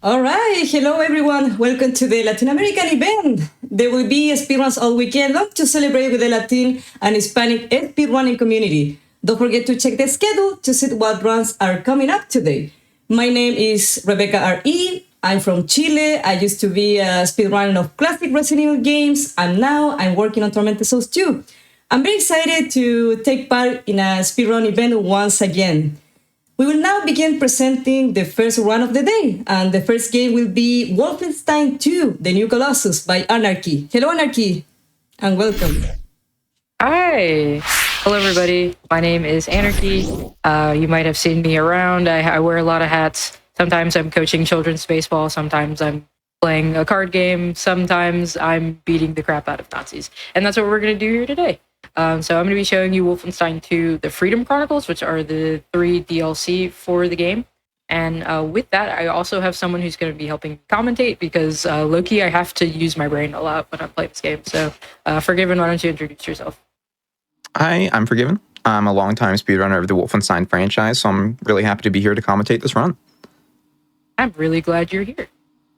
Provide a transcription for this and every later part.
All right, hello everyone. Welcome to the Latin American event. There will be speedruns all weekend long to celebrate with the Latin and Hispanic speedrunning community. Don't forget to check the schedule to see what runs are coming up today. My name is Rebecca R.E. I'm from Chile. I used to be a speedrunner of classic Resident Evil games, and now I'm working on Tormented Souls 2. I'm very excited to take part in a speedrun event once again. We will now begin presenting the first run of the day, and the first game will be Wolfenstein II, the new Colossus by Anarchy. Hello, Anarchy, and welcome. Hi. Hello, everybody. My name is Anarchy. You might have seen me around. I wear a lot of hats. Sometimes I'm coaching children's baseball. Sometimes I'm playing a card game. Sometimes I'm beating the crap out of Nazis. And that's what we're going to do here today. So I'm going to be showing you Wolfenstein II, the Freedom Chronicles, which are the 3 DLC for the game. And with that, I also have someone who's going to be helping commentate because low-key, I have to use my brain a lot when I play this game. So Forgiven, why don't you introduce yourself? Hi, I'm Forgiven. I'm a longtime speedrunner of the Wolfenstein franchise, so I'm really happy to be here to commentate this run. I'm really glad you're here.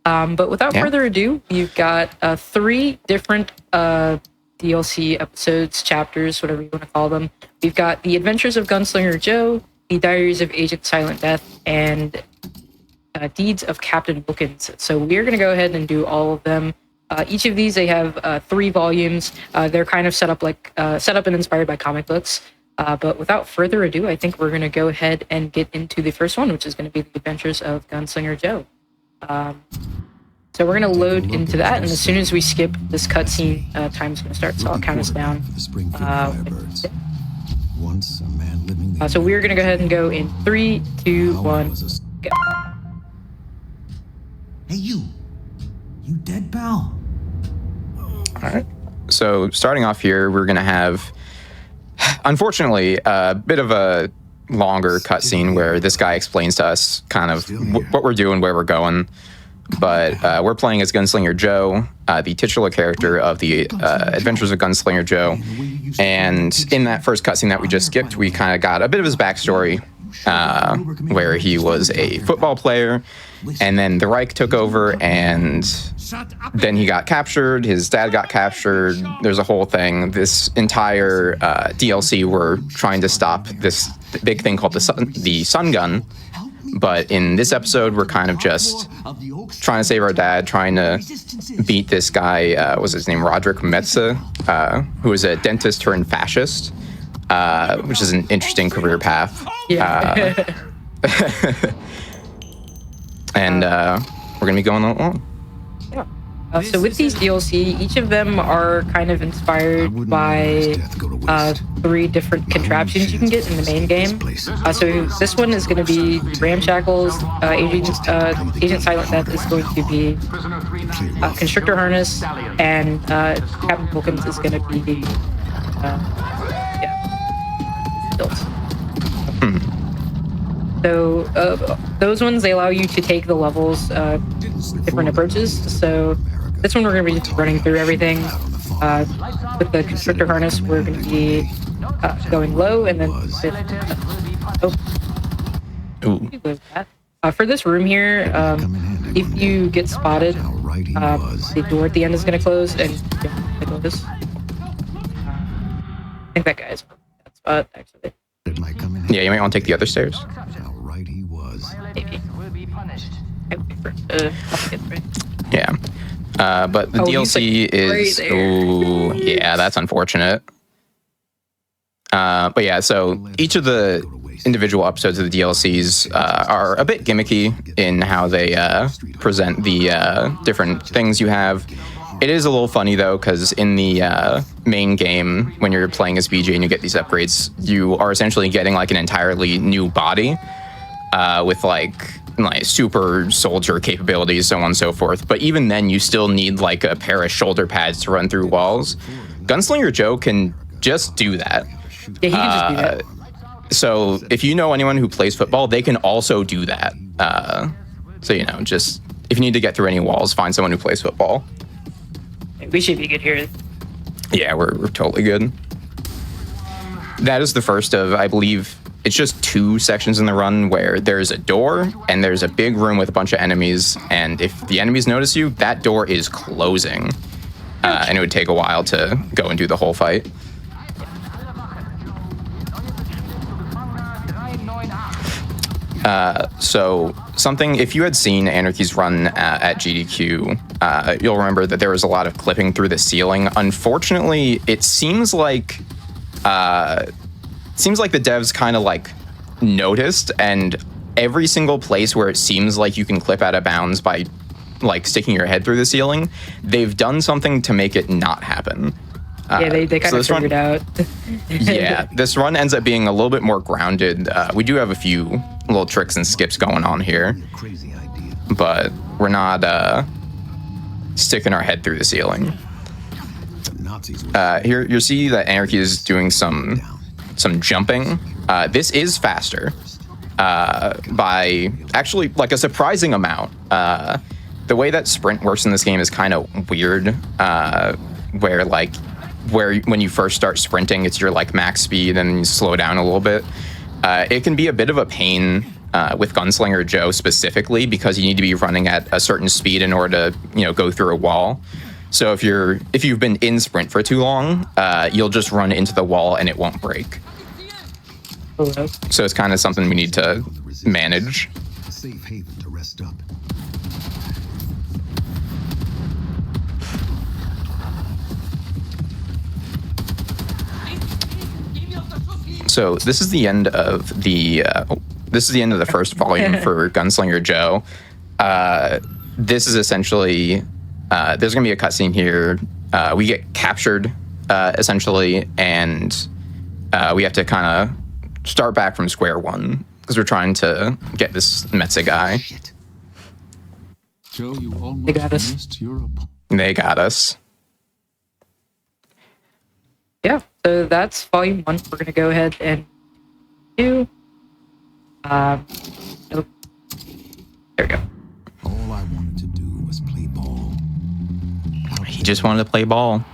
But without further ado, you've got 3 different DLC episodes, chapters, whatever you want to call them. We've got The Adventures of Gunslinger Joe, The Diaries of Agent Silent Death, and Deeds of Captain Wilkins. So we're going to go ahead and do all of them. Each of these, they have 3 volumes. They're kind of set up and inspired by comic books. But without further ado, I think we're going to go ahead and get into the first one, which is going to be The Adventures of Gunslinger Joe. So we're going to load into that, and as soon as we skip this cutscene, time's going to start, so I'll count us down. So we're going to go ahead and go in 3, 2, 1, go. Hey, you dead, pal? All right. So starting off here, we're going to have, unfortunately, a bit of a longer cutscene where this guy explains to us kind of what we're doing, where we're going. But we're playing as Gunslinger Joe, the titular character of the Adventures of Gunslinger Joe. And in that first cutscene that we just skipped, we kind of got a bit of his backstory, where he was a football player, and then the Reich took over, and then he got captured, his dad got captured, there's a whole thing. This entire DLC, we're trying to stop this big thing called the Sun Gun. But in this episode, we're kind of just trying to save our dad, trying to beat this guy, what was his name, Roderick Metze, who is a dentist turned fascist, which is an interesting career path. Yeah. And we're going to be going along. Yeah. So with these DLC, each of them are kind of inspired by 3 different contraptions you can get in the main game. So this one is going to be Ramshackles, Agent Silent Death is going to be Constrictor Harness, and Captain Wilkins is going to be built. So those ones, they allow you to take the levels different approaches. So this one, we're going to be just running through everything. With the Constrictor Harness, we're going to be going low, and then for this room here, if you get spotted, the door at the end is going to close, and close. I think that guy's that spot, actually. Yeah, you might want to take the other stairs. Maybe. Yeah. But the DLC is... Oh, yeah, that's unfortunate. But yeah, so each of the individual episodes of the DLCs are a bit gimmicky in how they present the different things you have. It is a little funny, though, because in the main game, when you're playing as BJ and you get these upgrades, you are essentially getting like an entirely new body with like super soldier capabilities, so on and so forth. But even then, you still need like a pair of shoulder pads to run through walls. Gunslinger Joe can just do that. Yeah, he can just do that. So if you know anyone who plays football, they can also do that. So, just if you need to get through any walls, find someone who plays football. We should be good here. Yeah, we're totally good. That is the first of, I believe, it's just 2 sections in the run where there's a door and there's a big room with a bunch of enemies, and if the enemies notice you, that door is closing. And it would take a while to go and do the whole fight. So something, if you had seen Anarchy's run at GDQ, you'll remember that there was a lot of clipping through the ceiling. Unfortunately, it seems like the devs kind of like noticed, and every single place where it seems like you can clip out of bounds by like sticking your head through the ceiling, they've done something to make it not happen. Yeah, they kind of figured out. Yeah, this run ends up being a little bit more grounded. We do have a few little tricks and skips going on here, but we're not sticking our head through the ceiling. Here you see that Anarchy is doing some jumping. This is faster by actually like a surprising amount. The way that sprint works in this game is kind of weird, where when you first start sprinting, it's your like max speed and you slow down a little bit. It can be a bit of a pain with Gunslinger Joe specifically, because you need to be running at a certain speed in order to go through a wall. So if you've been in sprint for too long, you'll just run into the wall and it won't break. So it's kind of something we need to manage. A safe haven to rest up. So this is the end of the first volume for Gunslinger Joe. This is essentially there's gonna be a cutscene here. We get captured essentially, and we have to kind of start back from square one because we're trying to get this Metza guy. Joe, you almost They got us. missed Europe. They got us. Yeah, so that's volume 1. We're gonna go ahead and do. Nope. There we go. All I wanted to do was play ball. He just wanted to play ball.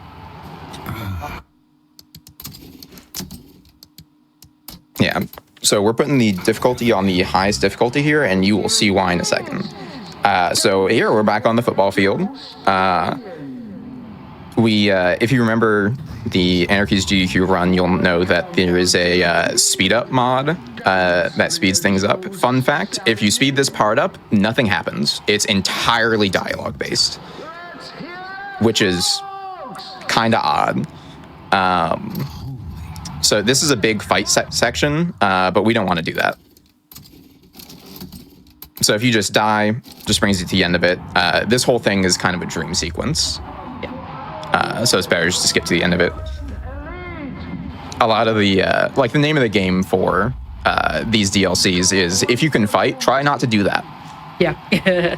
Yeah, so we're putting the difficulty on the highest difficulty here, and you will see why in a second. So here we're back on the football field. If you remember the Anarchy's GDQ run, you'll know that there is a speed up mod that speeds things up. Fun fact, if you speed this part up, nothing happens. It's entirely dialogue based, which is kind of odd. So this is a big fight section, but we don't want to do that. So if you just die, just brings you to the end of it. This whole thing is kind of a dream sequence. So it's better just to skip to the end of it. A lot of the, like the name of the game for these DLCs is, if you can fight, try not to do that. Yeah.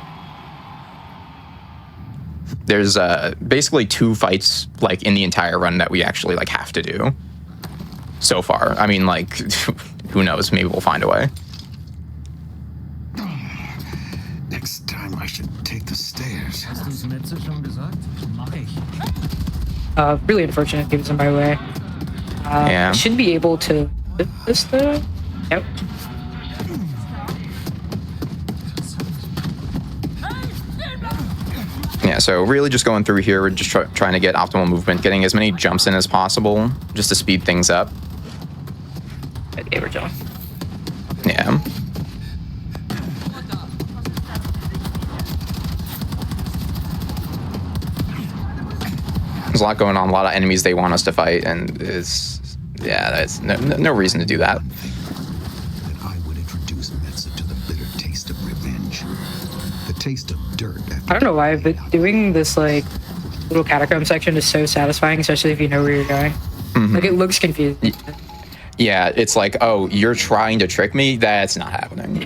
There's basically 2 fights like in the entire run that we actually like have to do so far. I mean, like, who knows? Maybe we'll find a way. Next time I should take the stairs. Hast du's Metze schon gesagt? Mach ich. Really unfortunate gives in my way. Yeah. I should be able to lift this though. Yep. Yeah, so really just going through here, we're just trying to get optimal movement, getting as many jumps in as possible, just to speed things up. Okay, we're done. Yeah. There's a lot going on, a lot of enemies they want us to fight, and there's no reason to do that. That I would introduce Metza to the bitter taste of revenge. The taste of dirt. I don't know why, but doing this like little catacomb section is so satisfying, especially if you know where you're going. Mm-hmm. Like it looks confusing. Yeah, it's like, oh, you're trying to trick me? That's not happening.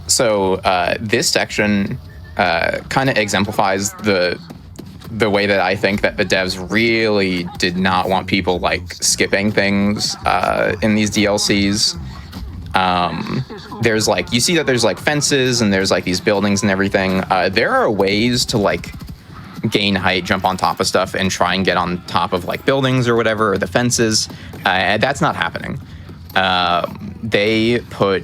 So this section kind of exemplifies the way that I think that the devs really did not want people like skipping things in these DLCs. There's like, you see that there's like fences and there's like these buildings and everything. There are ways to like gain height, jump on top of stuff, and try and get on top of like buildings or whatever, or the fences. That's not happening. they put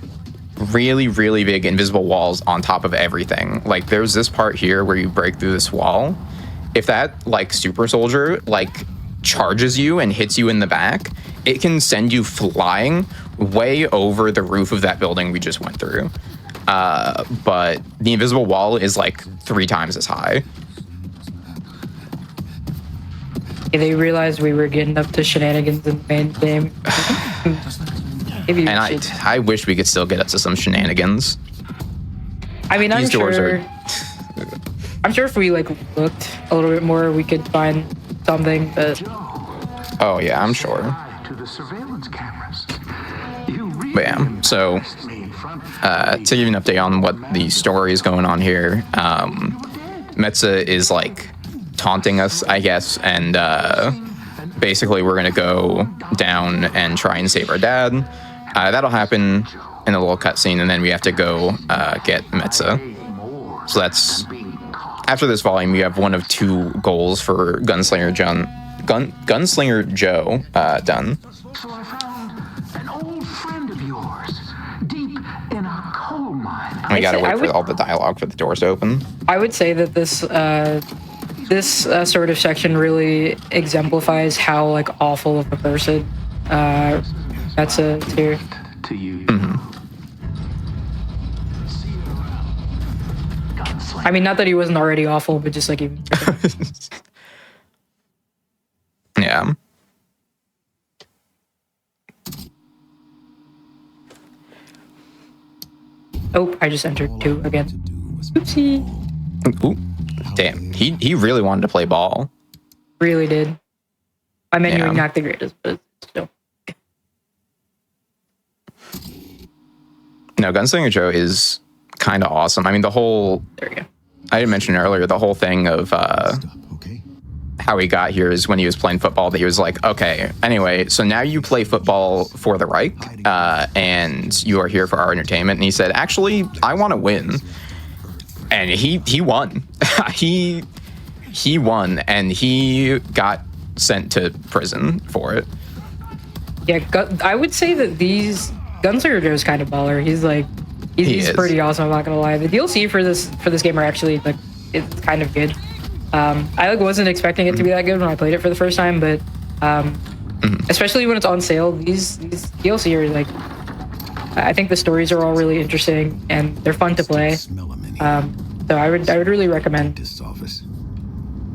really, really big invisible walls on top of everything. Like, there's this part here where you break through this wall. If that, like, super soldier, like, charges you and hits you in the back, it can send you flying way over the roof of that building we just went through. But the invisible wall is, like, 3 times as high. Yeah, they realized we were getting up to shenanigans in the main game. Maybe And I wish we could still get up to some shenanigans. I mean, I'm These doors sure. are- I'm sure if we like looked a little bit more, we could find something. But Oh, yeah, I'm sure. To the surveillance cameras. But yeah, so to give you an update on what the story is going on here, Metza is like taunting us, I guess, and basically we're gonna go down and try and save our dad. That'll happen in a little cutscene, and then we have to go get Metza. So that's after this volume. You have one of 2 goals for Gunslinger Joe done. So I found an old friend of yours, deep in a coal mine. We gotta wait for would- all the dialogue for the doors to open. I would say that this sort of section really exemplifies how like awful of a person that's a tier. To you. I mean, not that he wasn't already awful, but just like even. Yeah. Oh, I just entered 2 again. Oopsie. Ooh, damn. He really wanted to play ball. Really did. My menuing Yeah. not the greatest, but still. No, Gunslinger Joe is kind of awesome. I mean, the whole, There we go. I didn't mention earlier, the whole thing of Okay. how he got here is when he was playing football, that he was like, okay, anyway, so now you play football for the Reich, and you are here for our entertainment. And he said, actually, I want to win. And he won. he won, and he got sent to prison for it. Yeah, I would say that Gunslinger Joe's kind of baller. He's like, he's is. pretty awesome. I'm not gonna lie. The DLC for this game are actually like, it's kind of good. I like wasn't expecting it to be that good when I played it for the first time, but especially when it's on sale, these DLC are like, I think the stories are all really interesting and they're fun to play. Smell 'em in here. So I would really recommend. Dentist's office.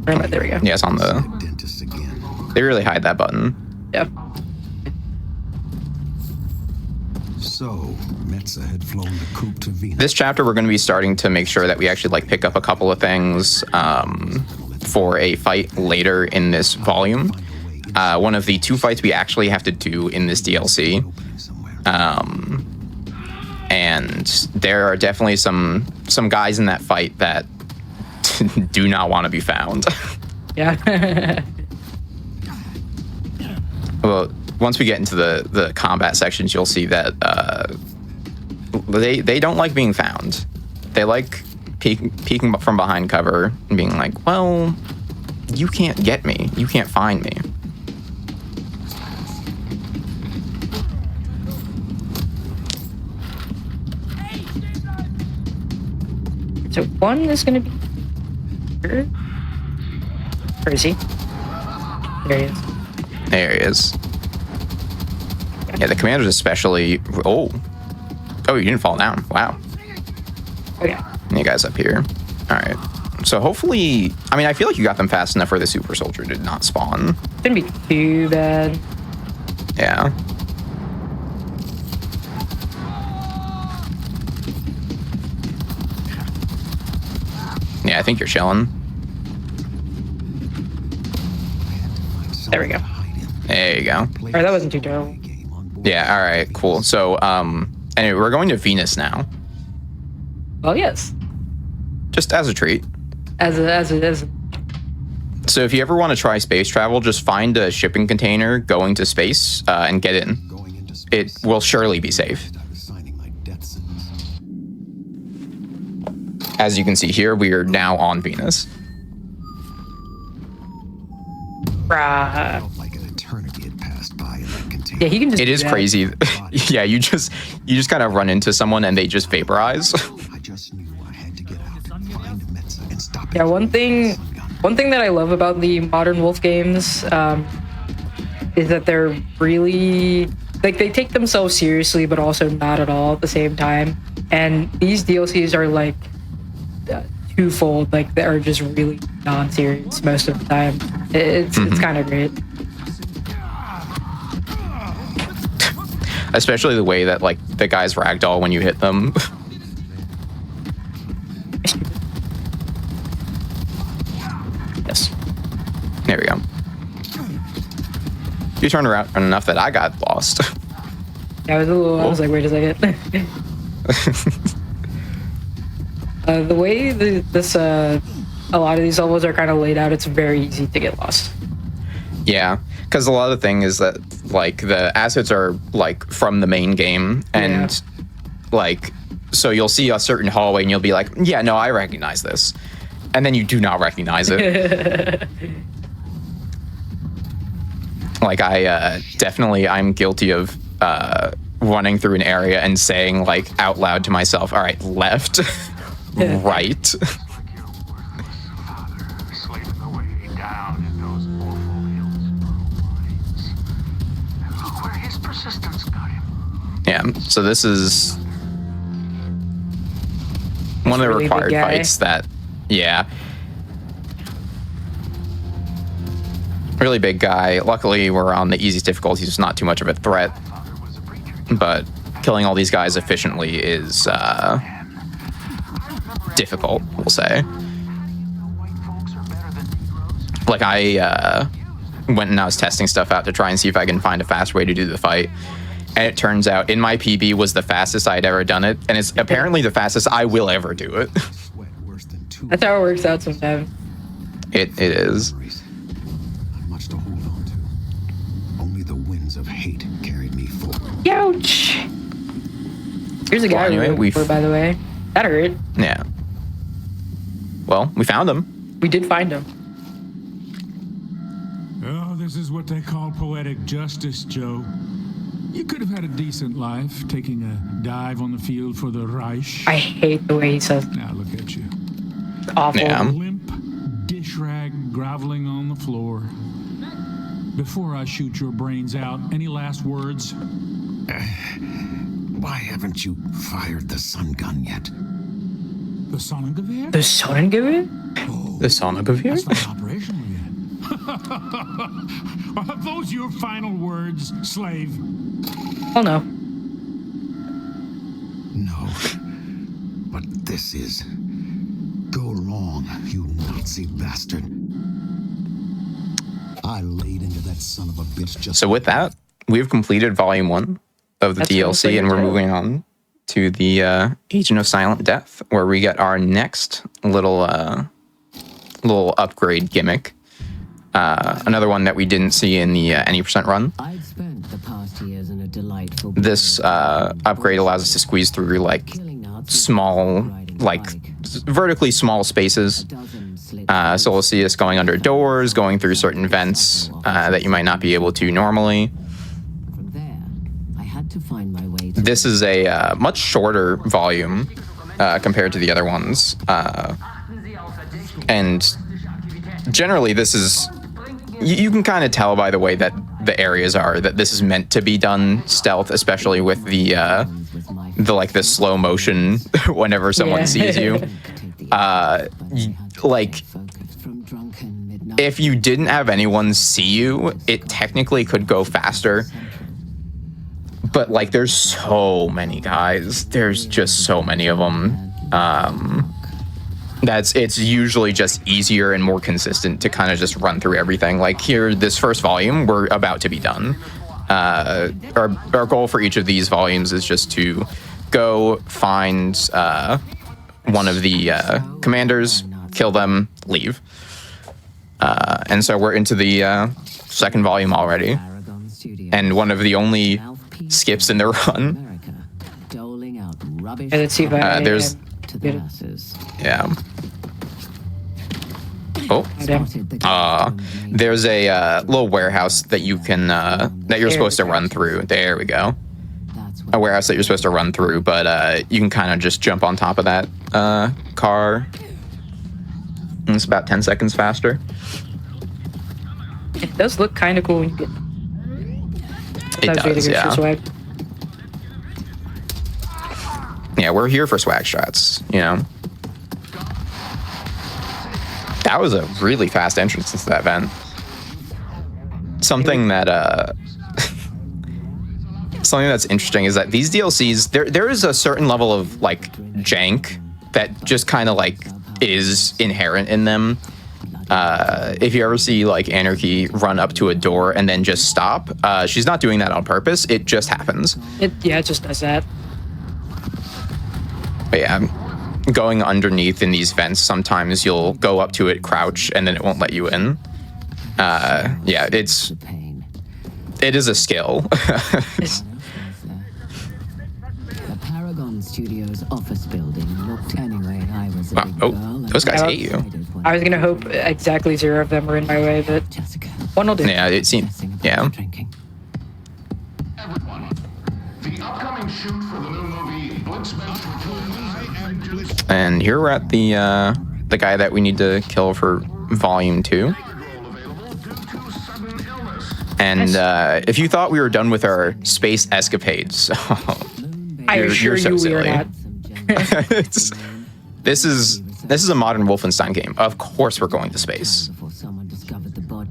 There we go. Yeah, it's on the, Dentist again. they really hide that button. Yeah. So, Metza had flown the coupe to Venus. This chapter, we're going to be starting to make sure that we actually like pick up a couple of things for a fight later in this volume. One of the 2 fights we actually have to do in this DLC. And there are definitely some guys in that fight that do not want to be found. Yeah. Well, once we get into the combat sections, you'll see that they don't like being found. They like peeking from behind cover and being like, well, you can't get me. You can't find me. So one is gonna be here. Where is he? There he is. There he is. Yeah, the commander's especially... Oh, you didn't fall down. Wow. Okay. You guys up here. All right. So hopefully... I mean, I feel like you got them fast enough where the super soldier did not spawn. Shouldn't be too bad. Yeah. Yeah, I think you're chilling. There we go. There you go. All right, that wasn't too terrible. Yeah, all right, cool. So, anyway, we're going to Venus now. Well, yes. Just as a treat. As a So if you ever want to try space travel, just find a shipping container going to space and get in. It will surely be safe. As you can see here, we are now on Venus. Bruh. Like an eternity had passed by in that container. Yeah, he can just. It do is that. crazy. Yeah, you just kind of run into someone and they just vaporize. I just knew I had to get out, find Metza, and stop it. Yeah, one thing that I love about the modern Wolf games is that they're really like they take themselves seriously, but also not at all at the same time. And these DLCs are like twofold, like they are just really non-serious most of the time. It's kind of great. Especially the way that like the guys ragdoll when you hit them. Yes. There we go. You turned around enough that I got lost. Yeah, I was like, wait a second. The way a lot of these levels are kind of laid out, it's very easy to get lost. Yeah, because a lot of the thing is that like the assets are like from the main game, and like so you'll see a certain hallway and you'll be like, yeah, no, I recognize this, and then you do not recognize it. Like I'm guilty of running through an area and saying like out loud to myself, all right, left, right. Yeah, so this is one of the really required fights that, yeah. Really big guy. Luckily, we're on the easiest difficulty, so it's not too much of a threat. But killing all these guys efficiently is difficult, we'll say. Like, I went and I was testing stuff out to try and see if I can find a fast way to do the fight. And it turns out in my PB was the fastest I'd ever done it. And it's apparently the fastest I will ever do it. That's how it works out sometimes. It is. Not much to hold on to. Only the winds of hate carried me forward. Ouch! Here's a guy anyway, for, by the way. That hurt. Yeah. Well, we found him. We did find him. Oh, this is what they call poetic justice, Joe. You could have had a decent life, taking a dive on the field for the Reich. I hate the way he says. Now look at you. It's awful. Yeah. Limp dish rag groveling on the floor. Before I shoot your brains out, any last words? Why haven't you fired the sun gun yet? The Sonnengewehr? The Sonnengewehr? The Sonnengewehr? That's not operational yet. Are those your final words, slave? Oh no. No. But this is... Go long, you Nazi bastard. I laid into that son of a bitch just... So with that, we've completed Volume 1 of the DLC, and we're moving on to the Agent of Silent Death, where we get our next little upgrade gimmick. Another one that we didn't see in the any % run. I've spent the past years in a delightful... This upgrade allows us to squeeze through like small, like vertically small spaces. So we'll see us going under doors, going through certain vents that you might not be able to normally. From there, I had to find my way to... This is a much shorter volume compared to the other ones. And generally this is... You can kind of tell by the way that the areas are that this is meant to be done stealth, especially with the like the slow motion whenever someone sees you. Like, if you didn't have anyone see you, it technically could go faster. But like, there's so many guys. There's just so many of them. It's usually just easier and more consistent to kind of just run through everything. Like here, this first volume, we're about to be done. Our goal for each of these volumes is just to go find one of the commanders, kill them, leave. And so we're into the second volume already. And one of the only skips in the run. Yeah, let's see if I there's... Yeah. Oh. There's a little warehouse that you can that you're supposed to run through. There we go. a warehouse that you're supposed to run through, but you can kind of just jump on top of that car. And it's about 10 seconds faster. It does look kind of cool when you get. It does, yeah. Swag. Yeah, we're here for swag shots, you know. That was a really fast entrance into that vent. Something that something that's interesting is that these DLCs, there is a certain level of like jank that just kind of like is inherent in them. If you ever see like Anarchy run up to a door and then just stop, she's not doing that on purpose. It just happens. It just does that. But yeah, going underneath in these vents, sometimes you'll go up to it, crouch, and then it won't let you in. Yeah, it is a skill. The Paragon Studios office building looked anyway. I was a big girl. Those guys hate you. I was gonna hope exactly 0 of them were in my way, but Jessica. one will do. Yeah, it seems. Yeah. Drinking. Everyone, the upcoming shoot for the new movie Blitzman. And here we're at the guy that we need to kill for Volume 2. And if you thought we were done with our space escapades, I assure you're so you we silly. are not. This is a modern Wolfenstein game. Of course we're going to space. Before someone discovered the body.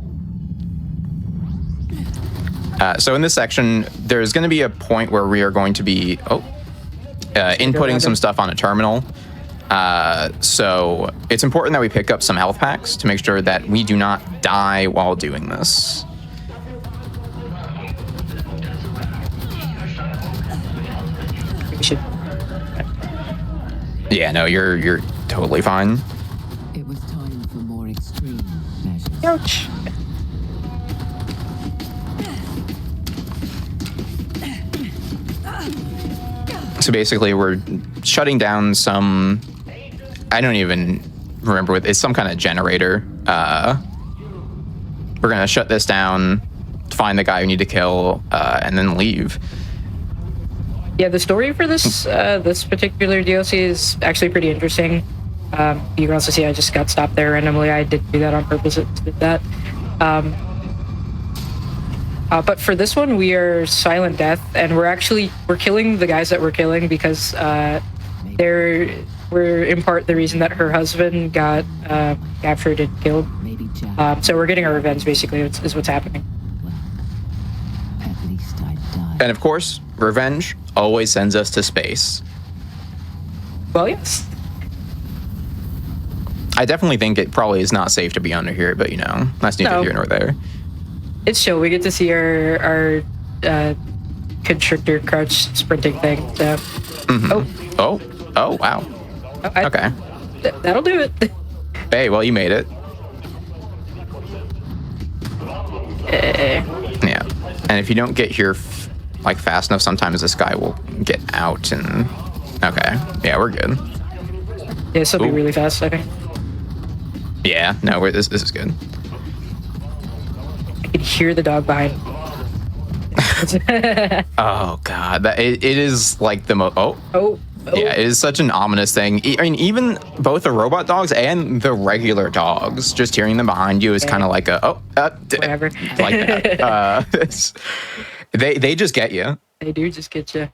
So in this section, there's going to be a point where we are going to be inputting some stuff on a terminal. So it's important that we pick up some health packs to make sure that we do not die while doing this. We should. Yeah, no, you're totally fine. It was time for more extreme measures. Ouch. So basically, we're shutting down some. I don't even remember what it's some kind of generator. We're gonna shut this down, find the guy we need to kill, and then leave. Yeah, the story for this this particular DLC is actually pretty interesting. You can also see I just got stopped there randomly. I didn't do that on purpose. It did that. But for this one, we are Silent Death, and we're killing the guys that we're killing because we're in part the reason that her husband got captured and killed. Maybe Jack. So we're getting our revenge, basically, is what's happening. At least I died. And of course, revenge always sends us to space. Well, yes. I definitely think it probably is not safe to be under here, but you know, that's neither here nor there. It's chill. We get to see our constrictor crouch sprinting thing. So. Mm-hmm. Oh, wow. Okay. That'll do it. Hey, well, you made it. Yeah. And if you don't get here fast enough, sometimes this guy will get out and... Okay. Yeah, we're good. Yeah, this will be really fast, I think. Yeah, no, this is good. I can hear the dog behind. Oh, God. It is like the most... Oh. Yeah, it is such an ominous thing. I mean, even both the robot dogs and the regular dogs, just hearing them behind you is kind of like Whatever. Like that. They just get you. They do just get you.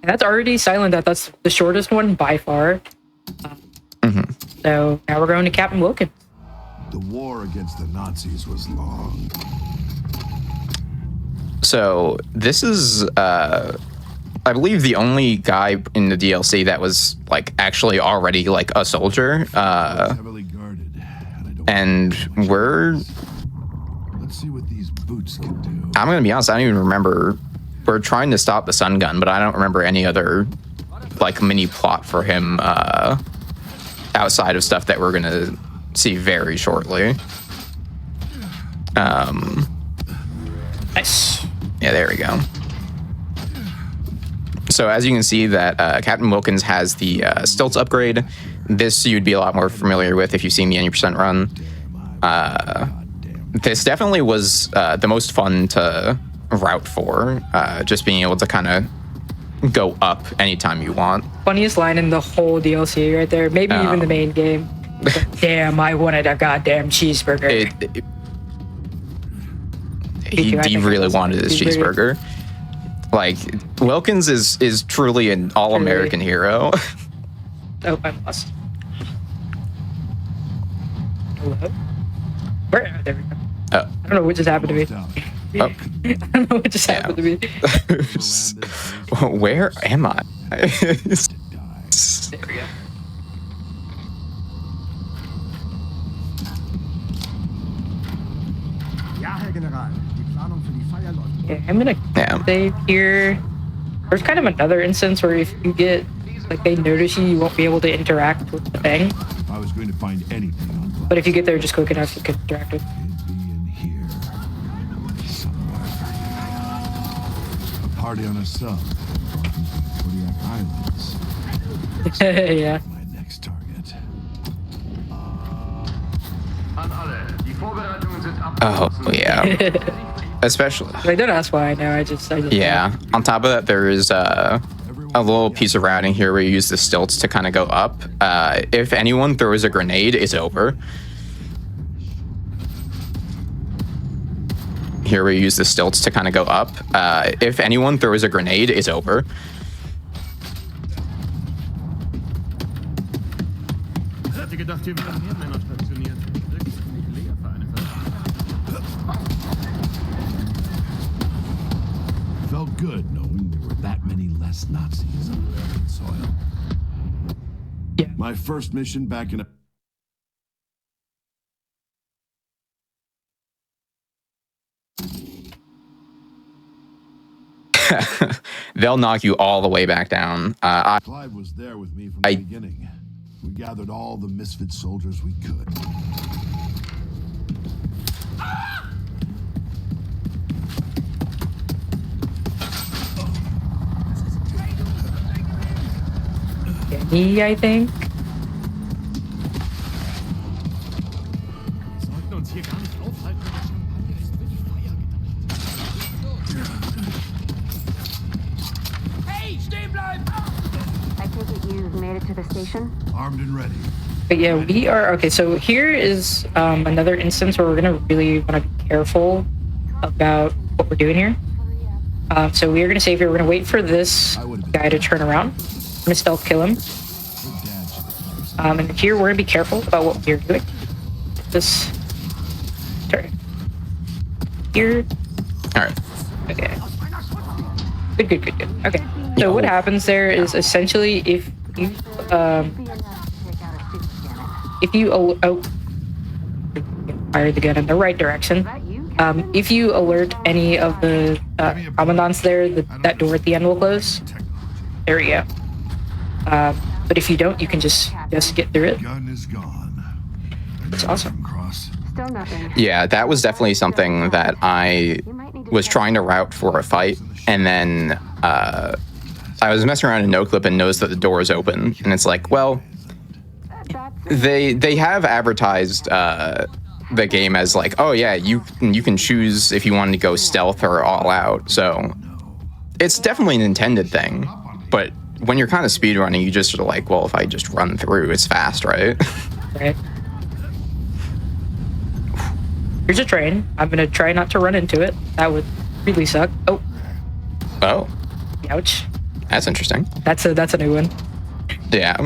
And that's already Silent Death. That's the shortest one by far. So now we're going to Captain Wilkins. The war against the Nazis was long. So this is, I believe, the only guy in the DLC that was like actually already like a soldier. Heavily guarded, and we're. Let's see what these boots can do. I'm gonna be honest. I don't even remember. We're trying to stop the sun gun, but I don't remember any other like mini plot for him outside of stuff that we're gonna see very shortly. Nice. Yeah, there we go. So as you can see that Captain Wilkins has the stilts upgrade. This you'd be a lot more familiar with if you've seen the 90% run. This definitely was the most fun to route for, just being able to kind of go up anytime you want. Funniest line in the whole DLC right there. Maybe even the main game. Damn, I wanted a goddamn cheeseburger. He really wanted his cheeseburger. Like, Wilkins is truly an all-American hero. Oh, I lost. Hello? Where? There we go. I don't know what just happened to me. Oh. I don't know what just happened to me. Where am I? There we go. Yeah, I'm gonna save here. There's kind of another instance where if you get, like, they notice you, you won't be able to interact with the thing. I was going to find anything on But if you get there just quick enough, you can interact with it. It'd be in here somewhere. A party on a sub. Kodiak Islands. Yeah. My next target. Oh, yeah. Especially. Like, don't ask why I know. I just Yeah. On top of that, there is a little piece of routing here where you use the stilts to kind of go up. If anyone throws a grenade, it's over. Here where you use the stilts to kind of go up. If anyone throws a grenade, it's over. Felt good knowing there were that many less Nazis on American soil. Yeah. My first mission back in a They'll knock you all the way back down. Clive was there with me from the beginning. We gathered all the misfit soldiers we could. Me, I think. I take it you've made it to the station? Armed and ready. But yeah, we are okay. So here is another instance where we're gonna really want to be careful about what we're doing here. So we are gonna save here. We're gonna wait for this guy to turn around. I'm gonna stealth kill him. And here we're gonna be careful about what we're doing. This turn here. All right. Okay. Good. Okay. So what happens there is essentially if you fire the gun in the right direction. If you alert any of the commandants there, that door at the end will close. There we go. But if you don't, you can just get through it. Gun is gone. It's awesome. Still nothing. Yeah, that was definitely something that I was trying to route for a fight, and then I was messing around in NoClip and noticed that the door is open, and it's like, well, they have advertised the game as like, oh yeah, you can choose if you wanted to go stealth or all out, so it's definitely an intended thing, but when you're kind of speedrunning, you just sort of like, well, if I just run through, it's fast, right? Right. Here's a train. I'm gonna try not to run into it. That would really suck. Oh, ouch. That's interesting. That's a new one. Yeah.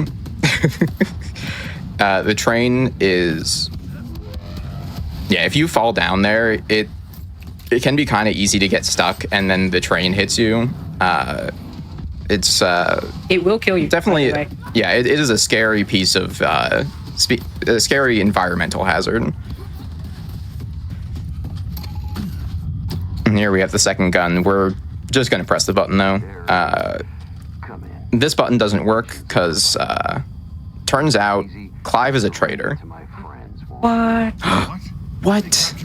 The train is, yeah, if you fall down there, it can be kind of easy to get stuck, and then the train hits you. It will kill you. Definitely, yeah, it is a scary piece of a scary environmental hazard. And here we have the second gun. We're just gonna press the button though. This button doesn't work because turns out Clive is a traitor. What? What?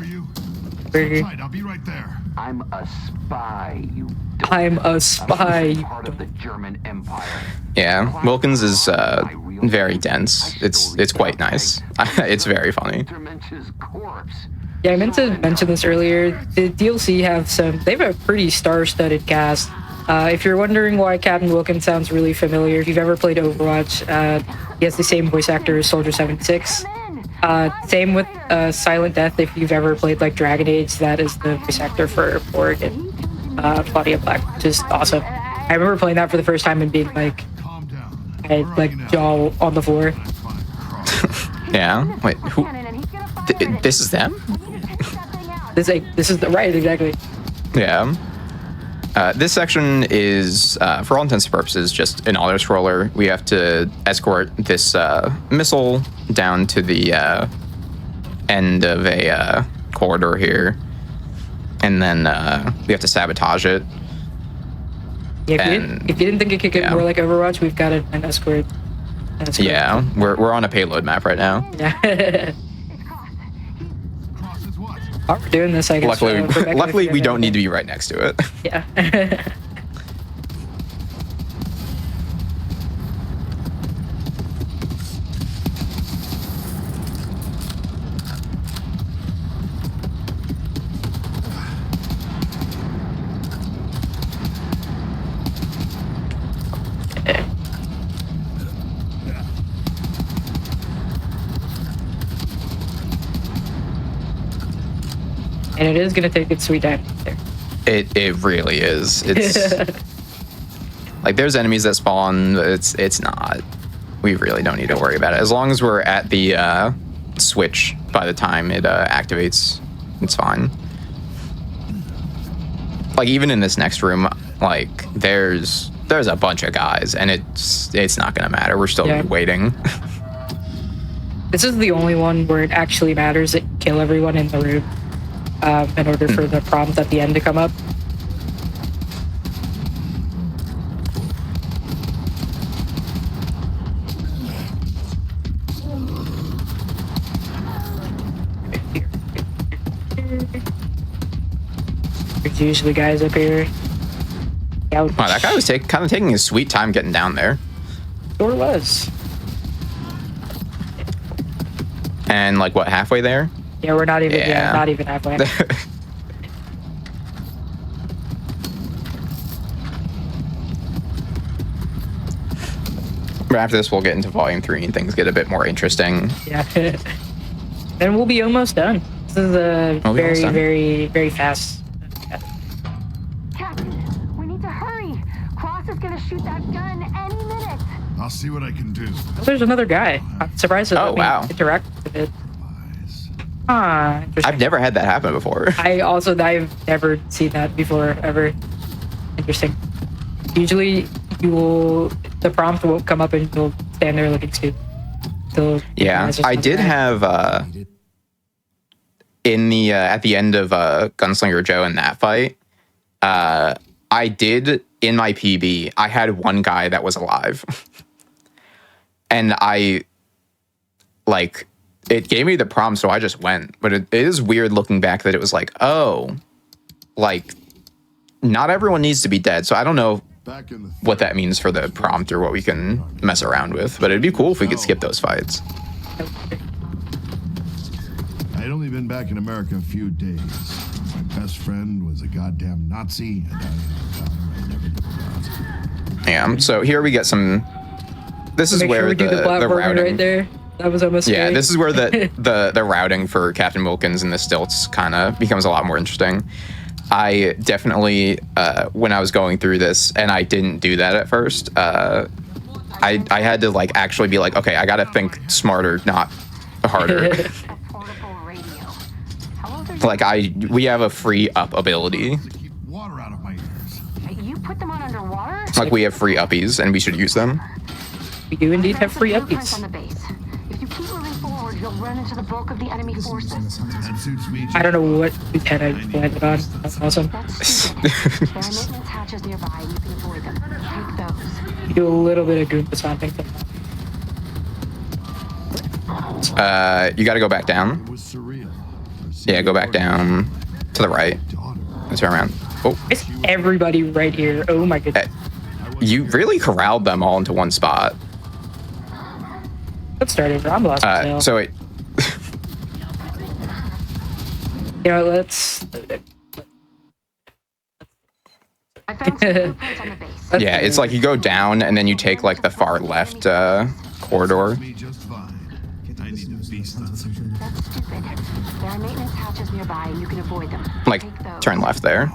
I'll be right there. I'm a spy, you I'm a spy. part of the German Empire. Yeah, Wilkins is very dense. It's quite nice. It's very funny. Intermensch's corpse. Yeah, I meant to mention this earlier. The DLC they have a pretty star-studded cast. If you're wondering why Captain Wilkins sounds really familiar, if you've ever played Overwatch, he has the same voice actor as Soldier 76. Same with Silent Death. If you've ever played like Dragon Age, that is the voice actor for Borg and Claudia Black, which is awesome. I remember playing that for the first time and being like, I had like jaw on the floor. Yeah. Wait, who? This is them? This is the right, exactly. Yeah. This section is, for all intents and purposes, just an auto-scroller. We have to escort this missile down to the end of a corridor here. And then we have to sabotage it. Yeah, if you didn't think it could get more like Overwatch, we've got an escort. Yeah, we're on a payload map right now. Yeah. While we're doing this, I guess. Luckily, we don't need to be right next to it. Yeah. And it is going to take its sweet time there. It really is. It's like there's enemies that spawn. It's not. We really don't need to worry about it. As long as we're at the switch by the time it activates, it's fine. Like even in this next room, like there's a bunch of guys, and it's not gonna matter. We're still waiting. This is the only one where it actually matters that you kill everyone in the room. In order for the prompt at the end to come up. There's usually guys up here. Wow, that guy was kind of taking his sweet time getting down there. Sure was. And like what, halfway there? Yeah, we're not even not even halfway. But after this, we'll get into Volume 3 and things get a bit more interesting. Yeah. Then we'll be almost done. This is a very, very, very fast. Captain, we need to hurry. Cross is gonna shoot that gun any minute. I'll see what I can do. Oh, there's another guy. I'm surprised that we interact with it. I've never had that happen before. I've never seen that before, ever. Interesting. Usually, the prompt won't come up and you'll stand there looking stupid. Yeah, I did have in the at the end of Gunslinger Joe in that fight. I did in my PB. I had one guy that was alive, and it gave me the prompt, so I just went. But it is weird looking back that it was like, oh, like not everyone needs to be dead. So I don't know what that means for the prompt or what we can mess around with. But it'd be cool if we could skip those fights. I had only been back in America a few days. My best friend was a goddamn Nazi, and I never looked around. Yeah, so here we get some. This is where we do the routing right there. That was almost scary. This is where the routing for Captain Wilkins and the stilts kind of becomes a lot more interesting. I definitely, when I was going through this, and I didn't do that at first, I had to like actually be like, okay, I gotta think smarter, not harder. Like we have a free up ability. Water out of my ears. You put them on underwater? Like we have free uppies, and we should use them. We do indeed have free uppies. On the base. If you keep moving forward, you'll run into the bulk of the enemy forces. That suits me. I don't know what lieutenant I landed on. That's awesome. That's stupid. There are maintenance hatches nearby. You can avoid them. Take those. You do a little bit of Goomba stomping. You got to go back down. It was surreal. Yeah, go back down to the right. And turn around. Oh, It's everybody right here. Oh my goodness. you really corralled them all into one spot. Let's start over. I'm lost. So it. let's. I found some blueprints on the base. Yeah, it's like you go down and then you take like the far left corridor. Me just fine. I need to be stuff. That's stupid. There are maintenance hatches nearby, and you can avoid them. Like Take those. turn left there.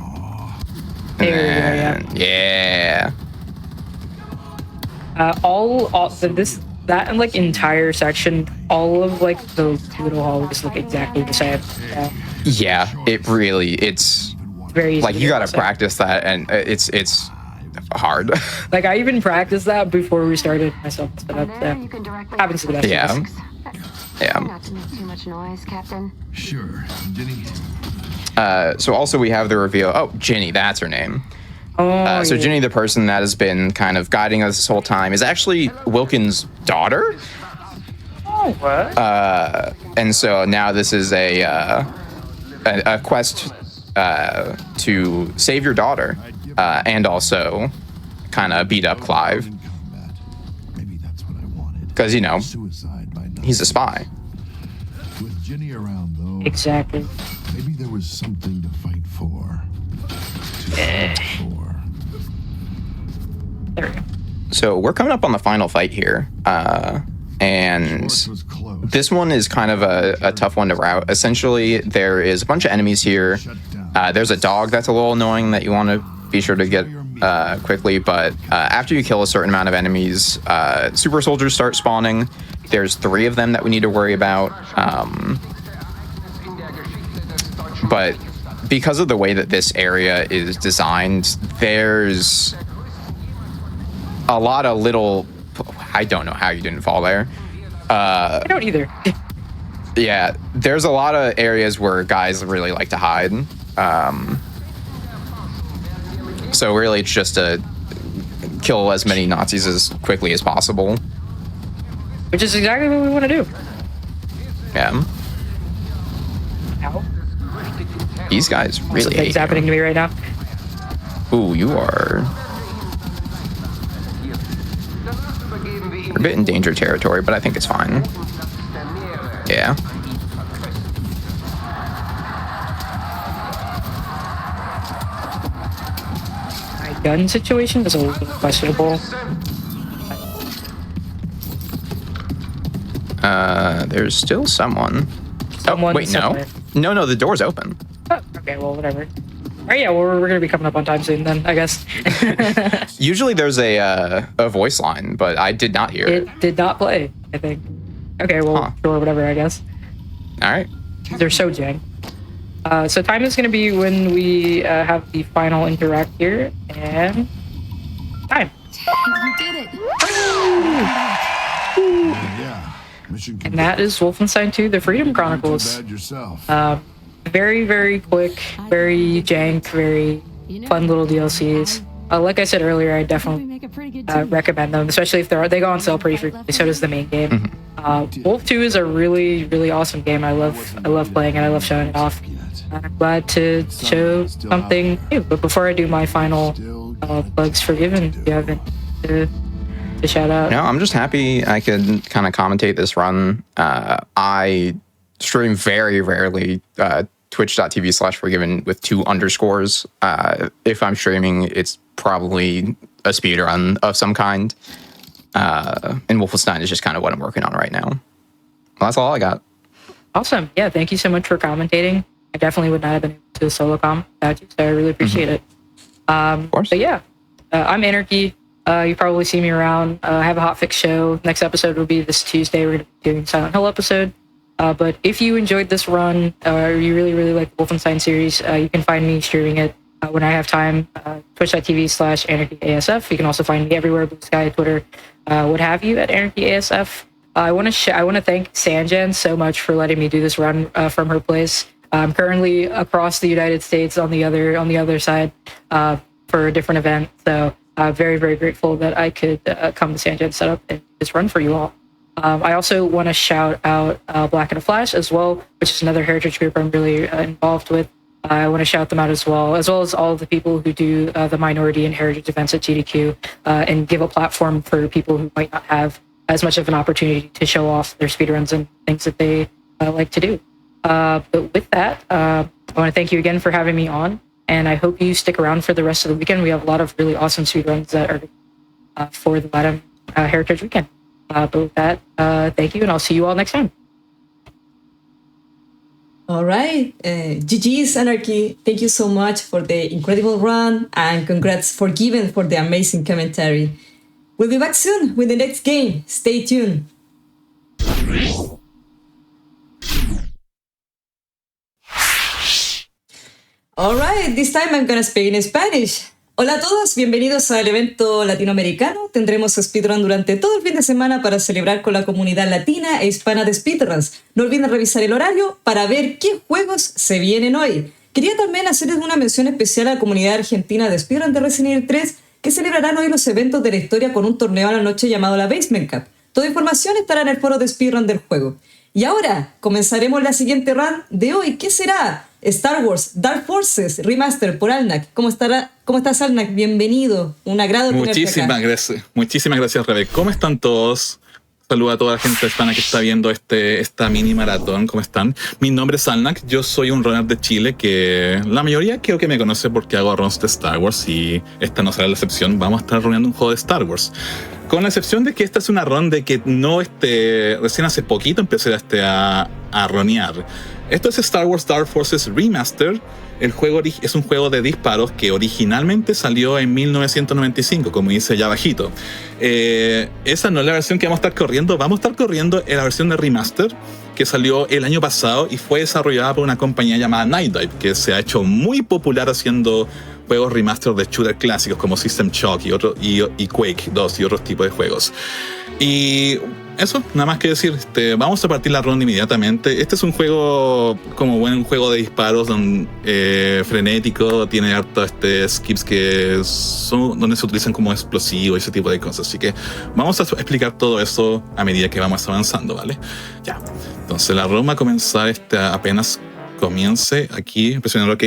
And There we go, then, yeah. That and like entire section, all of like the little hallways look exactly the same. Yeah, it's Very easy like to you do got to also. practice that, and it's hard. Like I even practiced that before we started myself to set From up. there, Yeah. you can directly Happens to the best of Yeah. us. Yeah. Try not to make too much noise, Captain. Sure, Jenny. So also we have the reveal. Oh, Ginny, that's her name. Oh, So yeah. Ginny, the person that has been kind of guiding us this whole time, is actually Wilkins' daughter. Oh, what? And so now this is a quest to save your daughter, and also kind of beat up Clive, In combat. Maybe that's what I wanted. because Suicide by night. he's a spy. With Ginny around, though, Exactly. maybe there was something to fight for. To fight for. There we go. So we're coming up on the final fight here, and Course was close. this one is kind of a tough one to route. Essentially, there is a bunch of enemies here. There's a dog that's a little annoying that you want to be sure to get quickly, but after you kill a certain amount of enemies, super soldiers start spawning. There's 3 of them that we need to worry about. But because of the way that this area is designed, there's a lot of little... I don't know how you didn't fall there. I don't either. Yeah, there's a lot of areas where guys really like to hide. So really it's just to kill as many Nazis as quickly as possible. Which is exactly what we want to do. Yeah. Ow. These guys really hate Something's happening to me right now. you. Ooh, you are... You're a bit in danger territory, but I think it's fine. Yeah. My gun situation is a little questionable. There's still someone. Someone Oh, wait, somewhere. No, the door's open. Oh, okay, well, whatever. All right, yeah, well, we're going to be coming up on time soon then, I guess. Usually there's a voice line, but I did not hear it. It did not play, I think. Okay, well, Huh. sure, whatever, I guess. All right. They're so jank. So time is going to be when we have the final interact here, and time. You did it. Yeah. Mission And that is Wolfenstein II: The Freedom Too Chronicles. bad yourself. Very, very quick, very jank, very fun little DLCs. Like I said earlier, I We definitely make a pretty good team. recommend them, especially if they go on sale pretty frequently. So does the main game. Wolf 2 is a really, really awesome game. I love playing it. I love showing it off. I'm glad to show something new. But before I do my final plugs for Given, do you have any to shout out? No, I'm just happy I could kind of commentate this run. I stream very rarely twitch.tv/forgiven with 2 underscores. If I'm streaming, it's probably a speed run of some kind. And Wolfenstein is just kind of what I'm working on right now. Well, that's all I got. Awesome. Yeah, thank you so much for commentating. I definitely would not have been able to solo com without you, so I really appreciate it. Of course. But yeah, I'm Anarchy. You probably see me around. I have a Hotfix show. Next episode will be this Tuesday. We're going to be doing Silent Hill episode. But if you enjoyed this run, or you really, really like the Wolfenstein series, you can find me streaming it when I have time. Twitch.tv/AnarchyASF. You can also find me everywhere, Blue Sky, Twitter, what have you, at AnarchyASF. I want to thank Sanjan so much for letting me do this run from her place. I'm currently across the United States on the other side for a different event. So very, very grateful that I could come to Sanjan set up and this run for you all. I also want to shout out Black in a Flash as well, which is another heritage group I'm really involved with. I want to shout them out as well as all of the people who do the minority and heritage events at GDQ and give a platform for people who might not have as much of an opportunity to show off their speedruns and things that they like to do. But with that, I want to thank you again for having me on, and I hope you stick around for the rest of the weekend. We have a lot of really awesome speedruns that are for the Latin Heritage Weekend. But with that, thank you, and I'll see you all next time. All right. GG's Anarchy, thank you so much for the incredible run, and congrats for Given for the amazing commentary. We'll be back soon with the next game. Stay tuned. All right, this time I'm gonna speak in Spanish. Hola a todos, bienvenidos al evento latinoamericano. Tendremos speedrun durante todo el fin de semana para celebrar con la comunidad latina e hispana de speedruns. No olviden revisar el horario para ver qué juegos se vienen hoy. Quería también hacerles una mención especial a la comunidad argentina de speedrun de Resident Evil 3, que celebrarán hoy los eventos de la historia con un torneo a la noche llamado la Basement Cup. Toda información estará en el foro de speedrun del juego. Y ahora comenzaremos la siguiente run de hoy. ¿Qué será? Star Wars Dark Forces Remaster por Alnak. ¿Cómo estás, Alnak? Bienvenido. Un agrado tenerte acá. Muchísimas gracias, Rebe. ¿Cómo están todos? Saludo a toda la gente hispana que está viendo esta mini maratón. ¿Cómo están? Mi nombre es Alnak. Yo soy un runner de Chile que la mayoría creo que me conoce porque hago runs de Star Wars, y esta no será la excepción. Vamos a estar runeando un juego de Star Wars. Con la excepción de que esta es una run de que no recién hace poquito empecé a ronear. Esto es Star Wars Dark Forces Remaster. El juego es un juego de disparos que originalmente salió en 1995, como dice allá abajito. Esa no es la versión que vamos a estar corriendo. Vamos a estar corriendo en la versión de Remaster, que salió el año pasado y fue desarrollada por una compañía llamada Night Dive, que se ha hecho muy popular haciendo juegos remaster de shooter clásicos como System Shock y Quake 2 y otros tipos de juegos. Y eso, nada más que decir. Vamos a partir la ronda inmediatamente. Este es un juego como buen juego de disparos frenético. Tiene hartos skips que son donde se utilizan como explosivos y ese tipo de cosas. Así que vamos a explicar todo eso a medida que vamos avanzando, ¿vale? Ya. Entonces la ronda va a comenzar apenas comience. Aquí, presionando OK.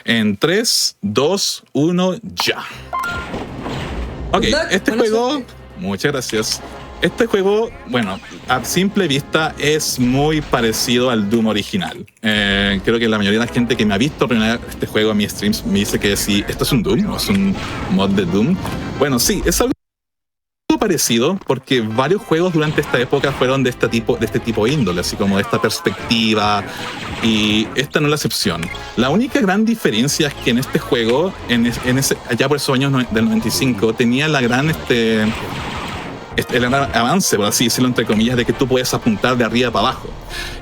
En 3, 2, 1, ya. Ok, este juego... Muchas gracias. Este juego, bueno, a simple vista es muy parecido al Doom original. Creo que la mayoría de la gente que me ha visto reinar este juego en mis streams me dice que si esto es un Doom o es un mod de Doom. Bueno, sí, es algo parecido porque varios juegos durante esta época fueron de este tipo de índole, así como de esta perspectiva, y esta no es la excepción. La única gran diferencia es que en este juego, allá por esos años del 95, tenía la gran el gran avance, por así decirlo, entre comillas, de que tú puedes apuntar de arriba para abajo.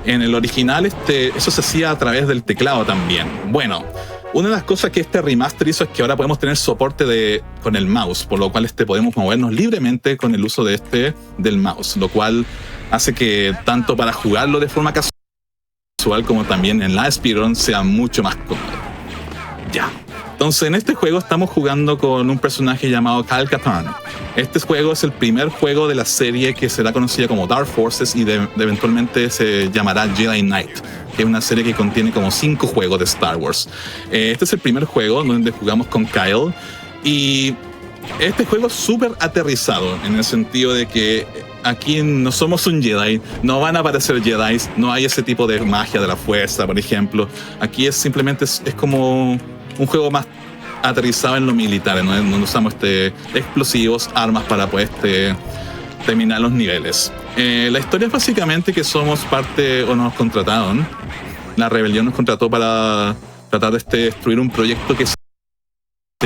En el original eso se hacía a través del teclado también. Bueno, una de las cosas que este remaster hizo es que ahora podemos tener soporte con el mouse, por lo cual podemos movernos libremente con el uso del mouse, lo cual hace que tanto para jugarlo de forma casual como también en la speedrun sea mucho más cómodo. Ya. Entonces, en este juego estamos jugando con un personaje llamado Kyle Katarn. Este juego es el primer juego de la serie que será conocida como Dark Forces y eventualmente se llamará Jedi Knight, que es una serie que contiene como 5 juegos de Star Wars. Este es el primer juego donde jugamos con Kyle, y este juego es súper aterrizado en el sentido de que aquí no somos un Jedi, no van a aparecer Jedi, no hay ese tipo de magia de la fuerza, por ejemplo. Aquí simplemente es como un juego más aterrizado en lo militar, no usamos explosivos, armas para poder terminar los niveles. La historia es básicamente que somos parte, o nos contrataron, la rebelión nos contrató para tratar de destruir un proyecto que se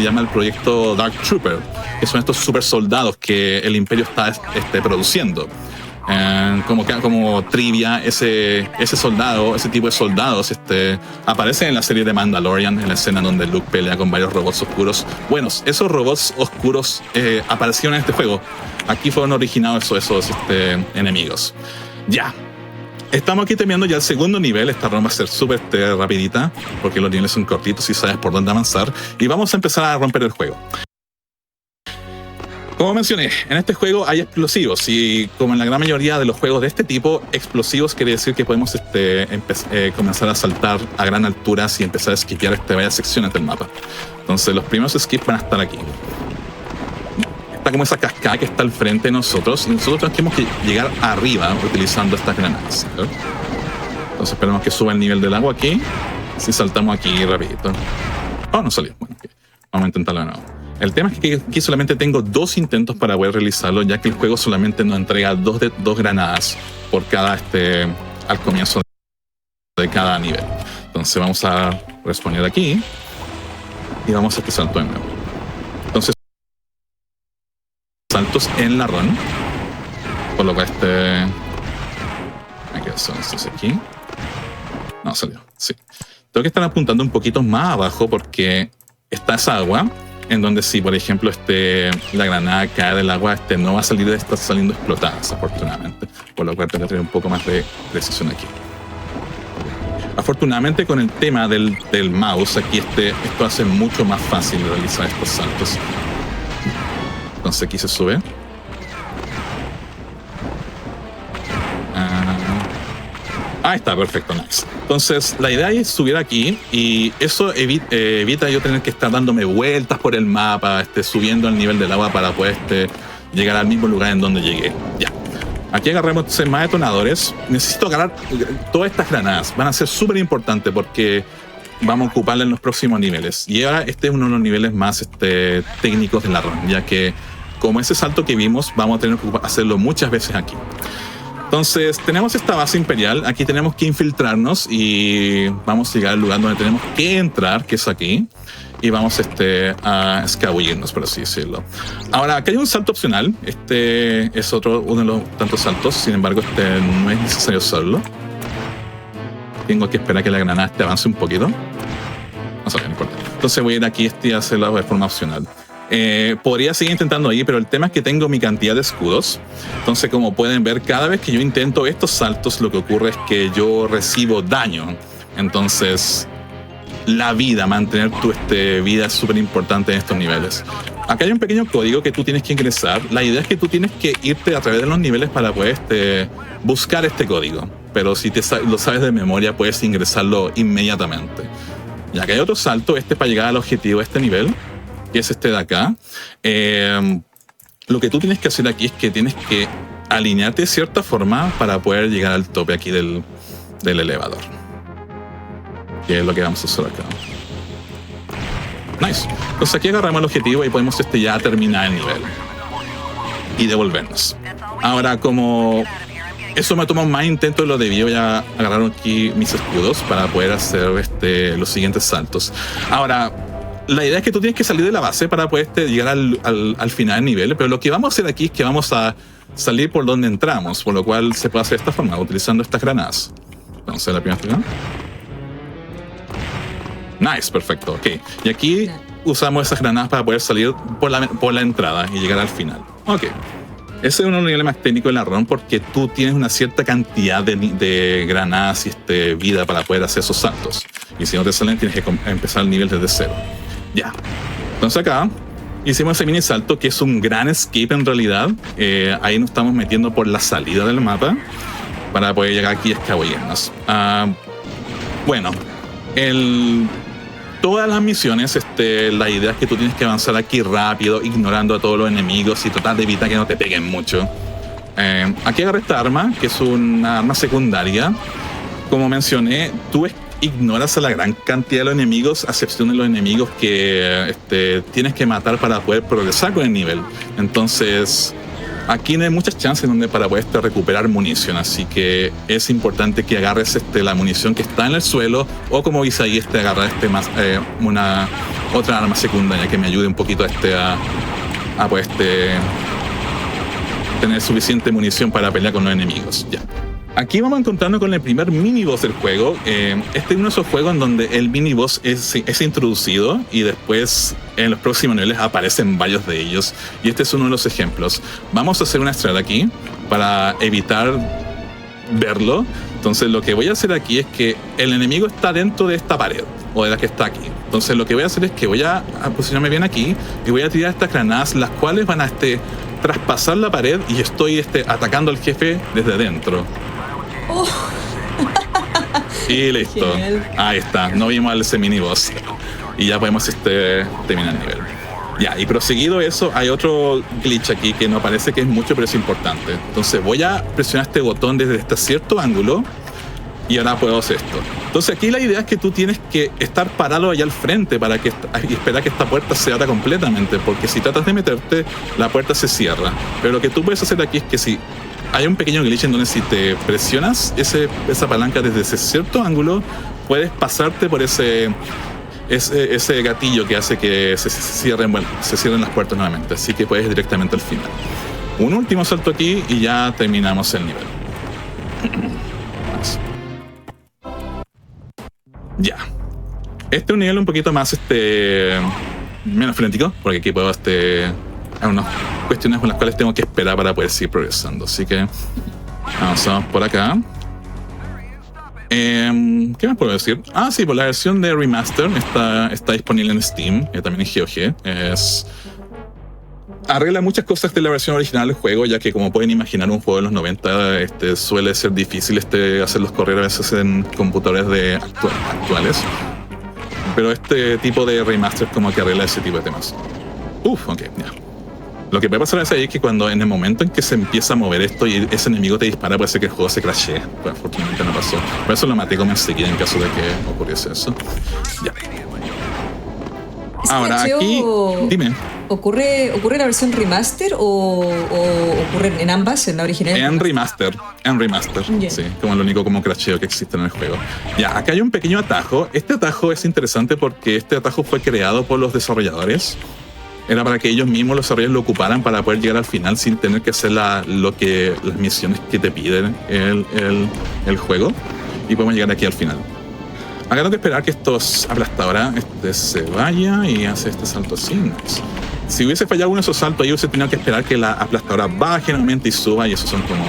llama el proyecto Dark Trooper, que son estos super soldados que el Imperio está produciendo. Como trivia, ese tipo de soldados aparecen en la serie de Mandalorian, en la escena donde Luke pelea con varios robots oscuros. Bueno, esos robots oscuros aparecieron en este juego. Aquí fueron originados esos enemigos. Ya. Estamos aquí terminando ya el segundo nivel. Esta ronda va a ser súper rapidita porque los niveles son cortitos y sabes por dónde avanzar. Y vamos a empezar a romper el juego. Como mencioné, en este juego hay explosivos, y como en la gran mayoría de los juegos de este tipo, explosivos quiere decir que podemos comenzar a saltar a gran altura y empezar a esquipear varias secciones del mapa. Entonces los primeros skips van a estar aquí. Está como esa cascada que está al frente de nosotros, y nosotros tenemos que llegar arriba utilizando estas granadas, ¿sí? Entonces esperemos que suba el nivel del agua aquí. Si saltamos aquí rapidito. Oh, no salió. Bueno, okay. Vamos a intentarlo de nuevo. El tema es que aquí solamente tengo 2 intentos para poder realizarlo, ya que el juego solamente nos entrega 2 granadas por cada al comienzo de cada nivel. Entonces vamos a responder aquí y vamos a este salto de nuevo. Entonces, saltos en la run. Coloco aquí entonces aquí. No, salió. Sí. Tengo que estar apuntando un poquito más abajo porque está esa agua en donde si, por ejemplo, la granada cae del agua, no va a salir, está saliendo explotada, afortunadamente. Por lo cual tengo que tener un poco más de precisión aquí. Afortunadamente, con el tema del mouse, aquí esto hace mucho más fácil realizar estos saltos. Entonces aquí se sube. Ahí está, perfecto, nice. Entonces, la idea es subir aquí y eso evita yo tener que estar dándome vueltas por el mapa, subiendo al nivel del agua para poder llegar al mismo lugar en donde llegué. Ya. Aquí agarremos más detonadores. Necesito agarrar todas estas granadas. Van a ser súper importantes porque vamos a ocuparlas en los próximos niveles. Y ahora este es uno de los niveles más técnicos de la run, ya que como ese salto que vimos, vamos a tener que hacerlo muchas veces aquí. Entonces, tenemos esta base imperial. Aquí tenemos que infiltrarnos y vamos a llegar al lugar donde tenemos que entrar, que es aquí. Y vamos a escabullirnos, por así decirlo. Ahora, acá hay un salto opcional. Es uno de los tantos saltos. Sin embargo, no es necesario usarlo. Tengo que esperar que la granada avance un poquito. No sé, no importa. Entonces voy a ir aquí y hacerlo de forma opcional. Podría seguir intentando ahí, pero el tema es que tengo mi cantidad de escudos. Entonces, como pueden ver, cada vez que yo intento estos saltos, lo que ocurre es que yo recibo daño. Entonces, la vida, mantener tu vida es súper importante en estos niveles. Acá hay un pequeño código que tú tienes que ingresar. La idea es que tú tienes que irte a través de los niveles para poder buscar este código. Pero si lo sabes de memoria, puedes ingresarlo inmediatamente. Ya que hay otro salto, para llegar al objetivo de este nivel, que es de acá. Lo que tú tienes que hacer aquí es que tienes que alinearte de cierta forma para poder llegar al tope aquí del elevador. Que es lo que vamos a hacer acá. Nice. Entonces aquí agarramos el objetivo y podemos ya terminar el nivel. Y devolvernos. Ahora, como eso me toma más intento de lo debido, voy a agarrar aquí mis escudos para poder hacer los siguientes saltos. Ahora, la idea es que tú tienes que salir de la base para poder llegar al final del nivel, pero lo que vamos a hacer aquí es que vamos a salir por donde entramos, por lo cual se puede hacer de esta forma, utilizando estas granadas. Vamos a hacer la primera granada. Nice, perfecto, ok. Y aquí usamos esas granadas para poder salir por la entrada y llegar al final. Ok. Ese es uno de los niveles más técnicos de la run porque tú tienes una cierta cantidad de granadas y vida para poder hacer esos saltos. Y si no te salen, tienes que empezar el nivel desde cero. Ya. Entonces acá hicimos ese mini salto que es un gran escape en realidad. Ahí nos estamos metiendo por la salida del mapa para poder llegar aquí a escabullirnos. Bueno, todas las misiones, la idea es que tú tienes que avanzar aquí rápido, ignorando a todos los enemigos y tratar de evitar que no te peguen mucho. Aquí agarré esta arma, que es una arma secundaria. Como mencioné, tú ignoras a la gran cantidad de los enemigos, a excepción de los enemigos que tienes que matar para poder progresar con el nivel. Entonces, aquí no hay muchas chances para poder recuperar munición, así que es importante que agarres la munición que está en el suelo, o como dice ahí, agarrar otra arma secundaria que me ayude un poquito a poder tener suficiente munición para pelear con los enemigos. Ya. Aquí vamos encontrando con el primer miniboss del juego. Es uno de esos juegos en donde el miniboss es introducido y después en los próximos niveles aparecen varios de ellos. Y este es uno de los ejemplos. Vamos a hacer una estrella aquí para evitar verlo. Entonces lo que voy a hacer aquí es que el enemigo está dentro de esta pared o de la que está aquí. Entonces lo que voy a hacer es que voy a posicionarme bien aquí y voy a tirar estas granadas, las cuales van a traspasar la pared y estoy atacando al jefe desde dentro. Oh. Y listo. Genial. Ahí está. No vimos ese mini boss. Y ya podemos terminar el nivel. Ya, y proseguido eso, hay otro glitch aquí que no parece que es mucho, pero es importante. Entonces voy a presionar este botón desde cierto ángulo y ahora puedo hacer esto. Entonces aquí la idea es que tú tienes que estar parado allá al frente para que y esperar que esta puerta se abra completamente, porque si tratas de meterte, la puerta se cierra. Pero lo que tú puedes hacer aquí es que si hay un pequeño glitch en donde si te presionas esa palanca desde ese cierto ángulo, puedes pasarte por ese gatillo que hace que se cierren las puertas nuevamente. Así que puedes ir directamente al final. Un último salto aquí y ya terminamos el nivel. Ya. Este es un nivel un poquito más menos frenético, porque aquí puedo hay unas cuestiones con las cuales tengo que esperar para poder seguir progresando. Así que avanzamos por acá. ¿Qué más puedo decir? Sí, pues la versión de Remaster está disponible en Steam, también en GOG. Arregla muchas cosas de la versión original del juego, ya que como pueden imaginar, un juego de los 90 suele ser difícil hacerlos correr a veces en computadores actuales. Pero este tipo de remaster como que arregla ese tipo de temas. Ok, ya. Lo que puede pasar es ahí que cuando en el momento en que se empieza a mover esto y ese enemigo te dispara, puede ser que el juego se crashee. Bueno, afortunadamente no pasó. Por eso lo maté como enseguida en caso de que ocurriese eso. Ya. Ahora aquí, dime. ¿Ocurre en la versión remaster o ocurre en ambas, en la original? En remaster, yeah. Sí, como el único como crasheo que existe en el juego. Ya, acá hay un pequeño atajo. Este atajo es interesante porque este atajo fue creado por los desarrolladores. Era para que ellos mismos, los desarrolladores, lo ocuparan para poder llegar al final sin tener que hacer las misiones que te piden el juego. Y podemos llegar aquí al final. Acá tengo que esperar que estos aplastadora se vaya y hace este salto así. Nice. Si hubiese fallado uno de esos saltos, yo hubiese tenido que esperar que la aplastadora baje nuevamente y suba, y eso son como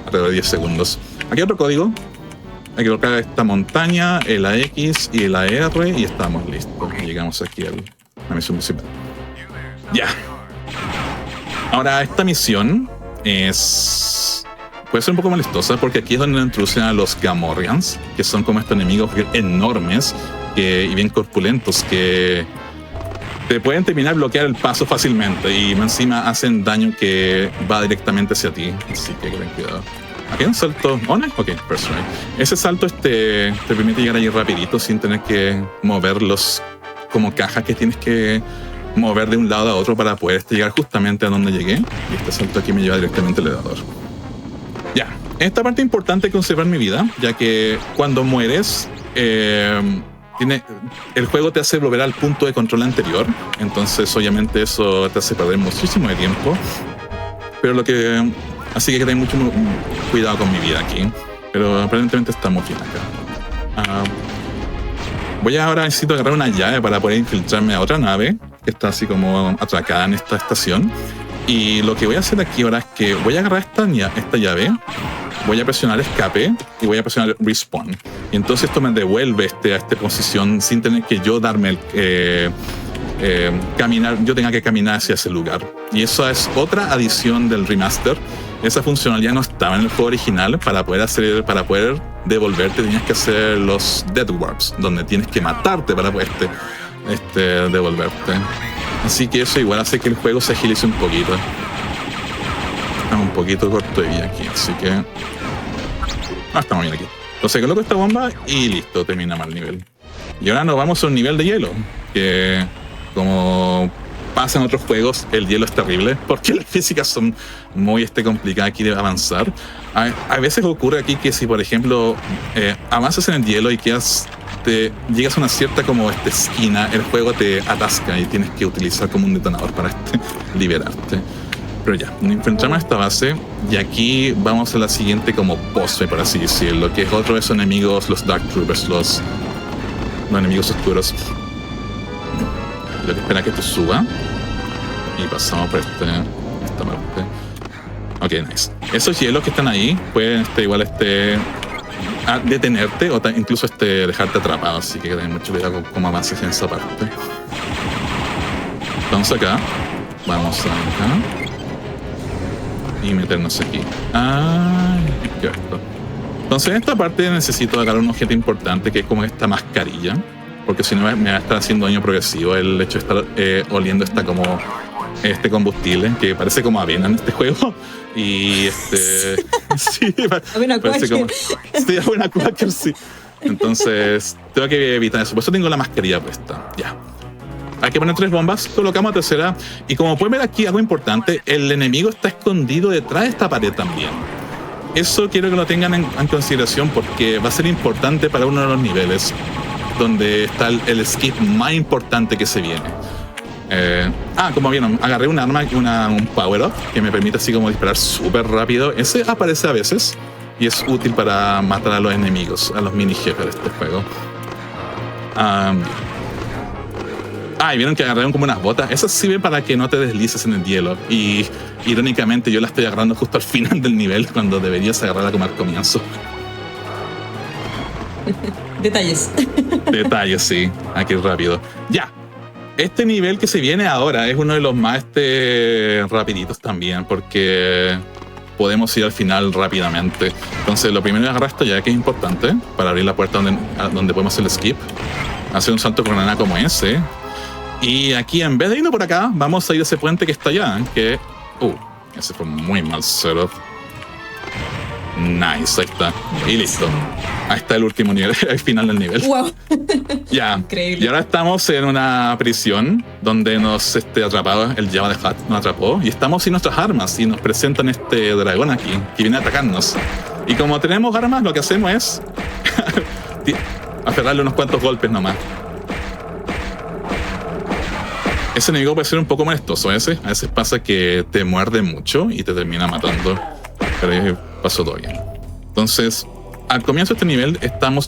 alrededor de 10 segundos. Aquí hay otro código. Hay que colocar esta montaña, la X y la R, y estamos listos. Llegamos aquí a la misión principal. Ya. Ahora, esta misión puede ser un poco molestosa porque aquí es donde introducen a los Gamorreans, que son como estos enemigos enormes y bien corpulentos que te pueden terminar bloquear el paso fácilmente y encima hacen daño que va directamente hacia ti. Así que ten cuidado. Aquí hay un salto. ¿Oh, no? Ok, first try. Ese salto te permite llegar allí rapidito sin tener que mover los como cajas que tienes que mover de un lado a otro para poder llegar justamente a donde llegué. Y este salto aquí me lleva directamente al elevador. Ya, esta parte es importante conservar mi vida, ya que cuando mueres, el juego te hace volver al punto de control anterior. Entonces, obviamente, eso te hace perder muchísimo de tiempo. Pero así que hay que tener mucho cuidado con mi vida aquí. Pero aparentemente estamos bien acá. Necesito agarrar una llave para poder infiltrarme a otra nave que está así como atracada en esta estación. Y lo que voy a hacer aquí ahora es que voy a agarrar esta llave, voy a presionar escape y voy a presionar respawn. Y entonces esto me devuelve a esta posición sin tener que yo darme caminar, yo tenga que caminar hacia ese lugar. Y eso es otra adición del remaster. Esa funcionalidad no estaba en el juego original. Para poder devolverte tenías que hacer los death warps, donde tienes que matarte para poder devolverte. Así que eso igual hace que el juego se agilice un poquito. Está un poquito corto de vida aquí, así que estamos bien aquí. Entonces coloco esta bomba y listo, terminamos el nivel. Y ahora nos vamos a un nivel de hielo, que como pasa en otros juegos, el hielo es terrible porque las físicas son muy complicadas aquí de avanzar. A veces ocurre aquí que si, por ejemplo, avanzas en el hielo y llegas a una cierta como esquina, el juego te atasca y tienes que utilizar como un detonador para liberarte. Pero ya, nos enfrentamos a esta base y aquí vamos a la siguiente como pose, por así decirlo, que es otro de esos enemigos, los Dark Troopers, los enemigos oscuros. Lo que espera que esto suba y pasamos por esta parte. Ok, nice. Esos hielos que están ahí pueden detenerte o incluso dejarte atrapado, así que ten mucho cuidado con cómo avances en esa parte. Vamos acá, vamos acá y meternos aquí. ¿Qué es esto? Entonces en esta parte necesito agarrar un objeto importante que es como esta mascarilla, porque si no me va a estar haciendo daño progresivo el hecho de estar oliendo esta como este combustible que parece como avena en este juego. Y sí, Avena parece como, Quaker. sí, avena Quaker, sí. Entonces tengo que evitar eso. Por eso tengo la mascarilla puesta. Ya. Hay que poner 3 bombas, colocamos la tercera. Y como pueden ver aquí, algo importante, el enemigo está escondido detrás de esta pared también. Eso quiero que lo tengan en consideración porque va a ser importante para uno de los niveles donde está el skip más importante que se viene. Como vieron, agarré un arma, un power-up que me permite así como disparar súper rápido. Ese aparece a veces y es útil para matar a los enemigos, a los mini jefes de este juego. Y vieron que agarraron como unas botas. Esas sirven para que no te deslices en el hielo. Y irónicamente yo la estoy agarrando justo al final del nivel cuando deberías agarrarla como al comienzo. Detalles. Detalles, sí. Aquí rápido. Ya. Este nivel que se viene ahora es uno de los más rapiditos también, porque podemos ir al final rápidamente. Entonces lo primero es agarrar esto ya, que es importante, para abrir la puerta donde podemos hacer el skip. Hacer un salto con granada como ese. Y aquí, en vez de irnos por acá, vamos a ir a ese puente que está allá, que... ese fue muy mal setup. Nice, ahí está. Y listo. Ahí está el último nivel, el final del nivel. Wow. Ya. Increíble. Y ahora estamos en una prisión donde nos atrapaba, el Jewel of Faramore nos atrapó. Y estamos sin nuestras armas y nos presentan este dragón aquí, que viene a atacarnos. Y como tenemos armas, lo que hacemos es aferrarle unos cuantos golpes nomás. Ese enemigo puede ser un poco molestoso a veces pasa que te muerde mucho y te termina matando, pero ahí pasó todo bien. Entonces, al comienzo de este nivel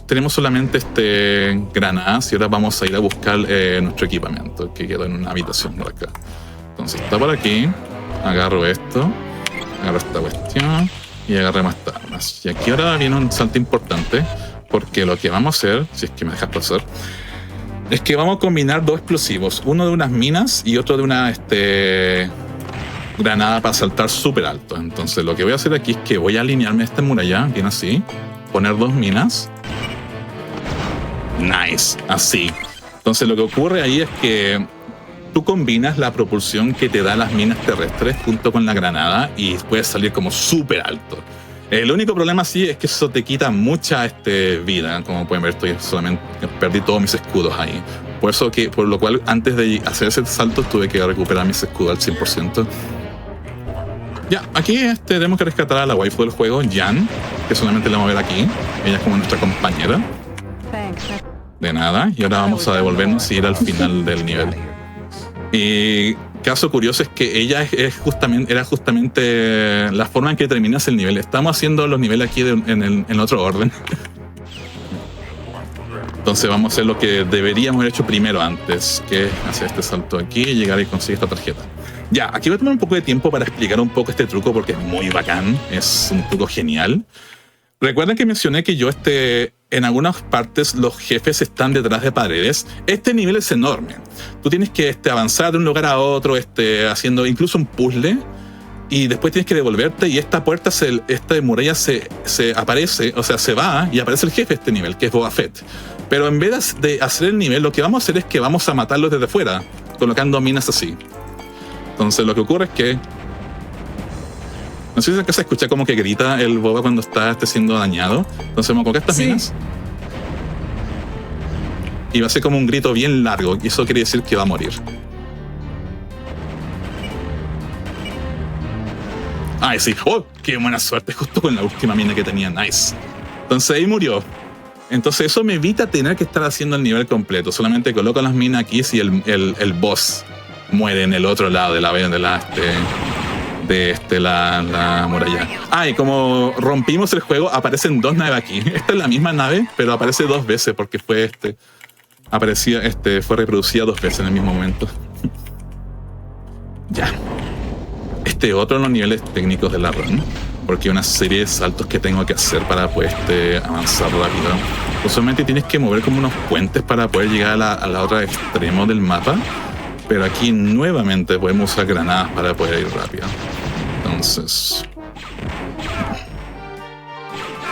tenemos solamente granadas y ahora vamos a ir a buscar nuestro equipamiento que quedó en una habitación por acá. Entonces está por aquí, agarro esto, agarro esta cuestión y agarré más armas. Y aquí ahora viene un salto importante porque lo que vamos a hacer, si es que me dejas pasar, es que vamos a combinar 2 explosivos, uno de unas minas y otro de una granada para saltar súper alto. Entonces lo que voy a hacer aquí es que voy a alinearme esta muralla, bien así, poner 2 minas. Nice, así. Entonces lo que ocurre ahí es que tú combinas la propulsión que te da las minas terrestres junto con la granada y puedes salir como súper alto. El único problema sí es que eso te quita mucha vida. Como pueden ver, perdí todos mis escudos ahí. Por lo cual, antes de hacer ese salto, tuve que recuperar mis escudos al 100%. Ya, aquí tenemos que rescatar a la waifu del juego, Jan, que solamente la vamos a ver aquí. Ella es como nuestra compañera. De nada. Y ahora vamos a devolvernos y ir al final del nivel. Y caso curioso es que ella era justamente la forma en que terminas el nivel. Estamos haciendo los niveles aquí en otro orden. Entonces vamos a hacer lo que deberíamos haber hecho primero antes, que es hacer este salto aquí y llegar y conseguir esta tarjeta. Ya, aquí voy a tomar un poco de tiempo para explicar un poco este truco porque es muy bacán, es un truco genial. Recuerden que mencioné que en algunas partes los jefes están detrás de paredes. Este nivel es enorme. Tú tienes que avanzar de un lugar a otro, haciendo incluso un puzzle, y después tienes que devolverte, y esta puerta, esta muralla se aparece, o sea, se va, y aparece el jefe de este nivel, que es Boba Fett. Pero en vez de hacer el nivel, lo que vamos a hacer es que vamos a matarlos desde fuera, colocando minas así. Entonces lo que ocurre es que... No sé si acá se escucha como que grita el boba cuando está siendo dañado. Entonces vamos a colocar estas minas. Y va a ser como un grito bien largo. Y eso quiere decir que va a morir. Ay, sí. ¡Oh! ¡Qué buena suerte! Justo con la última mina que tenía. Nice. Entonces ahí murió. Entonces eso me evita tener que estar haciendo el nivel completo. Solamente coloco las minas aquí si el boss muere en el otro lado de la muralla. Y como rompimos el juego, aparecen 2 naves aquí. Esta es la misma nave, pero aparece 2 veces porque fue fue reproducida 2 veces en el mismo momento. Ya. Otro de los niveles técnicos de la run, porque hay una serie de saltos que tengo que hacer para poder avanzar rápido. Usualmente tienes que mover como unos puentes para poder llegar a la otra extremo del mapa, pero aquí nuevamente podemos usar granadas para poder ir rápido. Entonces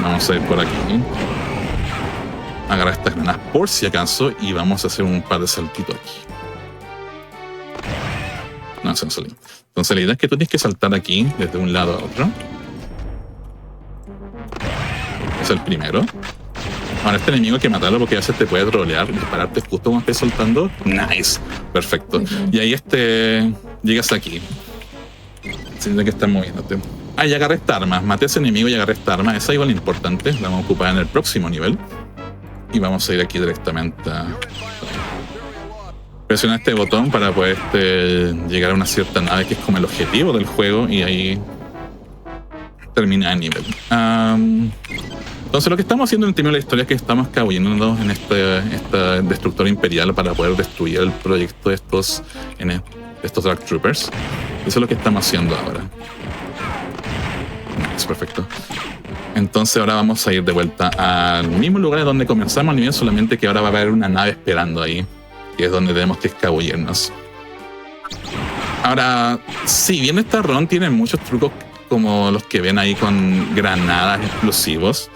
vamos a ir por aquí, agarrar estas granadas por si acaso y vamos a hacer un par de saltitos aquí. No, se nos salió. Entonces la idea es que tú tienes que saltar aquí desde un lado a otro. Es el primero. Ahora este enemigo hay que matarlo porque a veces te puede trolear, dispararte justo cuando estés soltando. Nice. Perfecto. Y ahí llegas aquí. Siento que estás moviéndote. Ah, y agarré esta arma. Maté a ese enemigo y agarré esta arma. Esa igual es importante. La vamos a ocupar en el próximo nivel. Y vamos a ir aquí directamente a... Presiona este botón para poder llegar a una cierta nave que es como el objetivo del juego. Y ahí termina el nivel. Entonces lo que estamos haciendo en el término de la historia es que estamos escabulléndonos en este destructor imperial para poder destruir el proyecto de estos Dark Troopers. Eso es lo que estamos haciendo ahora. Es perfecto. Entonces ahora vamos a ir de vuelta al mismo lugar donde comenzamos el nivel, solamente que ahora va a haber una nave esperando ahí, que es donde tenemos que escabullirnos. Ahora, si bien esta run tiene muchos trucos como los que ven ahí con granadas explosivos,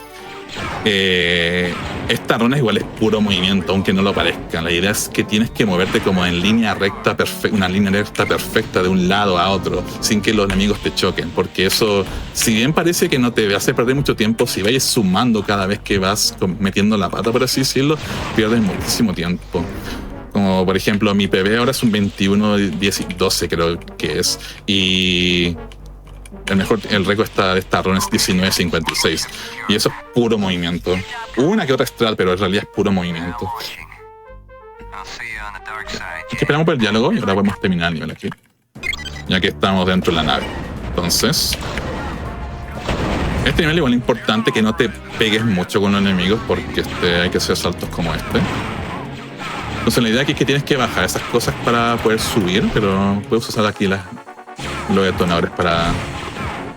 esta run igual es puro movimiento, aunque no lo parezca. La idea es que tienes que moverte como en línea recta, una línea recta perfecta de un lado a otro, sin que los enemigos te choquen, porque eso, si bien parece que no te hace perder mucho tiempo, si vayas sumando cada vez que vas metiendo la pata, por así decirlo, pierdes muchísimo tiempo. Como por ejemplo, mi PB ahora es un 21-12 creo que es, y el récord de esta run es 19.56. Y eso es puro movimiento. Una que otra strat, pero en realidad es puro movimiento. Es que esperamos por el diálogo y ahora podemos terminar el nivel aquí, ya que estamos dentro de la nave. Entonces, este nivel igual es importante que no te pegues mucho con los enemigos, porque hay que hacer saltos como este. Entonces la idea aquí es que tienes que bajar esas cosas para poder subir, pero puedes usar aquí los detonadores para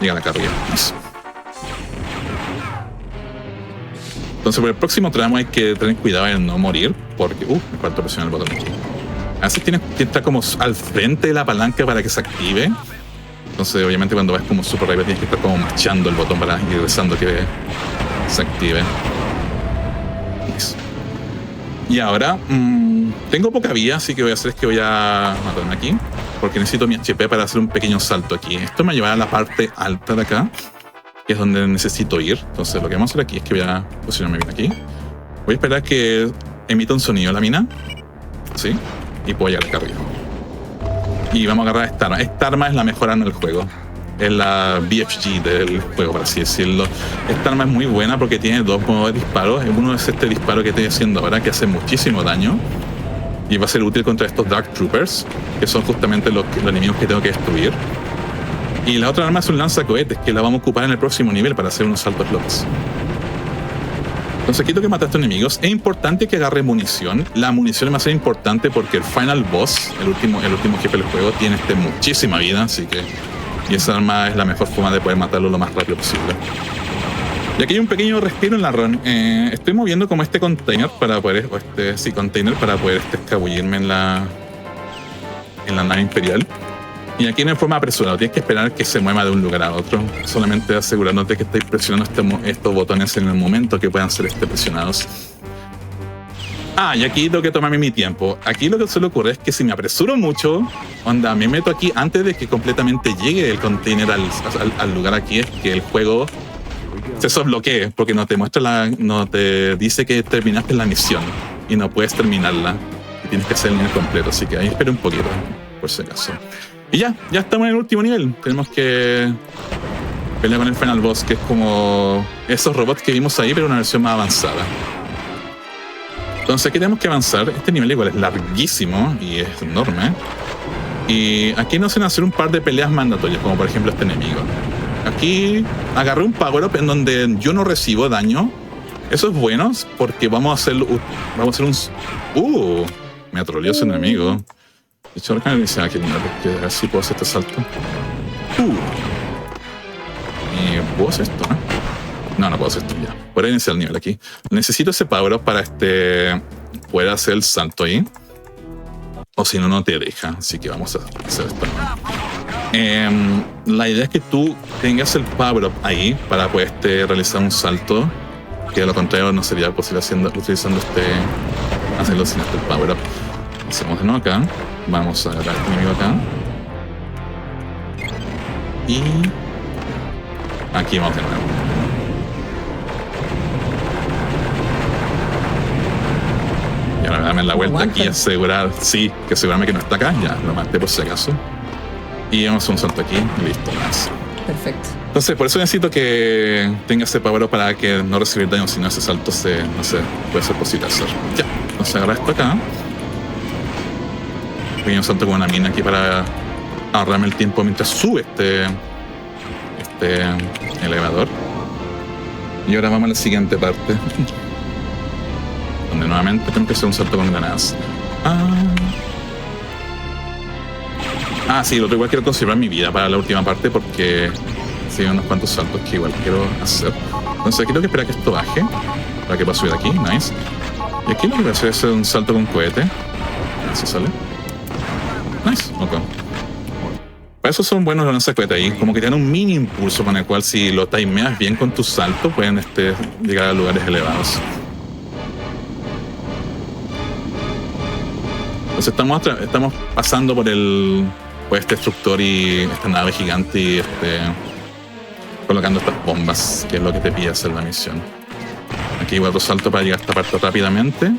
llegar a la carrera. Entonces por el próximo tramo hay que tener cuidado en no morir, porque me falta presionar el botón aquí. Así tienes que estar como al frente de la palanca para que se active. Entonces obviamente cuando vas como súper rápido tienes que estar como machando el botón para ir rezando que se active. Y ahora tengo poca vida, así que voy a hacer es que voy a matarme aquí, porque necesito mi HP para hacer un pequeño salto aquí. Esto me llevará a la parte alta de acá, que es donde necesito ir. Entonces lo que vamos a hacer aquí es que voy a posicionarme bien aquí. Voy a esperar que emita un sonido la mina, ¿sí? Y puedo llegar acá arriba. Y vamos a agarrar esta arma. Esta arma es la mejor arma del juego. Es la BFG del juego, por así decirlo. Esta arma es muy buena porque tiene dos modos de disparos. Uno es este disparo que estoy haciendo ahora, que hace muchísimo daño y va a ser útil contra estos Dark Troopers, que son justamente los enemigos que tengo que destruir. Y la otra arma es un lanzacohetes, que la vamos a ocupar en el próximo nivel para hacer unos saltos locos. Entonces aquí tengo que matar a estos enemigos. Es importante que agarre munición. La munición va a ser importante porque el final boss, el último jefe del juego, tiene muchísima vida, así que... Y esa arma es la mejor forma de poder matarlo lo más rápido posible. Y aquí hay un pequeño respiro en la run. Estoy moviendo como este container para poder... para poder escabullirme en la nave imperial. Y aquí no hay forma apresurada. Tienes que esperar que se mueva de un lugar a otro. Solamente asegurándote que estáis presionando estos botones en el momento que puedan ser presionados. Y aquí tengo que tomarme mi tiempo. Aquí lo que suele ocurrir es que si me apresuro mucho, me meto aquí antes de que completamente llegue el container al lugar aquí, es que el juego se sobloquee, porque no te dice que terminaste la misión y no puedes terminarla. Y tienes que hacer el nivel completo, así que ahí espera un poquito, por si acaso. Y ya estamos en el último nivel. Tenemos que pelear con el final boss, que es como esos robots que vimos ahí, pero una versión más avanzada. Entonces aquí tenemos que avanzar. Este nivel igual es larguísimo y es enorme. Y aquí nos hacen hacer un par de peleas mandatorias, como por ejemplo este enemigo. Aquí agarré un power up en donde yo no recibo daño. Eso es bueno porque vamos a hacer un... me atroleó ese enemigo. De hecho, ahora me dice aquí, porque así puedo hacer este salto. ¿Y puedo hacer esto, no? No puedo hacer esto ya. Voy a iniciar el nivel aquí. Necesito ese power up para poder hacer el salto ahí. O si no, no te deja. Así que vamos a hacer esto. La idea es que tú tengas el power up ahí para poder realizar un salto. Que de lo contrario no sería posible utilizando hacerlo sin el power up. Hacemos de nuevo acá. Vamos a agarrar este enemigo acá. Y aquí vamos de nuevo. Y ahora darme la vuelta aquí y asegurar, sí, que asegurarme que no está acá. Ya, lo maté por si acaso. Y vamos a hacer un salto aquí y listo, más. Perfecto. Entonces, por eso necesito que tenga ese power up para que no recibir daño, si no ese salto no sé, puede ser posible hacer. Ya, entonces agarra esto acá. Pequeño salto con una mina aquí para ahorrarme el tiempo mientras sube este elevador. Y ahora vamos a la siguiente parte. Donde nuevamente tengo que hacer un salto con granadas. Sí, lo otro igual quiero conservar mi vida para la última parte porque sí, hay unos cuantos saltos que igual quiero hacer. Entonces aquí tengo que esperar a que esto baje para que pueda subir aquí, nice. Y aquí lo que voy a hacer es un salto con cohete. Así sale. Nice, ok. Para eso son buenos los lanzacohetes ahí, como que tienen un mini impulso con el cual si lo timeas bien con tus saltos pueden llegar a lugares elevados. Entonces estamos pasando por este destructor y esta nave gigante y colocando estas bombas, que es lo que te pide hacer la misión. Aquí hay otro salto para llegar a esta parte rápidamente.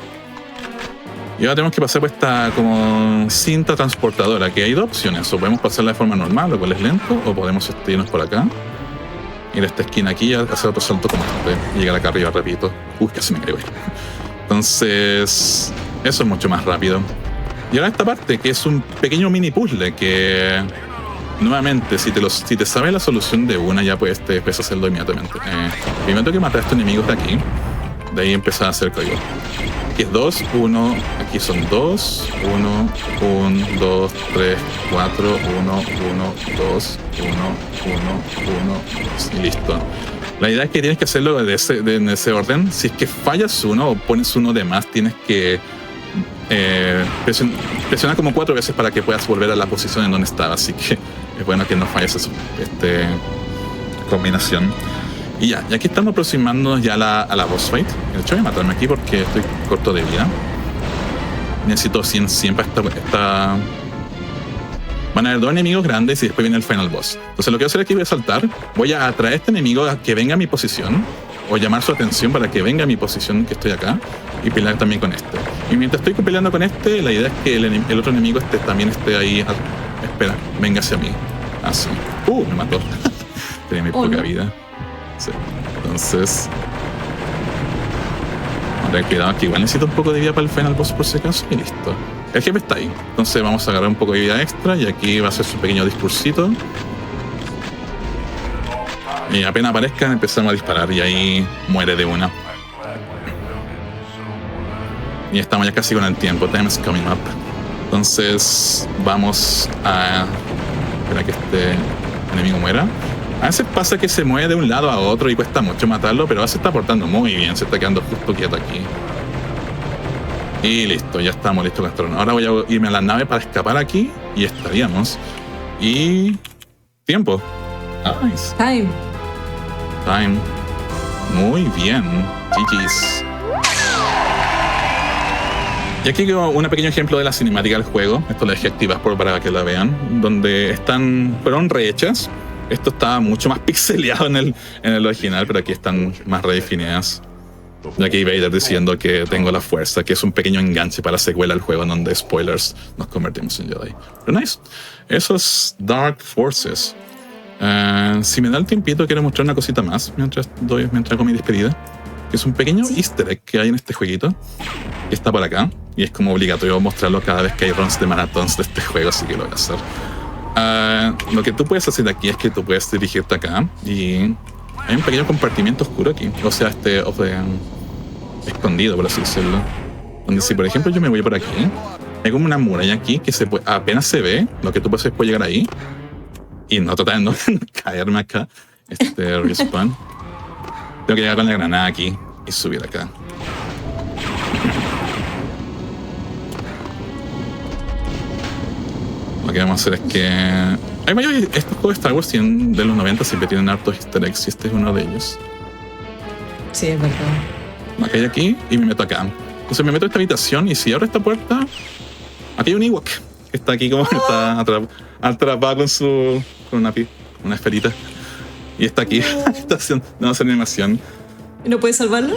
Y ahora tenemos que pasar por esta como cinta transportadora, que hay dos opciones. O podemos pasarla de forma normal, lo cual es lento, o podemos irnos por acá, ir a esta esquina aquí y hacer otro salto como y llegar acá arriba, repito. Casi me caigo ahí. Entonces, eso es mucho más rápido. Y ahora esta parte, que es un pequeño mini puzzle que, nuevamente, si te sabes la solución de una, ya puedes hacerlo inmediatamente. Primero tengo que matar a estos enemigos de aquí. De ahí empezar a hacer código. Aquí es 2, 1, aquí son 2, 1, 1, 2, 3, 4, 1, 1, 2, 1, 1, 2, y listo. La idea es que tienes que hacerlo en ese orden. Si es que fallas uno o pones uno de más, tienes que presionar como 4 veces para que puedas volver a la posición en donde estaba. Así que es bueno que no falles esa combinación. Y aquí estamos aproximándonos ya a la boss fight. De hecho voy a matarme aquí porque estoy corto de vida. Necesito 100 para esta... Van a haber 2 enemigos grandes y después viene el final boss. Entonces lo que voy a hacer es que voy a saltar. Voy a atraer a este enemigo a que venga a mi posición, o llamar su atención para que venga a mi posición, que estoy acá, y pelear también con este. Y mientras estoy peleando con este, la idea es que el otro enemigo también esté ahí. Espera, venga hacia mí. Así. Me mató. Tenía muy poca vida. Sí. Entonces, tener cuidado que igual necesito un poco de vida para el final boss por si acaso, y listo. El jefe está ahí. Entonces vamos a agarrar un poco de vida extra y aquí va a ser su pequeño discursito. Y apenas aparezcan empezamos a disparar y ahí muere de una. Y estamos ya casi con el tiempo. Time is coming up. Entonces vamos a esperar que este enemigo muera. A veces pasa que se mueve de un lado a otro y cuesta mucho matarlo, pero ahora se está portando muy bien. Se está quedando justo quieto aquí. Y listo, ya estamos listos con esto. Ahora voy a irme a la nave para escapar aquí y estaríamos. Y... tiempo. Nice. Time. Muy bien. GG's. Y aquí quedó un pequeño ejemplo de la cinemática del juego. Esto lo dejé activar para que la vean. Donde fueron rehechas. Esto estaba mucho más pixeleado en el original, pero aquí están más redefinidas. Y aquí Vader diciendo que tengo la fuerza, que es un pequeño enganche para la secuela del juego, donde, spoilers, nos convertimos en Jedi. Pero nice. Eso es Dark Forces. Si me da el tiempito, quiero mostrar una cosita más mientras hago mi despedida. Que es un pequeño easter egg que hay en este jueguito. Que está por acá. Y es como obligatorio mostrarlo cada vez que hay runs de maratons de este juego, así que lo voy a hacer. Lo que tú puedes hacer aquí es que tú puedes dirigirte acá y hay un pequeño compartimiento oscuro aquí, o sea, escondido, por así decirlo, donde si por ejemplo yo me voy por aquí, hay como una muralla aquí que apenas se ve. Lo que tú puedes hacer es puedes llegar ahí y no tratar de no caerme acá, respawn. Tengo que llegar con la granada aquí y subir acá. Lo que vamos a hacer es que... estos juegos de Star Wars de los 90 siempre tienen hartos easter eggs y este es uno de ellos. Sí, es verdad. Me caigo aquí y me meto acá. Entonces me meto a esta habitación y si abro esta puerta, aquí hay un Ewok que que está aquí como está atrapada con una esferita. Y está aquí, está haciendo animación. ¿Y no puedes salvarlo?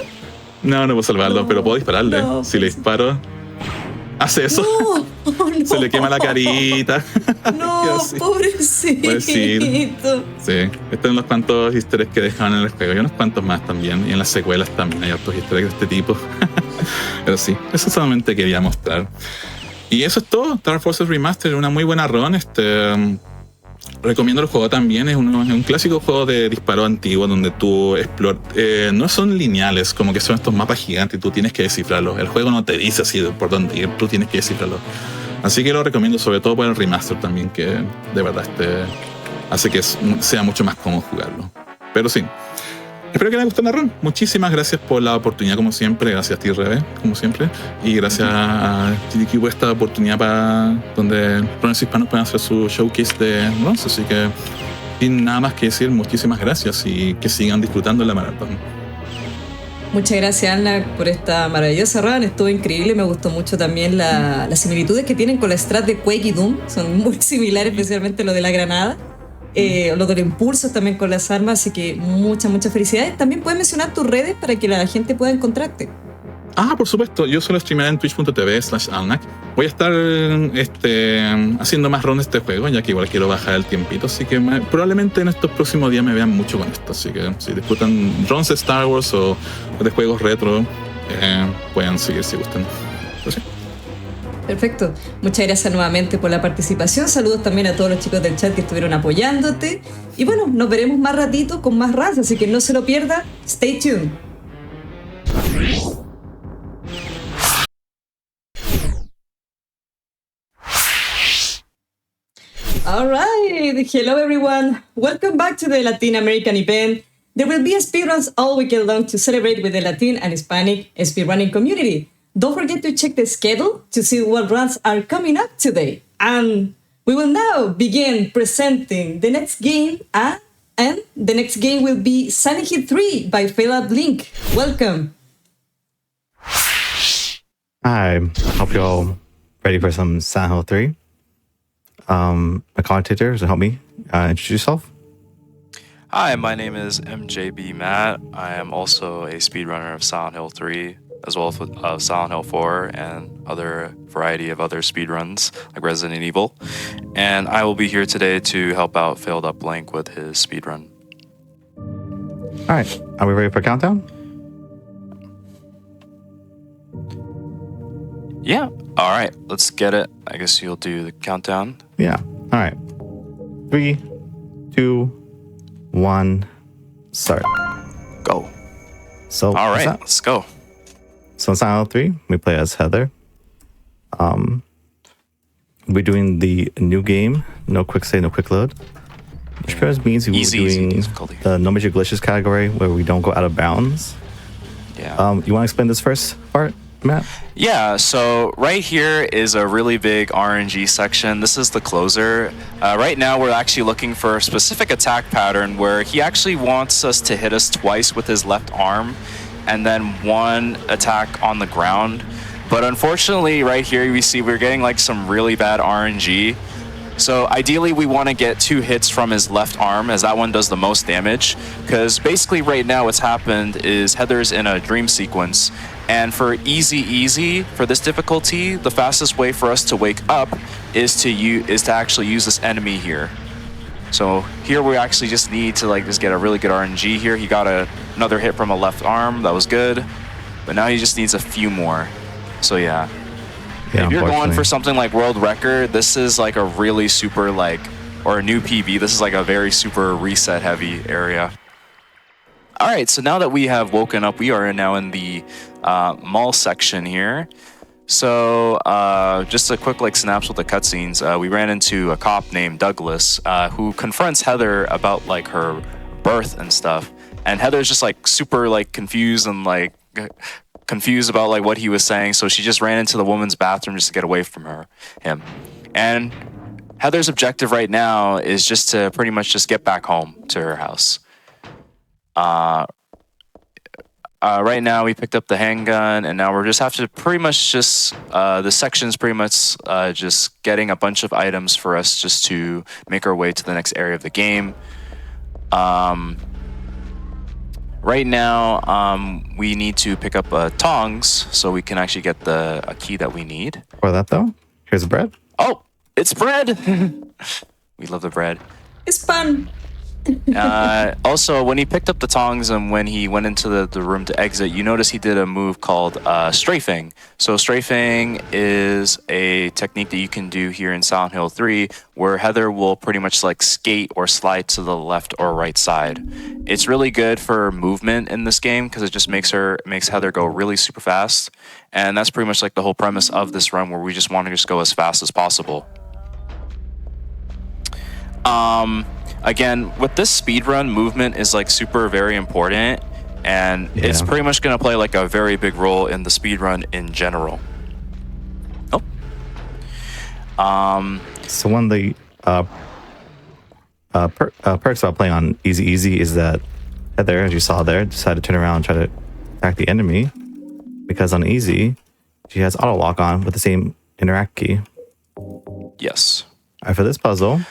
No puedo salvarlo, pero puedo dispararle. Si le disparo, hace eso. No. Se le quema la carita. No, pobrecito. Sí, estos son los cuantos easter eggs que dejaban en el juego. Y unos cuantos más también. Y en las secuelas también hay otros easter eggs de este tipo. Pero sí, eso solamente quería mostrar. Y eso es todo. Dark Forces Remaster, una muy buena run. Recomiendo el juego también. Es un clásico juego de disparo antiguo donde tú exploras. No son lineales, como que son estos mapas gigantes y tú tienes que descifrarlos. El juego no te dice así por dónde ir, tú tienes que descifrarlos. Así que lo recomiendo, sobre todo por el remaster también, que de verdad hace que sea mucho más cómodo jugarlo. Pero sí. Espero que les guste la run. Muchísimas gracias por la oportunidad, como siempre. Gracias a ti, Rebe, como siempre. Y gracias a GDQ por esta oportunidad donde runners hispanos pueden hacer su showcase de runs. Así que, sin nada más que decir, muchísimas gracias y que sigan disfrutando la maratón. Muchas gracias, Anna, por esta maravillosa run. Estuvo increíble. Me gustó mucho también las similitudes que tienen con la strat de Quake y Doom. Son muy similares, especialmente lo de la granada. Lo de los impulsos también con las armas. Así que muchas felicidades. También puedes mencionar tus redes para que la gente pueda encontrarte. Por supuesto. Yo suelo streamear en twitch.tv/alnac. Voy a estar haciendo más runs de este juego, ya que igual quiero bajar el tiempito. Así que probablemente en estos próximos días me vean mucho con esto. Así que si disfrutan runs de Star Wars o de juegos retro, pueden seguir si gustan. Pero sí. Perfecto. Muchas gracias nuevamente por la participación. Saludos también a todos los chicos del chat que estuvieron apoyándote. Y bueno, nos veremos más ratito con más runs, así que no se lo pierda. Stay tuned. All right. Hello, everyone. Welcome back to the Latin American event. There will be speedruns all weekend long to celebrate with the Latin and Hispanic speedrunning community. Don't forget to check the schedule to see what runs are coming up today. And we will now begin presenting the next game, and the next game will be Silent Hill 3 by Failed Link. Welcome. Hi, hope you're all ready for some Silent Hill 3. My commentator to help me introduce yourself. Hi, my name is MJB Matt. I am also a speedrunner of Silent Hill 3, as well as of Silent Hill 4 and other variety of other speedruns like Resident Evil. And I will be here today to help out Failed Up Link with his speedrun. All right, are we ready for countdown? Yeah. All right, let's get it. I guess you'll do the countdown. Yeah. All right. 3, 2, 1, start. Go. So, all right, let's go. So in Silent Hill 3, we play as Heather. We're doing the new game, no quick save, no quick load. Which pretty much means we're doing the no major glitches category where we don't go out of bounds. Yeah. You want to explain this first part, Matt? Yeah, so right here is a really big RNG section. This is the closer. Right now we're actually looking for a specific attack pattern where he actually wants us to hit us twice with his left arm and then one attack on the ground. But unfortunately right here we see we're getting like some really bad RNG. So ideally we want to get 2 hits from his left arm as that one does the most damage. Because basically right now what's happened is Heather's in a dream sequence. And for easy, for this difficulty, the fastest way for us to wake up is to actually use this enemy here. So here we actually just need to just get a really good RNG here. He got another hit from a left arm, that was good. But now he just needs a few more. So yeah. If you're going for something like world record, this is like a really super or a new PB, this is like a very super reset heavy area. All right, so now that we have woken up, we are now in the mall section here. So just a quick synapse with the cutscenes. We ran into a cop named Douglas who confronts Heather about her birth and stuff. And Heather's just super confused and confused about what he was saying. So she just ran into the woman's bathroom just to get away from him. And Heather's objective right now is just to pretty much just get back home to her house. right now we picked up the handgun, and now we're just have to pretty much just the section's pretty much just getting a bunch of items for us just to make our way to the next area of the game. Right now, we need to pick up tongs so we can actually get a key that we need. For that though, here's the bread. Oh, it's bread. We love the bread. It's fun. Also, when he picked up the tongs and when he went into the room to exit, you notice he did a move called strafing. So strafing is a technique that you can do here in Silent Hill 3 where Heather will pretty much like skate or slide to the left or right side. It's really good for movement in this game because it just makes Heather go really super fast. And that's pretty much like the whole premise of this run where we just want to just go as fast as possible. Again, with this speedrun, movement is like super very important, and it's pretty much going to play like a very big role in the speedrun in general. So one of the perks about playing on easy is that Heather, as you saw there, decided to turn around and try to attack the enemy, because on easy, she has auto lock on with the same interact key. Yes. All right, for this puzzle,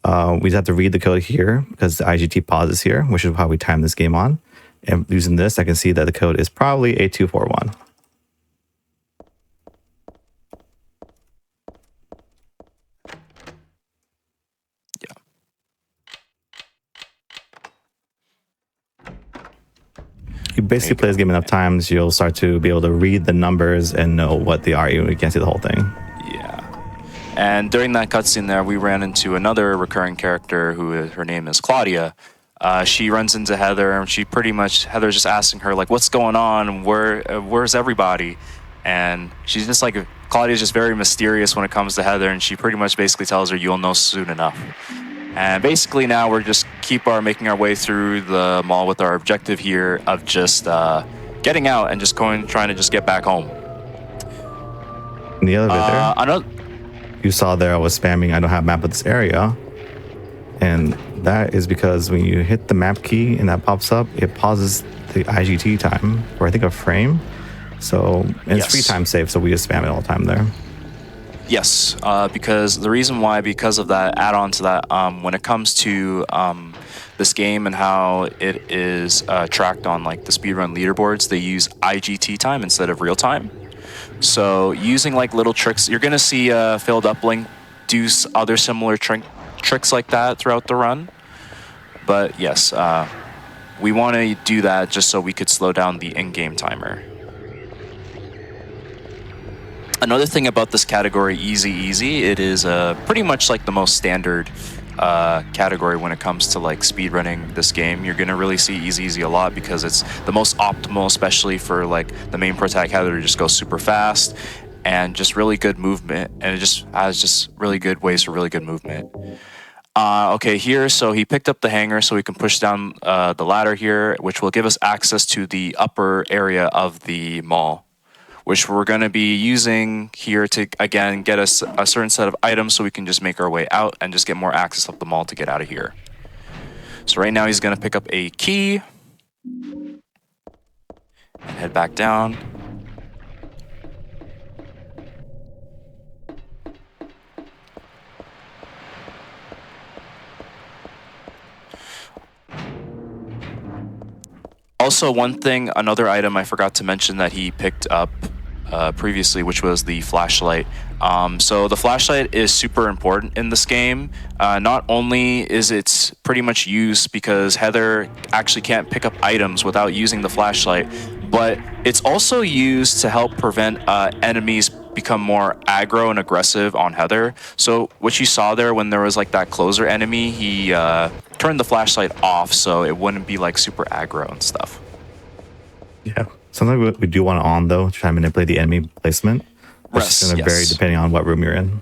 we just have to read the code here because the IGT pauses here, which is how we time this game on. And using this, I can see that the code is probably 8241. Yeah. You basically play this game enough times, you'll start to be able to read the numbers and know what they are, even if you can't see the whole thing. And during that cutscene there, we ran into another recurring character her name is Claudia. She runs into Heather, and Heather's just asking her, like, what's going on? Where's everybody? And she's just like, Claudia's just very mysterious when it comes to Heather, and she pretty much basically tells her, you'll know soon enough. And basically now we're just making our way through the mall with our objective here of just getting out and just trying to just get back home. In the elevator, you saw there I was spamming I don't have map of this area, and that is because when you hit the map key and that pops up, it pauses the IGT time for I think a frame. So it's free time safe, so we just spam it all the time there. Yes, because the reason why, because of that add-on to that, when it comes to this game and how it is tracked on like the speedrun leaderboards, they use IGT time instead of real time. So using like little tricks, you're gonna see Failed Uplink do other similar tricks like that throughout the run. But yes, we want to do that just so we could slow down the in-game timer. Another thing about this category, easy, it is pretty much like the most standard category when it comes to like speedrunning this game. You're gonna really see easy a lot because it's the most optimal, especially for like the main protagonist Heather to just go super fast and just really good movement, and it just has just really good ways for really good movement. Okay, here, so he picked up the hanger so we can push down the ladder here, which will give us access to the upper area of the mall, which we're going to be using here to, again, get us a certain set of items so we can just make our way out and just get more access up the mall to get out of here. So right now he's going to pick up a key and head back down. Also, another item I forgot to mention that he picked up previously, which was the flashlight. So the flashlight is super important in this game. Not only is it pretty much used because Heather actually can't pick up items without using the flashlight, but it's also used to help prevent enemies become more aggro and aggressive on Heather. So what you saw there when there was like that closer enemy, he turned the flashlight off so it wouldn't be like super aggro and stuff. Yeah. Something we do want it on though, to try and manipulate the enemy placement. It's going to vary depending on what room you're in.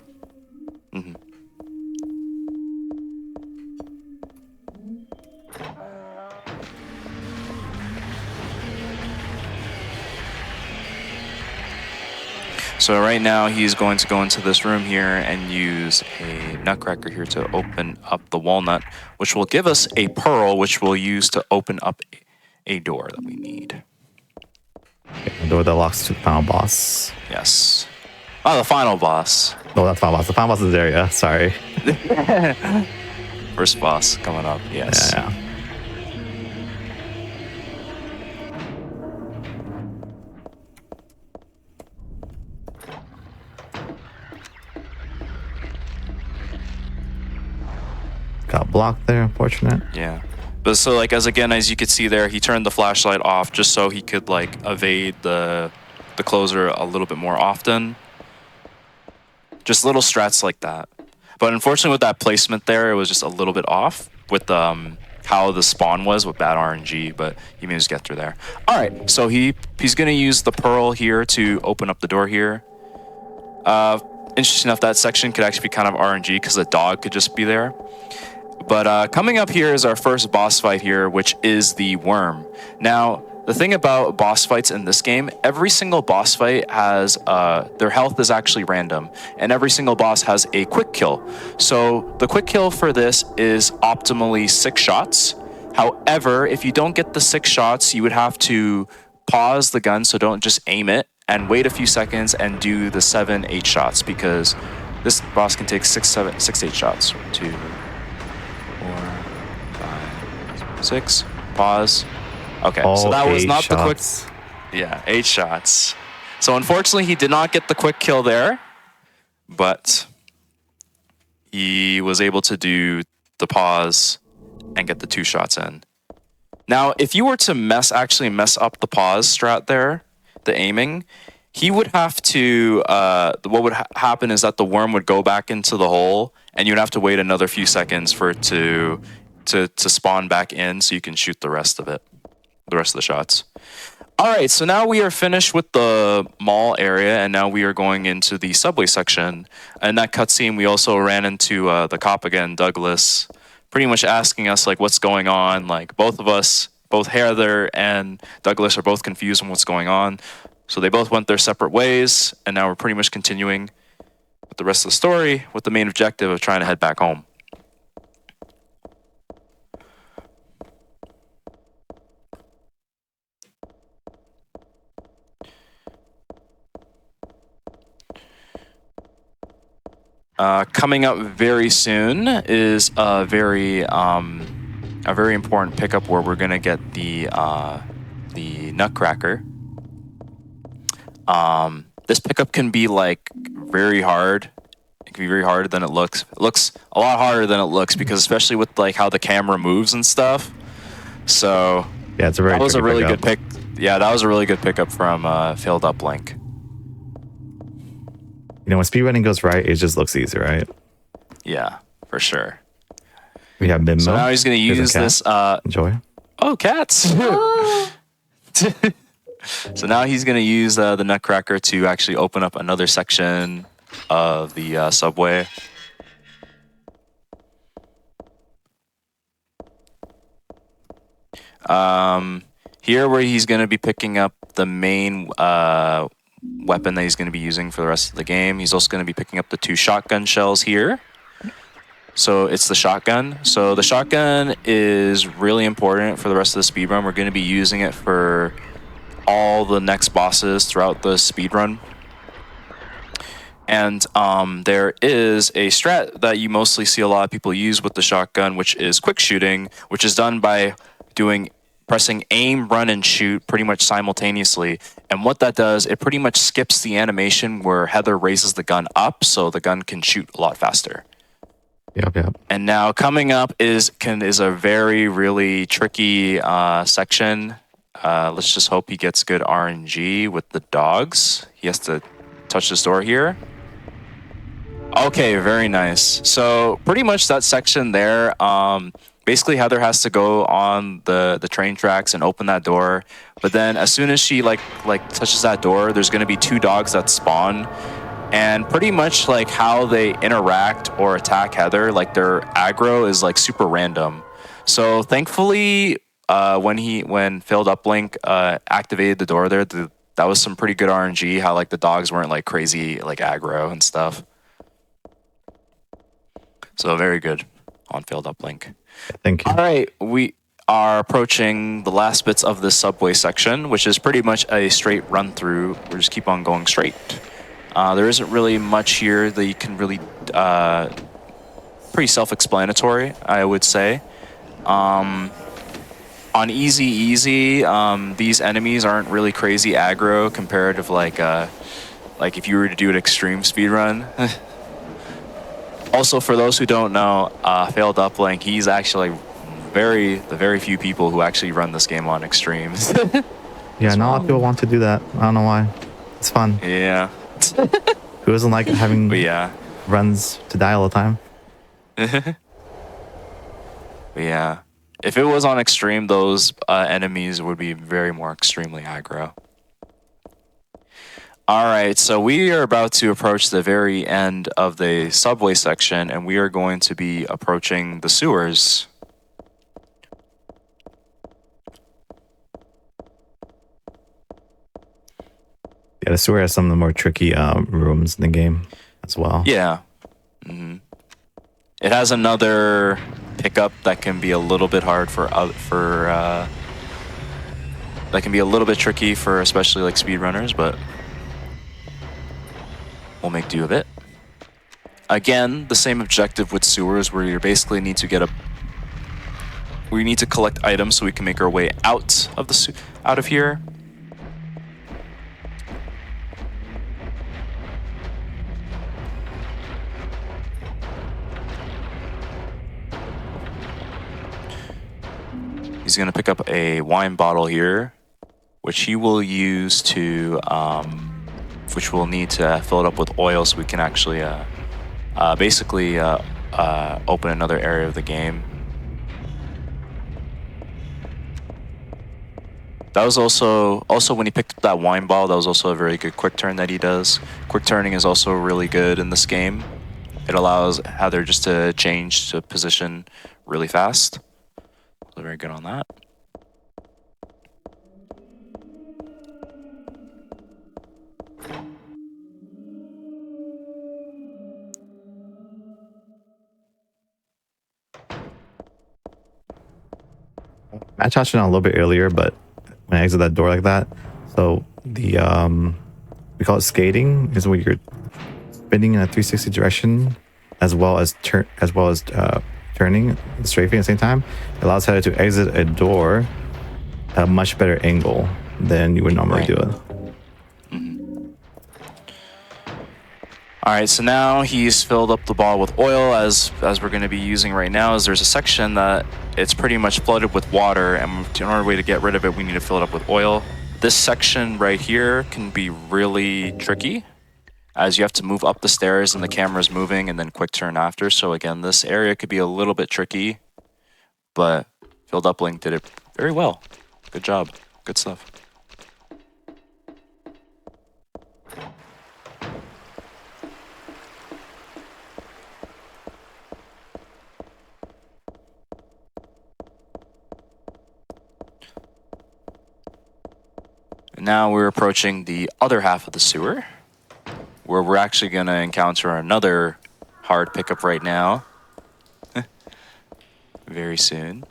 Mm-hmm. So right now he's going to go into this room here and use a nutcracker here to open up the walnut, which will give us a pearl, which we'll use to open up a door that we need. Okay, the door that locks to the final boss. Yes. Oh, the final boss. No, that's final boss. The final boss is there, yeah. Sorry. First boss coming up, yes. Yeah. Got blocked there, unfortunate. Yeah. But so like as you could see there, he turned the flashlight off just so he could like evade the closer a little bit more often. Just little strats like that. But unfortunately with that placement there, it was just a little bit off with how the spawn was with bad RNG, but he managed to get through there. All right, so he's gonna use the pearl here to open up the door here. Interesting enough, that section could actually be kind of RNG because the dog could just be there. But coming up here is our first boss fight here, which is the worm. Now, the thing about boss fights in this game, every single boss fight has, their health is actually random, and every single boss has a quick kill. So the quick kill for this is optimally 6 shots. However, if you don't get the 6 shots, you would have to pause the gun, so don't just aim it, and wait a few seconds and do the 7, 8 shots, because this boss can take 6, 8 shots. 2, 4, 5, 6, pause. Okay, so that was not shots. the quick. Yeah, 8 shots. So unfortunately, he did not get the quick kill there, but he was able to do the pause and get the 2 shots in. Now, if you were to actually mess up the pause strat there, the aiming, he would have to. What would happen is that the worm would go back into the hole, and you'd have to wait another few seconds for it to spawn back in, so you can shoot the rest of it. The rest of the shots. All right, so now we are finished with the mall area, and now we are going into the subway section. In that cutscene, we also ran into the cop again, Douglas, pretty much asking us like what's going on. Like both of us, both Heather and Douglas, are both confused on what's going on. So they both went their separate ways, and now we're pretty much continuing with the rest of the story with the main objective of trying to head back home. Coming up very soon is a very important pickup where we're gonna get the Nutcracker. This pickup can be like very hard. It can be very harder than it looks. It looks a lot harder than it looks because especially with like how the camera moves and stuff. So yeah, it's a very. That was a really good pick. Yeah, that was a really good pickup from Failed Uplink. You know, when speedrunning goes right, it just looks easy, right? Yeah, for sure. We have Mimo. So now he's going to use this. Enjoy. Oh, cats! So now he's going to use the Nutcracker to actually open up another section of the subway. Here where he's going to be picking up the main weapon that he's going to be using for the rest of the game. He's also going to be picking up the 2 shotgun shells here. So it's the shotgun. So the shotgun is really important for the rest of the speedrun. We're going to be using it for all the next bosses throughout the speedrun. And there is a strat that you mostly see a lot of people use with the shotgun, which is quick shooting, which is done by pressing aim, run, and shoot pretty much simultaneously. And what that does, it pretty much skips the animation where Heather raises the gun up so the gun can shoot a lot faster. Yep. And now coming up is a very, really tricky section. Let's just hope he gets good RNG with the dogs. He has to touch this door here. Okay, very nice. So pretty much that section there, basically Heather has to go on the train tracks and open that door. But then as soon as she like touches that door, there's going to be 2 dogs that spawn. And pretty much like how they interact or attack Heather, like their aggro is like super random. So thankfully, when Failed Uplink activated the door there, that was some pretty good RNG, how like the dogs weren't like crazy like aggro and stuff. So very good on Failed Uplink. Thank you. All right, are approaching the last bits of this subway section, which is pretty much a straight run through. We just keep on going straight. There isn't really much here that you can really, pretty self-explanatory, I would say. On easy, these enemies aren't really crazy aggro compared to like if you were to do an extreme speedrun. Also, for those who don't know, Failed Uplink, he's actually the very few people who actually run this game on extremes. Yeah, not a lot of people want to do that. I don't know why. It's fun. Yeah. Who doesn't like having yeah. runs to die all the time? Yeah. If it was on extreme, those enemies would be very more extremely aggro. All right, so we are about to approach the very end of the subway section, and we are going to be approaching the sewers. Yeah, the sewer has some of the more tricky rooms in the game as well. Yeah. Mm-hmm. It has another pickup that can be a little bit hard that can be a little bit tricky for especially like speedrunners, but we'll make do of it. Again, the same objective with sewers, where you basically need to we need to collect items so we can make our way out of here. He's going to pick up a wine bottle here, which he will use to, which we'll need to fill it up with oil so we can actually basically open another area of the game. That was also when he picked up that wine bottle, that was also a very good quick turn that he does. Quick turning is also really good in this game. It allows Heather just to change to position really fast. So very good on that. I touched on it a little bit earlier, but when I exit that door like that, so the we call it skating, is where you're spinning in a 360 direction as well as turning and strafing at the same time. It allows Heather to exit a door at a much better angle than you would normally do it. All right, so now he's filled up the bottle with oil, as we're going to be using right now. Is there's a section that it's pretty much flooded with water, and in order to get rid of it, we need to fill it up with oil. This section right here can be really tricky, as you have to move up the stairs and the camera's moving and then quick turn after. So again, this area could be a little bit tricky, but Failed Uplink did it very well. Good job. Good stuff. Now we're approaching the other half of the sewer, where we're actually going to encounter another hard pickup right now. Very soon.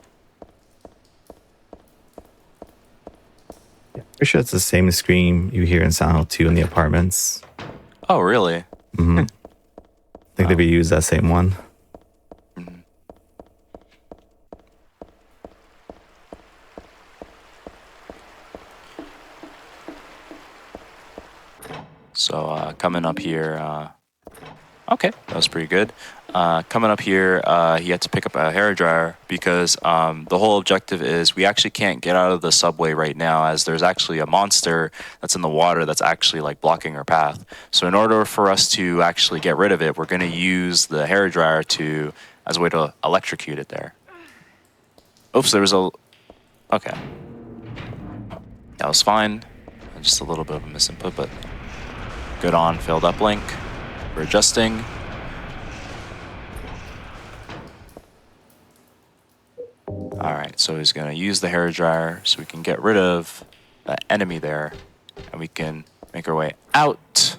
Pretty sure it's the same scream you hear in Silent Hill 2 in the apartments. Oh, really? Mm-hmm. I think they've used that same one. So coming up here, okay, that was pretty good. Coming up here, he had to pick up a hairdryer because the whole objective is we actually can't get out of the subway right now, as there's actually a monster that's in the water that's actually like blocking our path. So in order for us to actually get rid of it, we're going to use the hairdryer as a way to electrocute it there. Oops, there was okay. That was fine. Just a little bit of a misinput, but good on Failed Uplink for adjusting. All right, so he's gonna use the hairdryer so we can get rid of that enemy there, and we can make our way out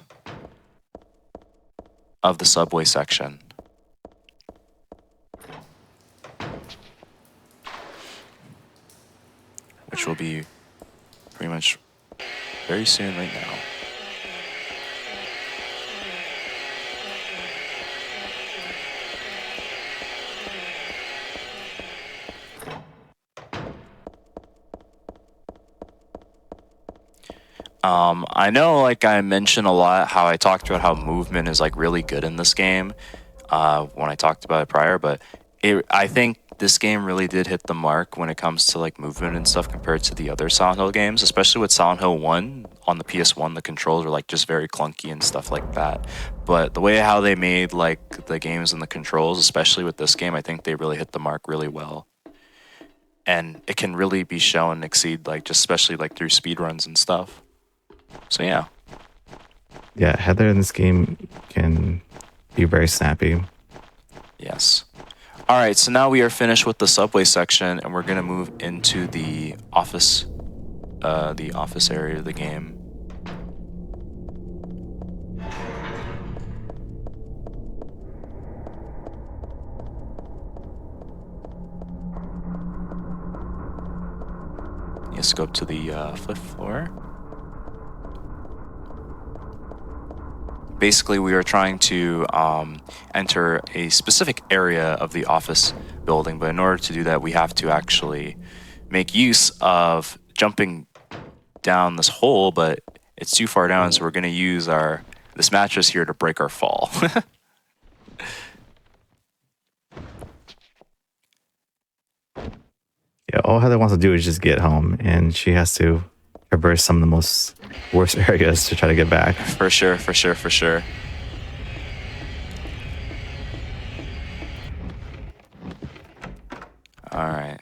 of the subway section. which will be pretty much very soon right now. I know, like I mentioned a lot, how I talked about how movement is like really good in this game when I talked about it prior, but I think this game really did hit the mark when it comes to like movement and stuff compared to the other Silent Hill games, especially with Silent Hill 1 on the PS1. The controls were like just very clunky and stuff like that. But the way how they made like the games and the controls, especially with this game, I think they really hit the mark really well. And it can really be shown and exceed, like, just especially like through speedruns and stuff. So yeah. Yeah, Heather in this game can be very snappy. Yes. All right, so now we are finished with the subway section, and we're gonna move into the office area of the game. Let's go up to the 5th floor. Basically, we are trying to enter a specific area of the office building, but in order to do that, we have to actually make use of jumping down this hole, but it's too far down, so we're going to use this mattress here to break our fall. Yeah, all Heather wants to do is just get home, and she has to traverse some of the most worst areas to try to get back. For sure, for sure, for sure. All right.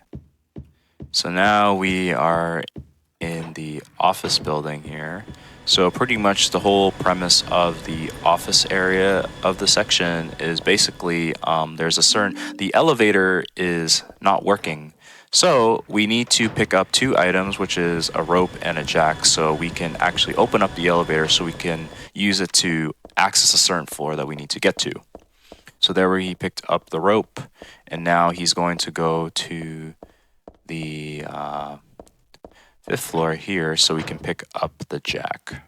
So now we are in the office building here. So pretty much the whole premise of the office area of the section is basically the elevator is not working. So we need to pick up 2 items, which is a rope and a jack, so we can actually open up the elevator so we can use it to access a certain floor that we need to get to. So there he picked up the rope, and now he's going to go to the 5th floor here so we can pick up the jack.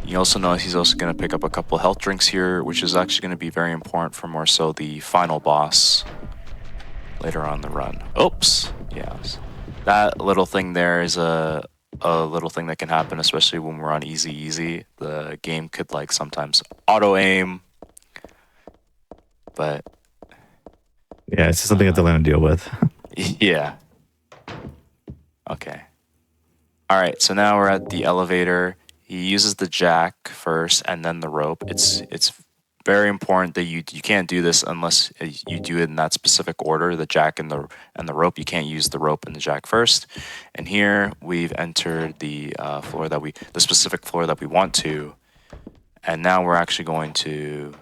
You also notice he's also going to pick up a couple health drinks here, which is actually going to be very important for more so the final boss later on the run. Oops. Yes. That little thing there is a little thing that can happen, especially when we're on easy. The game could like sometimes auto aim, but yeah, it's just something that they're going to deal with. Yeah. Okay. All right. So now we're at the elevator. He uses the jack first and then the rope. It's very important that you can't do this unless you do it in that specific order, the jack and the rope. You can't use the rope and the jack first. And here we've entered the specific floor that we want to. And now we're actually going to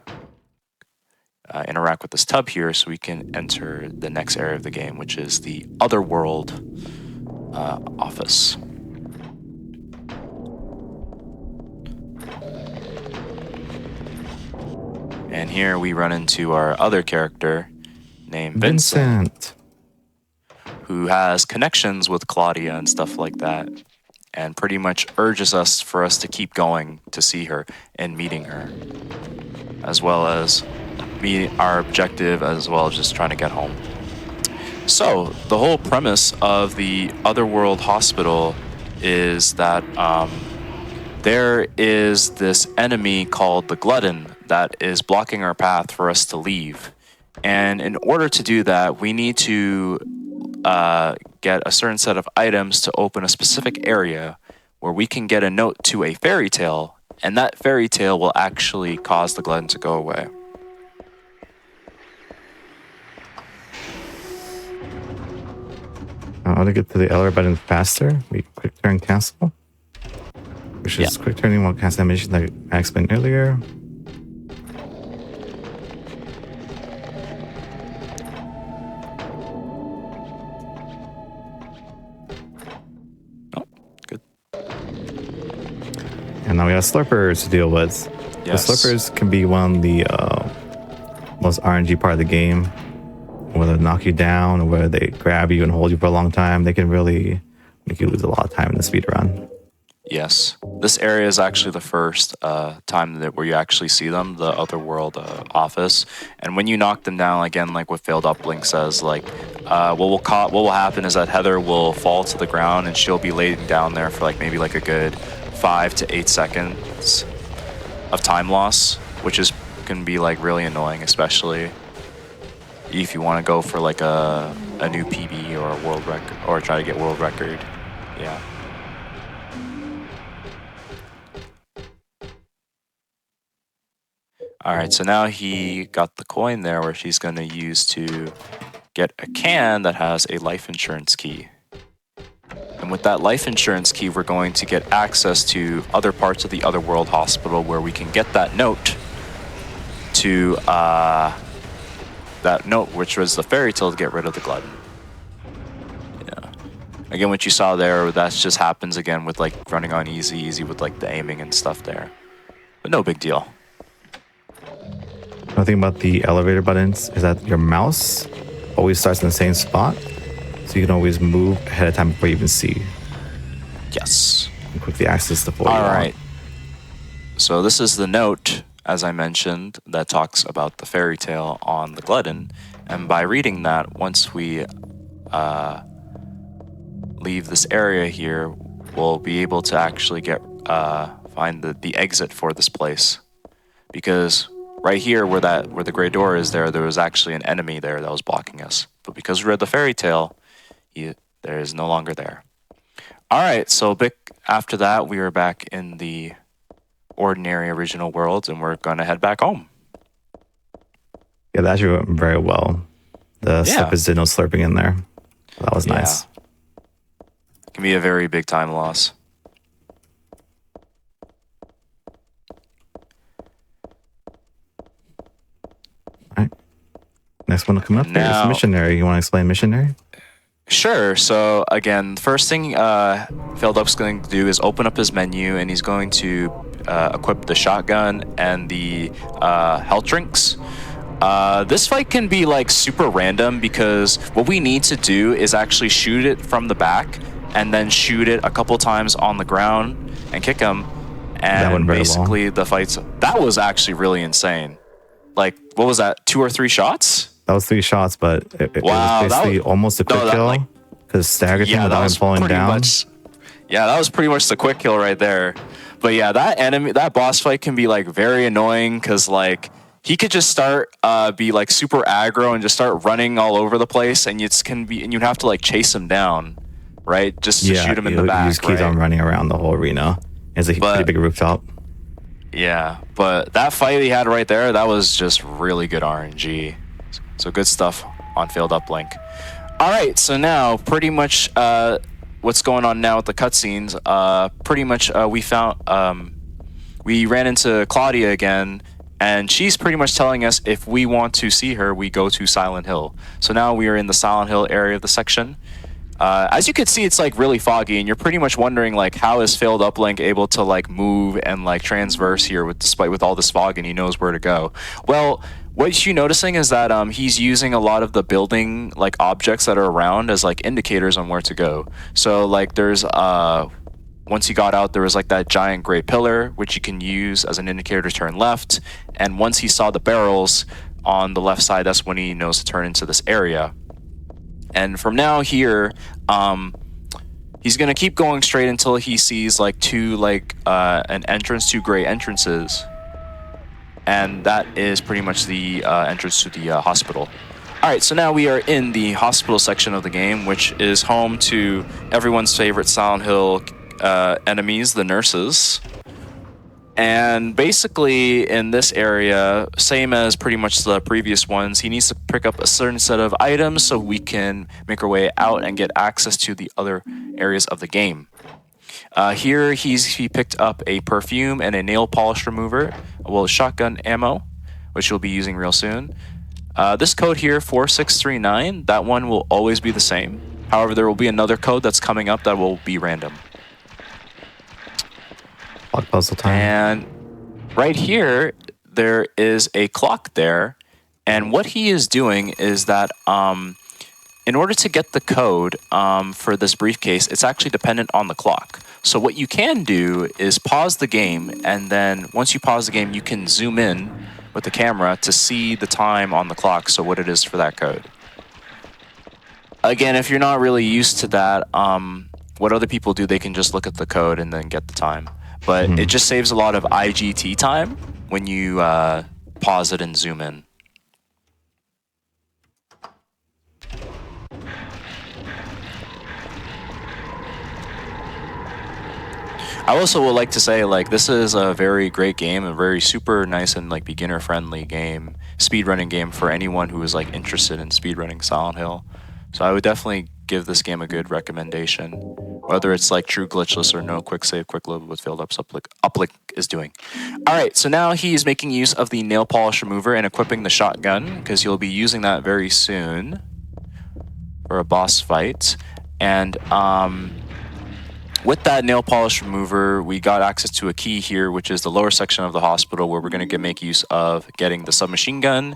interact with this tub here so we can enter the next area of the game, which is the Otherworld office. And here we run into our other character named Vincent, who has connections with Claudia and stuff like that, and pretty much urges us to keep going to see her and meeting her, as well as meet our objective, as well as just trying to get home. So the whole premise of the Otherworld Hospital is that there is this enemy called the Glutton that is blocking our path for us to leave. And in order to do that, we need to get a certain set of items to open a specific area where we can get a note to a fairy tale, and that fairy tale will actually cause the Glutton to go away. I want to get to the elevator button faster. We quick turn cancel, which is quick turning while cast animation like I explained earlier. Oh, good. And now we have slurpers to deal with. The slippers can be one of the most RNG part of the game. Whether they knock you down or whether they grab you and hold you for a long time, they can really make you lose a lot of time in the speed run. Yes, this area is actually the first time where you actually see them, the Otherworld office. And when you knock them down, again, like what Failed Uplink says, like what will happen is that Heather will fall to the ground and she'll be laying down there for like maybe like a good 5 to 8 seconds of time loss, which can be like really annoying, especially if you want to go for like a new PB or a world record or try to get world record. Yeah. All right, so now he got the coin there where she's going to use to get a can that has a life insurance key. And with that life insurance key, we're going to get access to other parts of the Otherworld Hospital where we can get that note to which was the fairy tale to get rid of the glutton. Yeah. Again, what you saw there, that just happens again with like running on easy with like the aiming and stuff there. But no big deal. One thing about the elevator buttons is that your mouse always starts in the same spot, so you can always move ahead of time before you even see. Yes. And quickly access the floor. All right. So this is the note, as I mentioned, that talks about the fairy tale on the glutton, and by reading that, once we leave this area here, we'll be able to actually find the exit for this place, because right here, where the gray door is there was actually an enemy there that was blocking us. But because we read the fairy tale, there is no longer there. All right, so after that, we are back in the ordinary original world, and we're going to head back home. Yeah, that actually went very well. The slippers did no slurping in there. That was nice. It can be a very big time loss. Next one to come up there is Missionary. You want to explain Missionary? Sure. So again, the first thing Failed Up's going to do is open up his menu, and he's going to equip the shotgun and the health drinks. This fight can be like super random because what we need to do is actually shoot it from the back and then shoot it a couple times on the ground and kick him. And basically the fights, that was actually really insane. Like, what was that? 2 or 3 shots? That was 3 shots, but it was basically almost a quick kill because stagger thing without him falling down. That was pretty much the quick kill right there. But yeah, that boss fight can be like very annoying because like he could just start be like super aggro and just start running all over the place, and you'd have to like chase him down, right? Just to shoot him in the back. He just keeps on running around the whole arena. It's a pretty big rooftop. Yeah, but that fight he had right there, that was just really good RNG. So good stuff on Failed Uplink. All right, so now pretty much what's going on now with the cutscenes, pretty much we ran into Claudia again, and she's pretty much telling us if we want to see her, we go to Silent Hill. So now we are in the Silent Hill area of the section. As you can see, it's like really foggy, and you're pretty much wondering like how is Failed Uplink able to like move and like transverse here despite all this fog, and he knows where to go. Well, what you're noticing is that he's using a lot of the building like objects that are around as like indicators on where to go. So like there's once he got out, there was like that giant gray pillar which you can use as an indicator to turn left, and once he saw the barrels on the left side, that's when he knows to turn into this area. And from now here, he's gonna keep going straight until he sees like two gray entrances, and that is pretty much the entrance to the hospital. All right, so now we are in the hospital section of the game, which is home to everyone's favorite Silent Hill enemies, the nurses. And basically in this area, same as pretty much the previous ones, he needs to pick up a certain set of items so we can make our way out and get access to the other areas of the game. Here he picked up a perfume and a nail polish remover, well, shotgun ammo, which we'll be using real soon. This code here, 4639, that one will always be the same. However, there will be another code that's coming up that will be random. Puzzle time. And right here, there is a clock there. And what he is doing is that in order to get the code for this briefcase, it's actually dependent on the clock. So what you can do is pause the game, and then once you pause the game, you can zoom in with the camera to see the time on the clock, so what it is for that code. Again, if you're not really used to that, what other people do, they can just look at the code and then get the time. But it just saves a lot of IGT time when you pause it and zoom in. I also would like to say, like, this is a very great game, a very super nice and like beginner-friendly game, speedrunning game for anyone who is like interested in speedrunning Silent Hill. So I would definitely give this game a good recommendation, whether it's like true glitchless or no quick save, quick load with failed uplink is doing. All right, so now he's making use of the nail polish remover and equipping the shotgun, because you'll be using that very soon for a boss fight. And with that nail polish remover, we got access to a key here, which is the lower section of the hospital, where we're going to make use of getting the submachine gun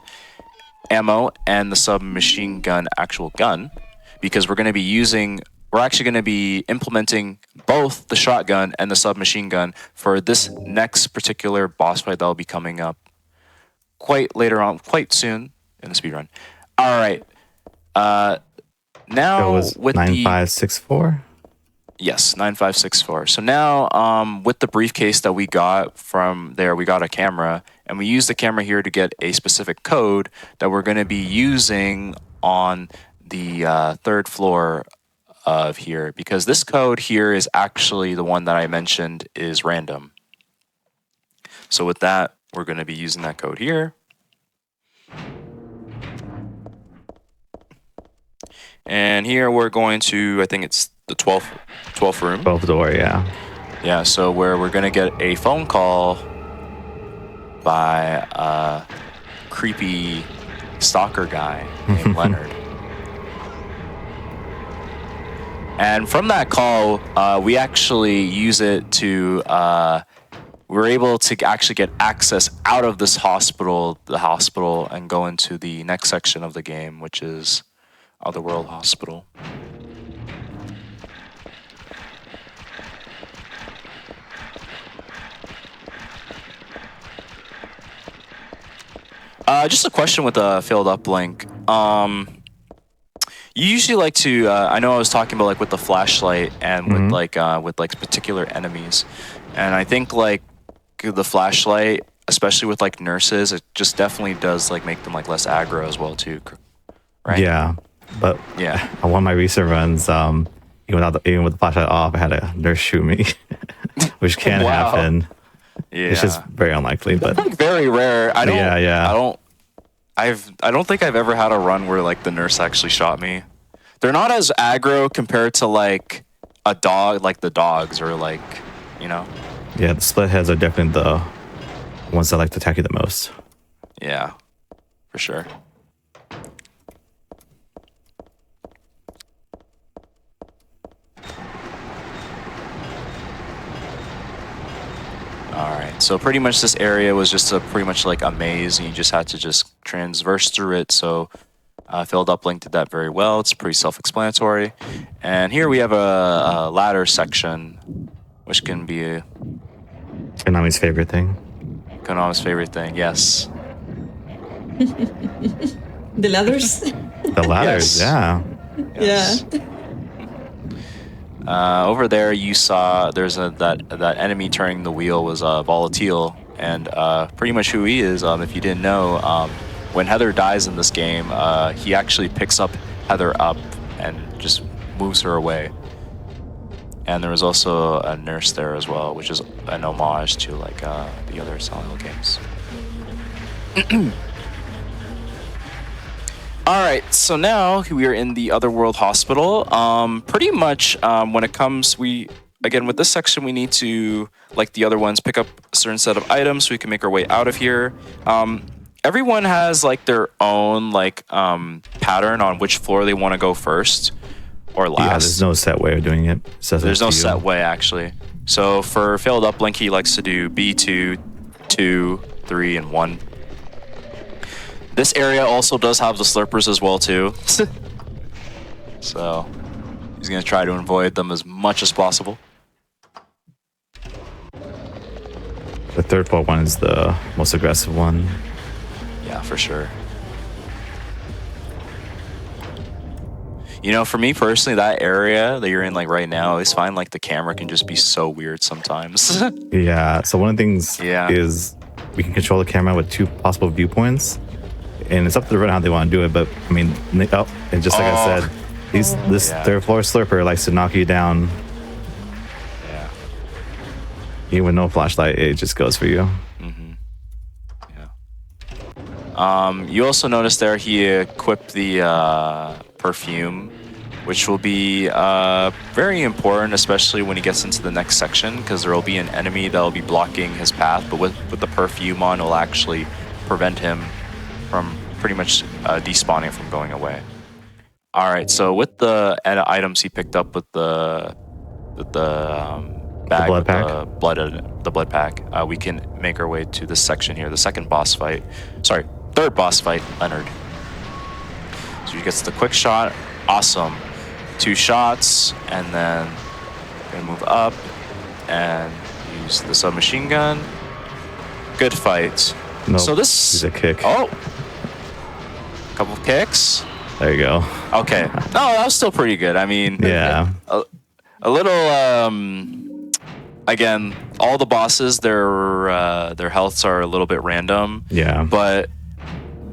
ammo and the submachine gun actual gun, because we're actually going to be implementing both the shotgun and the submachine gun for this next particular boss fight that will be coming up quite soon in the speedrun. All right. Now it was with 9564. Yes, 9564. So now with the briefcase that we got from there, we got a camera, and we used the camera here to get a specific code that we're going to be using on the third floor of here, because this code here is actually the one that I mentioned is random. So with that, we're going to be using that code here. And here we're going to, I think it's the 12th room. 12th door, yeah. Yeah, so where we're going to get a phone call by a creepy stalker guy named Leonard. And from that call, we actually use it to, we're able to actually get access out of this hospital, and go into the next section of the game, which is Otherworld Hospital. Just a question with a failed uplink. You usually like to, I know I was talking about like with the flashlight and with like particular enemies, and I think like the flashlight, especially with like nurses, it just definitely does like make them like less aggro as well too, right? Yeah, but yeah, on one of my recent runs, even with the flashlight off, I had a nurse shoot me, which can happen. Yeah, it's just very unlikely, but very rare. I don't think I've ever had a run where like the nurse actually shot me. They're not as aggro compared to like a dog, like the dogs, or like, you know. Yeah, the split heads are definitely the ones that like to attack you the most. Yeah, for sure. Alright, so pretty much this area was just pretty much like a maze, and you just had to just transverse through it. So Failed Uplink did that very well. It's pretty self-explanatory. And here we have a ladder section, which can be Konami's favorite thing. Konami's favorite thing, yes. The ladders? The ladders, yes. Yes. Yeah. Over there, you saw there's that enemy turning the wheel was Volatile, and pretty much who he is. If you didn't know, when Heather dies in this game, he actually picks up Heather up and just moves her away. And there was also a nurse there as well, which is an homage to like the other Silent Hill games. All right, so now we are in the Otherworld Hospital. Pretty much when it comes, again, with this section, we need to, like the other ones, pick up a certain set of items so we can make our way out of here. Everyone has like their own like pattern on which floor they want to go first or last. Yeah, there's no set way of doing it. There's no set way, actually. So for Failed Uplink, he likes to do B2, 2, 3, and 1. This area also does have the slurpers as well too. So he's gonna try to avoid them as much as possible. The third floor one is the most aggressive one. Yeah, for sure. You know, for me personally, that area that you're in like right now, I always find like the camera can just be so weird sometimes. Yeah, so one of the things is we can control the camera with 2 possible viewpoints. And it's up to the runner how they want to do it, but I mean, and just like I said, this third floor slurper likes to knock you down. Yeah. Even with no flashlight, it just goes for you. Yeah. You also notice there he equipped the perfume, which will be very important, especially when he gets into the next section, because there will be an enemy that will be blocking his path, but with the perfume on, it will actually prevent him from pretty much despawning from going away. All right, so with the items he picked up with the bag, blood pack. The blood pack, we can make our way to this section here, the second boss fight. Sorry, third boss fight, Leonard. So he gets the quick shot, awesome. 2 shots, and then gonna move up and use the submachine gun. Good fight. Nope, so this is a kick. Oh, couple of kicks. There you go. Okay. No, that was still pretty good. I mean, yeah. A little. Again, all the bosses, their healths are a little bit random. Yeah. But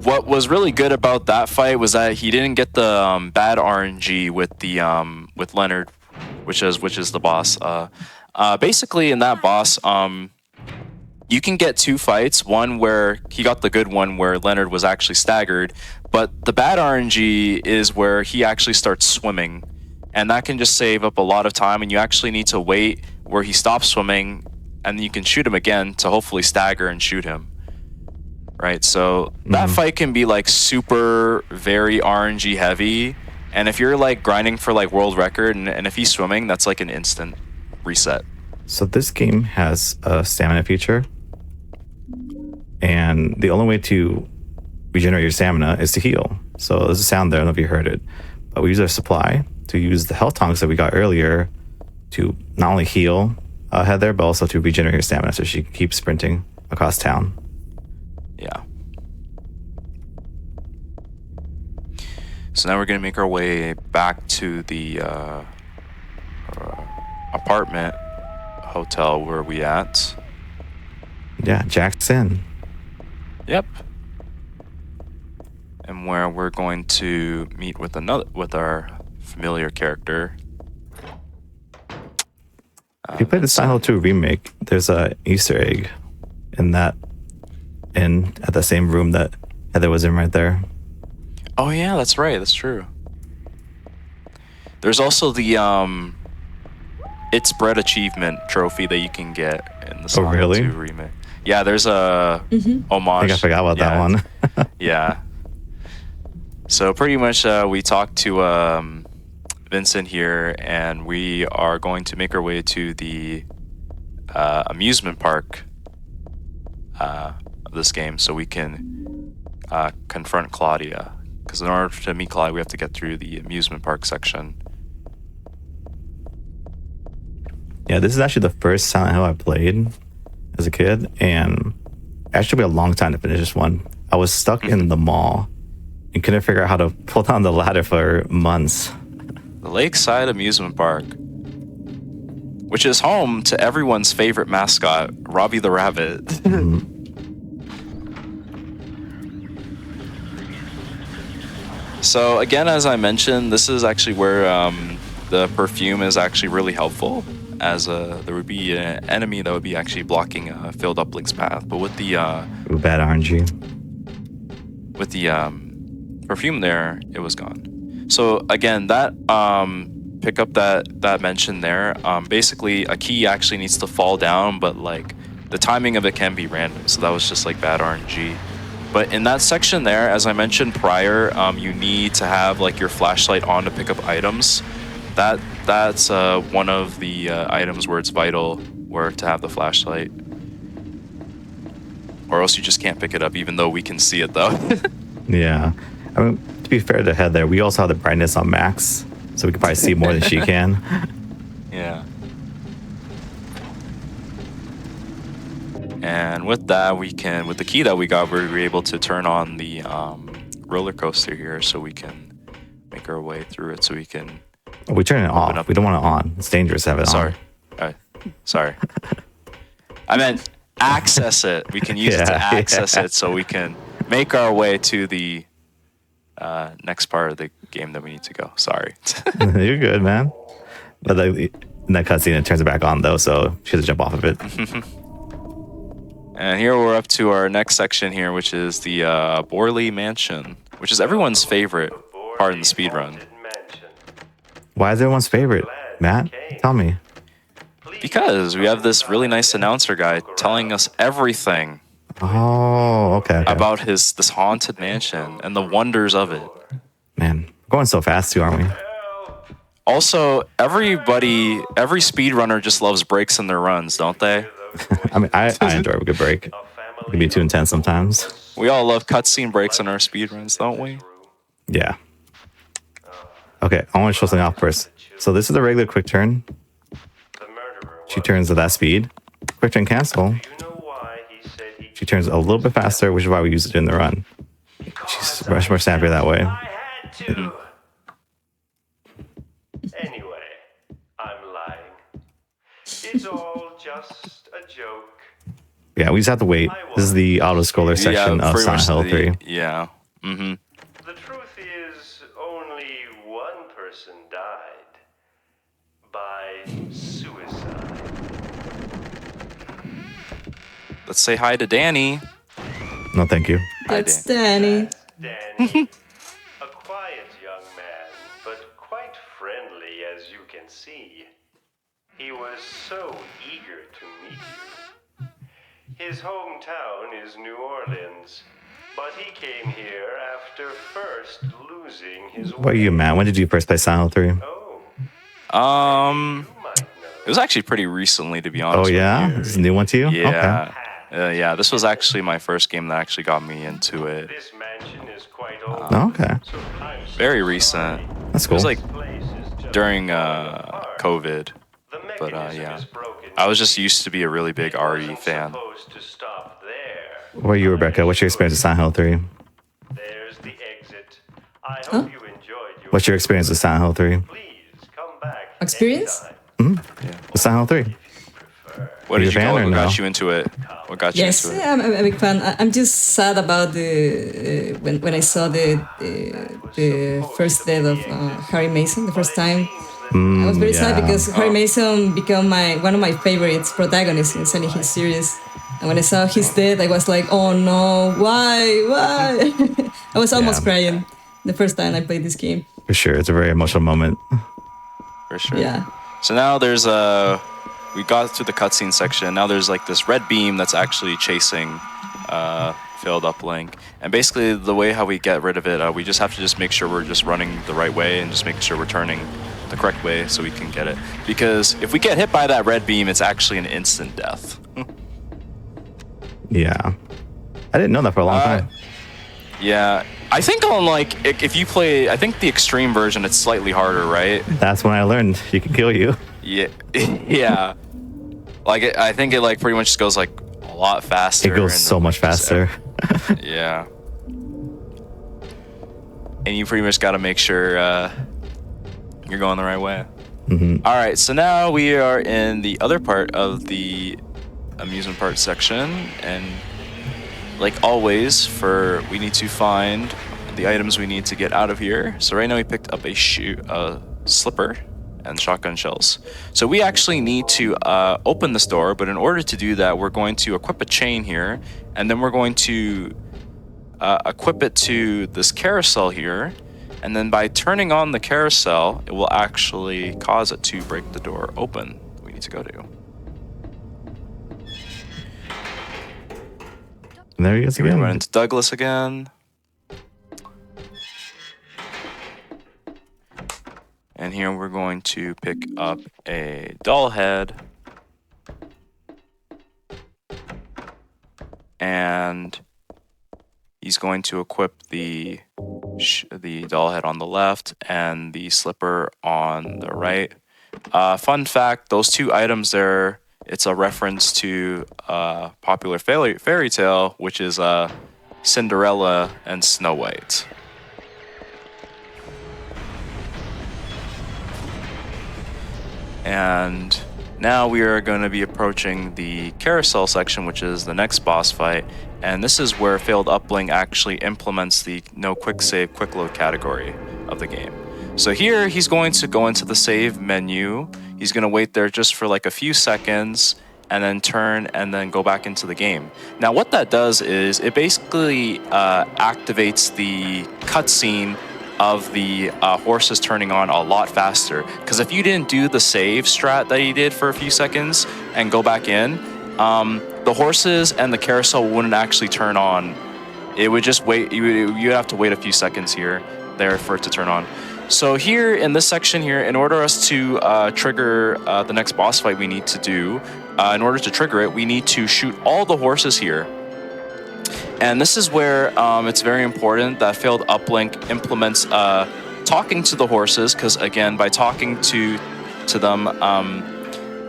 what was really good about that fight was that he didn't get the bad RNG with the with Leonard, which is the boss. Basically, in that boss, you can get 2 fights. One where he got the good one, where Leonard was actually staggered. But the bad RNG is where he actually starts swimming. And that can just save up a lot of time. And you actually need to wait where he stops swimming. And then you can shoot him again to hopefully stagger and shoot him. Right? So that fight can be like super, very RNG heavy. And if you're like grinding for like world record, and if he's swimming, that's like an instant reset. So this game has a stamina feature. And the only way to regenerate your stamina is to heal. So there's a sound there, I don't know if you heard it. But we use our supply to use the health tongs that we got earlier to not only heal Heather, but also to regenerate her stamina so she can keep sprinting across town. Yeah. So now we're going to make our way back to the apartment hotel where we at. Yeah, Jackson. Yep. And where we're going to meet with our familiar character. If you play the Silent Hill 2 remake, there's a Easter egg in that at the same room that Heather was in right there. Oh yeah, that's right. That's true. There's also the It's Bread achievement trophy that you can get in the Silent Hill 2 remake. Yeah, there's a homage. I think I forgot about that one. Yeah. So pretty much we talked to Vincent here, and we are going to make our way to the amusement park of this game so we can confront Claudia. Because in order to meet Claudia, we have to get through the amusement park section. Yeah, this is actually the first Silent Hill I played as a kid, and it actually took me a long time to finish this one. I was stuck in the mall and couldn't figure out how to pull down the ladder for months. The Lakeside Amusement Park, which is home to everyone's favorite mascot, Robbie the Rabbit. So again, as I mentioned, this is actually where the perfume is actually really helpful, as there would be an enemy that would be actually blocking filled up Link's path. But with the bad RNG, with the perfume there, it was gone. So again, that pickup that mentioned there, basically a key actually needs to fall down, but like the timing of it can be random. So that was just like bad RNG. But in that section there, as I mentioned prior, you need to have like your flashlight on to pick up items. That's one of the items where it's vital to have the flashlight. or else you just can't pick it up, even though we can see it though. Yeah. I mean, to be fair to Head there, we also have the brightness on max, so we can probably see more than she can. Yeah. And with that, we can, with the key that we got, we were able to turn on the roller coaster here, so we can make our way through it. So we can. Oh, we turn it off. We don't want it on. It's dangerous to have it on. Sorry. I meant access it. We can use it to access it, so we can make our way to the next part of the game that we need to go. Sorry. You're good, man. But in that cutscene, it turns it back on though, so she has to jump off of it. And here we're up to our next section here, which is the Borley Mansion, which is everyone's favorite part in the speedrun. Why is everyone's favorite, Matt? Tell me. Because we have this really nice announcer guy telling us everything. Oh, okay. About this haunted mansion and the wonders of it. Man, we're going so fast too, aren't we? Also, every speedrunner just loves breaks in their runs, don't they? I mean, I enjoy a good break. It can be too intense sometimes. We all love cutscene breaks in our speedruns, don't we? Yeah. Okay, I want to show something off first. So this is a regular quick turn. She turns at that speed. Quick turn cancel. She turns a little bit faster, which is why we use it in the run. She's much more snappier that way. Anyway, I'm lying. It's all just a joke. Yeah, we just have to wait. This is the auto-scroller section of Silent Hill 3. Yeah. Mm-hmm. The truth is, only one person died by suicide. Let's say hi to Danny. No, thank you. That's Danny. Danny, a quiet young man, but quite friendly, as you can see. He was so eager to meet you. His hometown is New Orleans, but he came here after first losing his way. What are you, Matt? When did you first play Silent Hill 3? It was actually pretty recently, to be honest. Oh, yeah? This is a new one to you? Yeah. Okay. Yeah, this was actually my first game that actually got me into it. This mansion is quite old. Okay. Very recent. That's cool. It was like during COVID. But yeah. I was just used to be a really big RE fan. What are you, Rebecca? What's your experience with Silent Hill 3? There's the exit. I hope you enjoyed your What's your experience with Silent Hill 3? Experience? With Silent Hill 3. What did you call it? What got you into it? What got you into it? Yeah, I'm a big fan. I'm just sad about the when I saw the first death of Harry Mason the first time. I was very sad because Harry Mason became one of my favorites protagonists in Silent Hill series. And when I saw his death, I was like, oh no, why? I was almost crying the first time I played this game. For sure, it's a very emotional moment. For sure. Yeah. So now there's we got through the cutscene section. Now there's like this red beam that's actually chasing failed uplink. And basically the way how we get rid of it, we just have to just make sure we're just running the right way and just making sure we're turning the correct way so we can get it. Because if we get hit by that red beam, it's actually an instant death. Yeah. I didn't know that for a long time. Yeah. I think on like, if you play, I think the extreme version, it's slightly harder, right? That's when I learned he can kill you. Yeah. Yeah. Like, I think it like pretty much just goes like a lot faster. It goes so much faster. Yeah. And you pretty much got to make sure you're going the right way. Mm-hmm. All right, so now we are in the other part of the amusement park section, and like always, we need to find the items we need to get out of here. So right now we picked up a slipper and shotgun shells. So we actually need to open this door, but in order to do that, we're going to equip a chain here, and then we're going to equip it to this carousel here. And then by turning on the carousel, it will actually cause it to break the door open that we need to go to. And there he is again. We run into Douglas again. And here we're going to pick up a doll head. and he's going to equip the doll head on the left and the slipper on the right. Fun fact, those two items there, it's a reference to a popular fairy tale, which is Cinderella and Snow White. And now we are going to be approaching the carousel section, which is the next boss fight. And this is where Failed Uplink actually implements the no quick save, quick load category of the game. So here he's going to go into the save menu. He's going to wait there just for like a few seconds and then turn and then go back into the game. Now what that does is it basically activates the cutscene of the horses turning on a lot faster. Because if you didn't do the save strat that he did for a few seconds and go back in, the horses and the carousel wouldn't actually turn on. It would just wait. You'd have to wait a few seconds there for it to turn on. So here in this section here, in order us to trigger the next boss fight we need to do, in order to trigger it, we need to shoot all the horses here. And this is where it's very important that Failed Uplink implements talking to the horses, because again, by talking to them,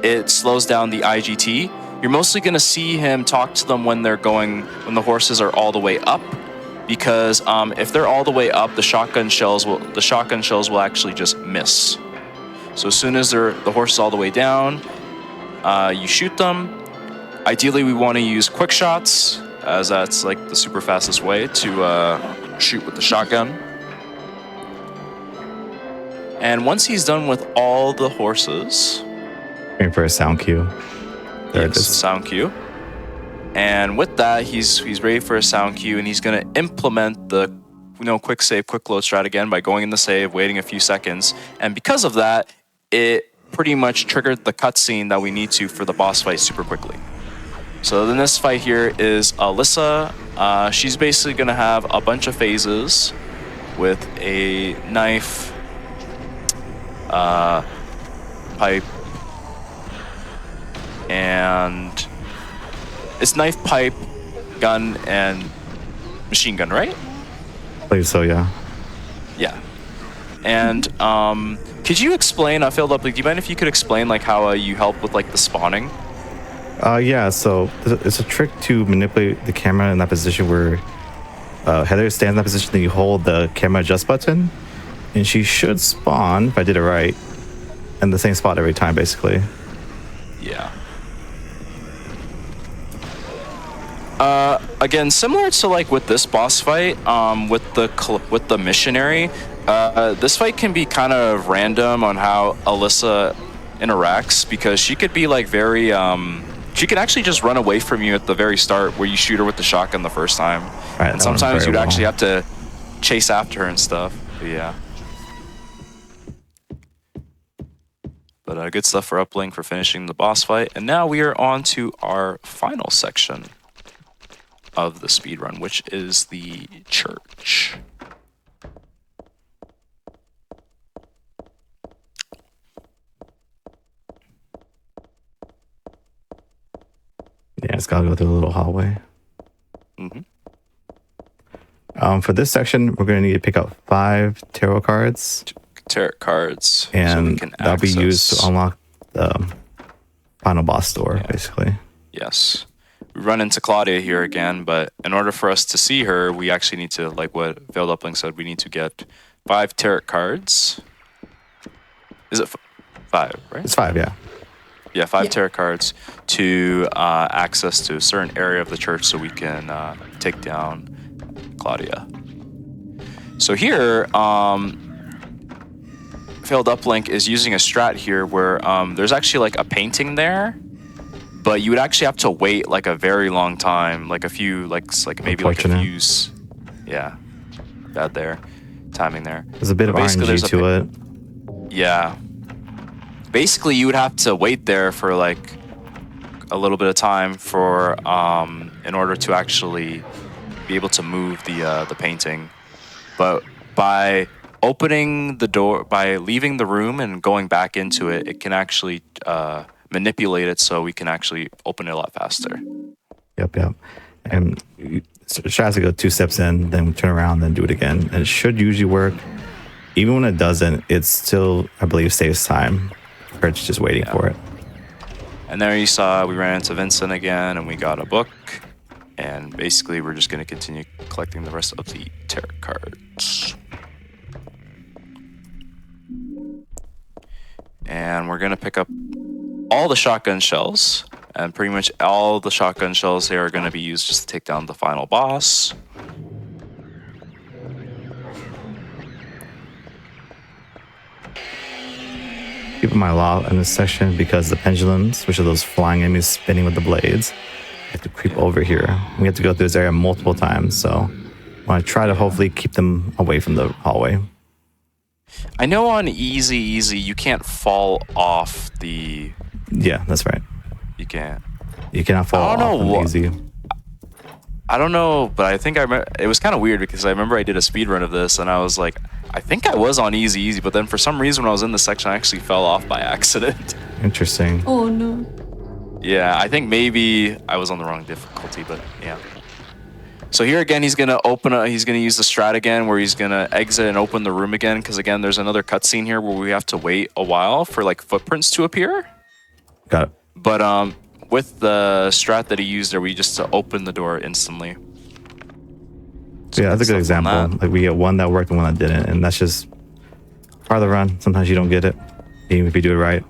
it slows down the IGT. You're mostly going to see him talk to them when the horses are all the way up, because if they're all the way up, the shotgun shells will actually just miss. So as soon as the horse is all the way down, you shoot them. Ideally, we want to use quick shots, as that's like the super fastest way to shoot with the shotgun. And once he's done with all the horses, waiting for a sound cue. There it is. Sound cue. And with that, he's ready for a sound cue, and he's going to implement the quick save, quick load strat again by going in the save, waiting a few seconds. And because of that, it pretty much triggered the cutscene that we need to for the boss fight super quickly. So then this fight here is Alyssa. She's basically going to have a bunch of phases with a knife, pipe, and it's knife, pipe, gun, and machine gun, right? I believe so, yeah. Yeah. And could you explain, I Failed Uplink, do you mind if you could explain like how you help with like the spawning? Yeah, so it's a trick to manipulate the camera in that position where Heather stands in that position, then you hold the camera adjust button, and she should spawn, if I did it right, in the same spot every time, basically. Yeah. Again, similar to like with this boss fight, with the missionary, this fight can be kind of random on how Alyssa interacts, because she could be like very she could actually just run away from you at the very start where you shoot her with the shotgun the first time. Right, and sometimes you'd actually have to chase after her and stuff. But yeah. But good stuff for Uplink for finishing the boss fight. And now we are on to our final section of the speedrun, which is the church. Yeah, it's gotta go through a little hallway. Mm-hmm. For this section, we're gonna need to pick up 5 tarot cards. Tarot cards. And so that'll be used to unlock the final boss door, basically. Yes. We run into Claudia here again, but in order for us to see her, we actually need to, like what Failed Uplink said, we need to get 5 tarot cards. Is it 5, right? It's 5, yeah. Yeah, 5 tarot cards to access to a certain area of the church so we can take down Claudia. So here, Failed Uplink is using a strat here where there's actually like a painting there, but you would actually have to wait like a very long time, like a few, like maybe like a few. Yeah, bad there, timing there. There's a bit of RNG to it. Yeah. Basically, you would have to wait there for like a little bit of time for in order to actually be able to move the painting. But by opening the door, by leaving the room and going back into it, it can actually manipulate it so we can actually open it a lot faster. Yep. And you try to go 2 steps in, then turn around, then do it again. And it should usually work. Even when it doesn't, it still, I believe, saves time. Kurt's just waiting for it. And there you saw we ran into Vincent again, and we got a book. And basically, we're just going to continue collecting the rest of the tarot cards. And we're going to pick up all the shotgun shells. And pretty much all the shotgun shells here are going to be used just to take down the final boss. Keep in mind a lot in this section because the pendulums, which are those flying enemies spinning with the blades, have to creep over here. We have to go through this area multiple times, so I want to try to hopefully keep them away from the hallway. I know on easy you can't fall off the... Yeah, that's right. You can't. You cannot fall off on easy. I don't know, but I think I remember, it was kind of weird because I remember I did a speed run of this and I was like, I think I was on easy, but then for some reason when I was in this section, I actually fell off by accident. Interesting. Oh no. Yeah, I think maybe I was on the wrong difficulty, but yeah. So here again, he's gonna he's gonna use the strat again, where he's gonna exit and open the room again, because again, there's another cutscene here where we have to wait a while for like footprints to appear. Got it. But with the strat that he used there, we just open the door instantly. So yeah, that's a good example. Like we get one that worked and one that didn't, and that's just part of the run. Sometimes you don't get it, even if you do it right.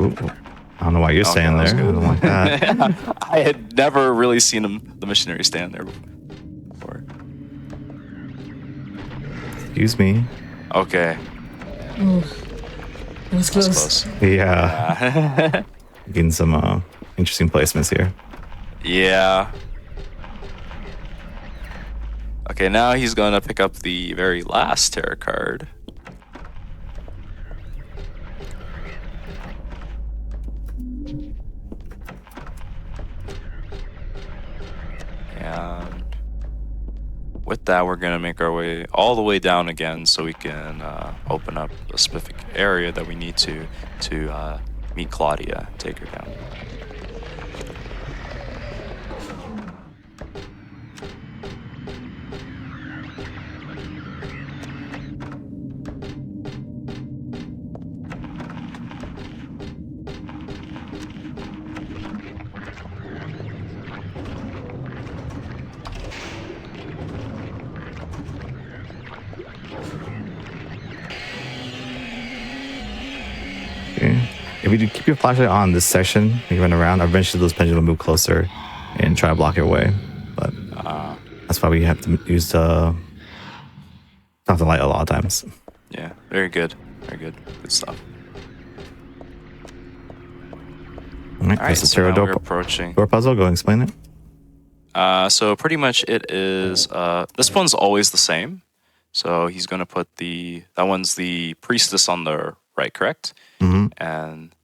Ooh, I don't know why you're staying there. I don't like that. I had never really seen the missionary stand there before. Excuse me. Okay. Oh, that was close. Yeah. Getting some interesting placements here. Yeah. Okay, now he's going to pick up the very last tarot card. And with that, we're going to make our way all the way down again so we can open up a specific area that we need to meet Claudia, take her down. If you keep your flashlight on this section, you run around, eventually those pendulums will move closer and try to block your way. But that's why we have to use the light a lot of times. Yeah, very good. Very good. Good stuff. All right, so now we're approaching. Door puzzle, go and explain it. So pretty much it is, this one's always the same. So he's going to put that one's the priestess on the right, correct? Mm-hmm. And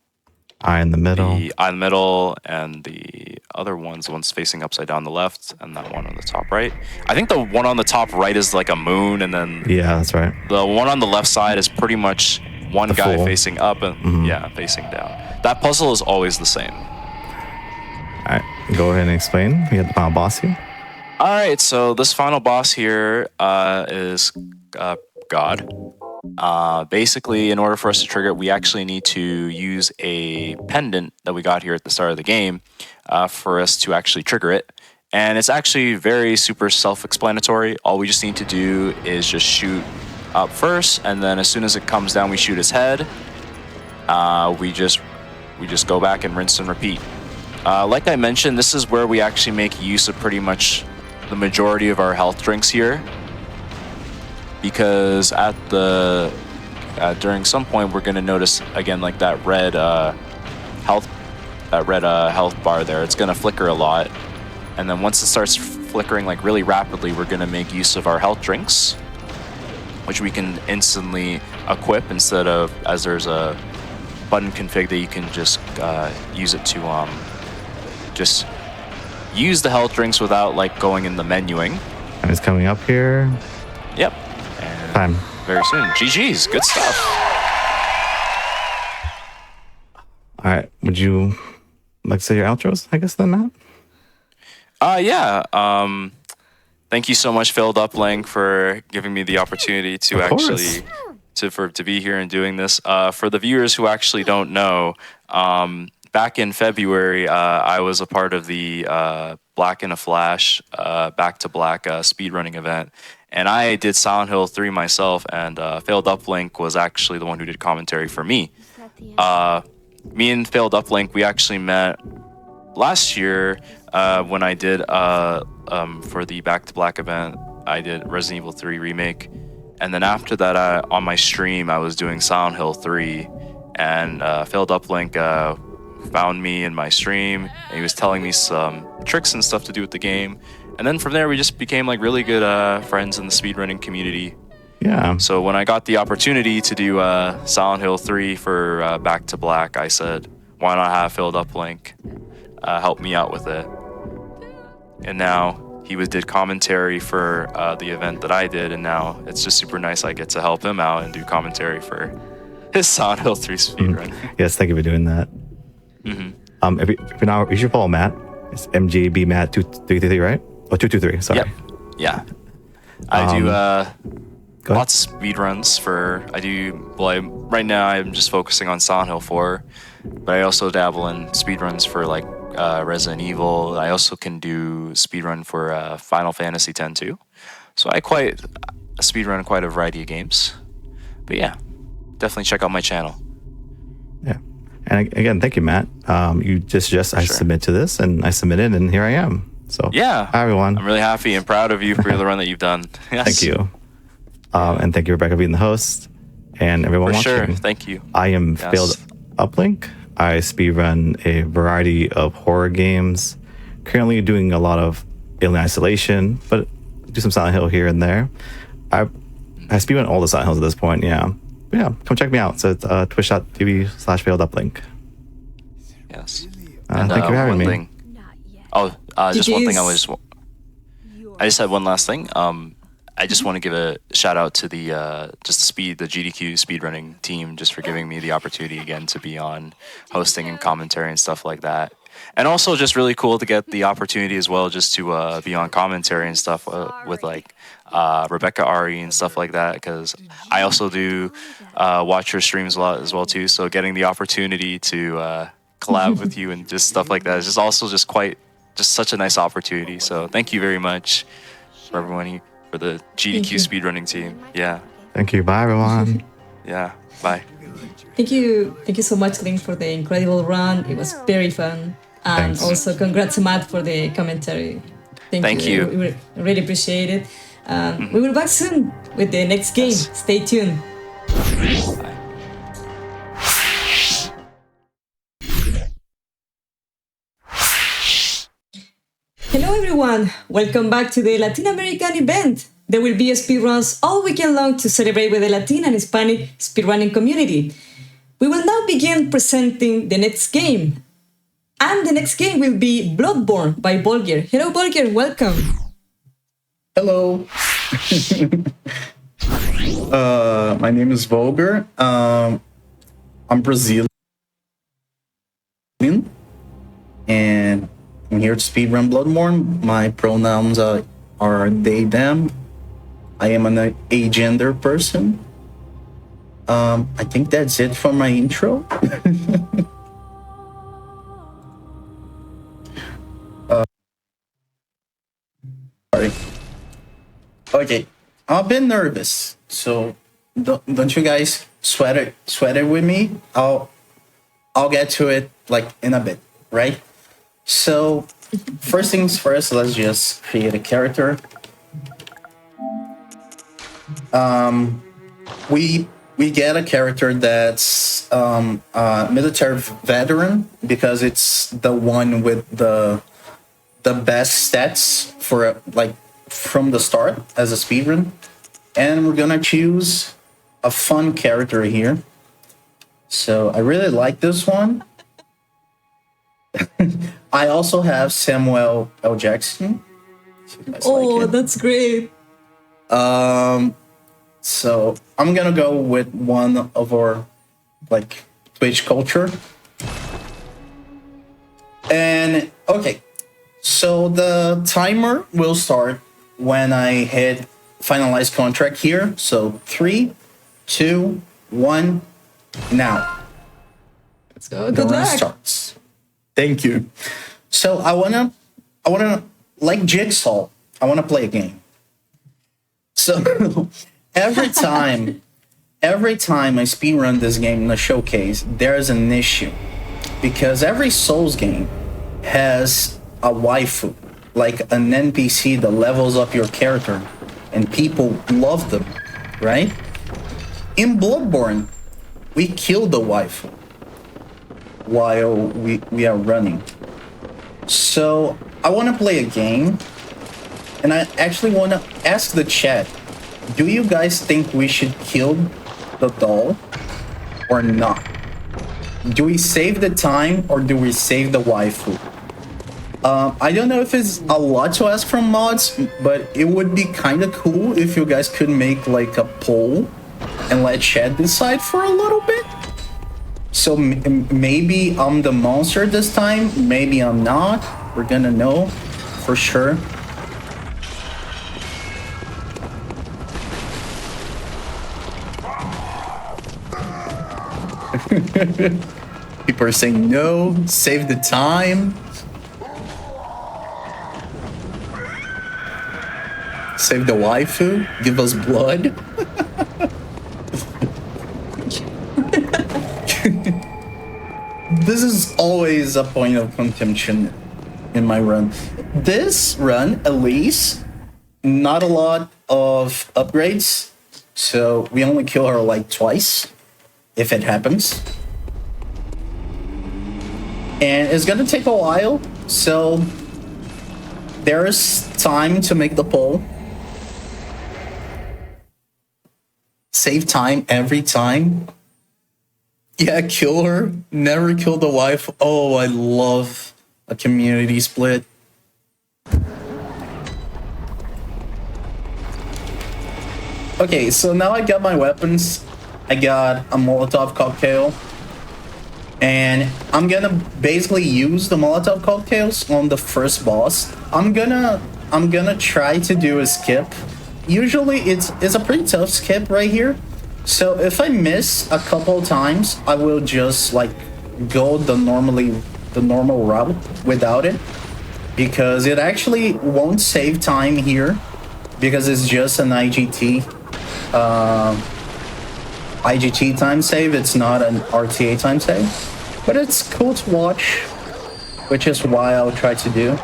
eye in the middle. The eye in the middle, and the other one's facing upside down the left, and that one on the top right. I think the one on the top right is like a moon, and then yeah, that's right. The one on the left side is pretty much one guy facing up and facing down. That puzzle is always the same. All right, go ahead and explain. We have the final boss here. All right, so this final boss here is God. Basically, in order for us to trigger it, we actually need to use a pendant that we got here at the start of the game for us to actually trigger it. And it's actually very super self-explanatory. All we just need to do is just shoot up first, and then as soon as it comes down, we shoot his head. We just go back and rinse and repeat. Like I mentioned, this is where we actually make use of pretty much the majority of our health drinks here. Because at during some point we're gonna notice again like that red health bar there. It's gonna flicker a lot, And then once it starts flickering like really rapidly, we're gonna make use of our health drinks, which we can instantly equip instead of, as there's a button config that you can just use it to just use the health drinks without like going in the menuing. And it's coming up here. Yep. And Time. very soon. GG's, good stuff. All right. Would you like to say your outros, I guess, then, Matt? Yeah. Thank you so much, Failed Uplink, for giving me the opportunity to actually to be here and doing this. For the viewers who actually don't know, back in February, I was a part of the Black in a Flash Back to Black speedrunning event, and I did Silent Hill 3 myself, and Failed Uplink was actually the one who did commentary for me. Me and Failed Uplink, we actually met last year when I did for the Back to Black event. I did Resident Evil 3 Remake, and then after that, on my stream, I was doing Silent Hill 3, and Failed Uplink found me in my stream, and he was telling me some tricks and stuff to do with the game. And then from there, we just became like really good friends in the speedrunning community. Yeah. So when I got the opportunity to do Silent Hill 3 for Back to Black, I said, why not have Failed Uplink help me out with it? And now he did commentary for the event that I did, and now it's just super nice I get to help him out and do commentary for his Silent Hill 3 speedrun. Yes, thank you for doing that. If you should follow Matt. It's MJB Matt 2333, right? Oh, 223. Sorry. Yep. Yeah. I do lots of speedruns for. Right now I'm just focusing on Silent Hill 4, but I also dabble in speedruns for like Resident Evil. I also can do speedrun for Final Fantasy X too. So I speedrun quite a variety of games. But yeah, definitely check out my channel. Yeah. And again, thank you, Matt. You just suggest I submit to this, and I submitted, and here I am. So yeah, hi everyone. I'm really happy and proud of you for the run that you've done. Yes. Thank you. And thank you, Rebecca, for being the host, and everyone for watching. Sure, thank you. I am Failed Uplink. I speedrun a variety of horror games. Currently doing a lot of Alien Isolation, but do some Silent Hill here and there. I speedrun all the Silent Hills at this point. Yeah. Yeah, come check me out. So it's twitch.tv/faileduplink. Yes. Thank you for having me. Just one thing. I just had one last thing. I just want to give a shout out to the GDQ speedrunning team just for giving me the opportunity again to be on hosting and commentary and stuff like that. And also just really cool to get the opportunity as well just to be on commentary and stuff with like Rebecca Ari and stuff like that, because I also do watch her streams a lot as well too. So getting the opportunity to collab with you and just stuff like that is just such a nice opportunity. So thank you very much for everyone for the GDQ speedrunning team. Yeah. Thank you. Bye everyone. Yeah. Bye. Thank you so much, Link, for the incredible run. It was very fun. And also congrats, Matt, for the commentary. Thank you. We really appreciate it. We will be back soon with the next game. Stay tuned. Bye. Hello everyone, welcome back to the Latin American event. There will be speedruns all weekend long to celebrate with the Latin and Hispanic speedrunning community. We will now begin presenting the next game. And the next game will be Bloodborne by Volger. Hello Volger, welcome. Hello. My name is Volger. I'm Brazilian. And I'm here to speedrun Bloodborne. My pronouns are they, them. I am an agender person. I think that's it for my intro. Sorry. Okay, I'm a bit nervous, so don't you guys sweat it with me. I'll get to it like in a bit, right? So first things first, let's just create a character. We get a character that's a military veteran because it's the one with the the best stats for like from the start as a speedrun, and we're gonna choose a fun character here. So I really like this one. I also have Samuel L. Jackson. Oh, that's great. So I'm gonna go with one of our like Twitch culture. And okay, so the timer will start when I hit finalize contract here. So 3, 2, 1, now. Let's go. Good luck. Starts. Thank you. So I wanna like Jigsaw. I wanna play a game. So every time I speedrun this game in a showcase, there's an issue. Because every Souls game has a waifu, like an NPC that levels up your character, and people love them, right? In Bloodborne, we kill the waifu while we are running. So I want to play a game, and I actually want to ask the chat, do you guys think we should kill the doll or not? Do we save the time or do we save the waifu? I don't know if it's a lot to ask from mods, but it would be kind of cool if you guys could make like a poll and let chat decide for a little bit. So maybe I'm the monster this time, maybe I'm not. We're gonna know for sure. People are saying no, save the time. Save the waifu, give us blood. This is always a point of contention in my run. This run, at least, not a lot of upgrades. So we only kill her like twice, if it happens. And it's gonna take a while, so there's time to make the poll. Save time every time. Yeah, kill her. Never kill the wife. Oh, I love a community split. Okay, so now I got my weapons. I got a Molotov cocktail. And I'm gonna basically use the Molotov cocktails on the first boss. I'm gonna try to do a skip. Usually it's a pretty tough skip right here. So if I miss a couple times, I will just like go the normal route without it, because it actually won't save time here because it's just an IGT time save. It's not an RTA time save, but it's cool to watch, which is why I'll try to do.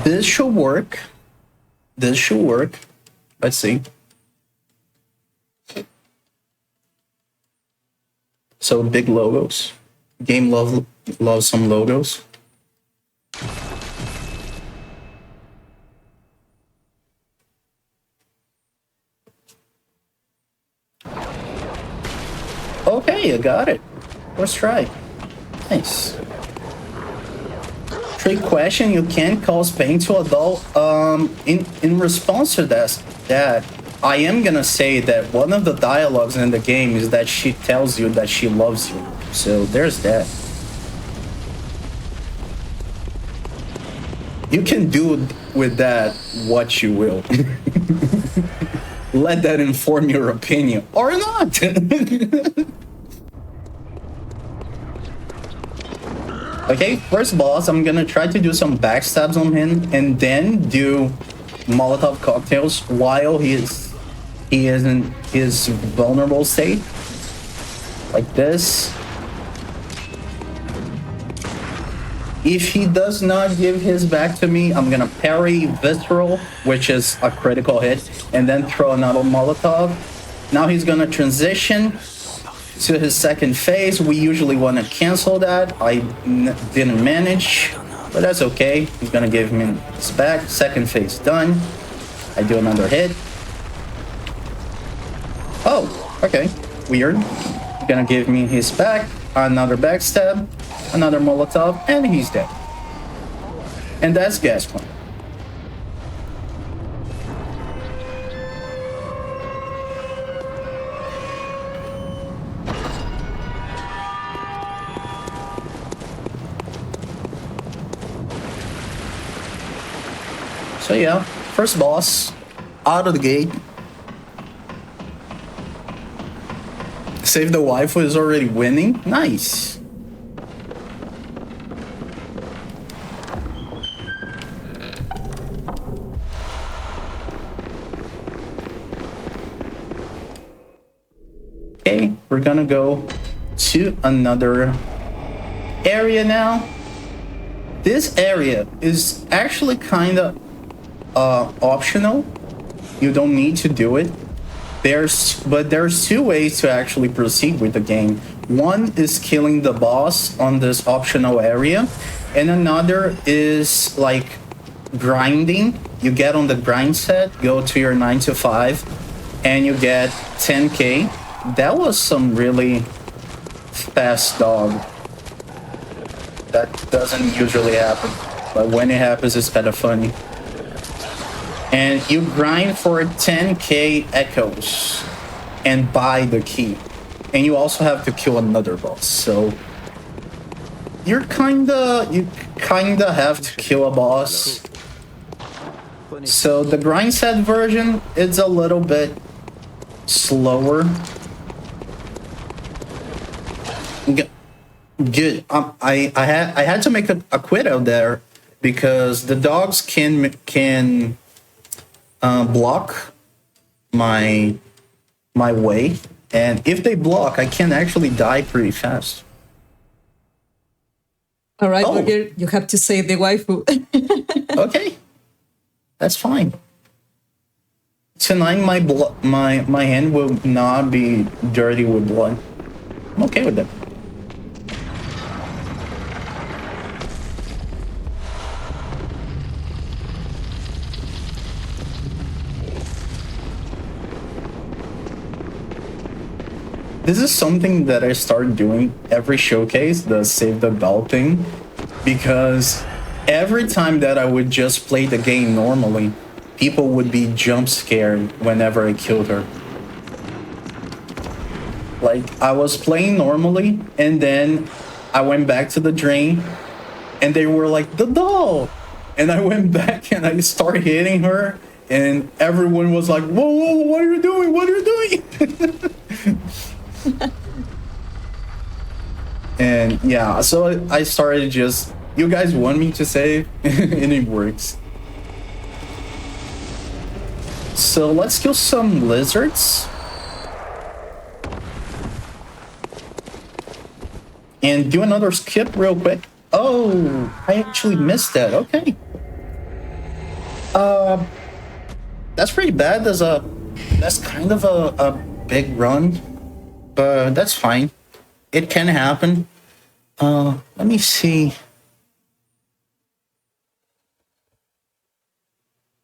This should work. This should work. Let's see. So big logos. Game loves some logos. Okay, I got it. Let's try. Nice. Trick question: you can't cause pain to a doll. In response to that, I am gonna say that one of the dialogues in the game is that she tells you that she loves you. So there's that. You can do with that what you will. Let that inform your opinion or not. Okay, first boss, I'm gonna try to do some backstabs on him and then do Molotov cocktails while he is in his vulnerable state. Like this. If he does not give his back to me, I'm gonna parry Visceral, which is a critical hit, and then throw another Molotov. Now he's gonna transition to his second phase. We usually want to cancel that. I didn't manage. but that's okay. He's gonna give me his back. Second phase done. I do another hit. Oh, okay. Weird. He's gonna give me his back. Another backstab. Another Molotov. And he's dead. And that's gas pump. So yeah, first boss, out of the gate. Save the wife was already winning. Nice. Okay, we're gonna go to another area now. This area is actually kind of optional. You don't need to do it. There's two ways to actually proceed with the game. One is killing the boss on this optional area, and another is like grinding. You get on the grind set, go to your 9 to 5, and you get 10k. That was some really fast dog. That doesn't usually happen, but when it happens, it's kind of funny. And you grind for 10k echoes and buy the key. And you also have to kill another boss. So you kinda have to kill a boss. So the grind set version is a little bit slower. Good. I had to make a quit out there because the dogs can block my way, and if they block, I can actually die pretty fast. All right, Burger, you have to save the waifu. Okay, that's fine. Tonight, my hand will not be dirty with blood. I'm okay with that. This is something that I started doing every showcase, the save the bell thing, because every time that I would just play the game normally, people would be jump scared whenever I killed her. Like, I was playing normally, and then I went back to the drain, and they were like, the doll! And I went back and I started hitting her, and everyone was like, whoa, whoa, what are you doing? What are you doing? And yeah, so I started just, you guys want me to save, and it works. So let's kill some lizards. And do another skip real quick. Oh, I actually missed that. Okay. That's pretty bad. That's kind of a big run, but that's fine. It can happen. Let me see.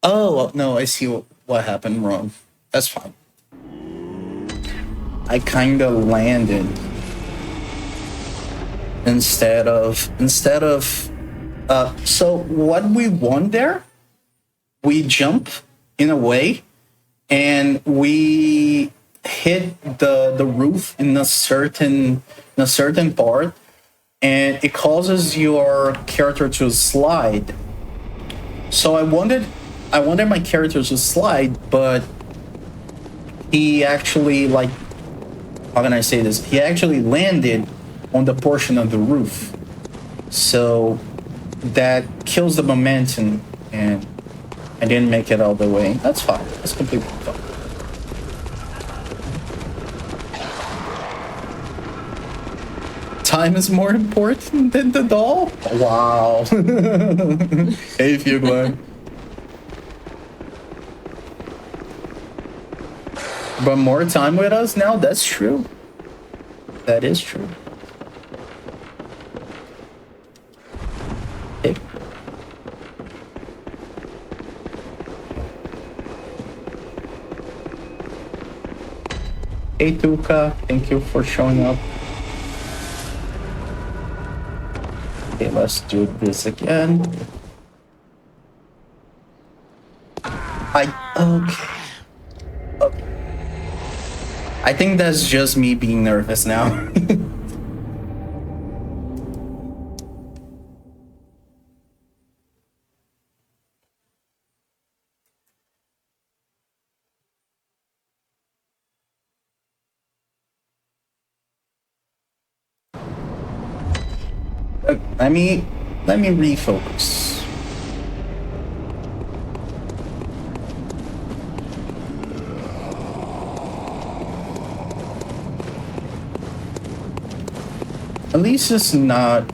Oh, no, I see what happened wrong. That's fine. I kind of landed instead of so what we want there, we jump in a way and we hit the roof in a certain part, and it causes your character to slide. So I wanted my character to slide, but he actually, like, how can I say this? He actually landed on the portion of the roof. So that kills the momentum, and I didn't make it all the way. That's fine. That's completely fine. Time is more important than the doll? Wow. Hey, Fugler. But more time with us now? That's true. That is true. Hey. Hey Tuka, thank you for showing up. Okay, let's do this again. Okay. I think that's just me being nervous now. Let me refocus. At least it's not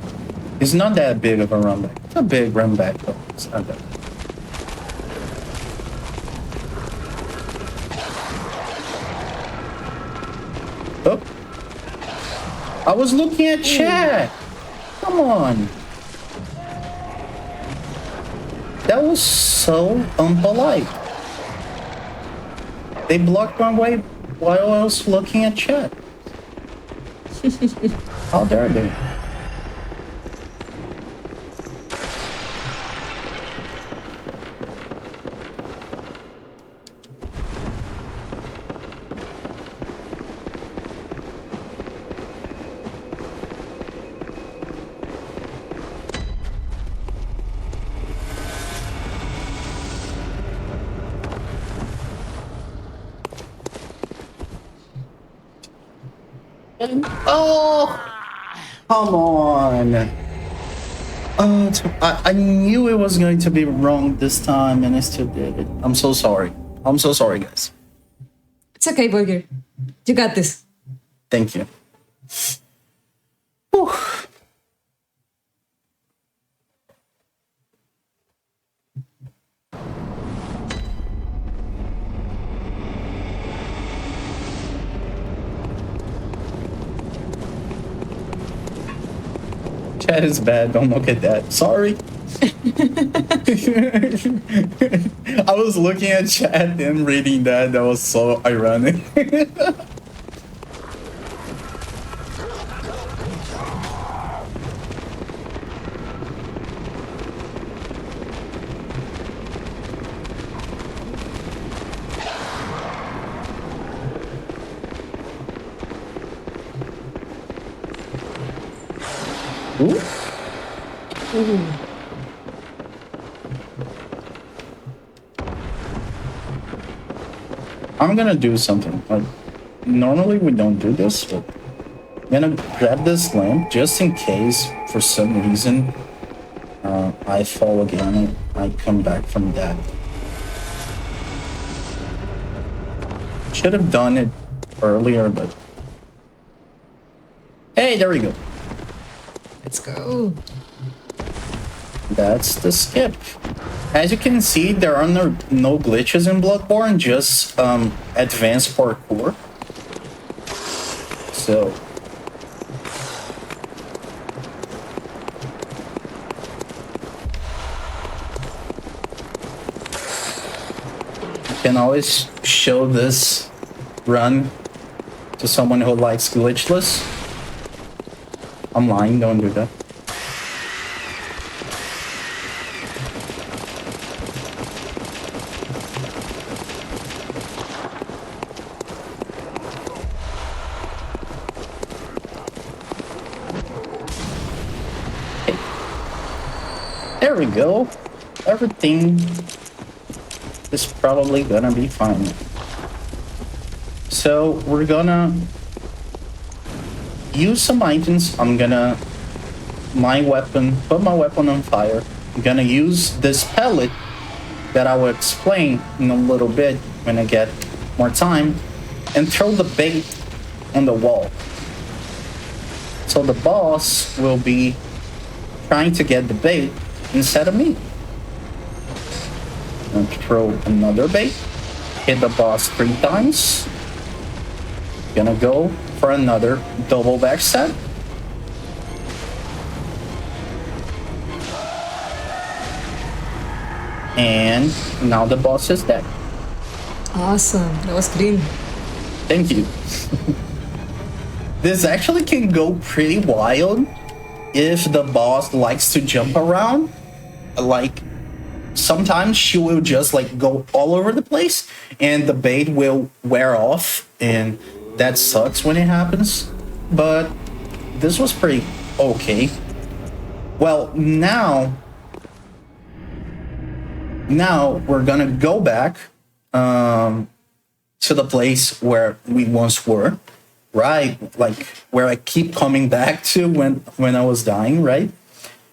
that big of a run back. It's a big run back though. It's not that. Oh. I was looking at chat. Come on. That was so unpolite. They blocked my way while I was looking at chat. How dare they? Oh, come on. I knew it was going to be wrong this time and I still did it. I'm so sorry. I'm so sorry, guys. It's okay, Burger. You got this. Thank you. Whew. Chat is bad, don't look at that. Sorry. I was looking at chat and reading that. That was so ironic. Ooh. Ooh. I'm gonna do something. Normally we don't do this, but I'm gonna grab this lamp just in case for some reason I fall again and I come back from that. Should have done it earlier, but hey, there we go. Let's go. That's the skip. As you can see, there are no glitches in Bloodborne, just advanced parkour. So you can always show this run to someone who likes glitchless. I'm lying, don't do that. Okay. There we go. Everything is probably gonna be fine. So we're gonna use some items. I'm gonna put my weapon on fire. I'm gonna use this pellet that I will explain in a little bit when I get more time, and throw the bait on the wall. So the boss will be trying to get the bait instead of me. And throw another bait, hit the boss 3 times. Gonna go for another double backstab. And now the boss is dead. Awesome. That was clean. Thank you. This actually can go pretty wild if the boss likes to jump around. Like, sometimes she will just like go all over the place and the bait will wear off, and that sucks when it happens. But this was pretty okay. Well, now we're gonna go back to the place where we once were, right? Like where I keep coming back to when I was dying, right?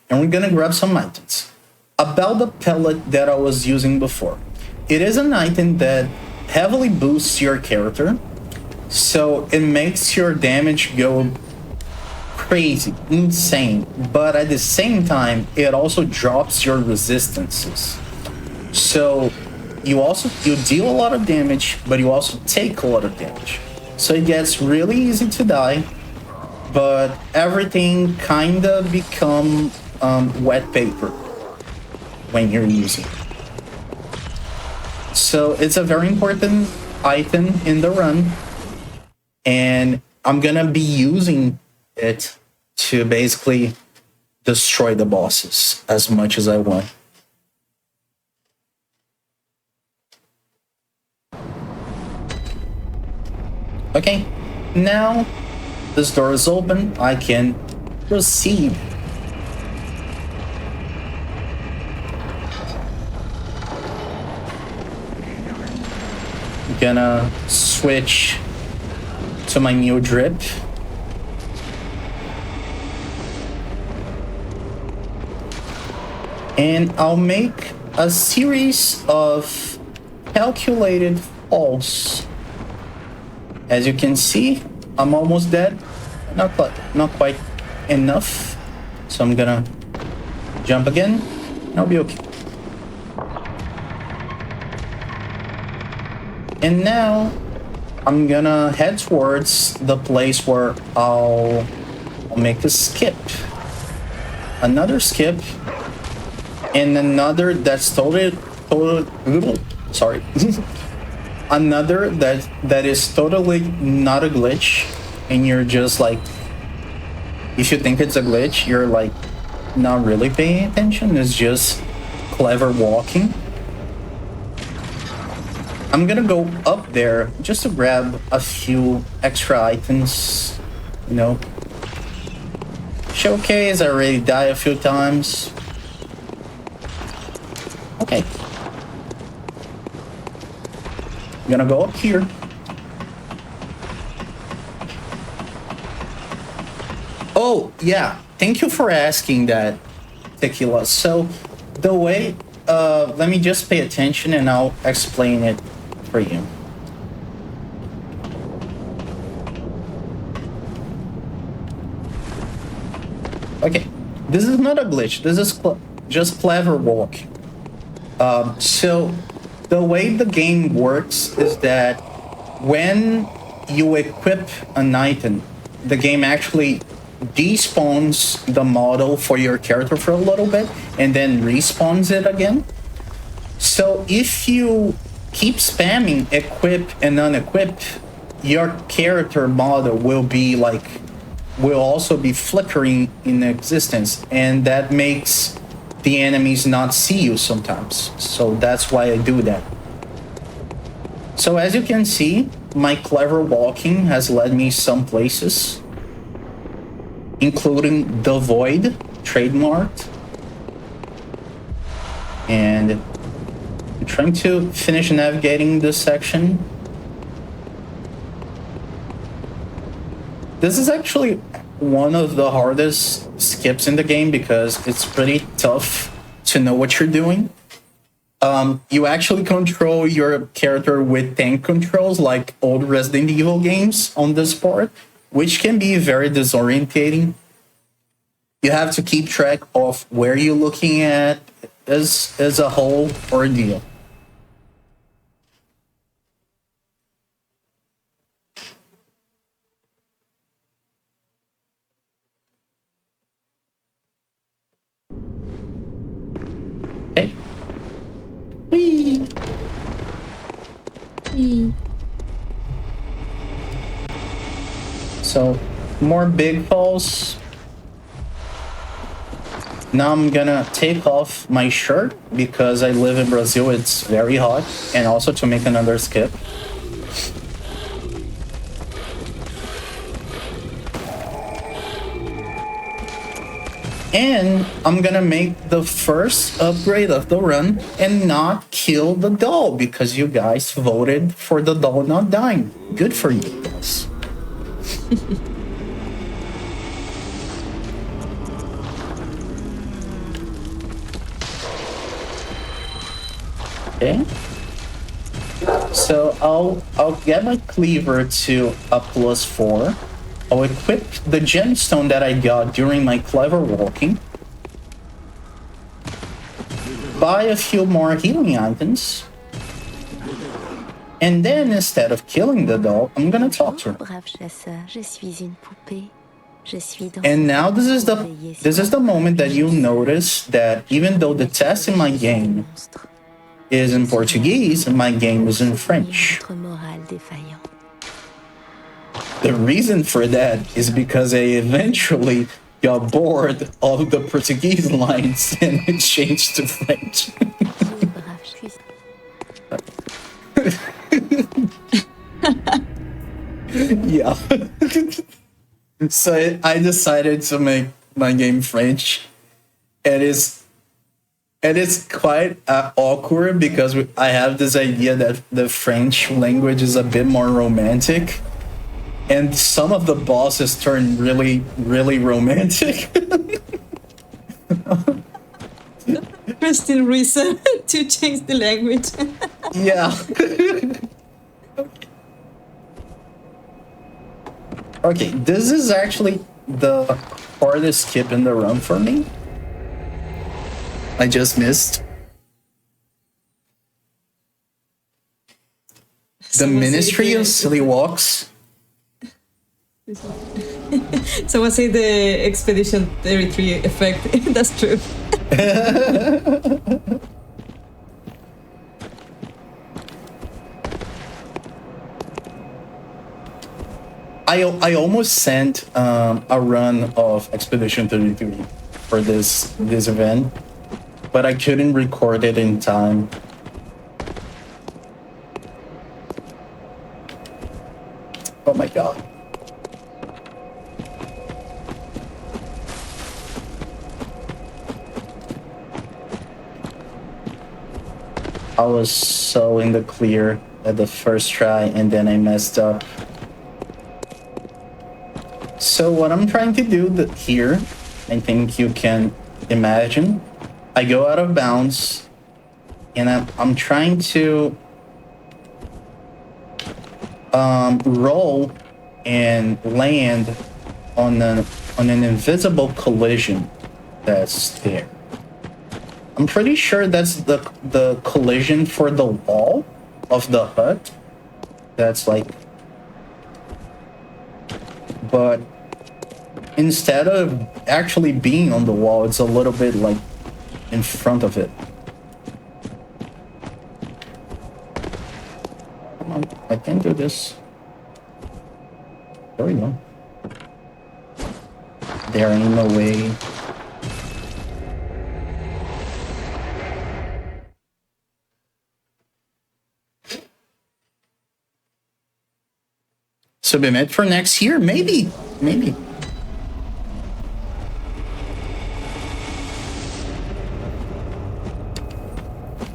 And we're gonna grab some items. About the pellet that I was using before. It is an item that heavily boosts your character, so it makes your damage go crazy, insane, but at the same time, it also drops your resistances. So you deal a lot of damage, but you also take a lot of damage. So it gets really easy to die, but everything kinda become wet paper when you're using it. So it's a very important item in the run, and I'm gonna be using it to basically destroy the bosses as much as I want. Okay, now this door is open, I can proceed. Gonna switch to my new drip. And I'll make a series of calculated falls. As you can see, I'm almost dead. Not quite enough. So I'm gonna jump again, and I'll be okay. And now I'm gonna head towards the place where I'll make a skip. Another skip. And another that's totally sorry. Another that is totally not a glitch. And you're just like, if you think it's a glitch, you're like not really paying attention. It's just clever walking. I'm gonna go up there just to grab a few extra items, you know. Showcase, I already died a few times. Okay. I'm gonna go up here. Oh, yeah. Thank you for asking that, Tequila. So, the way, let me just pay attention and I'll explain it for you. Okay, this is not a glitch. This is just clever walking. So the way the game works is that when you equip an item, the game actually despawns the model for your character for a little bit and then respawns it again. So if you keep spamming equip and unequip, your character model will also be flickering in existence, and that makes the enemies not see you sometimes. So that's why I do that. So as you can see, my clever walking has led me some places, including the Void, trademarked. And I'm trying to finish navigating this section. This is actually one of the hardest skips in the game because it's pretty tough to know what you're doing. You actually control your character with tank controls like old Resident Evil games on this part, which can be very disorientating. You have to keep track of where you're looking at as a whole ordeal. Okay. Whee. Whee. So, more big falls. Now I'm gonna take off my shirt because I live in Brazil, it's very hot, and also to make another skip. And I'm gonna make the first upgrade of the run and not kill the doll because you guys voted for the doll not dying. Good for you guys. Okay. So I'll get my cleaver to a +4. I'll equip the gemstone that I got during my clever walking. Buy a few more healing items. And then instead of killing the doll, I'm gonna talk to her. And now this is the moment that you'll notice that even though the test in my game is in Portuguese, my game is in French. The reason for that is because I eventually got bored of the Portuguese lines and it changed to French. Yeah. So I decided to make my game French. And it's quite awkward because I have this idea that the French language is a bit more romantic. And some of the bosses turn really, really romantic. Interesting reason to change the language. Yeah. Okay, this is actually the hardest skip in the run for me. I just missed. The Ministry of Silly Walks. Someone say the Expedition 33 effect. That's true. I almost sent a run of Expedition 33 for this event, but I couldn't record it in time. Oh my god. I was so in the clear at the first try and then I messed up. So what I'm trying to do here, I think you can imagine, I go out of bounds and I'm trying to roll and land on an invisible collision that's there. I'm pretty sure that's the collision for the wall of the hut. That's like... But instead of actually being on the wall, it's a little bit like in front of it. Come on, I can do this. There we go. There ain't no way. So be met for next year, maybe.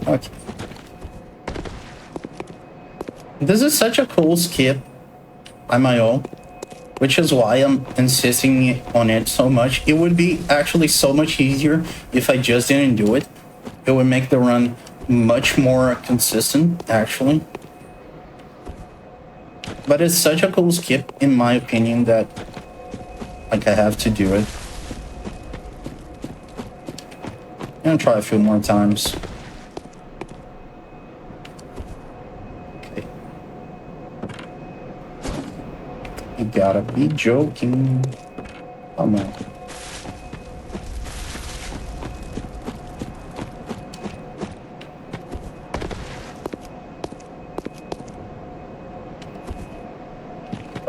Okay. This is such a cool skip, MIO, which is why I'm insisting on it so much. It would be actually so much easier if I just didn't do it. It would make the run much more consistent, actually. But it's such a cool skip, in my opinion, that like I have to do it. I'm gonna try a few more times. Okay. You gotta be joking. Come on.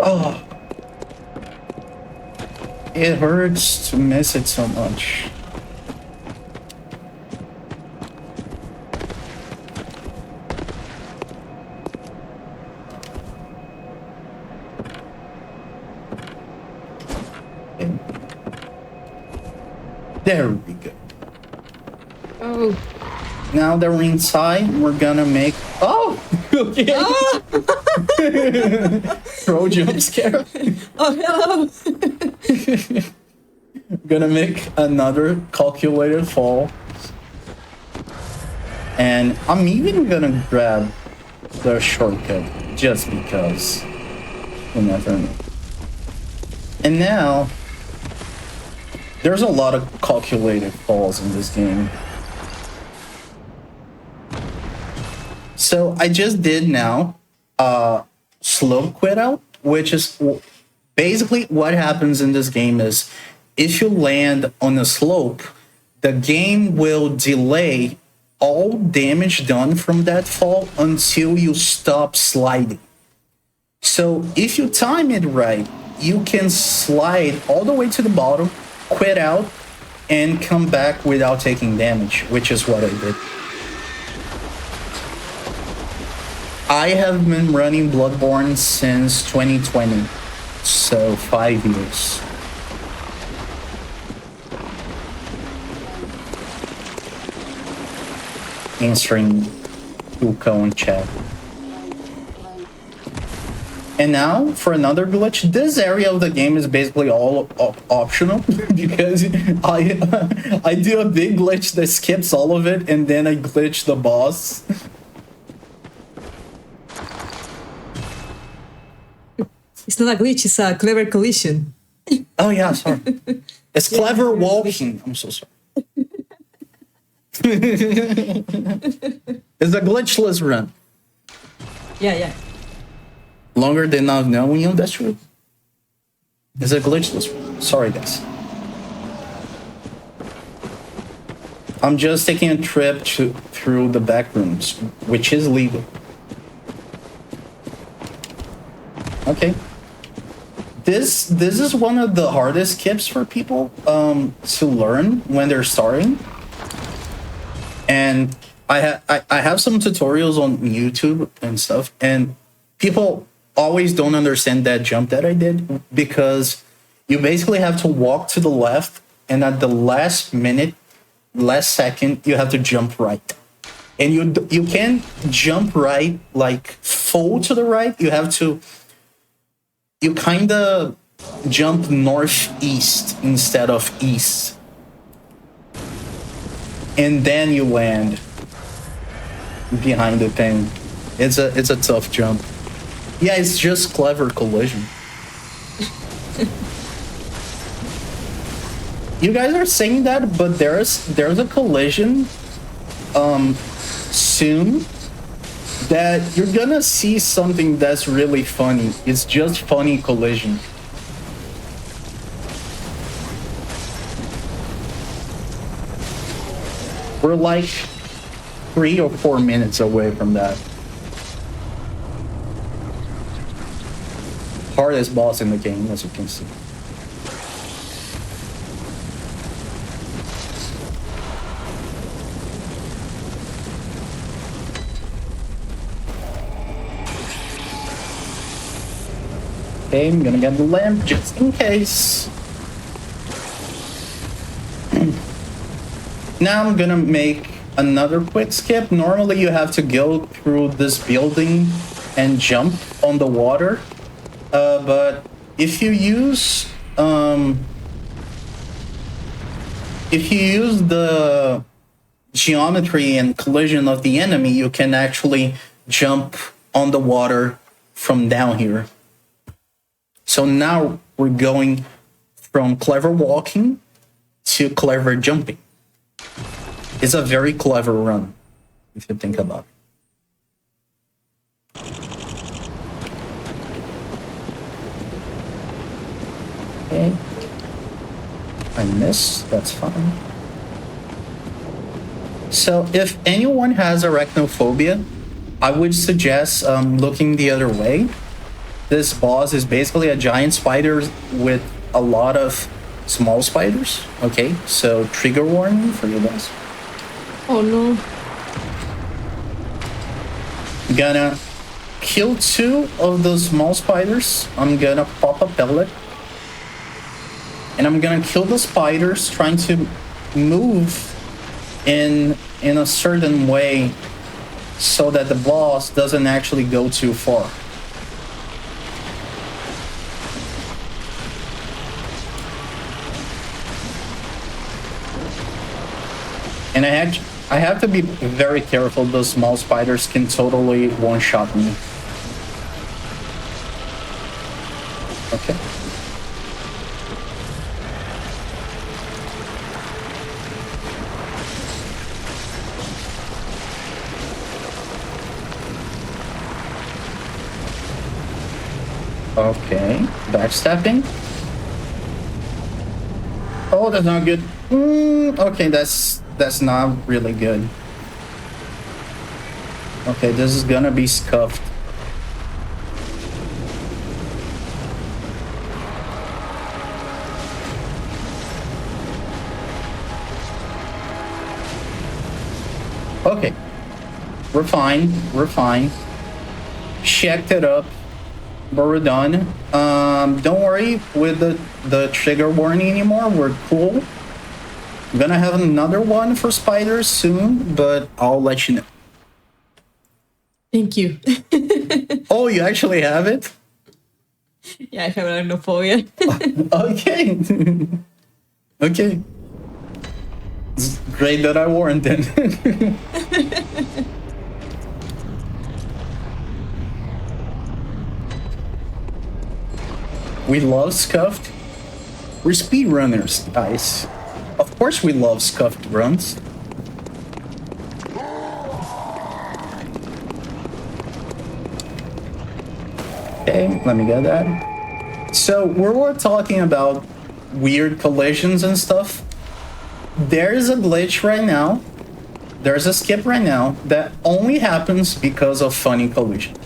Oh. It hurts to miss it so much. Okay. There we go. Oh. Now that we're inside, we're gonna make... Oh! Okay. Oh. Throw jump scare. Oh, hello. Gonna make another calculated fall. And I'm even gonna grab the shortcut just because. You never know. And now, there's a lot of calculated falls in this game. So I just did now slope quit out, which is basically what happens in this game is if you land on a slope, the game will delay all damage done from that fall until you stop sliding. So if you time it right, you can slide all the way to the bottom, quit out, and come back without taking damage, which is what I did. I have been running Bloodborne since 2020, so 5 years. Answering Uko in chat. And now, for another glitch, this area of the game is basically all optional because I do a big glitch that skips all of it, and then I glitch the boss. It's not a glitch, it's a clever collision. Oh yeah, sorry. It's clever walking. I'm so sorry. It's a glitchless run. Yeah. Longer than not knowing you, that's true. It's a glitchless run. Sorry, guys. I'm just taking a trip through the back rooms, which is legal. Okay. This is one of the hardest skips for people to learn when they're starting. And I have some tutorials on YouTube and stuff, and people always don't understand that jump that I did because you basically have to walk to the left, and at the last second, you have to jump right. And you can't jump right like full to the right. You kind of jump northeast instead of east. And then you land behind the thing. It's a tough jump. Yeah, it's just clever collision. You guys are saying that, but there's a collision soon that you're gonna see something that's really funny. It's just funny collision. We're like 3 or 4 minutes away from that. Hardest boss in the game, as you can see. Okay, I'm gonna get the lamp just in case. Now I'm gonna make another quick skip. Normally you have to go through this building and jump on the water. But if you use the geometry and collision of the enemy, you can actually jump on the water from down here. So now we're going from clever walking to clever jumping. It's a very clever run, if you think about it. Okay. I missed, that's fine. So if anyone has arachnophobia, I would suggest looking the other way. This boss is basically a giant spider with a lot of small spiders. Okay, so trigger warning for you guys. Oh no. Gonna kill 2 of those small spiders. I'm gonna pop a pellet. And I'm gonna kill the spiders trying to move in a certain way so that the boss doesn't actually go too far. And I have to be very careful. Those small spiders can totally one-shot me. Okay. Okay, backstepping. Oh, that's not good. Okay, that's not really good. Okay, this is gonna be scuffed. Okay, we're fine. We're fine. Checked it up. But we're done. Don't worry with the trigger warning anymore. We're cool. I'm gonna have another one for spiders soon, but I'll let you know. Thank you. Oh, you actually have it? Yeah, I have arachnophobia. Okay. Okay. It's great that I warned then. We love scuffed. We're speedrunners, guys. Of course we love scuffed runs. Okay, let me get that. So we're talking about weird collisions and stuff. There's a glitch right now. There's a skip right now that only happens because of funny collision.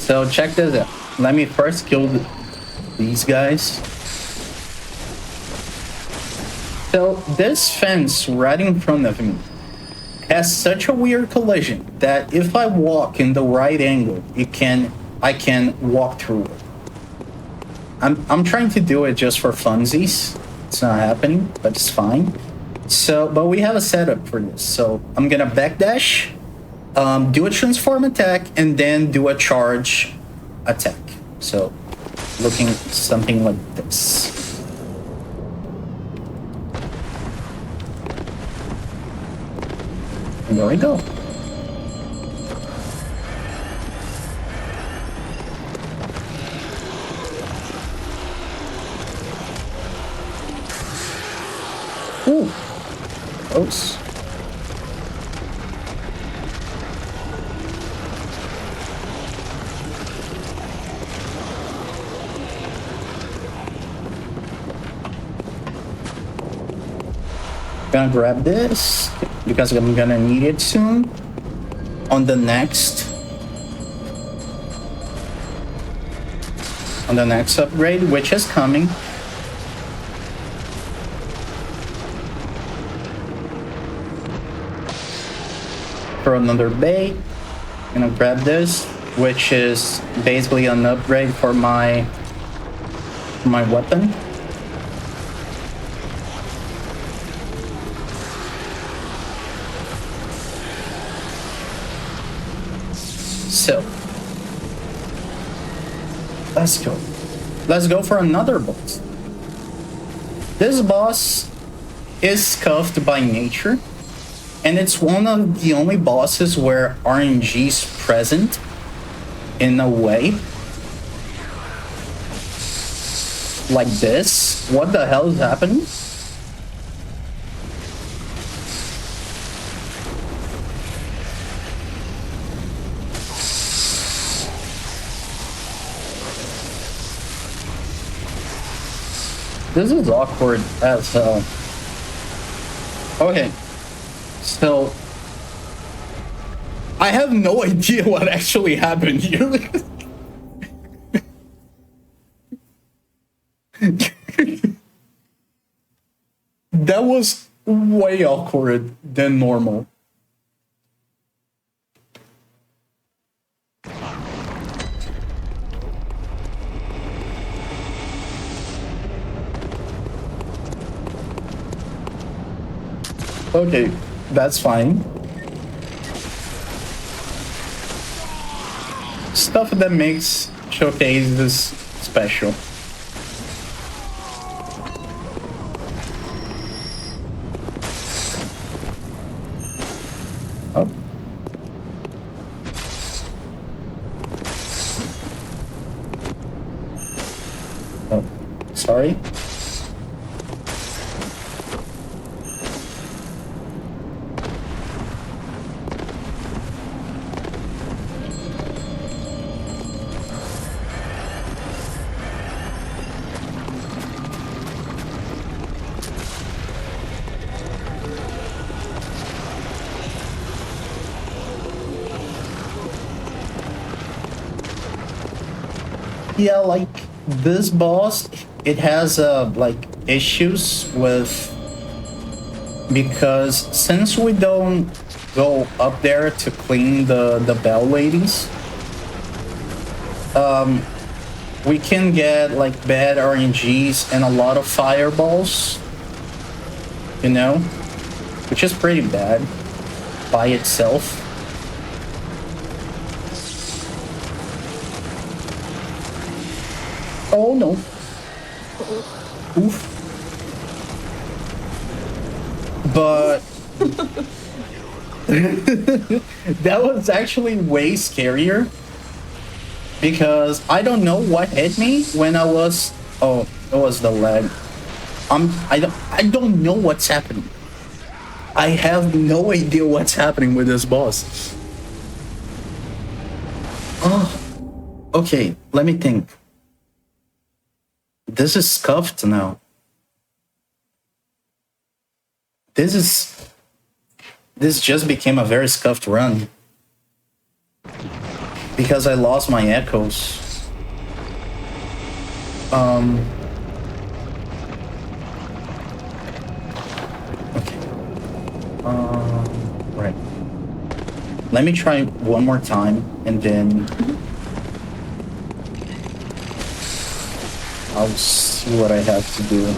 So check this out. Let me first kill these guys. So this fence right in front of me has such a weird collision that if I walk in the right angle, I can walk through it. I'm trying to do it just for funsies. It's not happening, but it's fine. So, but we have a setup for this. So I'm gonna backdash, do a transform attack, and then do a charge attack. So looking something like this. And there we go. Ooh, close. Gonna grab this because I'm gonna need it soon on the next upgrade, which is coming. For another bait, gonna grab this, which is basically an upgrade for my weapon. So let's go. Let's go for another boss. This boss is scuffed by nature, and it's one of the only bosses where RNG is present in a way. Like this. What the hell is happening? This is awkward as hell. Okay. So, I have no idea what actually happened here. That was way awkward than normal. Okay, that's fine. Stuff that makes showcases special. Oh. Oh, sorry. Yeah, like this boss, it has like issues with, because since we don't go up there to clean the bell ladies, we can get like bad RNGs and a lot of fireballs, you know, which is pretty bad by itself. Oh no. Oof. But that was actually way scarier because I don't know what hit me when I was, oh, it was the leg. I don't know what's happening. I have no idea what's happening with this boss. Oh, okay, let me think. This is scuffed now. This just became a very scuffed run. Because I lost my echoes. Okay. Right. Let me try one more time and then I'll see what I have to do.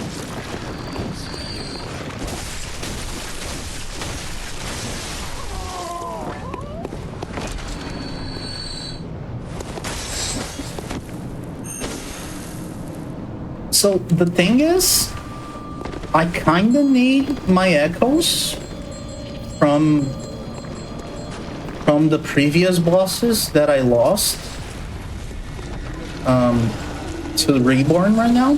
So the thing is, I kinda need my echoes from the previous bosses that I lost. To the Reborn right now.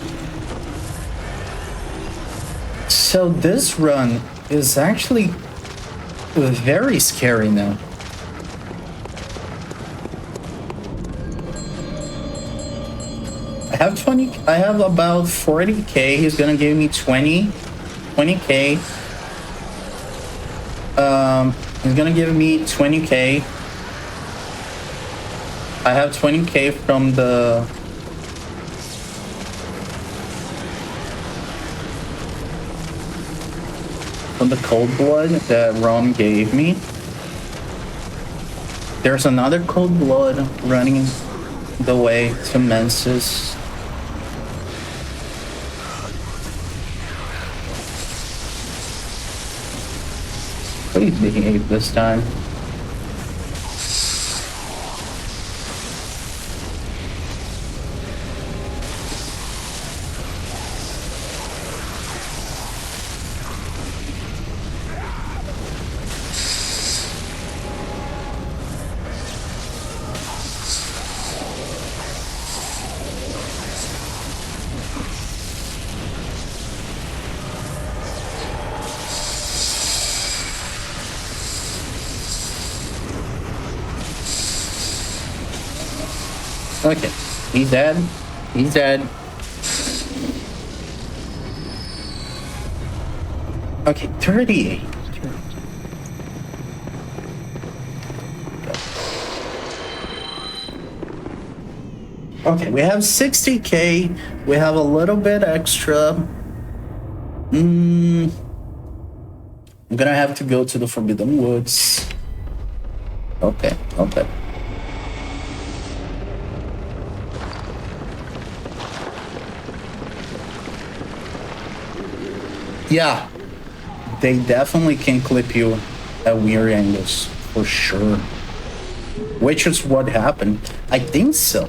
So this run is actually very scary now. I have about 40k. He's gonna give me 20k. He's gonna give me 20k. I have 20k from the cold blood that Ron gave me. There's another cold blood running the way to Mensis. Please behave this time. Okay, he's dead. He's dead. Okay, 38. Okay, we have 60k. We have a little bit extra. I'm gonna have to go to the Forbidden Woods. Okay. Yeah, they definitely can clip you at weird angles, for sure. Which is what happened. I think so.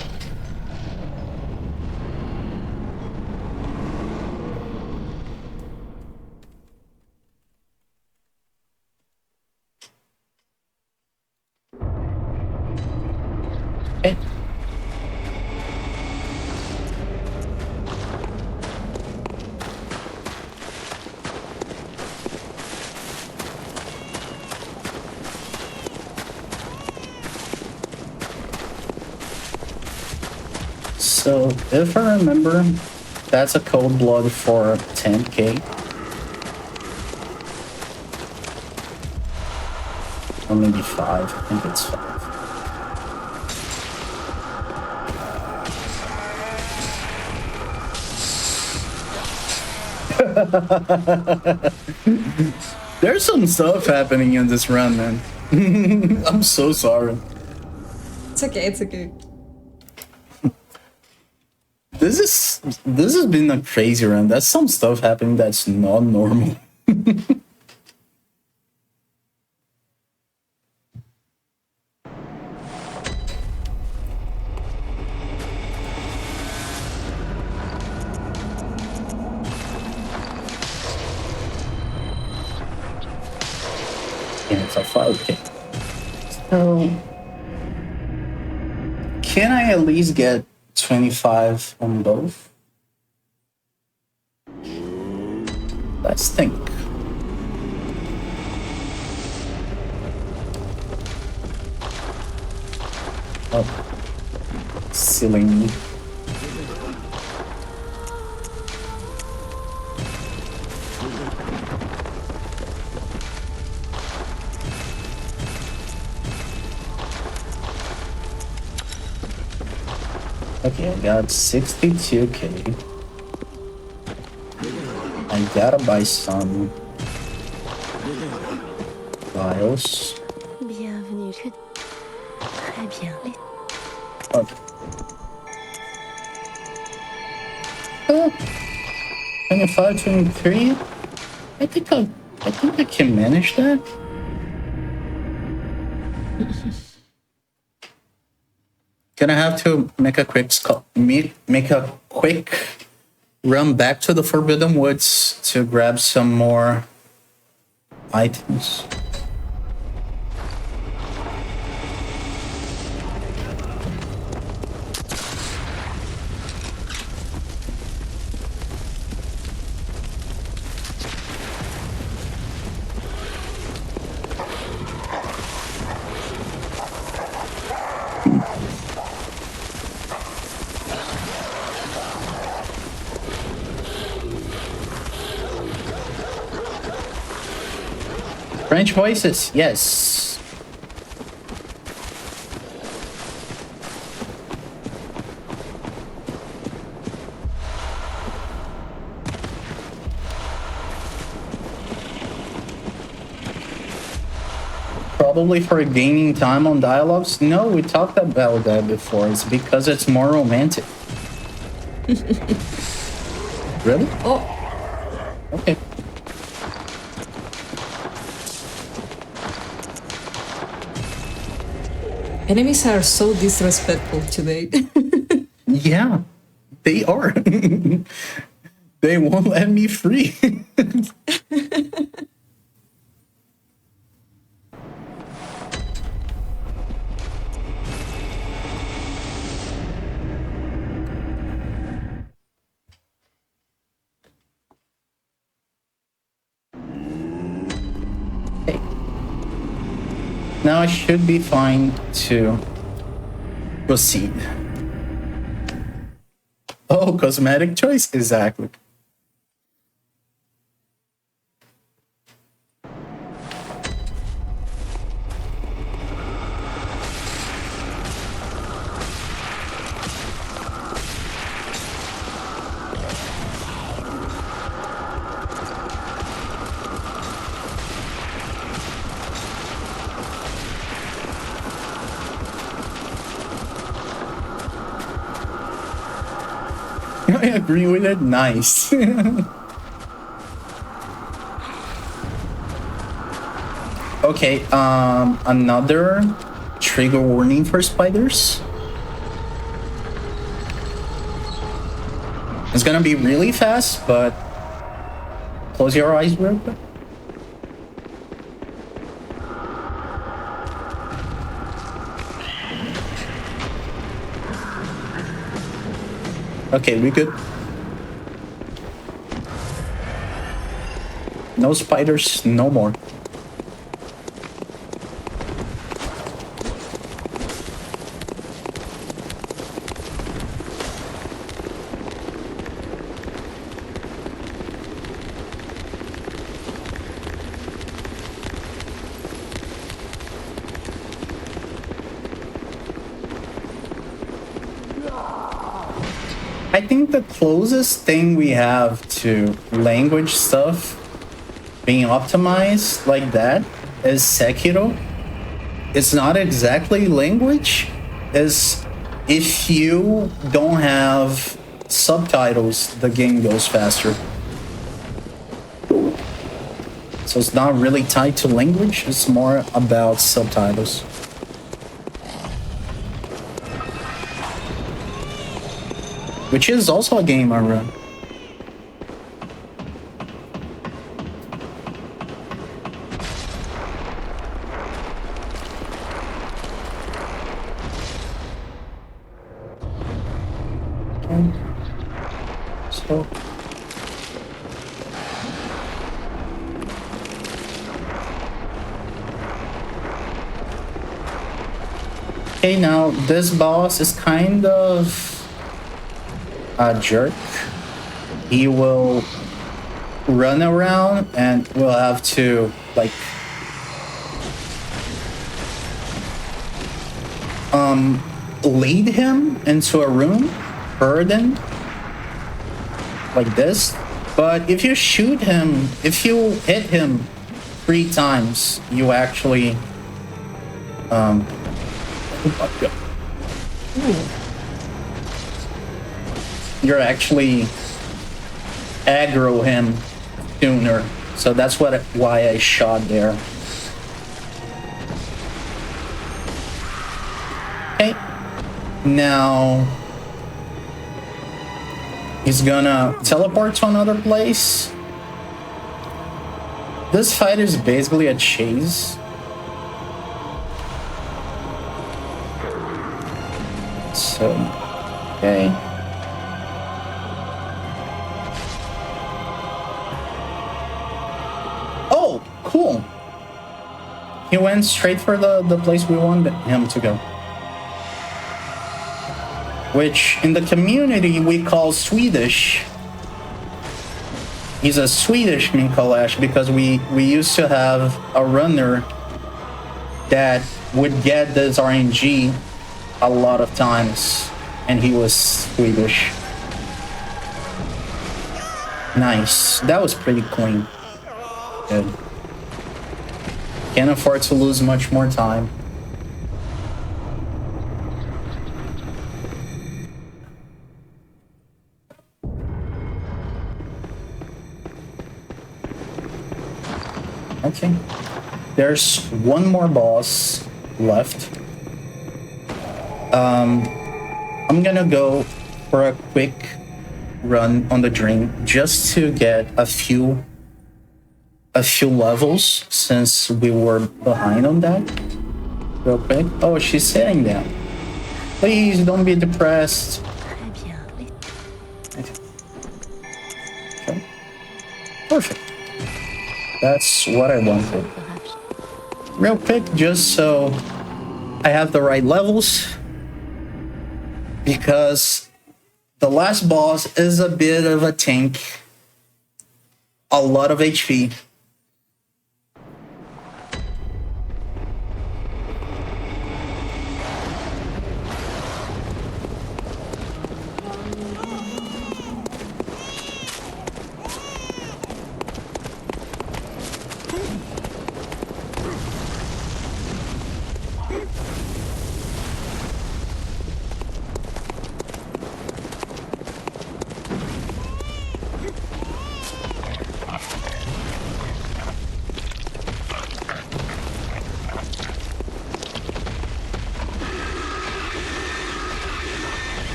Okay. So, if I remember, that's a cold blood for 10k. Or maybe 5. I think it's 5. There's some stuff happening in this run, man. I'm so sorry. It's okay. This has been a crazy run. There's some stuff happening that's not normal. Yeah, it's a 5k. So, can I at least get 25 on both? Let's think. Oh, silly me. Okay, I got 62k. I gotta buy some vials. Bienvenue. Très bien. Okay. 25, 23. I think I can manage that. Gonna have to make a quick run back to the Forbidden Woods to grab some more items. French voices, yes. Probably for gaining time on dialogues? No, we talked about that before. It's because it's more romantic. Really? Oh. Okay. Enemies are so disrespectful today. Yeah, they are. They won't let me free. Okay. Now I should be fine to proceed. Oh, cosmetic choice? Exactly. I agree with it. Nice. Okay, another trigger warning for spiders. It's gonna be really fast, but close your eyes real quick. Okay, we good. No spiders, no more. I think the closest thing we have to language stuff being optimized like that is Sekiro. It's not exactly language. It's if you don't have subtitles, the game goes faster. So it's not really tied to language. It's more about subtitles. Which is also a game I run. Okay. So. Okay, now this boss is kind of a jerk. He will run around and we'll have to like lead him into a room, burden like this. But if you shoot him, if you hit him 3 times, you actually you're actually aggro him sooner. So that's why I shot there. Okay. Now he's gonna teleport to another place. This fight is basically a chase. So, okay. Oh, cool. He went straight for the place we wanted him to go. Which in the community we call Swedish. He's a Swedish Mikolash because we used to have a runner that would get this RNG a lot of times, and he was Swedish. Nice. That was pretty clean. Good. Can't afford to lose much more time. Okay. There's one more boss left. I'm gonna go for a quick run on the dream just to get a few levels since we were behind on that. Real quick. Oh, she's sitting down. Please don't be depressed. Okay. Perfect. That's what I wanted. Real quick, just so I have the right levels. Because the last boss is a bit of a tank. A lot of HP.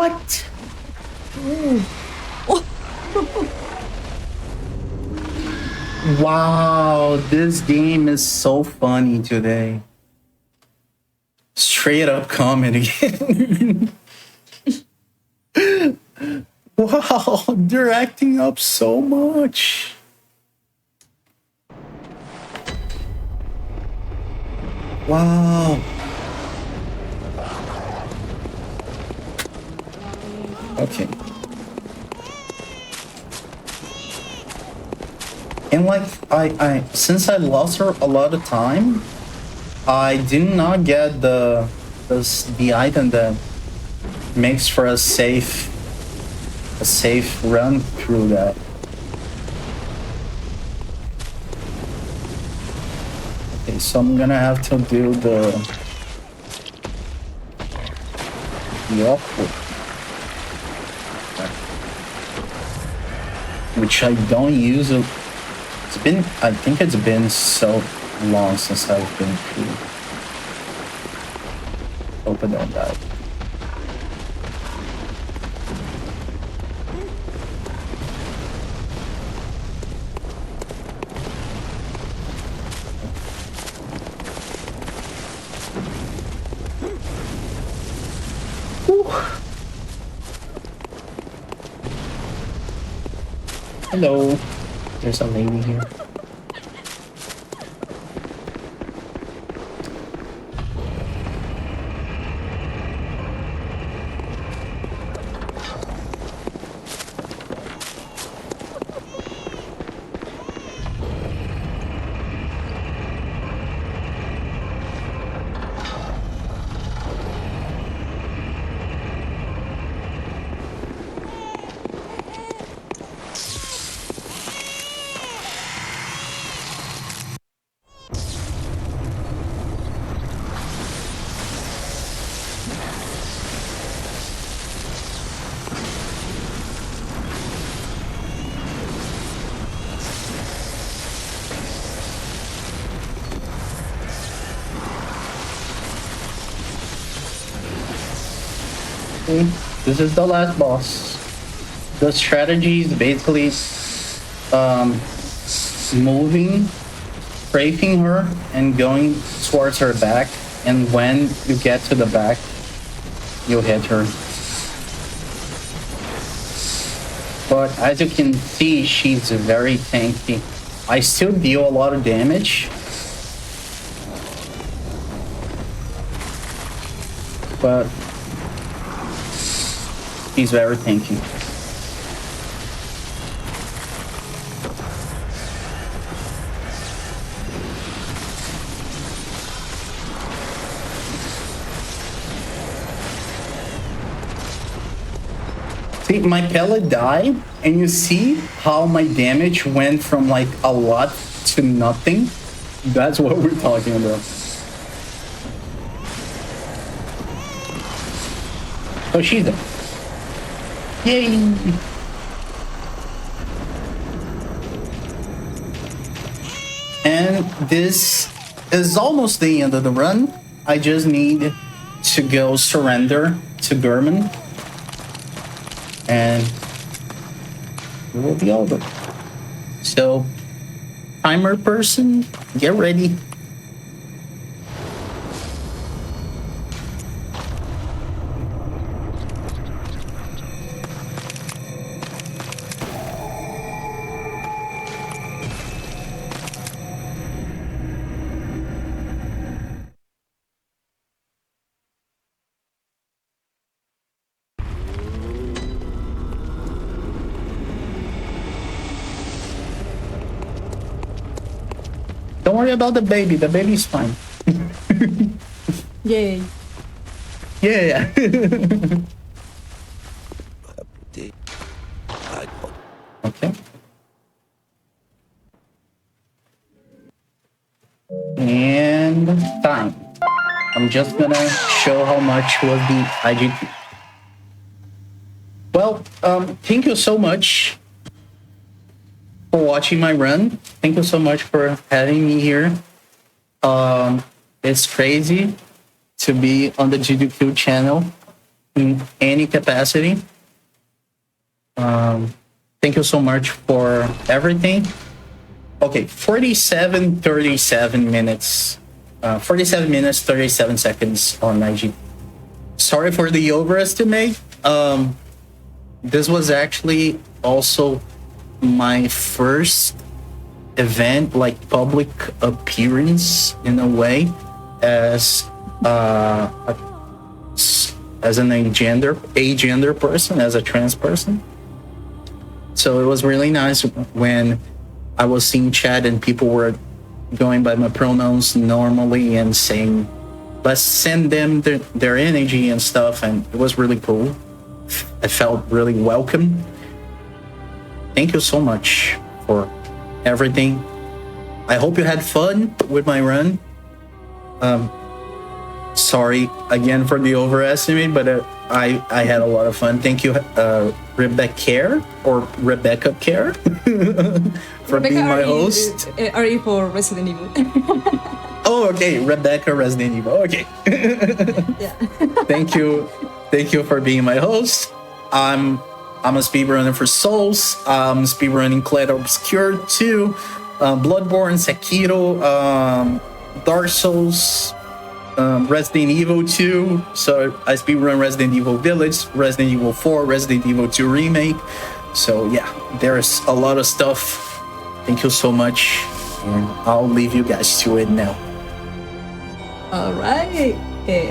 What? Wow, this game is so funny today. Straight up comedy. Wow, they're acting up so much. Wow. Okay. And like I since I lost her a lot of time, I did not get the item that makes for a safe run through that. Okay, so I'm gonna have to do the awkward, which I don't use. I think it's been so long since I've been through. Hope I don't die. Hello. There's a lady here. This is the last boss. The strategy is basically moving, strafing her, and going towards her back. And when you get to the back, you hit her. But as you can see, she's very tanky. I still deal a lot of damage. But he's very tanky. See, my pellet died, and you see how my damage went from like a lot to nothing? That's what we're talking about. Oh, she's there. Yay! And this is almost the end of the run. I just need to go surrender to German. And it will be over. So, timer person, get ready. Don't worry about the baby. The baby's fine. Yay. Yeah. Okay. And time. I'm just gonna show how much was the IGT. Well, thank you so much for watching my run. Thank you so much for having me here. It's crazy to be on the GDQ channel. in any capacity. Thank you so much for everything. Okay, 37 minutes, 37 seconds on IG. Sorry for the overestimate. This was actually also my first event, like public appearance in a way, as an agender person, as a trans person. So it was really nice when I was seeing chat and people were going by my pronouns normally and saying, let's send them their energy and stuff. And it was really cool. I felt really welcome. Thank you so much for everything. I hope you had fun with my run. Sorry again for the overestimate, but I had a lot of fun. Thank you, Rebecca Care for being my host. RE for Resident Evil. Oh, okay, Rebecca Resident Evil. Okay. Yeah. Thank you for being my host. I'm a speedrunner for Souls. I'm speedrunning Clair Obscure 2, Bloodborne, Sekiro, Dark Souls, Resident Evil 2. So I speedrun Resident Evil Village, Resident Evil 4, Resident Evil 2 Remake. So yeah, there's a lot of stuff. Thank you so much. And I'll leave you guys to it now. All right.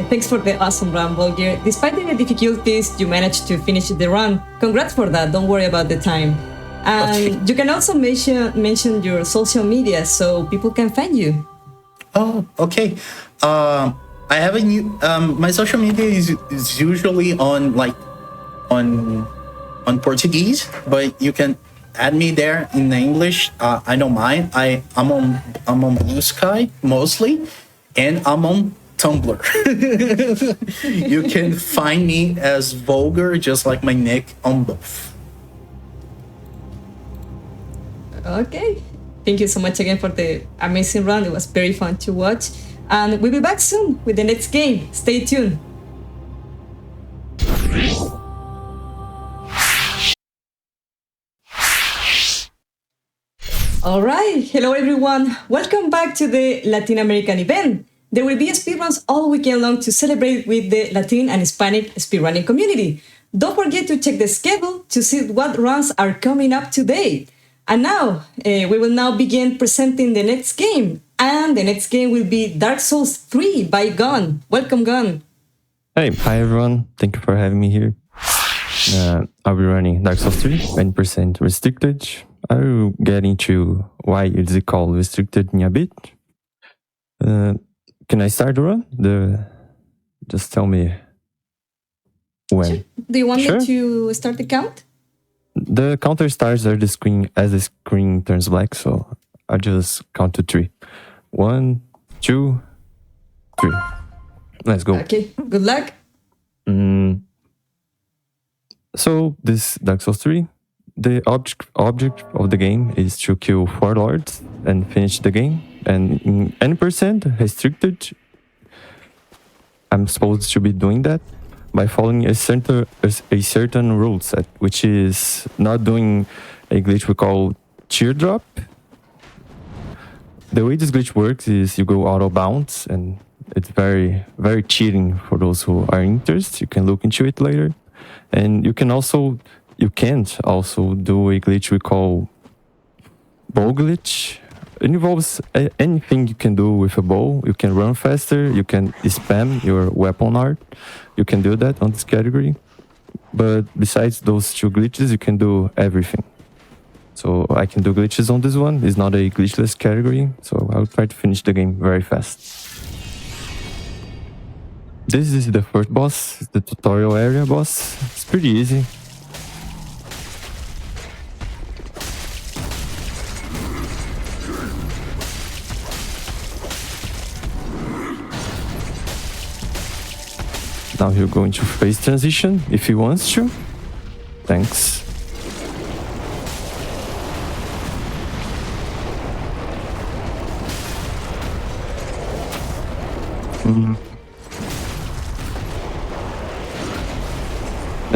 Thanks for the awesome run, Volger. Despite the difficulties, you managed to finish the run. Congrats for that. Don't worry about the time. And okay. You can also mention your social media so people can find you. Oh, okay. I have a new. My social media is usually on Portuguese, but you can add me there in English. I don't mind. I'm on Blue Sky mostly, and I'm on Tumblr. You can find me as Vulgar, just like my nick, on both. Okay. Thank you so much again for the amazing run. It was very fun to watch. And we'll be back soon with the next game. Stay tuned. All right. Hello, everyone. Welcome back to the Latin American event. There will be speedruns all weekend long to celebrate with the Latin and Hispanic speedrunning community. Don't forget to check the schedule to see what runs are coming up today. And now, we will now begin presenting the next game. And the next game will be Dark Souls 3 by Gun. Welcome, Gun. Hey, hi everyone. Thank you for having me here. I'll be running Dark Souls 3, 20% restricted. I will get into why is it called restricted in a bit. Can I start the run? Just tell me when. Sure. Do you want me to start the count? The counter starts as the screen turns black, so I just count to 3. 1, 2, 3. Let's go. Okay, good luck. So this Dark Souls 3, the object of the game is to kill 4 lords and finish the game. And in N% restricted, I'm supposed to be doing that by following a certain rule set, which is not doing a glitch we call teardrop. The way this glitch works is you go auto bounce, and it's very, very cheating for those who are interested. You can look into it later. And you can't also do a glitch we call bow glitch. It involves anything you can do with a bow. You can run faster, you can spam your weapon art. You can do that on this category. But besides those 2 glitches, you can do everything. So I can do glitches on this one. It's not a glitchless category, so I'll try to finish the game very fast. This is the first boss, the tutorial area boss. It's pretty easy. Now he'll go into phase transition if he wants to. Thanks.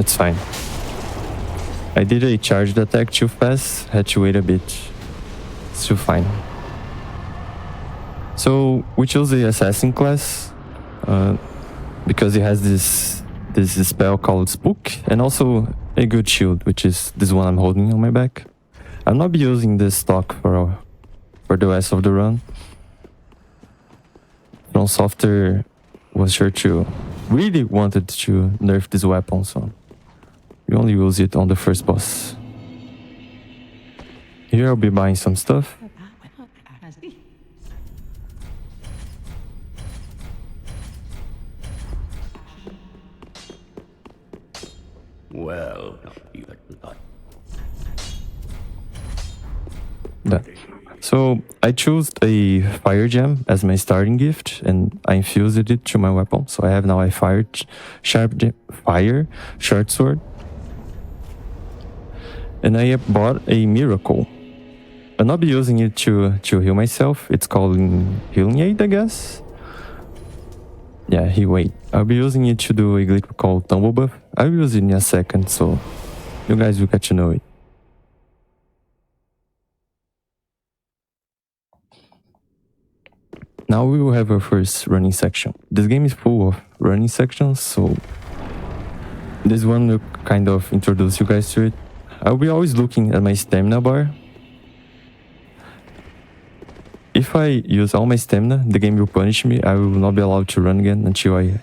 That's fine. I did a charged attack too fast, had to wait a bit. Still fine. So we chose the assassin class because it has this spell called Spook and also a good shield, which is this one I'm holding on my back. I'll not be using this stock for the rest of the run. From Software was sure to really wanted to nerf this weapon, so we only use it on the first boss. Here I'll be buying some stuff. Well, Done. So I chose a fire gem as my starting gift, and I infused it to my weapon. So I have now a fire short sword, and I bought a miracle. I'll not be using it to heal myself. It's called healing aid, I guess. Yeah, wait. I'll be using it to do a glitch called tumble buff. I'll use it in a second, so you guys will get to know it. Now we will have our first running section. This game is full of running sections, so this one will kind of introduce you guys to it. I'll be always looking at my stamina bar. If I use all my stamina, the game will punish me. I will not be allowed to run again until I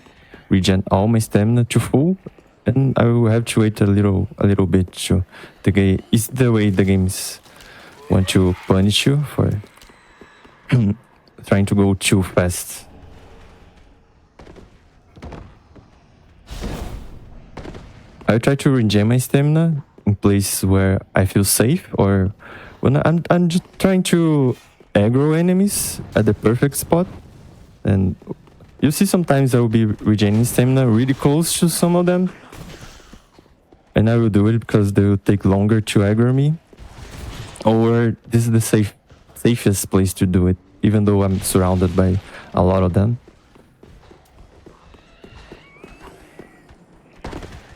regen all my stamina to full, and I will have to wait a little bit to the game. It's the way the games want to punish you for trying to go too fast. I try to regen my stamina in places where I feel safe, or when I'm just trying to aggro enemies at the perfect spot. And you see sometimes I will be regening stamina really close to some of them, and I will do it because they will take longer to aggro me, or this is the safest place to do it, even though I'm surrounded by a lot of them.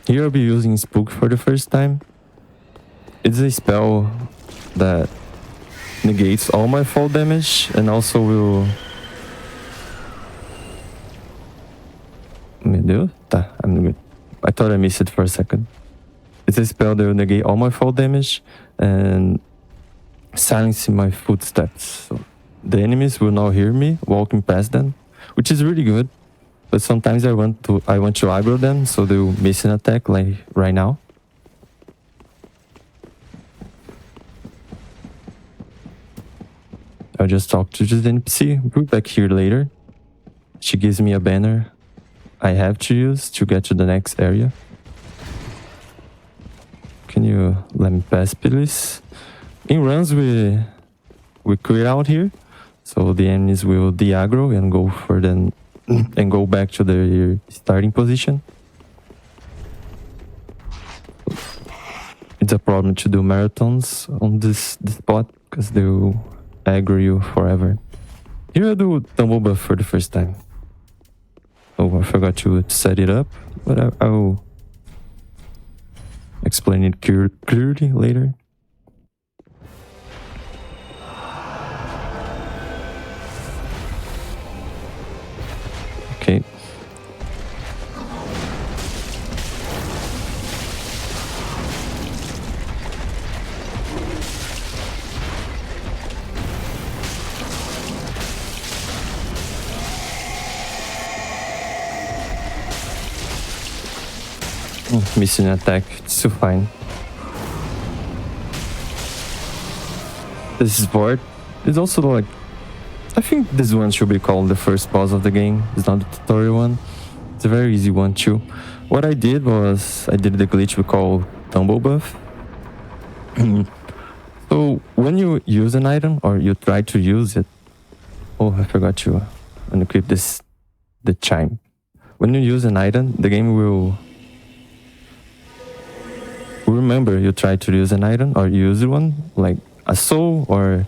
Here I'll be using Spook for the first time. It's a spell that negates all my fall damage and also will... Meu Deus, tá, I'm good. I thought I missed it for a second. It's a spell that will negate all my fall damage and silence my footsteps. So the enemies will not hear me walking past them, which is really good. But sometimes I want to aggro them, so they will miss an attack, like right now. I'll just talk to the NPC. We'll be back here later. She gives me a banner I have to use to get to the next area. Can you let me pass, please? In runs, we clear out here, so the enemies will de-aggro and go for them and go back to their starting position. It's a problem to do marathons on this spot because they will aggro you forever. Here I'll do tumble buff for the first time. Oh, I forgot to set it up, but I will explain it clearly later. Okay. Missing an attack, it's still fine. This board is also like... I think this one should be called the first boss of the game. It's not the tutorial one. It's a very easy one too. What I did was, I did the glitch we call tumble buff. So when you use an item, or you try to use it... Oh, I forgot to unequip the chime. When you use an item, the game will remember you try to use an item or use one, like a soul or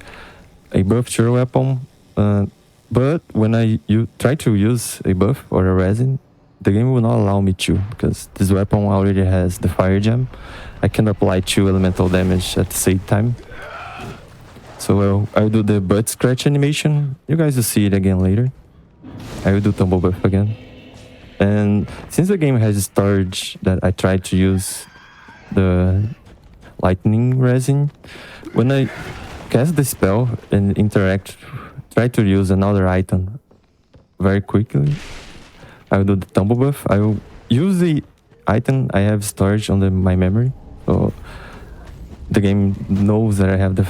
a buff to your weapon. But when you try to use a buff or a resin, the game will not allow me to, because this weapon already has the fire gem. I can apply 2 elemental damage at the same time. So I'll do the butt scratch animation. You guys will see it again later. I will do tumble buff again. And since the game has storage that I tried to use the lightning resin, when I cast the spell and try to use another item very quickly, I will do the tumble buff. I will use the item I have storage on my memory. So the game knows that I have the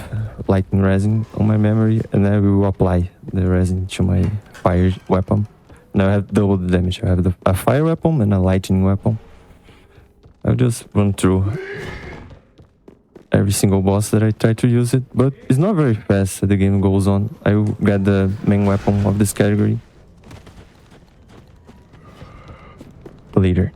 lightning resin on my memory, and I will apply the resin to my fire weapon. Now I have double the damage. I have a fire weapon and a lightning weapon. I'll just run through every single boss that I try to use it, but it's not very fast as the game goes on. I will get the main weapon of this category later.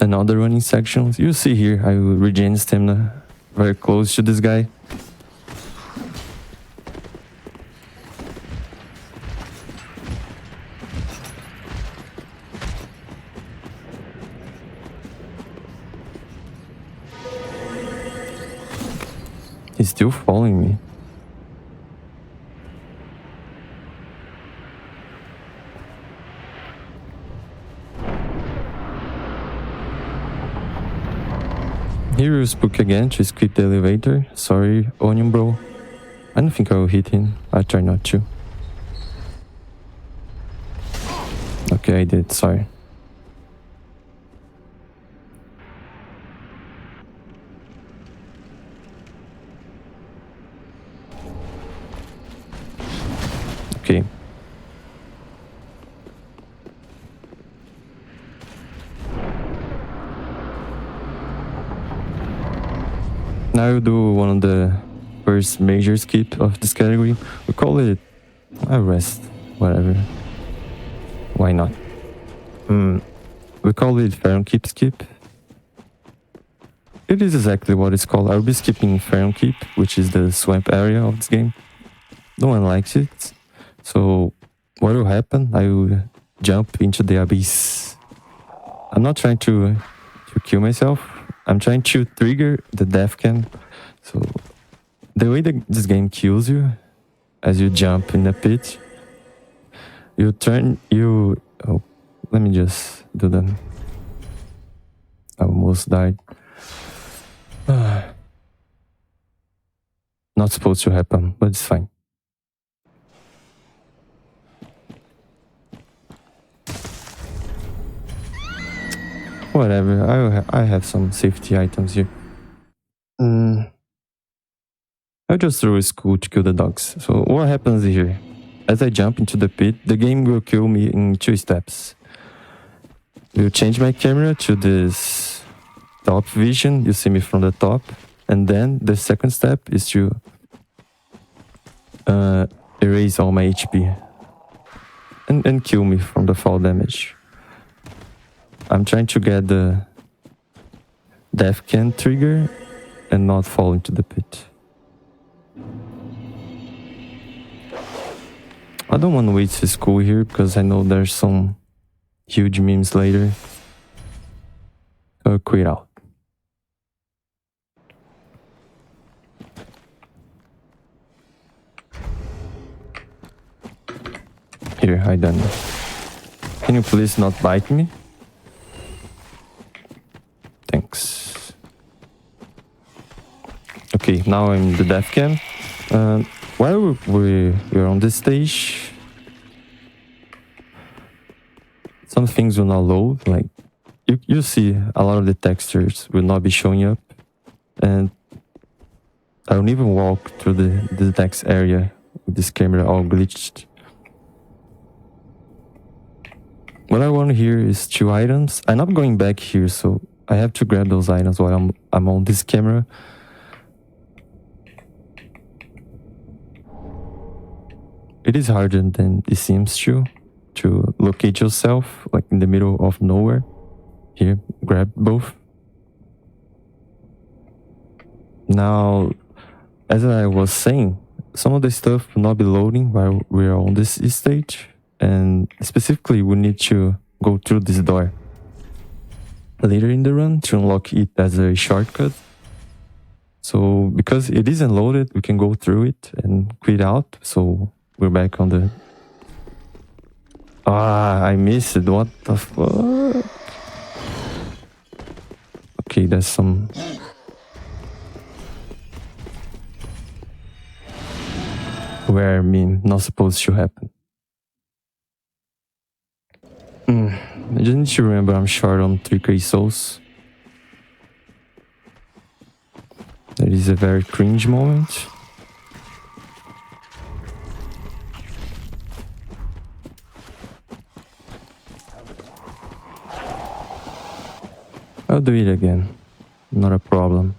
Another running sections. You see here, I will regen stamina very close to this guy. He's still following me. Here you spook again to skip the elevator. Sorry, Onion Bro. I don't think I will hit him. I try not to. Okay, I did. Sorry. Okay. Now I'll do one of the first major skip of this category. We call it a rest, whatever. Why not? We call it Farum Keep skip. It is exactly what it's called. I'll be skipping Farum Keep, which is the swamp area of this game. No one likes it. So what will happen? I will jump into the abyss. I'm not trying to kill myself. I'm trying to trigger the death cam. So the way that this game kills you, as you jump in the pit, oh, let me just do that. I almost died. Not supposed to happen, but it's fine. Whatever, I have some safety items here. I just threw a skull to kill the dogs. So what happens here? As I jump into the pit, the game will kill me in 2 steps. We'll change my camera to this top vision. You see me from the top. And then the second step is to erase all my HP and kill me from the fall damage. I'm trying to get the death can trigger and not fall into the pit. I don't want to wait to school here because I know there's some huge memes later. I'll quit out. Here, I done it. Can you please not bite me? Thanks. Okay, now I'm in the death cam. While we're on this stage, some things will not load. Like you see, a lot of the textures will not be showing up, and I don't even walk through the next area with this camera all glitched. What I want here is 2 items. I'm not going back here, so I have to grab those items while I'm on this camera. It is harder than it seems to locate yourself, like in the middle of nowhere. Here, grab both. Now, as I was saying, some of the stuff will not be loading while we are on this stage, and specifically we need to go through this door later in the run to unlock it as a shortcut. So because it isn't loaded, we can go through it and quit out. So we're back on the... I missed it. What the fuck? Okay, there's some... where, I mean, not supposed to happen. I just need to remember I'm short on 3k souls. That is a very cringe moment. I'll do it again. Not a problem.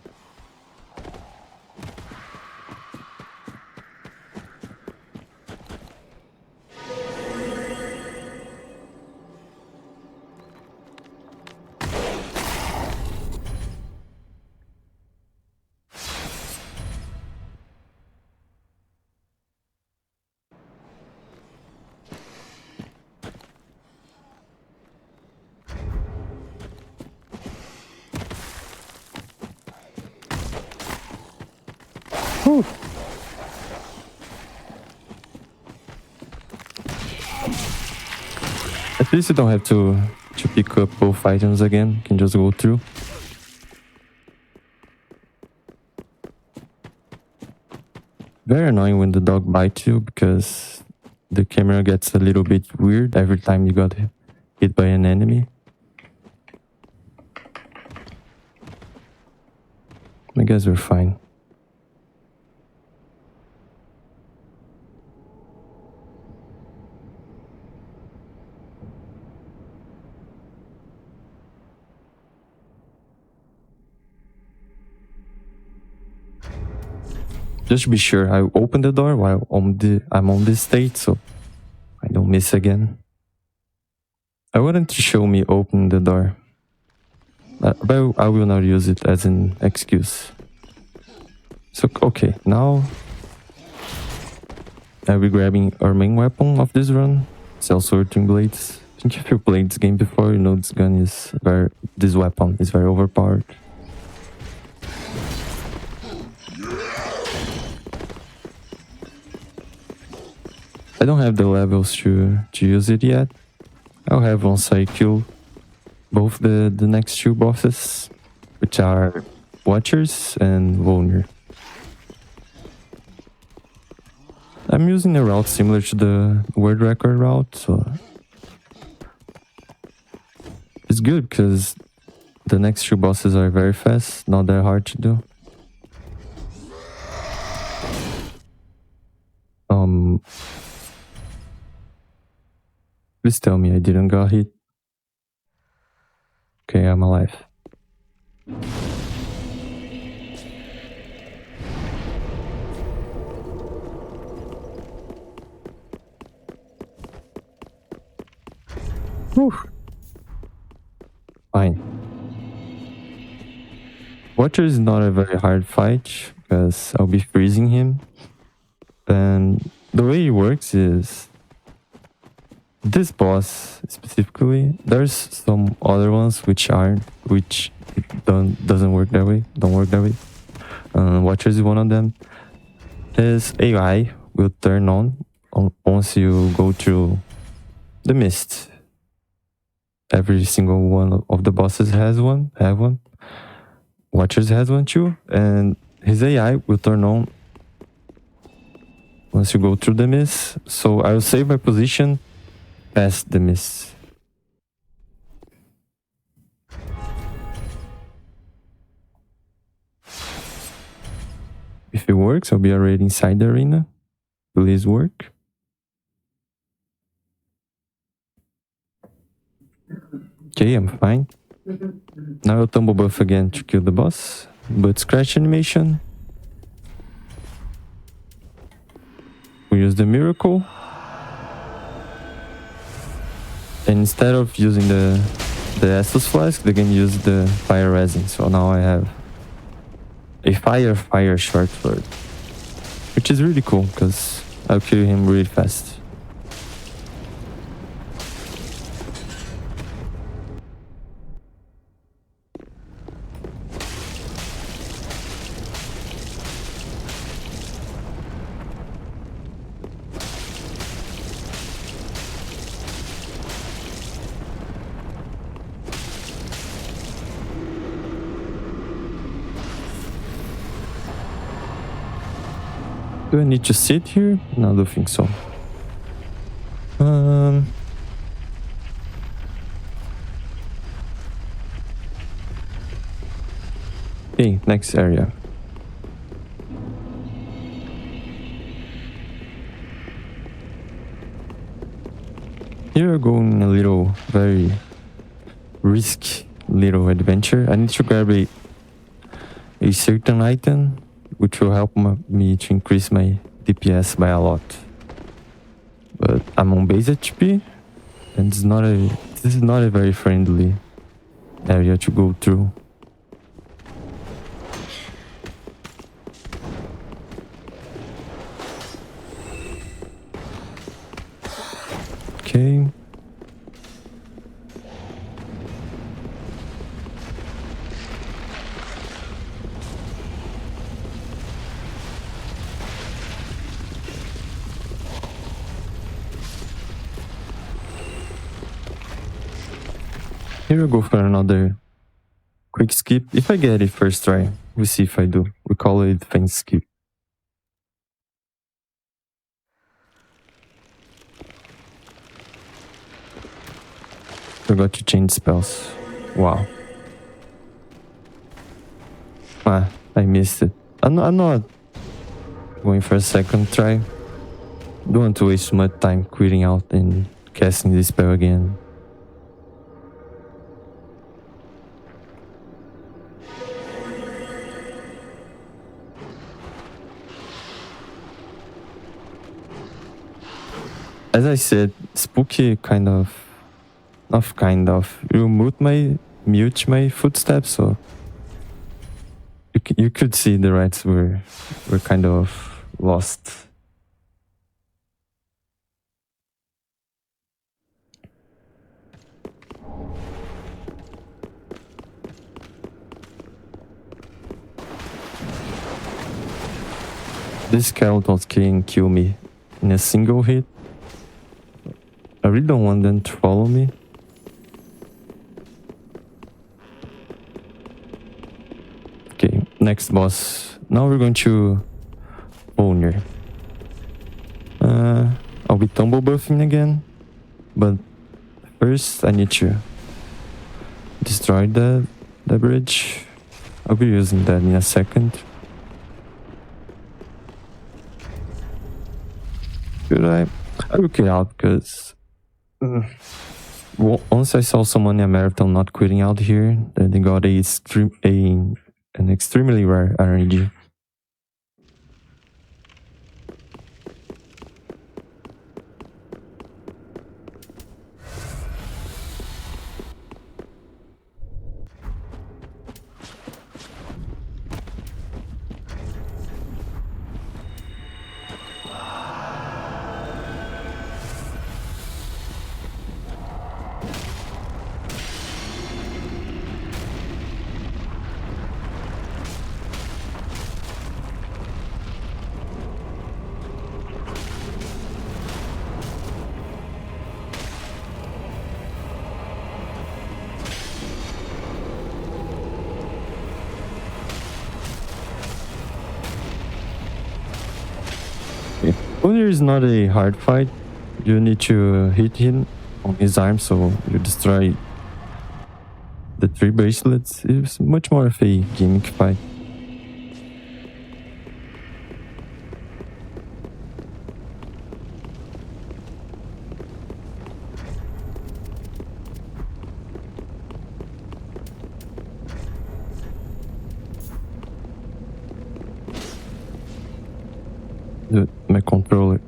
Whew. At least you don't have to pick up both items again. You can just go through. Very annoying when the dog bites you because the camera gets a little bit weird every time you got hit by an enemy. I guess we're fine. Just to be sure, I open the door while I'm on this state, so I don't miss again. I wanted to show me opening the door, but I will not use it as an excuse. So, okay, now I'll be grabbing our main weapon of this run, Cell Sorting Blades. I think if you played this game before, you know this weapon is very overpowered. I don't have the levels to use it yet. I'll have once I kill both the next two bosses, which are Watchers and Volnir. I'm using a route similar to the World Record route, so it's good because the next two bosses are very fast, not that hard to do. Please tell me I didn't get hit. Okay, I'm alive. Whew. Fine. Watcher is not a very hard fight because I'll be freezing him. And the way it works is this boss specifically, there's some other ones which doesn't work that way, don't work that way. Watcher is one of them. His AI will turn on once you go through the mist. Every single one of the bosses have one. Watchers has one too, and his AI will turn on once you go through the mist. So I will save my position past the mist. If it works, I'll be already inside the arena. Please work. Okay, I'm fine. Now I'll tumble buff again to kill the boss. But scratch animation. We use the miracle. And instead of using the Estus flask, they can use the fire resin. So now I have a fire short sword, which which is really cool because I'll kill him really fast. Do I need to sit here? No, I don't think so. Okay, next area. Here we're going a little, very risky little adventure. I need to grab a certain item which will help me to increase my DPS by a lot. But I'm on base HP, and this is not a very friendly area to go through. Okay. Here we go for another quick skip. If I get it first try, we'll see if I do. We call it fence skip. Forgot to change spells. Wow. Ah, I missed it. I'm not going for a second try. Don't want to waste too much time quitting out and casting this spell again. As I said, spooky you mute my footsteps, so you could see the rats were kind of lost. This skeletons can kill me in a single hit. I really don't want them to follow me. Okay, next boss. Now we're going to Owner. I'll be tumble buffing again, but first I need to destroy the bridge. I'll be using that in a second. Should I will kill out because once I saw someone in a marathon not quitting out here, then they got an extremely rare RNG. Owner is not a hard fight. You need to hit him on his arm so you destroy the 3 bracelets. It's much more of a gimmick fight. My controller.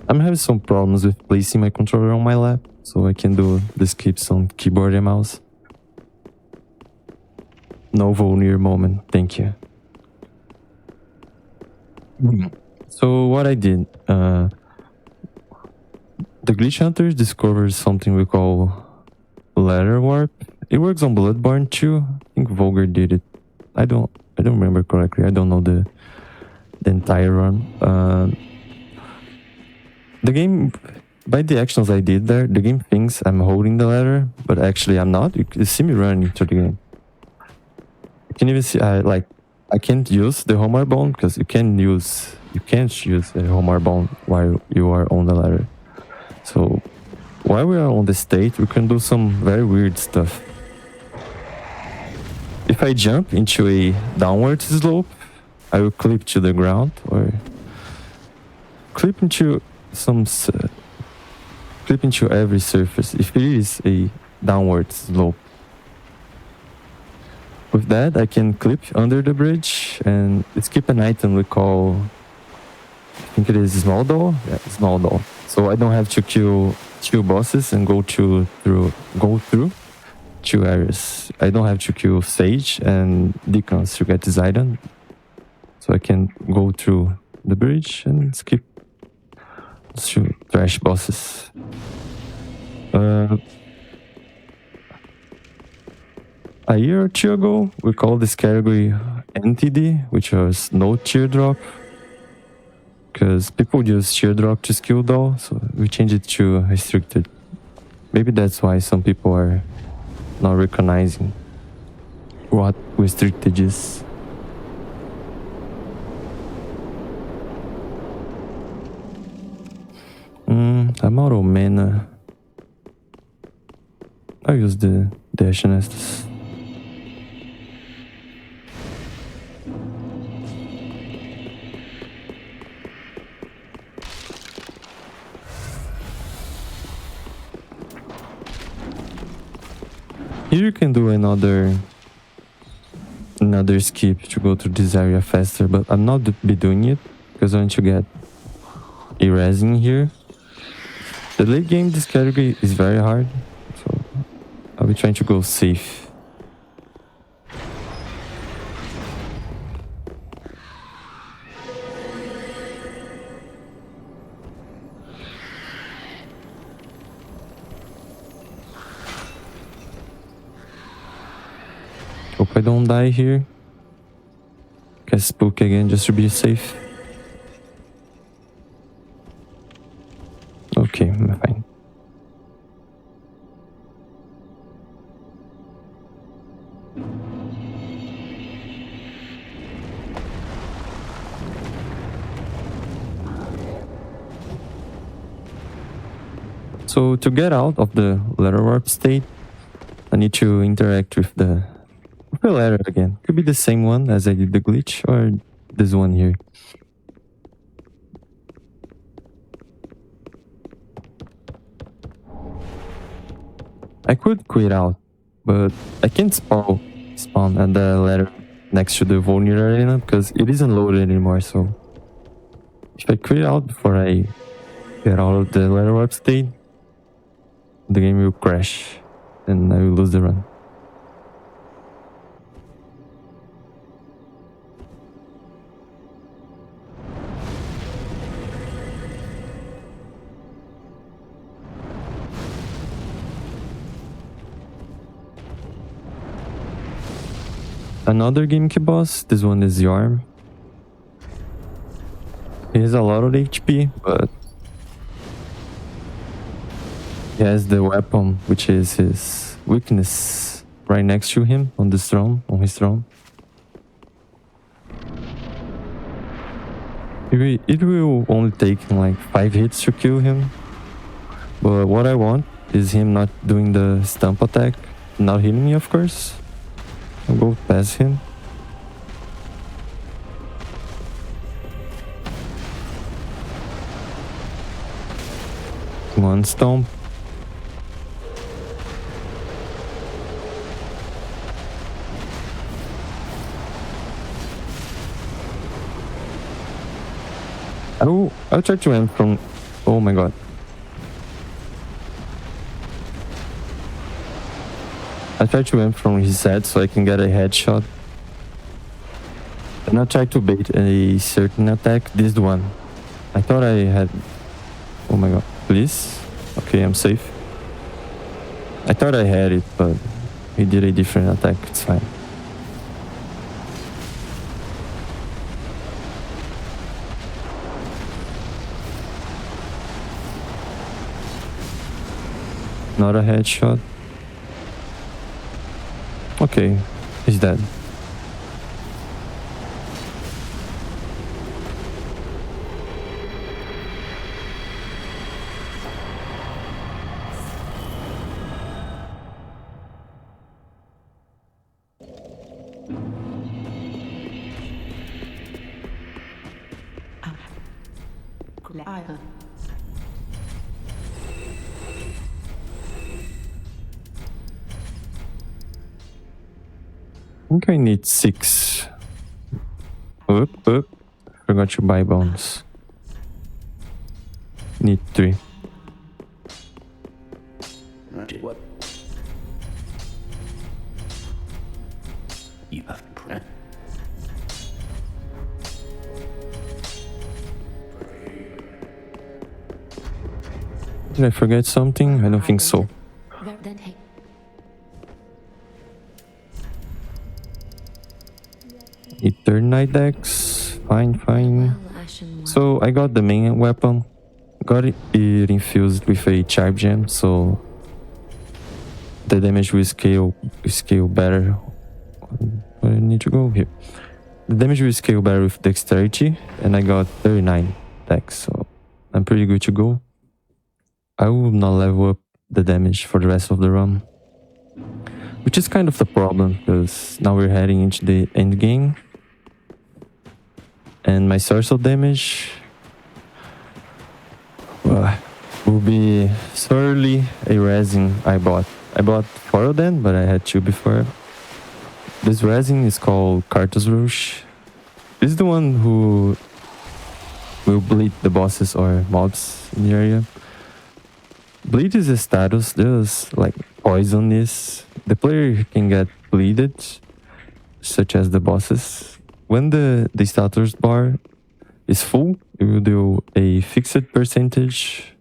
I'm having some problems with placing my controller on my lap, so I can do the skips on keyboard and mouse. No Volnir moment, thank you. So what I did, the glitch hunters discovered something we call ladder warp. It works on Bloodborne too. I think Vulgar did it. I don't remember correctly. I don't know the entire run. The game, by the actions I did there, the game thinks I'm holding the ladder, but actually I'm not. You see me running into the game. You can even see I can't use the homar bone because you can't use the homar bone while you are on the ladder. So while we are on the state, we can do some very weird stuff. If I jump into a downward slope, I will clip to the ground or clip into every surface if it is a downward slope. With that, I can clip under the bridge and skip an item we call, I think it is small doll. Yeah, small doll. So I don't have to kill 2 bosses and go through 2 areas. I don't have to kill Sage and Deacons to get this item. So I can go through the bridge and skip 2 trash bosses. A year or 2 ago, we called this category NTD, which was no teardrop. Because people use teardrop to skill doll, so we changed it to restricted. Maybe that's why some people are not recognizing what restricted is. I'm out of mana. I'll use the Dash and Estus. Here you can do another skip to go through this area faster, but I'm not be doing it because I want to get a resin here. The late game this category is very hard, so I'll be trying to go safe. Hope I don't die here. Cast Spook again just to be safe. Okay, I'm fine. So to get out of the ladder warp state, I need to interact with the ladder again. Could be the same one as I did the glitch, or this one here. I could quit out, but I can't spawn at the ladder next to the vulnerable arena because it isn't loaded anymore. So if I quit out before I get out of the ladder warp state, the game will crash and I will lose the run. Another GameCube boss, this one is Yarm. He has a lot of HP, but he has the weapon, which is his weakness, right next to him on his throne. It will only take like 5 hits to kill him, but what I want is him not doing the stomp attack, not hitting me, of course. I'll go past him. One stomp. I'll try to aim from... Oh my god. I try to aim from his head so I can get a headshot. I'm not trying to bait a certain attack. This one. I thought I had... Oh my god. Please? Okay, I'm safe. I thought I had it, but he did a different attack. It's fine. Not a headshot. Okay, he's dead. I think I need 6. Oop. Forgot to buy bones. Need 3. What? You have to print. Did I forget something? I don't think so. Eternite decks. Fine. So I got the main weapon. Got it infused with a charge gem, so the damage will scale better. Where I need to go here. The damage will scale better with dexterity, and I got 39 decks, so I'm pretty good to go. I will not level up the damage for the rest of the run, which is kind of the problem because now we're heading into the end game. And my source of damage will be solely a resin I bought. I bought 4 of them, but I had 2 before. This resin is called Cartus Rouge. This is the one who will bleed the bosses or mobs in the area. Bleed is a status. There's like poison is. The player can get bleeded, such as the bosses. When the status bar is full, it will do a fixed percentage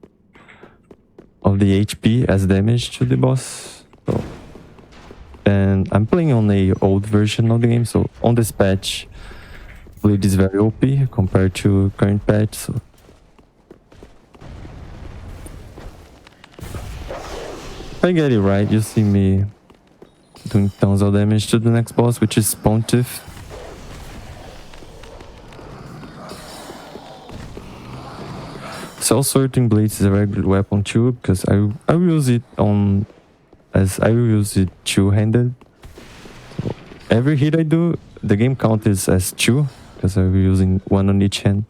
of the HP as damage to the boss. So, and I'm playing on a old version of the game, so on this patch, bleed is very OP compared to current patch. So if I get it right, you see me doing tons of damage to the next boss, which is Pontiff. Cell sorting blades is a very good weapon too, because I will use it two-handed. So every hit I do, the game counts as 2, because I will be using 1 on each hand.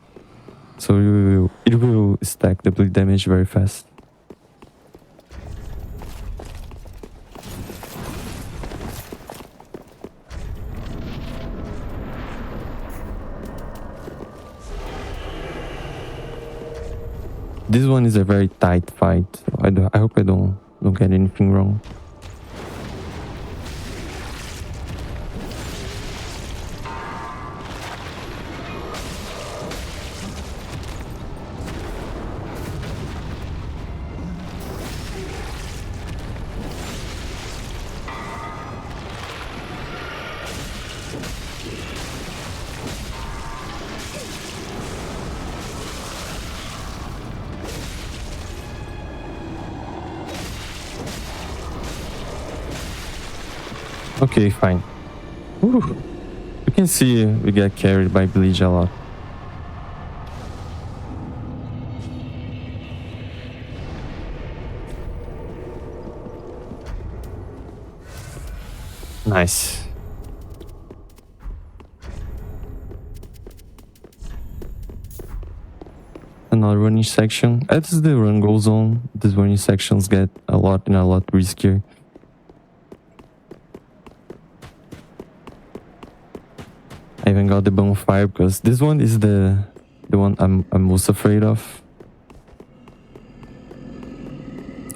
So it will stack the bleed damage very fast. This one is a very tight fight. I hope I don't get anything wrong. Okay, fine. Whew. You can see we get carried by Bleach a lot. Nice. Another running section. As the run goes on, these running sections get a lot riskier. I even got the bonfire because this one is the one I'm most afraid of.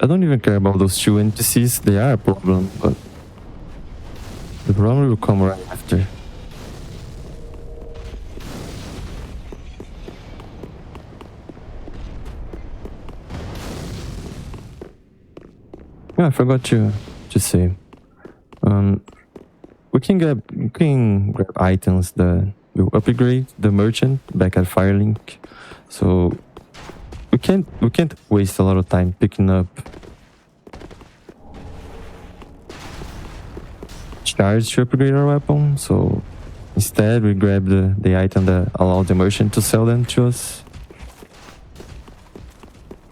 I don't even care about those 2 NPCs. They are a problem, but the problem will come right after. Yeah, I forgot to say. We can grab items that will upgrade the merchant back at Firelink. So we can't waste a lot of time picking up shards to upgrade our weapon. So instead we grab the item that allows the merchant to sell them to us.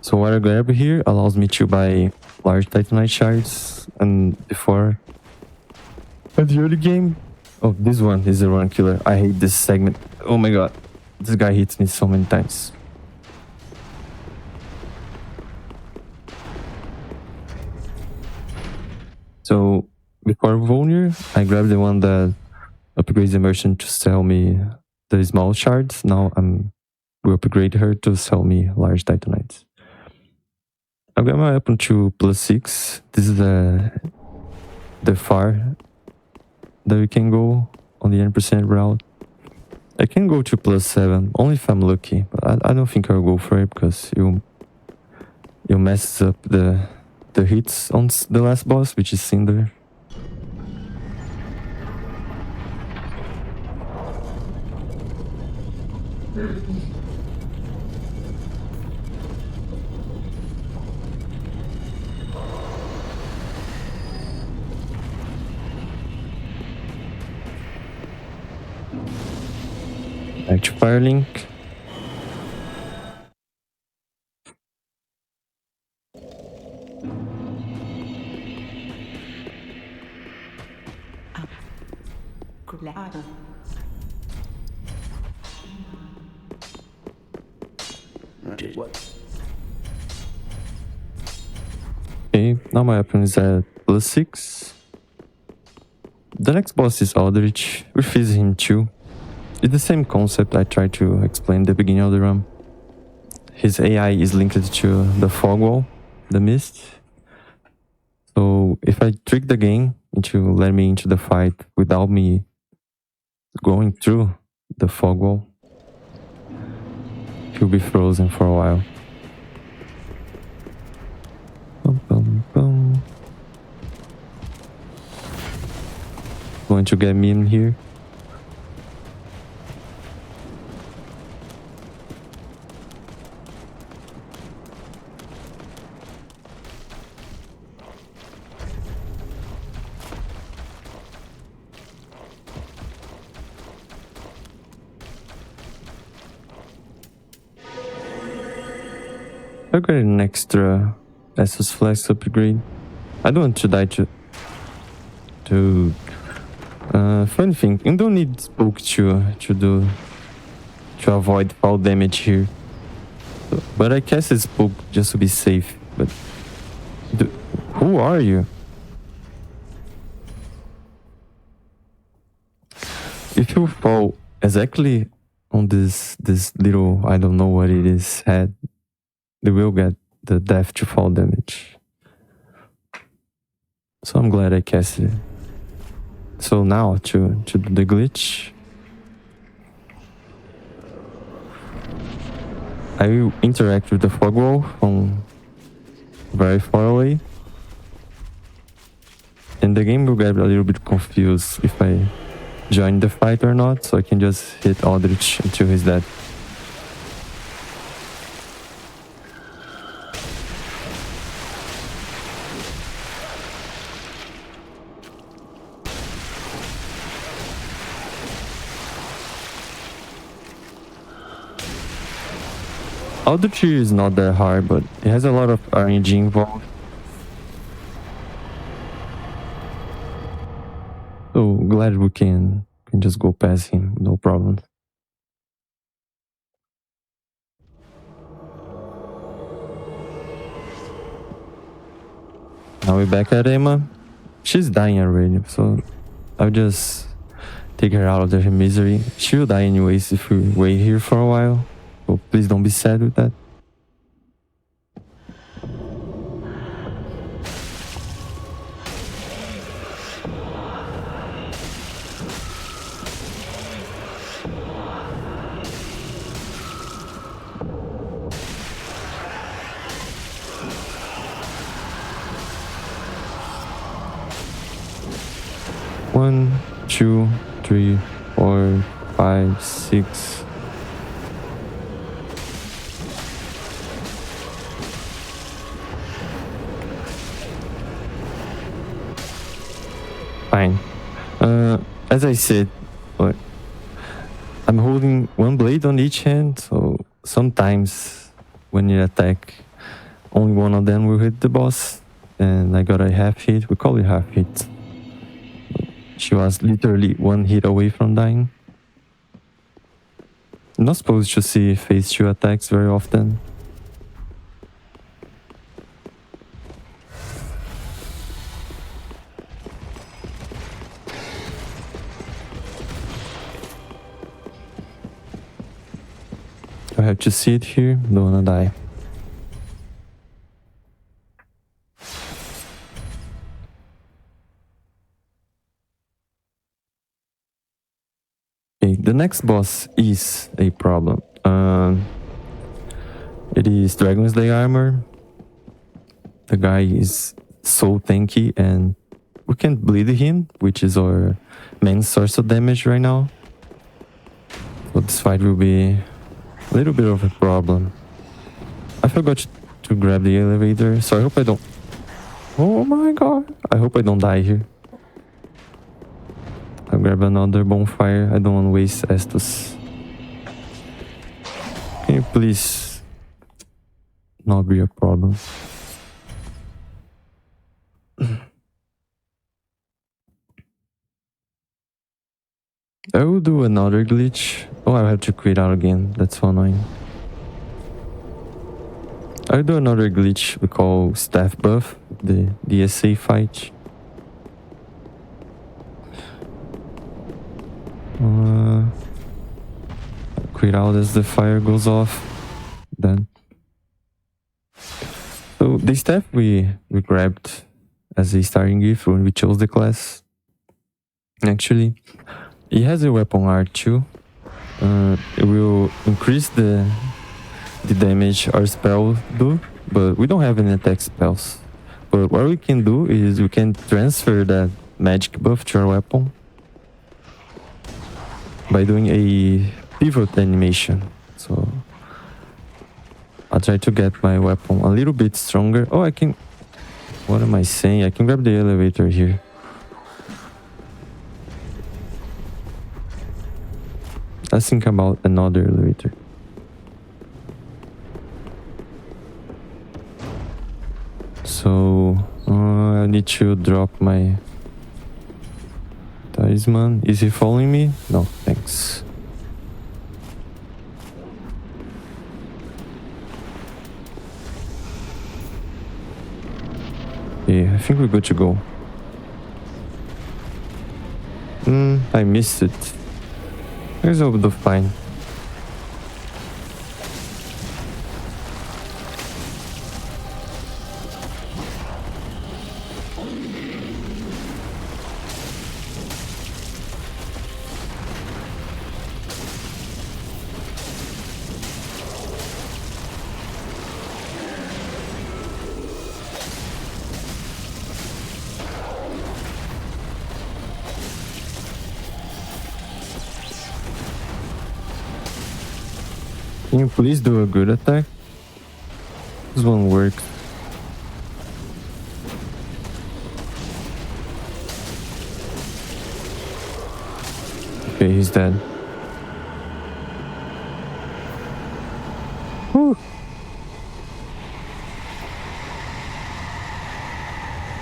So what I grab here allows me to buy large titanite shards, and before at the early game, oh, this one is a run killer. I hate this segment. Oh my god, this guy hits me so many times. So before Volnir, I grabbed the one that upgrades the merchant to sell me the small shards. Now will upgrade her to sell me large titanites. I got my weapon to +6. This is the far that we can go on the 10% route. I can go to +7 only if I'm lucky, but I don't think I'll go for it because you mess up the hits on the last boss, which is Cinder. Back to Firelink. Okay, now my weapon is at +6. The next boss is Aldrich. We freeze him too. It's the same concept I tried to explain at the beginning of the run. His AI is linked to the fog wall, the mist. So if I trick the game into letting me into the fight without me going through the fog wall, he'll be frozen for a while. Bum, bum, bum. Going to get me in here. I got an extra Estus Flex upgrade. I don't want to die funny thing, you don't need spook to avoid fall damage here. But I cast a spook just to be safe. But who are you? If you fall exactly on this little, I don't know what it is, head, they will get the death to fall damage. So I'm glad I casted it. So now to do the glitch, I will interact with the fog wall from very far away, and the game will get a little bit confused if I join the fight or not, so I can just hit Aldrich until he's dead. Aldrich is not that hard, but it has a lot of RNG involved. So glad we can just go past him, no problem. Now we're back at Emma. She's dying already, so I'll just take her out of her misery. She'll die anyways if we wait here for a while. So please don't be sad with that. 1, 2, 3, 4, 5, 6. Fine. As I said, I'm holding one blade on each hand, so sometimes when you attack, only one of them will hit the boss. And I got a half hit. We call it half hit. She was literally one hit away from dying. I'm not supposed to see phase 2 attacks very often. I have to see it here, don't wanna die. Okay, the next boss is a problem. It is Dragon's Day armor. The guy is so tanky and we can't bleed him, which is our main source of damage right now. So this fight will be a little bit of a problem. I forgot to grab the elevator, so I hope I don't... Oh my god! I hope I don't die here. I'll grab another bonfire. I don't want to waste Estus. Can you please not be a problem? I will do another glitch. Oh, I have to quit out again. That's so annoying. I'll do another glitch we call staff buff, the DSA fight. Quit out as the fire goes off. Then. So the staff we grabbed as a starting gift when we chose the class. Actually, it has a weapon art too. It will increase the damage our spell do, but we don't have any attack spells. But what we can do is we can transfer that magic buff to our weapon by doing a pivot animation. So I'll try to get my weapon a little bit stronger. Oh, I can... What am I saying? I can grab the elevator here. Let's think about another elevator. So I need to drop my talisman. Is he following me? No, thanks. Yeah, I think we're good to go. I missed it. Here's over the fine. Can you please do a good attack? This won't work. Okay, he's dead. Whew.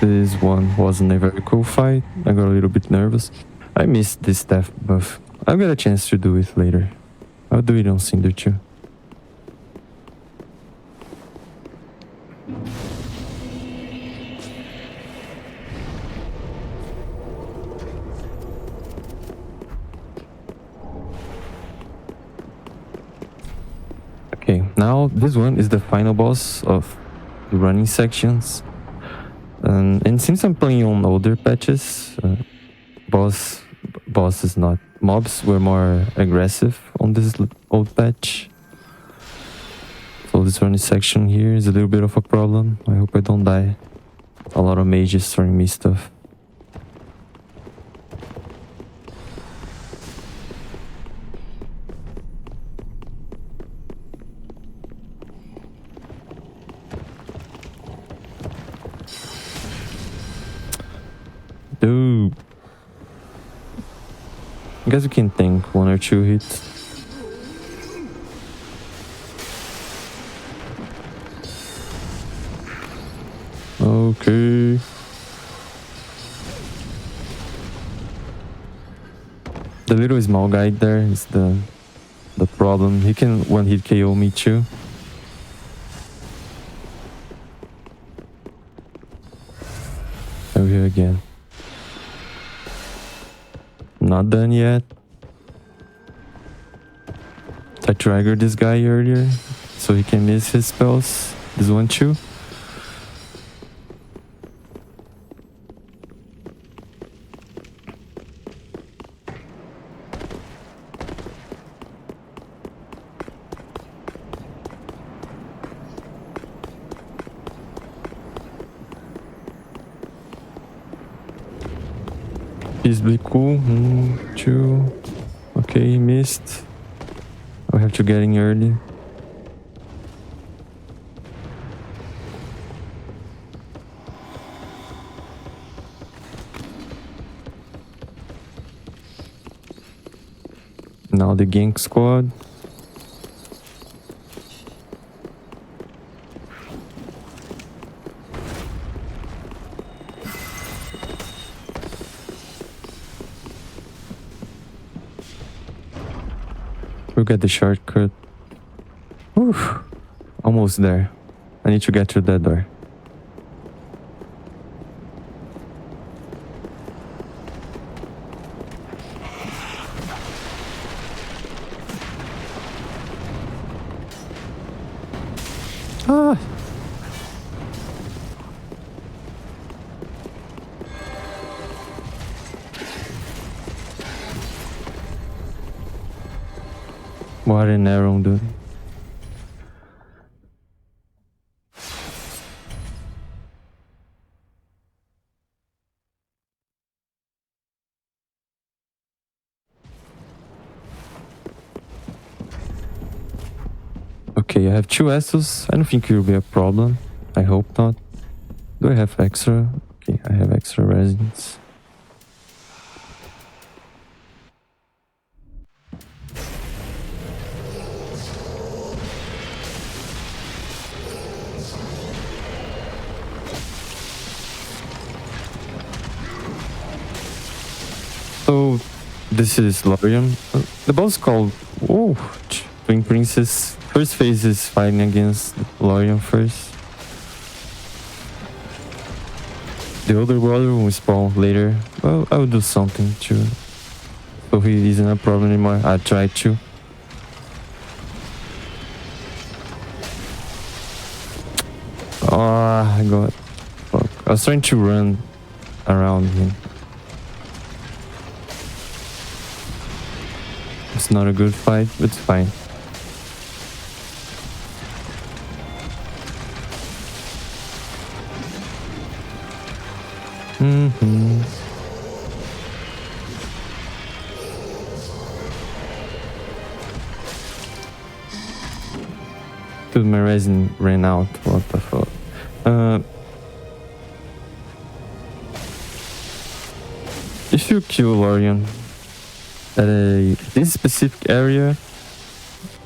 This one wasn't a very cool fight. I got a little bit nervous. I missed this staff buff. I'll get a chance to do it later. I'll do it on Cinder too. Okay, now this one is the final boss of the running sections. And since I'm playing on older patches, bosses not, mobs were more aggressive on this old patch. So this running section here is a little bit of a problem. I hope I don't die. A lot of mages throwing me stuff. do. I guess we can tank 1 or 2 hits. Okay. The little small guy there is the problem. He can one hit KO me too. Over here again. Not done yet. I triggered this guy earlier so he can miss his spells. This one too. He's be cool. 2. Okay, he missed. I have to get in early. Now the gank squad. We'll get the shortcut. Oof. Almost there. I need to get through that door. Ah. What an arrow, dude. Okay, I have 2 Estus. I don't think it will be a problem. I hope not. Do I have extra? Okay, I have extra resins. So, this is Lorian. The boss called Twin Princess. First phase is fighting against Lorian first. The other brother will spawn later. Well, I will do something too. So he isn't a problem anymore. I tried to. Oh, I got... Fuck. I was trying to run around him. It's not a good fight, but it's fine. Dude, my resin ran out. What the fuck? If you kill Lorian at this specific area,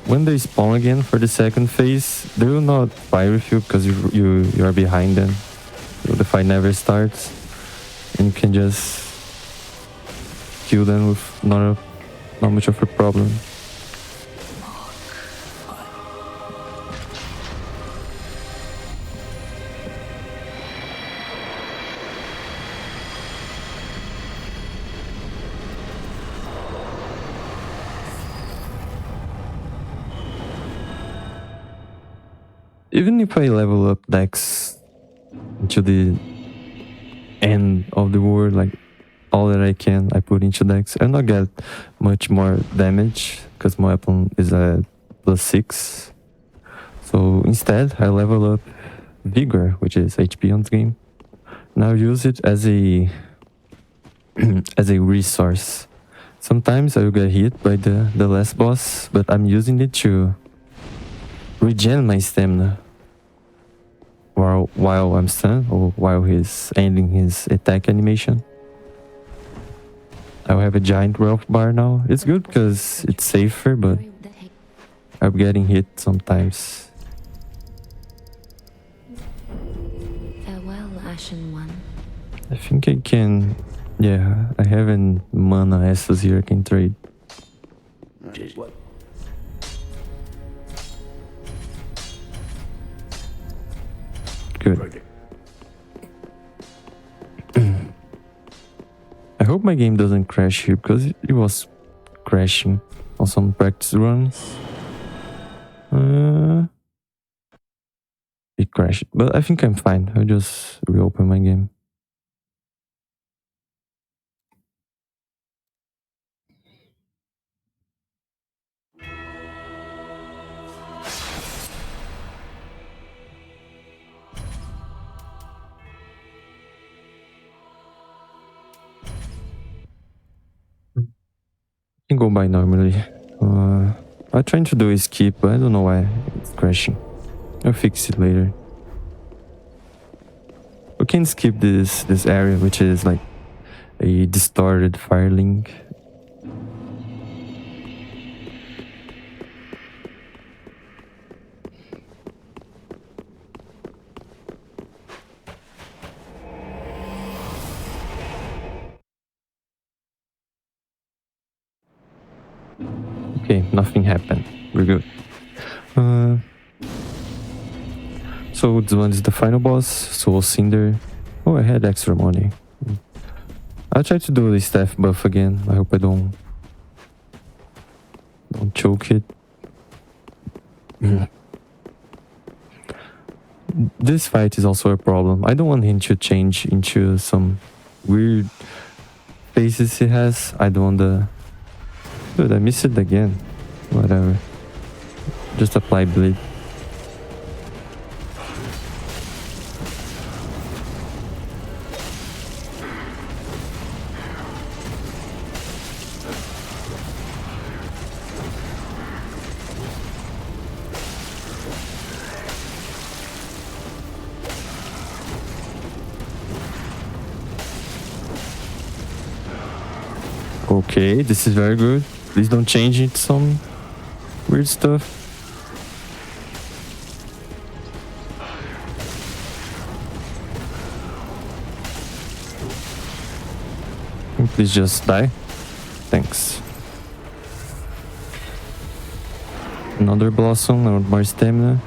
when they spawn again for the second phase, they will not fight with you because you are behind them. So the fight never starts, and you can just kill them with not much of a problem. Even if I level up Dex into the end of the world, like all that I can, I put into Dex. I'll not get much more damage because my weapon is at +6. So instead, I level up Vigor, which is HP on the game. And I'll use it as a as a resource. Sometimes I will get hit by the last boss, but I'm using it to regen my stamina while I'm stunned or while he's ending his attack animation. I'll have a giant wealth bar now. It's good because it's safer, but I'm getting hit sometimes. Farewell, Ashen One. I think I can... Yeah, I have an mana Estus here I can trade. What? Good. I hope my game doesn't crash here because it was crashing on some practice runs. It crashed, but I think I'm fine. I'll just reopen my game. Can go by normally. I'm trying to do a skip, but I don't know why it's crashing. I'll fix it later. We can skip this area, which is like a distorted firelink. Okay, nothing happened. We're good. So this one is the final boss, Soul Cinder. Oh, I had extra money. I'll try to do the staff buff again. I hope I don't choke it. This fight is also a problem. I don't want him to change into some weird faces he has. I don't want the... Dude, I missed it again. Whatever. Just apply bleed. Okay, this is very good. Please don't change it to some weird stuff. Please just die. Thanks. Another blossom, I want more stamina.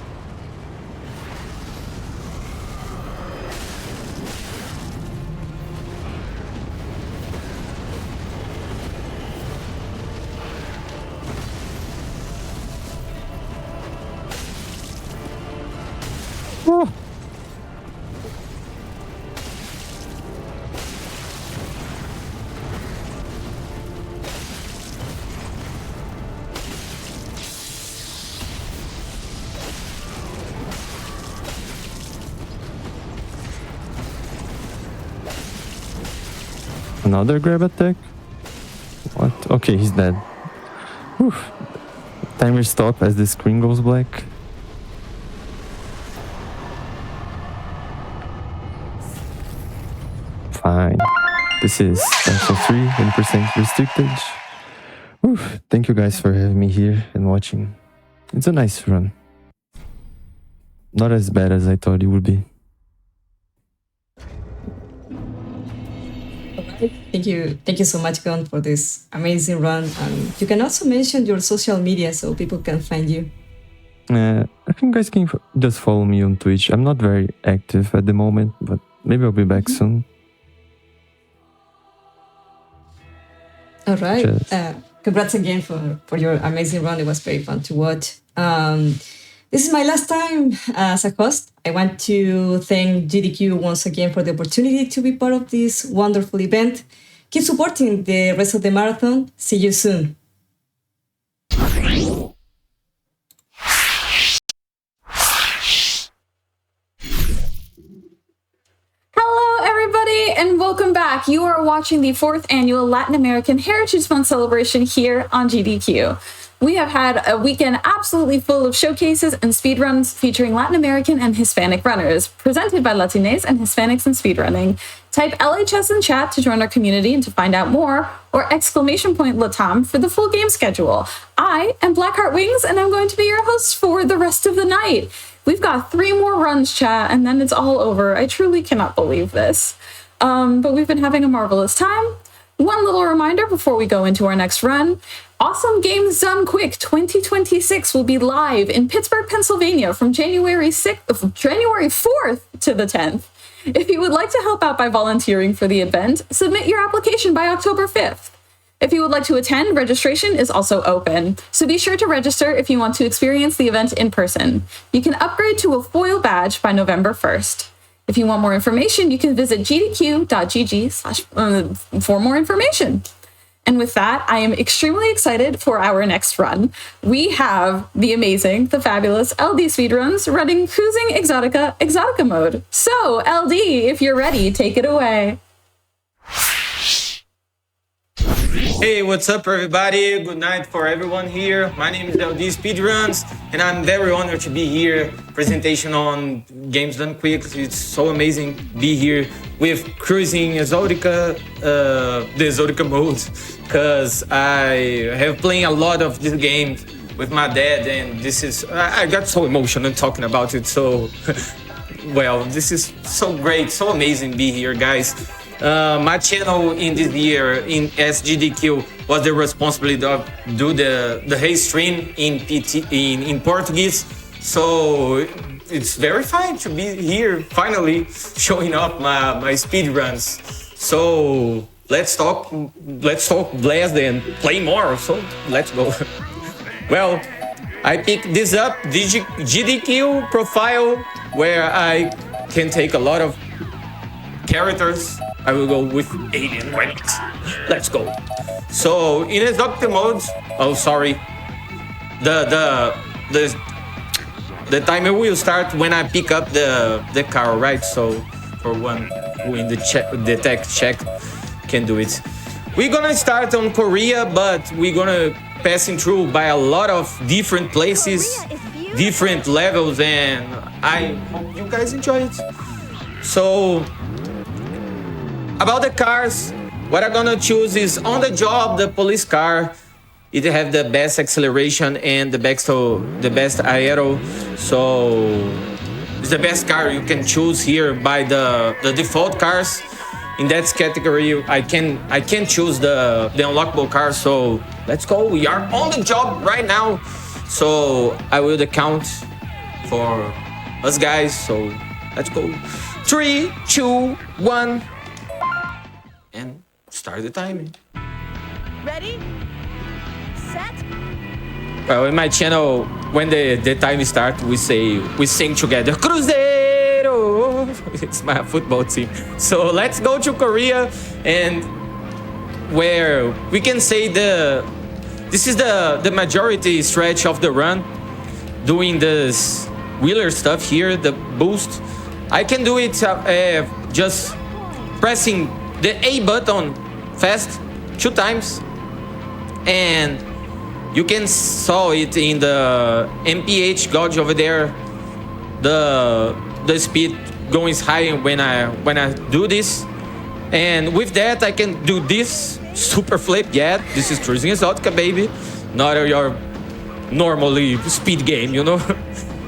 Oh. Another grab attack? What? Okay, he's dead. Whew. Timer stop as the screen goes black. Fine. This is Special 3, 100% restricted. Whew. Thank you guys for having me here and watching. It's a nice run. Not as bad as I thought it would be. Thank you so much, Gon, for this amazing run. You can also mention your social media so people can find you. I think guys can just follow me on Twitch. I'm not very active at the moment, but maybe I'll be back soon. All right. Congrats again for your amazing run. It was very fun to watch. This is my last time as a host. I want to thank GDQ once again for the opportunity to be part of this wonderful event. Keep supporting the rest of the marathon. See you soon. Hello, everybody, and welcome back. You are watching the 4th annual Latin American Heritage Month celebration here on GDQ. We have had a weekend absolutely full of showcases and speedruns featuring Latin American and Hispanic runners, presented by Latinx and Hispanics in speedrunning. Type LHS in chat to join our community and to find out more, or !Latam for the full game schedule. I am Blackheart Wings, and I'm going to be your host for the rest of the night. We've got 3 more runs, chat, and then it's all over. I truly cannot believe this. But we've been having a marvelous time. One little reminder before we go into our next run. Awesome Games Done Quick 2026 will be live in Pittsburgh, Pennsylvania from January 4th to the 10th. If you would like to help out by volunteering for the event, submit your application by October 5th. If you would like to attend, registration is also open, so be sure to register if you want to experience the event in person. You can upgrade to a foil badge by November 1st. If you want more information, you can visit gdq.gg for more information. And with that, I am extremely excited for our next run. We have the amazing, the fabulous LD Speedruns running Cruis'n Exotica mode. So, LD, if you're ready, take it away. Hey, what's up everybody? Good night for everyone here. My name is LD Speedruns, and I'm very honored to be here. Presentation on Games Done Quick. It's so amazing to be here with Cruis'n Exotica, the Exotica mode, because I have playing a lot of this game with my dad, and I got so emotional talking about it. So, well, this is so great, so amazing to be here, guys. My channel in this year in SGDQ was the responsibility of do the race stream in Portuguese. So it's very fine to be here finally showing up my speed runs. So let's talk blast and play more. So let's go. Well, I picked this up GDQ profile where I can take a lot of characters. I will go with alien weapons. Let's go. So in Exotica mode, oh sorry, the timer will start when I pick up the car, right? So for one who in the tech check can do it. We're gonna start on Korea, but we're gonna passing through by a lot of different places, different levels, and I hope you guys enjoy it. So about the cars, what I'm gonna choose is on the job, the police car. It have the best acceleration and the best aero. So it's the best car you can choose here by the default cars. In that category, I can choose the unlockable car. So let's go. We are on the job right now. So I will count for us guys. So let's go. 3, 2, 1. And start the timing. Ready? Set? Well, in my channel, when the time starts, we sing together. Cruzeiro! It's my football team. So let's go to Korea, and where we can say this is the majority stretch of the run, doing this wheeler stuff here, the boost. I can do it just pressing the A button fast 2 times, and you can saw it in the MPH gauge over there. The speed going high when I do this, and with that I can do this super flip. Yeah, this is Cruis'n Exotica, baby, not your normally speed game, you know.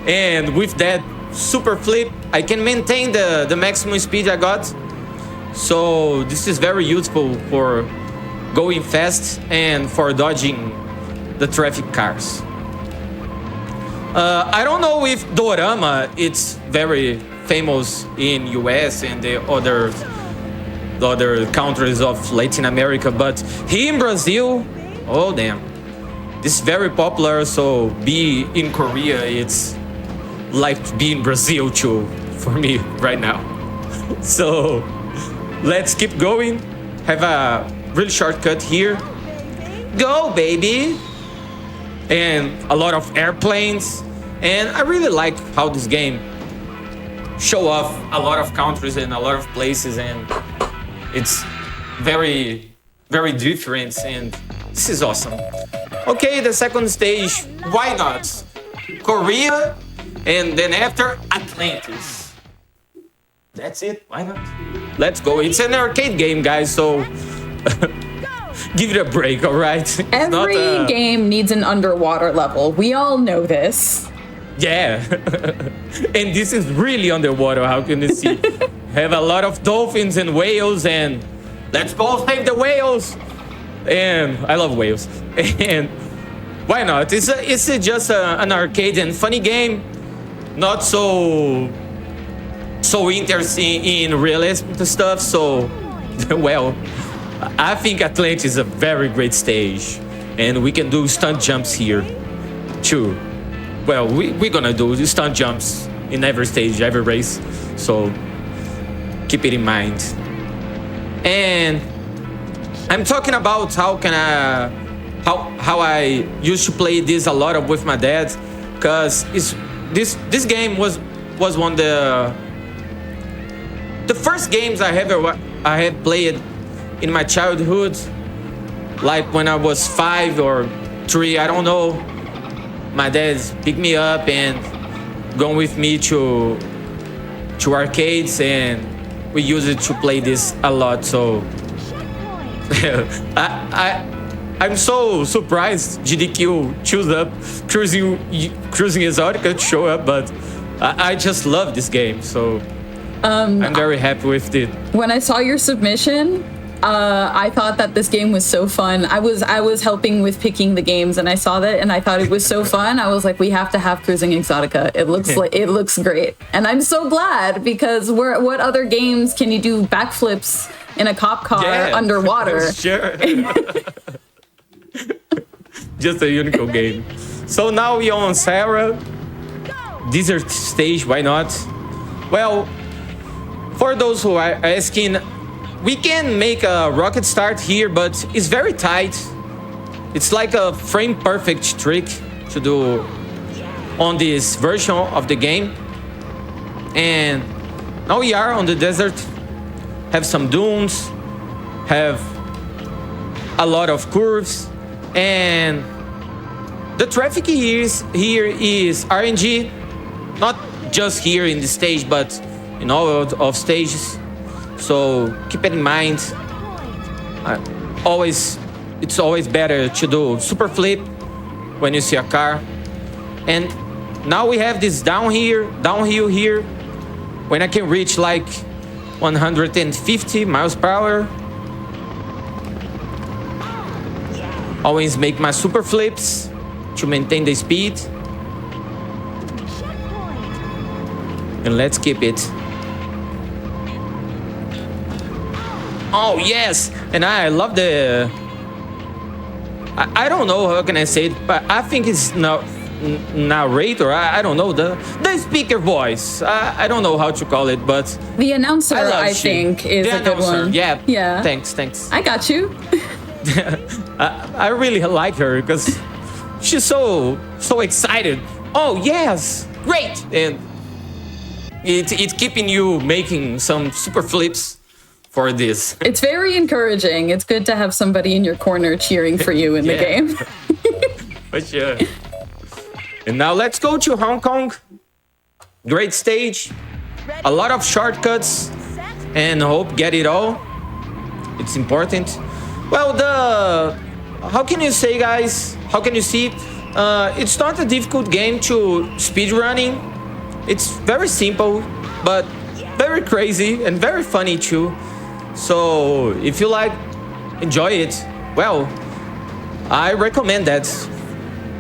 And with that super flip, I can maintain the maximum speed I got. So this is very useful for going fast and for dodging the traffic cars. I don't know if Dorama it's very famous in US and the other countries of Latin America, but here in Brazil, oh damn, this is very popular. So be in Korea, it's like be in Brazil too for me right now. So let's keep going. Have a really shortcut here. Go, baby! And a lot of airplanes. And I really like how this game show off a lot of countries and a lot of places, and it's very, very different, and this is awesome. Okay, the second stage, why not? Korea, and then after Atlantis. That's it, why not? let's go. It's an arcade game, guys, so give it a break, all right? Every game needs an underwater level. We all know this. Yeah. And this is really underwater, how can you see? Have a lot of dolphins and whales, and let's go save the whales. And I love whales. And why not? It's just an arcade and funny game. Not so interesting in realism stuff. So, well, I think Atlantis is a very great stage, and we can do stunt jumps here too. Well, we're gonna do stunt jumps in every stage, every race. So keep it in mind. And I'm talking about how I used to play this a lot with my dad, because this game was one of the first games I had played in my childhood, like when I was 5 or 3, I don't know. My dad picked me up and gone with me to arcades, and we used it to play this a lot. So I'm so surprised GDQ chose up Cruis'n Exotica to show up, but I just love this game, so I'm very happy with it. When I saw your submission, I thought that this game was so fun. I was helping with picking the games, and I saw that, and I thought it was so fun. I was like, we have to have Cruis'n Exotica. It looks great, and I'm so glad, because what other games can you do backflips in a cop car underwater? Sure. Just a unique game. So now we're on Sarah. Desert stage, why not? Well, for those who are asking, we can make a rocket start here, but it's very tight. It's like a frame perfect trick to do on this version of the game. And now we are on the desert, have some dunes, have a lot of curves, and the traffic here is RNG, not just here in the stage, but in all of stages. So keep it in mind. It's always better to do super flip when you see a car. And now we have this downhill here, when I can reach like 150 miles per hour. Always make my super flips to maintain the speed. And let's keep it. Oh yes, and I love the. I don't know how can I say it, but I think it's narrator. I don't know the speaker voice. I don't know how to call it, but the announcer I think is a good one. Yeah. Thanks. I got you. I really like her because she's so excited. Oh yes, great, and it's keeping you making some super flips for this. It's very encouraging. It's good to have somebody in your corner cheering for you in the game. For sure. And now let's go to Hong Kong. Great stage. A lot of shortcuts, and hope get it all. It's important. Well, how can you say, guys? How can you see it? It's not a difficult game to speedrunning. It's very simple, but very crazy and very funny too. So if you like, enjoy it. Well, I recommend that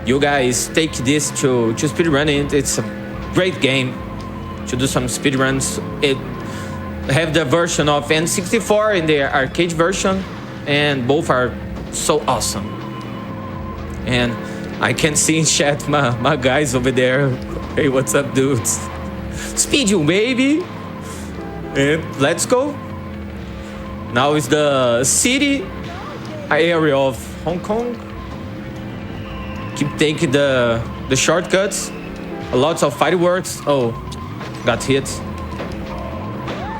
you guys take this to speedrunning. It's a great game to do some speedruns. It have the version of N64 in the arcade version, and both are so awesome. And I can see in chat my guys over there. Hey, what's up, dudes? Speed you, baby. And let's go. Now is the city area of Hong Kong. Keep taking the shortcuts. A lot of fireworks. Oh, got hit.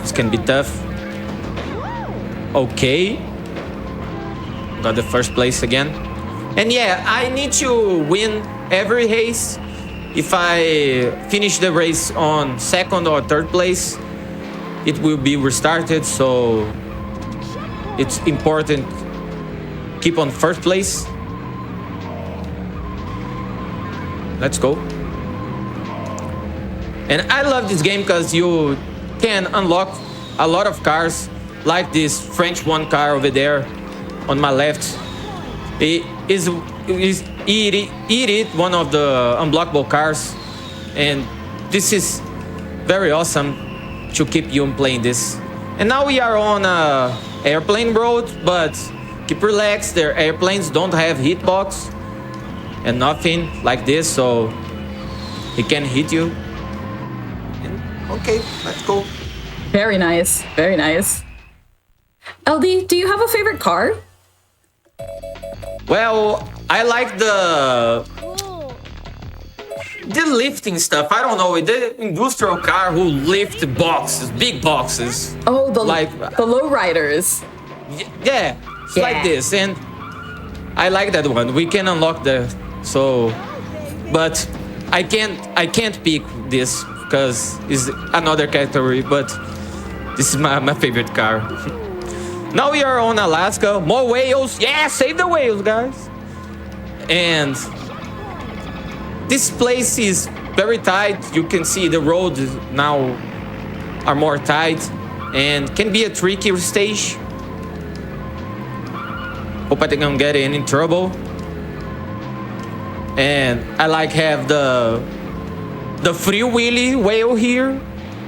This can be tough. Okay. Got the first place again. And yeah, I need to win every race. If I finish the race on second or third place, it will be restarted, so it's important keep on first place. Let's go. And I love this game because you can unlock a lot of cars, like this French one car over there on my left. It is one of the unblockable cars, and this is very awesome to keep you playing this. And now we are on a airplane road, but keep relaxed. Their airplanes don't have hitbox and nothing like this, so it can hit you. And, okay, let's go. Very nice. Very nice. LD, do you have a favorite car? Well, I like the lifting stuff. I don't know, the industrial car who lift boxes, big boxes. Oh, the lowriders. Yeah, it's like this, and I like that one. We can unlock so, but I can't pick this because it's another category. But this is my favorite car. Now we are on Alaska. More whales. Yeah, save the whales, guys. And this place is very tight. You can see the roads now are more tight and can be a tricky stage. Hope I don't get in trouble. And I like have the Free Willy whale here.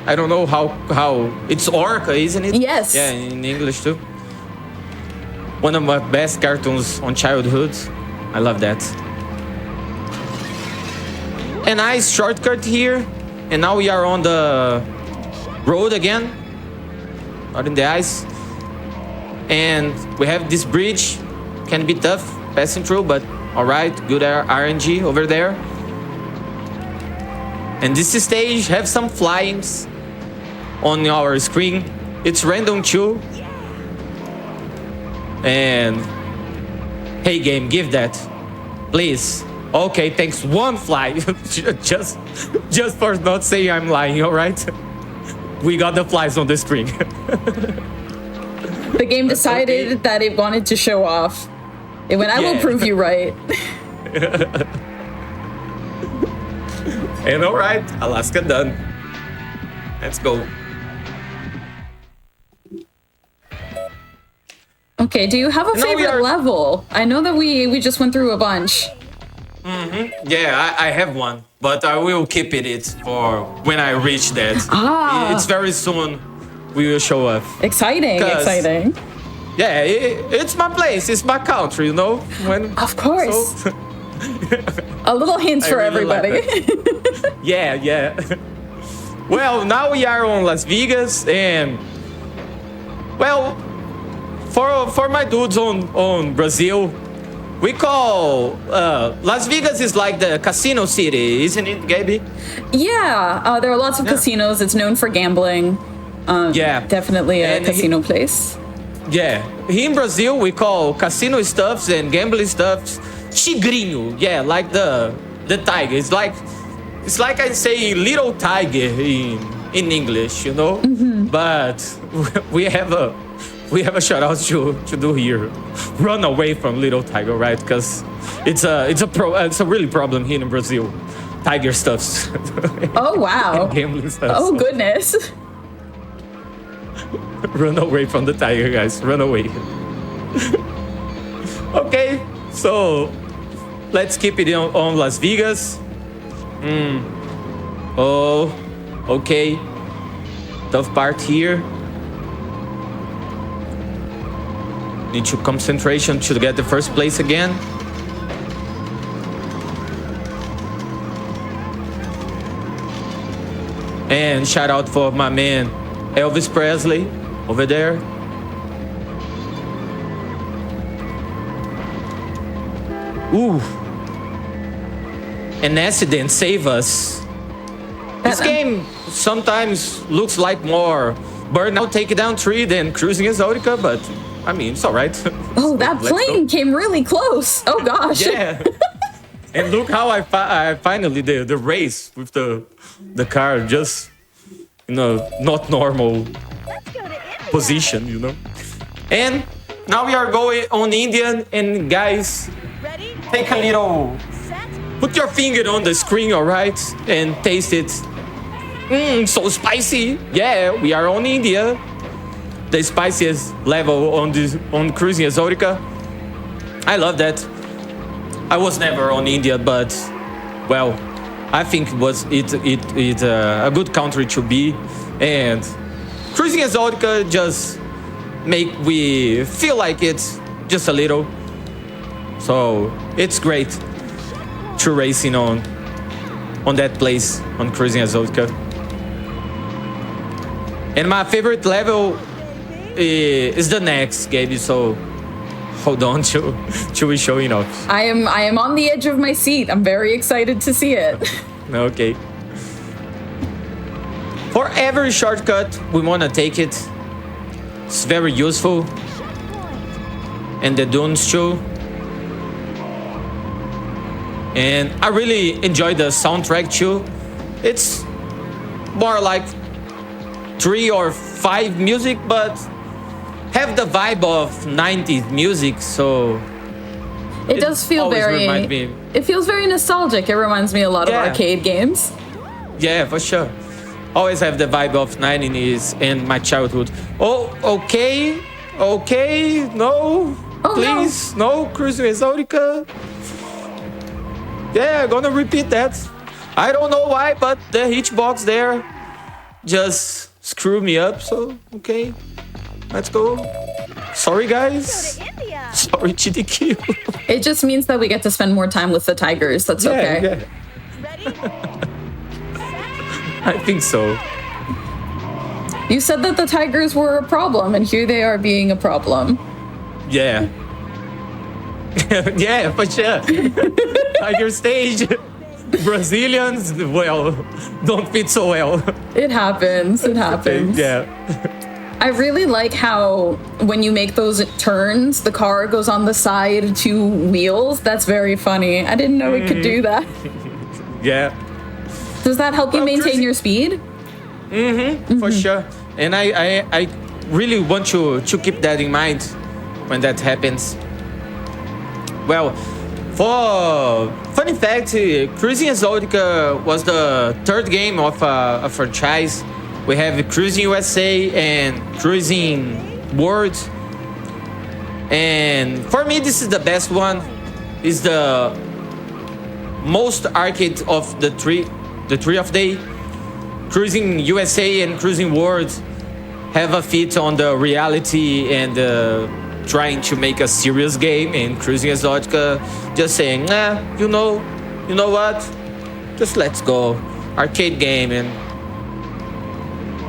I don't know how it's orca, isn't it? Yes. Yeah, in English too. One of my best cartoons on childhood. I love that. A nice shortcut here, and now we are on the road again, not in the ice. And we have this bridge, can be tough passing through, but all right, good RNG over there. And this stage have some flyings on our screen. It's random too. And hey game, give that, please. Okay, thanks. One fly. just for not saying I'm lying, all right? We got the flies on the screen. The game decided that it wanted to show off. It went, I will prove you right. And all right, Alaska done. Let's go. Okay, do you have a favorite level? I know that we just went through a bunch. Mm-hmm. Yeah, I have one, but I will keep it for when I reach that. It's very soon. We will show up. Exciting, exciting. Yeah, it's my place. It's my country, you know. Of course. So, a little hint for everybody. Yeah. Well, now we are on Las Vegas, and well, for my dudes on Brazil, we call Las Vegas is like the casino city, isn't it, Gaby? Yeah, there are lots of casinos. It's known for gambling. Yeah, definitely a casino place. Yeah, here in Brazil we call casino stuffs and gambling stuffs tigrinho. Yeah, like the tiger. It's like I say little tiger in English, you know. Mm-hmm. But we have a shout out to do here. Run away from little tiger, right? Because it's a really problem here in Brazil. Tiger stuffs. Oh wow. Gambling stuff. Oh goodness. Run away from the tiger, guys. Run away. Okay, so let's keep it on Las Vegas. Oh, okay. Tough part here. Need to concentration to get the first place again. And shout out for my man Elvis Presley over there. Ooh. An accident save us. This game sometimes looks like more Burnout Takedown 3 than Cruis'n Exotica, but I mean, it's all right. Oh, that plane came really close. Oh gosh. Yeah. And look how I finally did the race with the car just in a not normal position, you know. And now we are going on Indian, and guys, take a little, put your finger on the screen, all right, and taste it. So spicy. Yeah, we are on India. The spiciest level on Cruis'n Exotica. I love that. I was never on India, but well, I think it's a good country to be, and Cruis'n Exotica just make we feel like it's just a little. So it's great to racing on that place on Cruis'n Exotica. And my favorite level is the next game, so hold on to we showing off. I am on the edge of my seat. I'm very excited to see it. Okay. For every shortcut, we want to take it. It's very useful. And the dunes too. And I really enjoy the soundtrack too. It's more like 3 or 5 music, but have the vibe of 90s music, so it does feel very, it feels very nostalgic. It reminds me a lot of arcade games. Yeah, for sure. Always have the vibe of 90s and my childhood. Oh, okay, no, please, no, Cruis'n Exotica. Yeah, I'm gonna repeat that. I don't know why, but the hitchbox there just screwed me up, so okay. Let's go. Sorry, guys. Sorry, GDQ. It just means that we get to spend more time with the tigers. That's okay. Yeah. I think so. You said that the tigers were a problem, and here they are being a problem. Yeah. Yeah, for sure. Tiger stage. Brazilians, well, don't fit so well. It happens. It happens. Yeah. I really like how when you make those turns, the car goes on the side 2 wheels. That's very funny. I didn't know it could do that. Yeah. Does that help you maintain your speed? For sure. And I really want to keep that in mind when that happens. Well, for funny fact, Cruis'n Exotica was the 3rd game of a franchise. We have Cruis'n USA and Cruis'n World. And for me, this is the best one. It's the most arcade of the three of they. Cruis'n USA and Cruis'n World have a fit on the reality and trying to make a serious game. And Cruis'n Exotica just saying, you know what? Just let's go. Arcade game and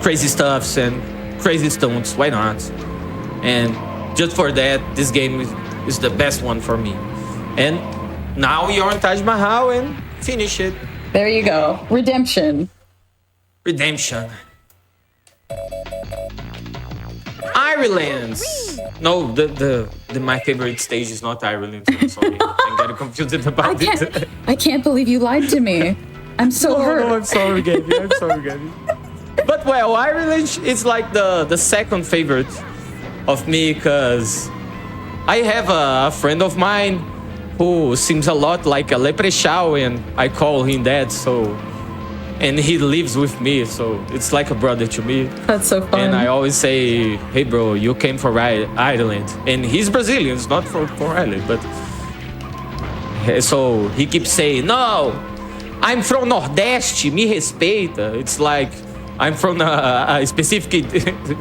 crazy stuffs and crazy stunts, why not? And just for that, this game is the best one for me. And now you're on Taj Mahal and finish it. There you go. Redemption. Ireland. No, the my favorite stage is not Ireland. I'm sorry. I got confused about it. I can't believe you lied to me. I'm so hurt. No, I'm sorry, Gabby. But well, Ireland is like the second favorite of me because I have a friend of mine who seems a lot like a leprechaun, and I call him that. So, and he lives with me, so it's like a brother to me. That's so fun. And I always say, "Hey, bro, you came for Ireland," and he's Brazilian, it's not for Ireland, but so he keeps saying, "No, I'm from Nordeste, me respeita." It's like I'm from a specific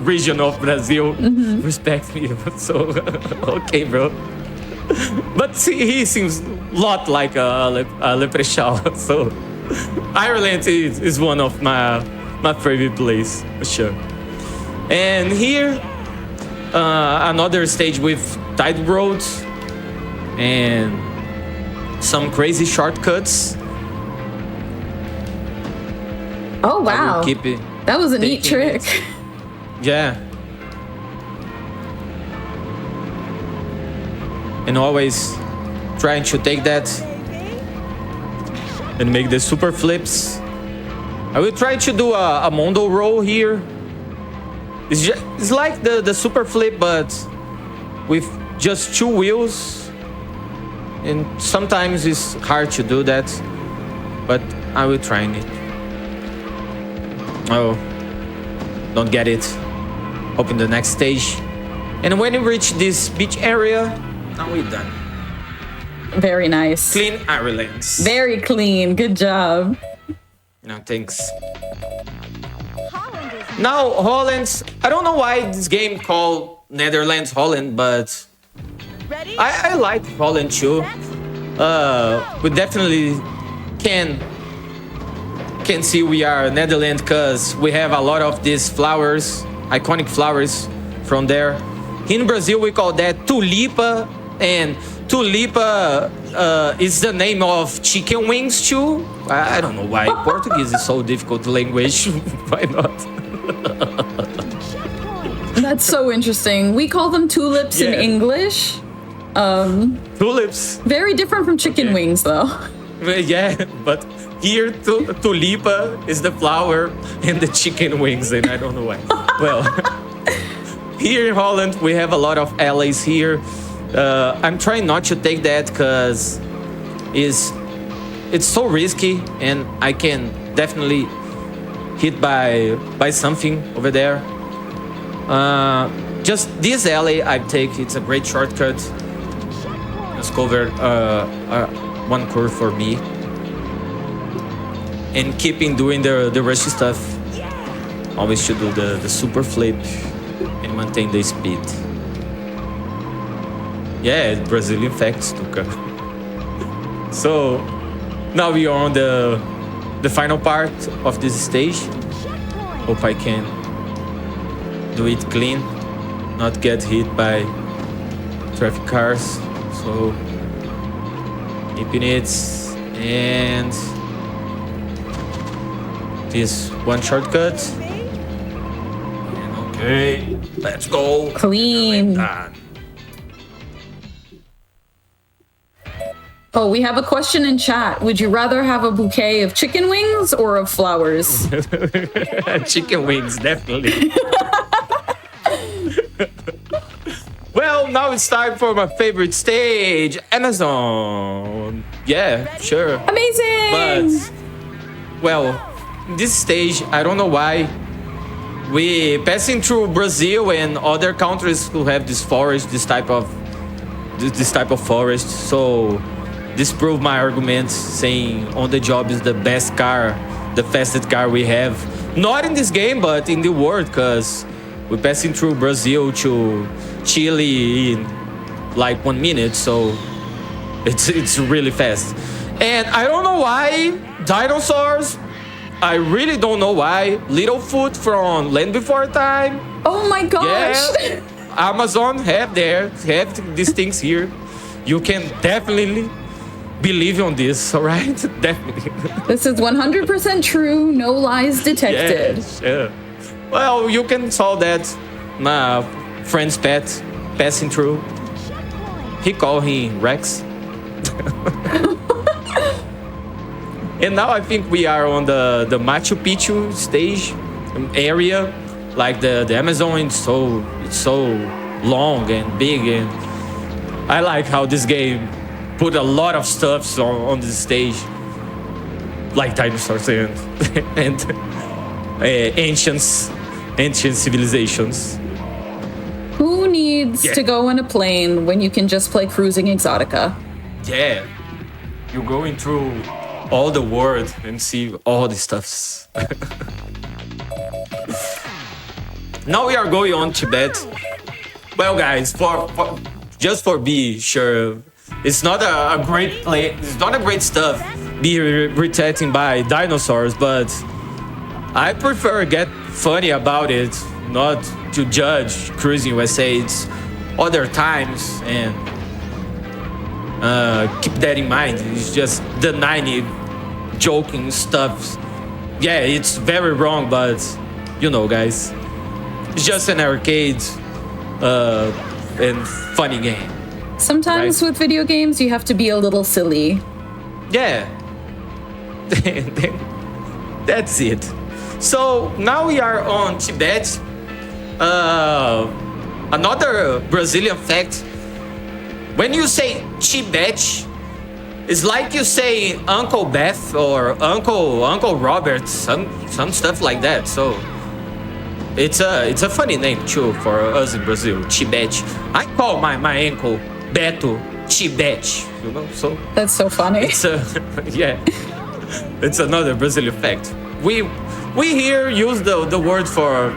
region of Brazil. Respect me. So, okay, bro. But he seems a lot like a leprechaun. So, Ireland is one of my favorite place, for sure. And here, another stage with tight roads and some crazy shortcuts. Oh, wow. That was a neat trick. Yeah. And always trying to take that and make the super flips. I will try to do a Mondo roll here. It's like the super flip, but with just 2 wheels. And sometimes it's hard to do that, but I will try it. Oh, don't get it. Hope in the next stage. And when you reach this beach area, now we're done. Very nice. Clean Irelands. Very clean. Good job. No, thanks. Now, Holland. I don't know why this game called Netherlands Holland, but I like Holland too. We definitely can see we are Netherlands because we have a lot of these flowers, iconic flowers from there. In Brazil, we call that tulipa, and tulipa is the name of chicken wings too. I don't know why Portuguese is so difficult language. Why not? That's so interesting. We call them tulips in English. Tulips. Very different from chicken wings, though. Yeah, but here tulipa is the flower and the chicken wings, and I don't know why. Well, here in Holland we have a lot of alleys here. I'm trying not to take that because it's so risky, and I can definitely hit by something over there. Just this alley I take, it's a great shortcut. Just cover one curve for me, and keeping doing the rushy stuff. Always should do the super flip and maintain the speed. Yeah, Brazilian facts, Tuca. So now we are on the final part of this stage. Hope I can do it clean, not get hit by traffic cars. So keeping it, and this one shortcut. And okay, let's go. Clean. Oh, we have a question in chat. Would you rather have a bouquet of chicken wings or of flowers? Chicken wings, definitely. Well, now it's time for my favorite stage, Amazon. Yeah, sure. Amazing! But, well, this stage, I don't know why. We passing through Brazil and other countries who have this forest, this type of forest. So this proved my argument, saying On the Job is the best car, the fastest car we have. Not in this game, but in the world, because we're passing through Brazil to Chile in like 1 minute, so it's really fast. And I don't know why dinosaurs. I really don't know why. Littlefoot from Land Before Time. Oh my gosh! Yeah, Amazon have these things here. You can definitely believe on this, all right? Definitely. This is 100% true. No lies detected. Yes, yeah. Well, you can solve that. My friend's pet passing through. He called him Rex. And now I think we are on the Machu Picchu stage area. Like the Amazon is so long and big, and I like how this game put a lot of stuff on this stage, like dinosaurs and ancient civilizations. Who needs to go on a plane when you can just play Cruis'n Exotica? Yeah, you're going through all the world and see all the stuffs. Now we are going on Tibet. Well, guys, just for be sure, it's not a great play. It's not a great stuff. Be rejecting by dinosaurs, but I prefer get funny about it, not to judge Cruis'n USA. It's other times, and keep that in mind. It's just the 90 joking stuff. Yeah, it's very wrong, but you know, guys, it's just an arcade and funny game. Sometimes with video games, you have to be a little silly. Yeah. That's it. So now we are on Tibet. Another Brazilian fact. When you say Tibet, it's like you say Uncle Beth or Uncle Robert, some stuff like that. So it's a funny name too for us in Brazil, Tibet. I call my uncle Beto Tibet, you know. So that's so funny. It's yeah, it's another Brazilian fact. We here use the word for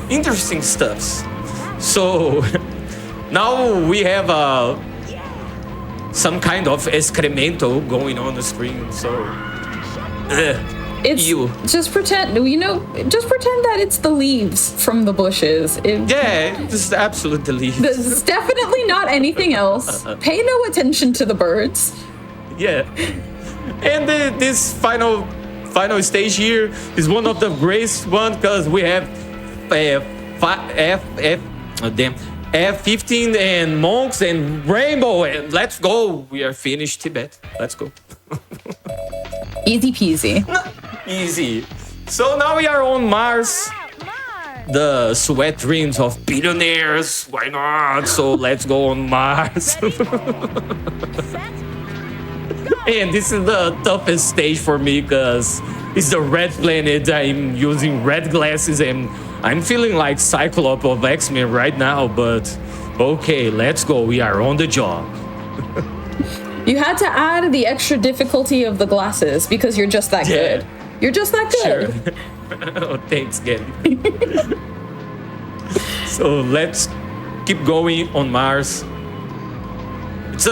interesting stuffs. So now we have some kind of excremento going on the screen. So it's just pretend that it's the leaves from the bushes. Yeah, this is absolutely the leaves. It's definitely not anything else. Pay no attention to the birds. Yeah, and this final stage here is one of the greatest ones because we have F-15 and monks and rainbow, and let's go. We are finished Tibet. Let's go. Easy peasy. Easy. So now we are on Mars. The sweat dreams of billionaires. Why not? So let's go on Mars. And this is the toughest stage for me because it's the red planet. I'm using red glasses and I'm feeling like Cyclops of X-Men right now, but okay, let's go. We are on the job. You had to add the extra difficulty of the glasses because you're just that good. You're just that good. Sure. Oh, thanks, Gabby. So let's keep going on Mars. It's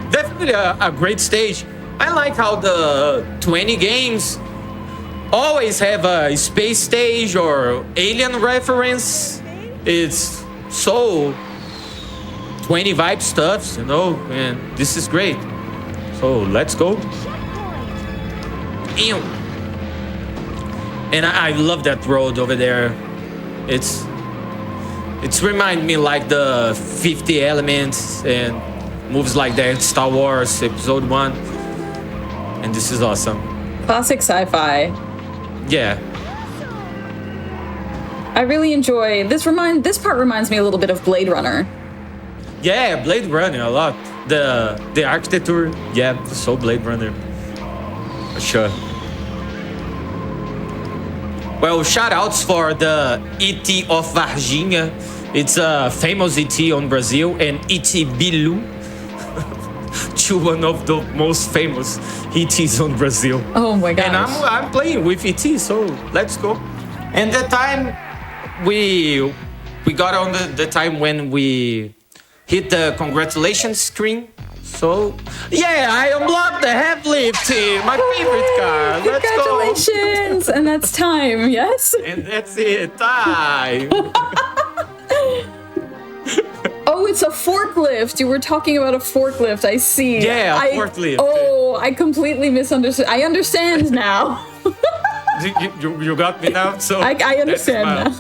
definitely a great stage. I like how the 20 games always have a space stage or alien reference. It's so 20 vibe stuff, you know, and this is great. So let's go. Ew. And I love that road over there. It's remind me like the 50 Elements and moves like that, Star Wars Episode 1. And this is awesome. Classic sci-fi. Yeah. I really enjoy this. This part reminds me a little bit of Blade Runner. Yeah, Blade Runner a lot. The architecture, yeah, so Blade Runner. For sure. Well, shout outs for the ET of Varginha. It's a famous ET on Brazil, and ET Bilu. One of the most famous ETs on Brazil. Oh my gosh. And I'm playing with ET, so let's go. And the time we got on the time when we hit the congratulations screen. So yeah, I unlocked the half lift, my favorite car. Let's go. Congratulations, and that's time. Yes. And that's it. Time. Oh, it's a forklift. You were talking about a forklift. I see. Yeah, a forklift. Oh, I completely misunderstood. I understand now. you got me now. So I understand now.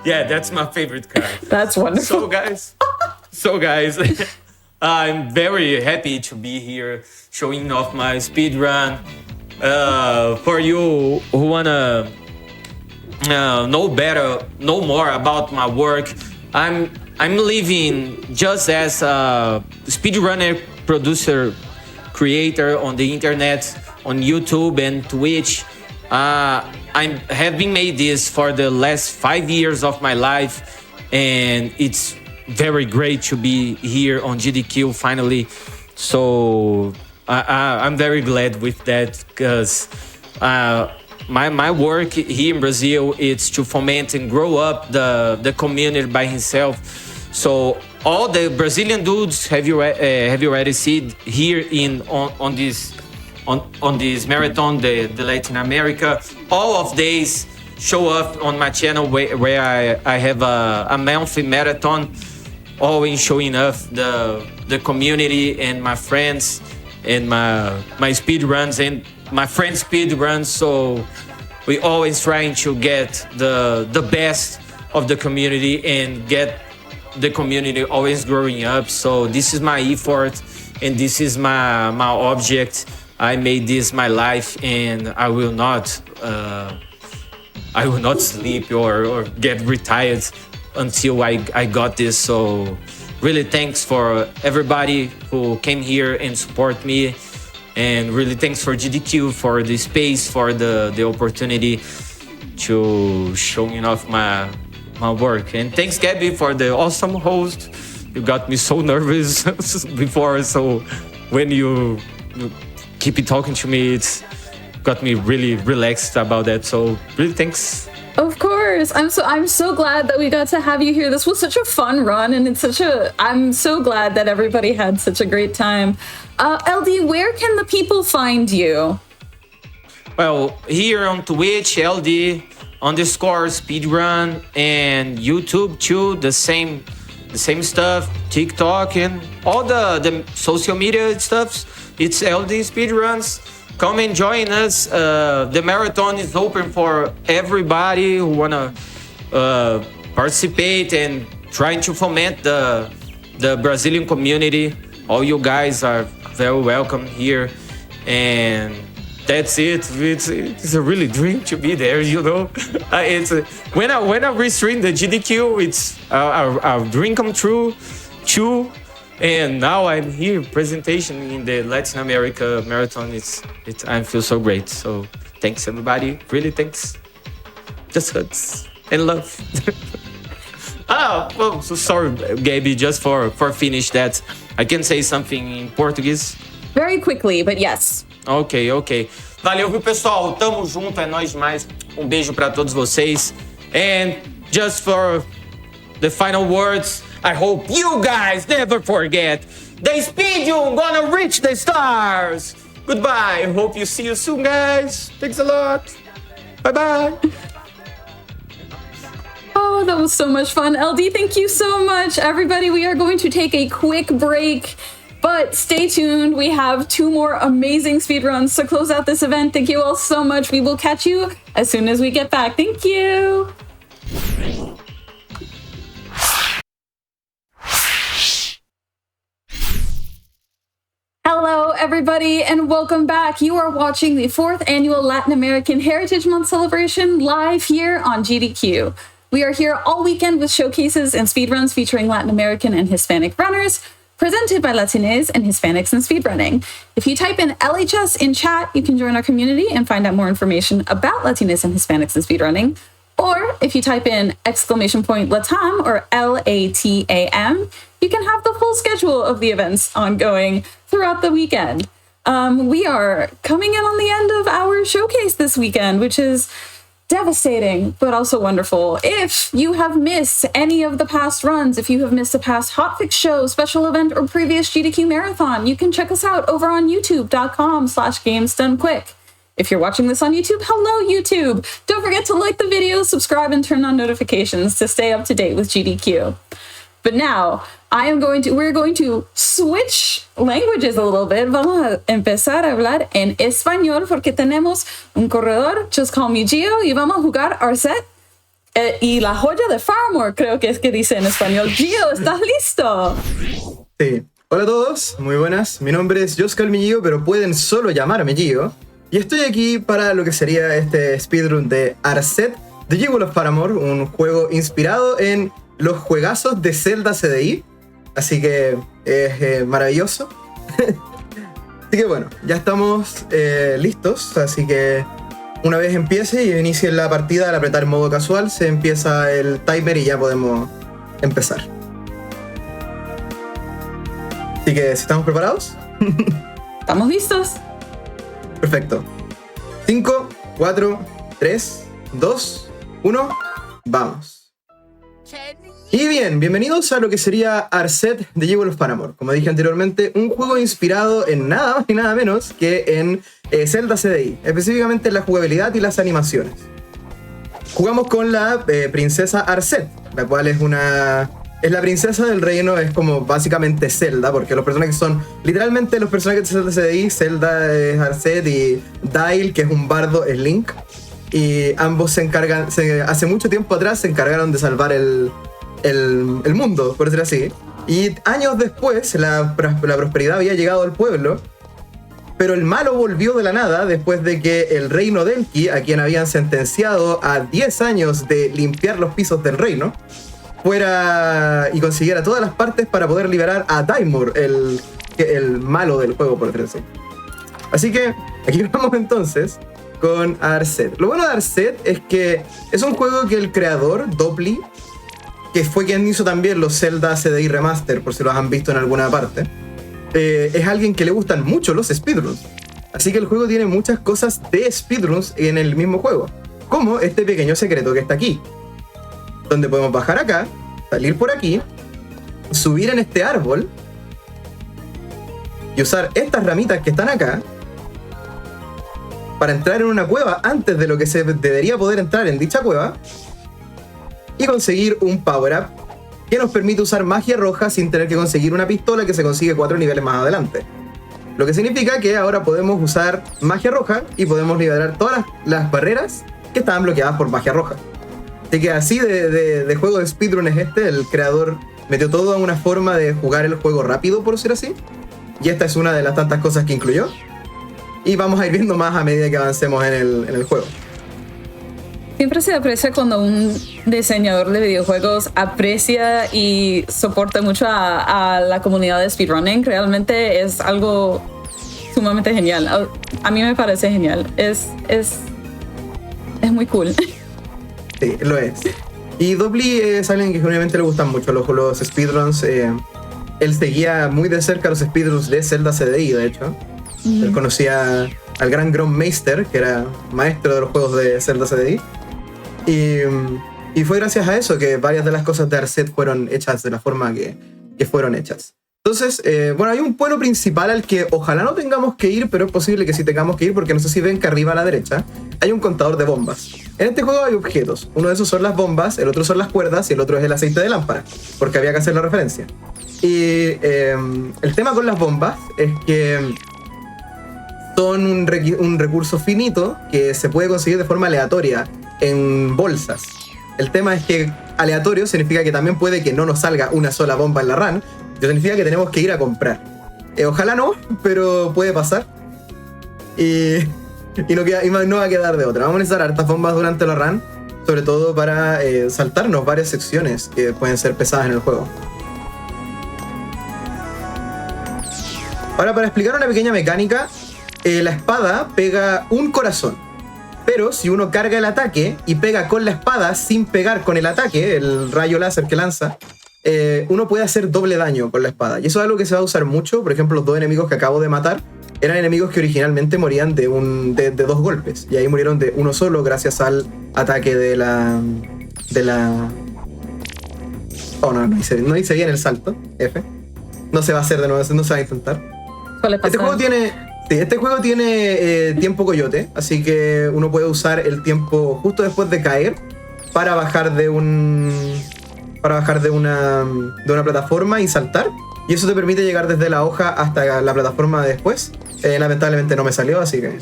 Yeah, that's my favorite car. That's wonderful. So guys, I'm very happy to be here showing off my speedrun. For you who wanna know more about my work, I'm living just as a speedrunner, producer, creator on the internet, on YouTube and Twitch. I have been made this for the last 5 years of my life, and it's very great to be here on GDQ finally. So I'm very glad with that because my work here in Brazil is to foment and grow up the community by himself. So all the Brazilian dudes have you already seen here on this marathon, the Latin America. All of these show up on my channel where I have a monthly marathon, always showing up the community and my friends and my speed runs and my friends' speed runs. So we always trying to get the best of the community and get the community always growing up. So this is my effort and this is my object I made this my life, and I will not sleep or get retired until I got this. So really thanks for everybody who came here and support me, and really thanks for GDQ for the space, for the opportunity to showing off my work. And thanks Gabby for the awesome host. You got me so nervous before, so when you keep talking to me, it's got me really relaxed about that. So really thanks. Of course. I'm so glad that we got to have you here. This was such a fun run, and I'm so glad that everybody had such a great time. LD, where can the people find you? Well, here on Twitch, LD_speedrun, and YouTube too, the same stuff, TikTok and all the social media stuff. It's LD Speedruns. Come and join us. The marathon is open for everybody who wanna participate and trying to foment the Brazilian community. All you guys are very welcome here, and that's it. It's a really dream to be there, you know. When I restream the GDQ, it's a dream come true too. And now I'm here presentation in the Latin America marathon. I feel so great. So thanks everybody. Really thanks. Just hugs and love. So sorry, Gaby. Just for finish that, I can say something in Portuguese. Very quickly, but yes. Ok. Valeu, viu, pessoal? Tamo junto, é nóis demais. Beijo pra todos vocês. And just for the final words, I hope you guys never forget the Speedrun gonna reach the stars. Goodbye. Hope you see you soon, guys. Thanks a lot. Bye-bye. Oh, that was so much fun. LD, thank you so much. Everybody, we are going to take a quick break, but stay tuned. We have 2 more amazing speedruns to close out this event. Thank you all so much. We will catch you as soon as we get back. Thank you. Hello, everybody, and welcome back. You are watching the 4th annual Latin American Heritage Month celebration live here on GDQ. We are here all weekend with showcases and speedruns featuring Latin American and Hispanic runners, presented by Latinos and Hispanics in speedrunning. If you type in LHS in chat, you can join our community and find out more information about Latinos and Hispanics in speedrunning. Or if you type in !LATAM or LATAM, you can have the full schedule of the events ongoing throughout the weekend. We are coming in on the end of our showcase this weekend, which is devastating, but also wonderful. If you have missed any of the past runs, if you have missed a past Hotfix show, special event, or previous GDQ marathon, you can check us out over on youtube.com/gamesdonequick. If you're watching this on YouTube, hello YouTube! Don't forget to like the video, subscribe, and turn on notifications to stay up to date with GDQ. But now, we're going to switch languages a little bit. Vamos a empezar a hablar en español porque tenemos un corredor, just call me Gio, y vamos a jugar Arzette y la joya de Faramore, creo que es que dice en español. Gio, ¿estás listo? Sí. Hola a todos, muy buenas. Mi nombre es Joscal Gio, pero pueden solo llamarme Gio. Y estoy aquí para lo que sería este speedrun de Arzette, de Jewel of Faramore, un juego inspirado en los juegazos de Zelda CDI. Así que es maravilloso. Así que bueno, ya estamos listos. Así que una vez empiece y inicie la partida, al apretar modo casual, se empieza el timer y ya podemos empezar. Así que, ¿estamos preparados? Estamos listos. Perfecto. 5, 4, 3, 2, 1, vamos. Y bien, bienvenidos a lo que sería Arzette de Jewel of Faramore. Como dije anteriormente, un juego inspirado en nada más y nada menos que en Zelda CDI, específicamente en la jugabilidad y las animaciones. Jugamos con la princesa Arzette, la cual es la princesa del reino, es como básicamente Zelda, porque los personajes son literalmente los personajes de Zelda CDI. Zelda es Arzette y Dale, que es un bardo, es Link. Y ambos hace mucho tiempo atrás se encargaron de salvar el mundo, por decir así. Y años después la prosperidad había llegado al pueblo pero el malo volvió de la nada después de que el reino Denki, a quien habían sentenciado a 10 años de limpiar los pisos del reino, fuera y consiguiera todas las partes para poder liberar a Daimur, el malo del juego, por decirlo así. Así que aquí vamos entonces con Arzette. Lo bueno de Arzette es que es un juego que el creador, Dopply, que fue quien hizo también los Zelda CDI Remaster, por si los han visto en alguna parte, es alguien que le gustan mucho los speedruns. Así que el juego tiene muchas cosas de speedruns en el mismo juego, como este pequeño secreto que está aquí, donde podemos bajar acá, salir por aquí, subir en este árbol y usar estas ramitas que están acá para entrar en una cueva antes de lo que se debería poder entrar en dicha cueva y conseguir un power-up que nos permite usar magia roja sin tener que conseguir una pistola que se consigue 4 niveles más adelante. Lo que significa que ahora podemos usar magia roja y podemos liberar todas las barreras que estaban bloqueadas por magia roja. Así que así de juego de speedrun es este. El creador metió todo a una forma de jugar el juego rápido, por decir así. Y esta es una de las tantas cosas que incluyó. Y vamos a ir viendo más a medida que avancemos en el juego. Siempre se aprecia cuando un diseñador de videojuegos aprecia y soporta mucho a la comunidad de speedrunning. Realmente es algo sumamente genial. A mí me parece genial. Es muy cool. Sí, lo es. Y Dopply es alguien que obviamente le gustan mucho los speedruns. Él seguía muy de cerca los speedruns de Zelda CDI, de hecho. Él conocía al gran Grandmeister, que era maestro de los juegos de Zelda CDI. Y fue gracias a eso que varias de las cosas de Arzette fueron hechas de la forma que fueron hechas. Entonces, bueno, hay un pueblo principal al que ojalá no tengamos que ir, pero es posible que sí tengamos que ir, porque no sé si ven que arriba a la derecha hay un contador de bombas. En este juego hay objetos. Uno de esos son las bombas, el otro son las cuerdas y el otro es el aceite de lámpara, porque había que hacer la referencia. Y el tema con las bombas es que son un recurso finito que se puede conseguir de forma aleatoria en bolsas. El tema es que aleatorio significa que también puede que no nos salga una sola bomba en la run. Eso significa que tenemos que ir a comprar. Ojalá no, pero puede pasar. Y no va a quedar de otra. Vamos a necesitar hartas bombas durante la run, sobre todo para saltarnos varias secciones que pueden ser pesadas en el juego. Ahora, para explicar una pequeña mecánica, la espada pega un corazón. Pero si uno carga el ataque y pega con la espada sin pegar con el ataque, el rayo láser que lanza, uno puede hacer doble daño con la espada. Y eso es algo que se va a usar mucho. Por ejemplo, los dos enemigos que acabo de matar eran enemigos que originalmente morían de 2 golpes. Y ahí murieron de uno solo gracias al ataque de la... Oh, no hice bien el salto. F. No se va a hacer de nuevo, no se va a intentar. Este juego tiene tiempo coyote, así que uno puede usar el tiempo justo después de caer para bajar de una plataforma y saltar. Y eso te permite llegar desde la hoja hasta la plataforma de después. Lamentablemente no me salió, así que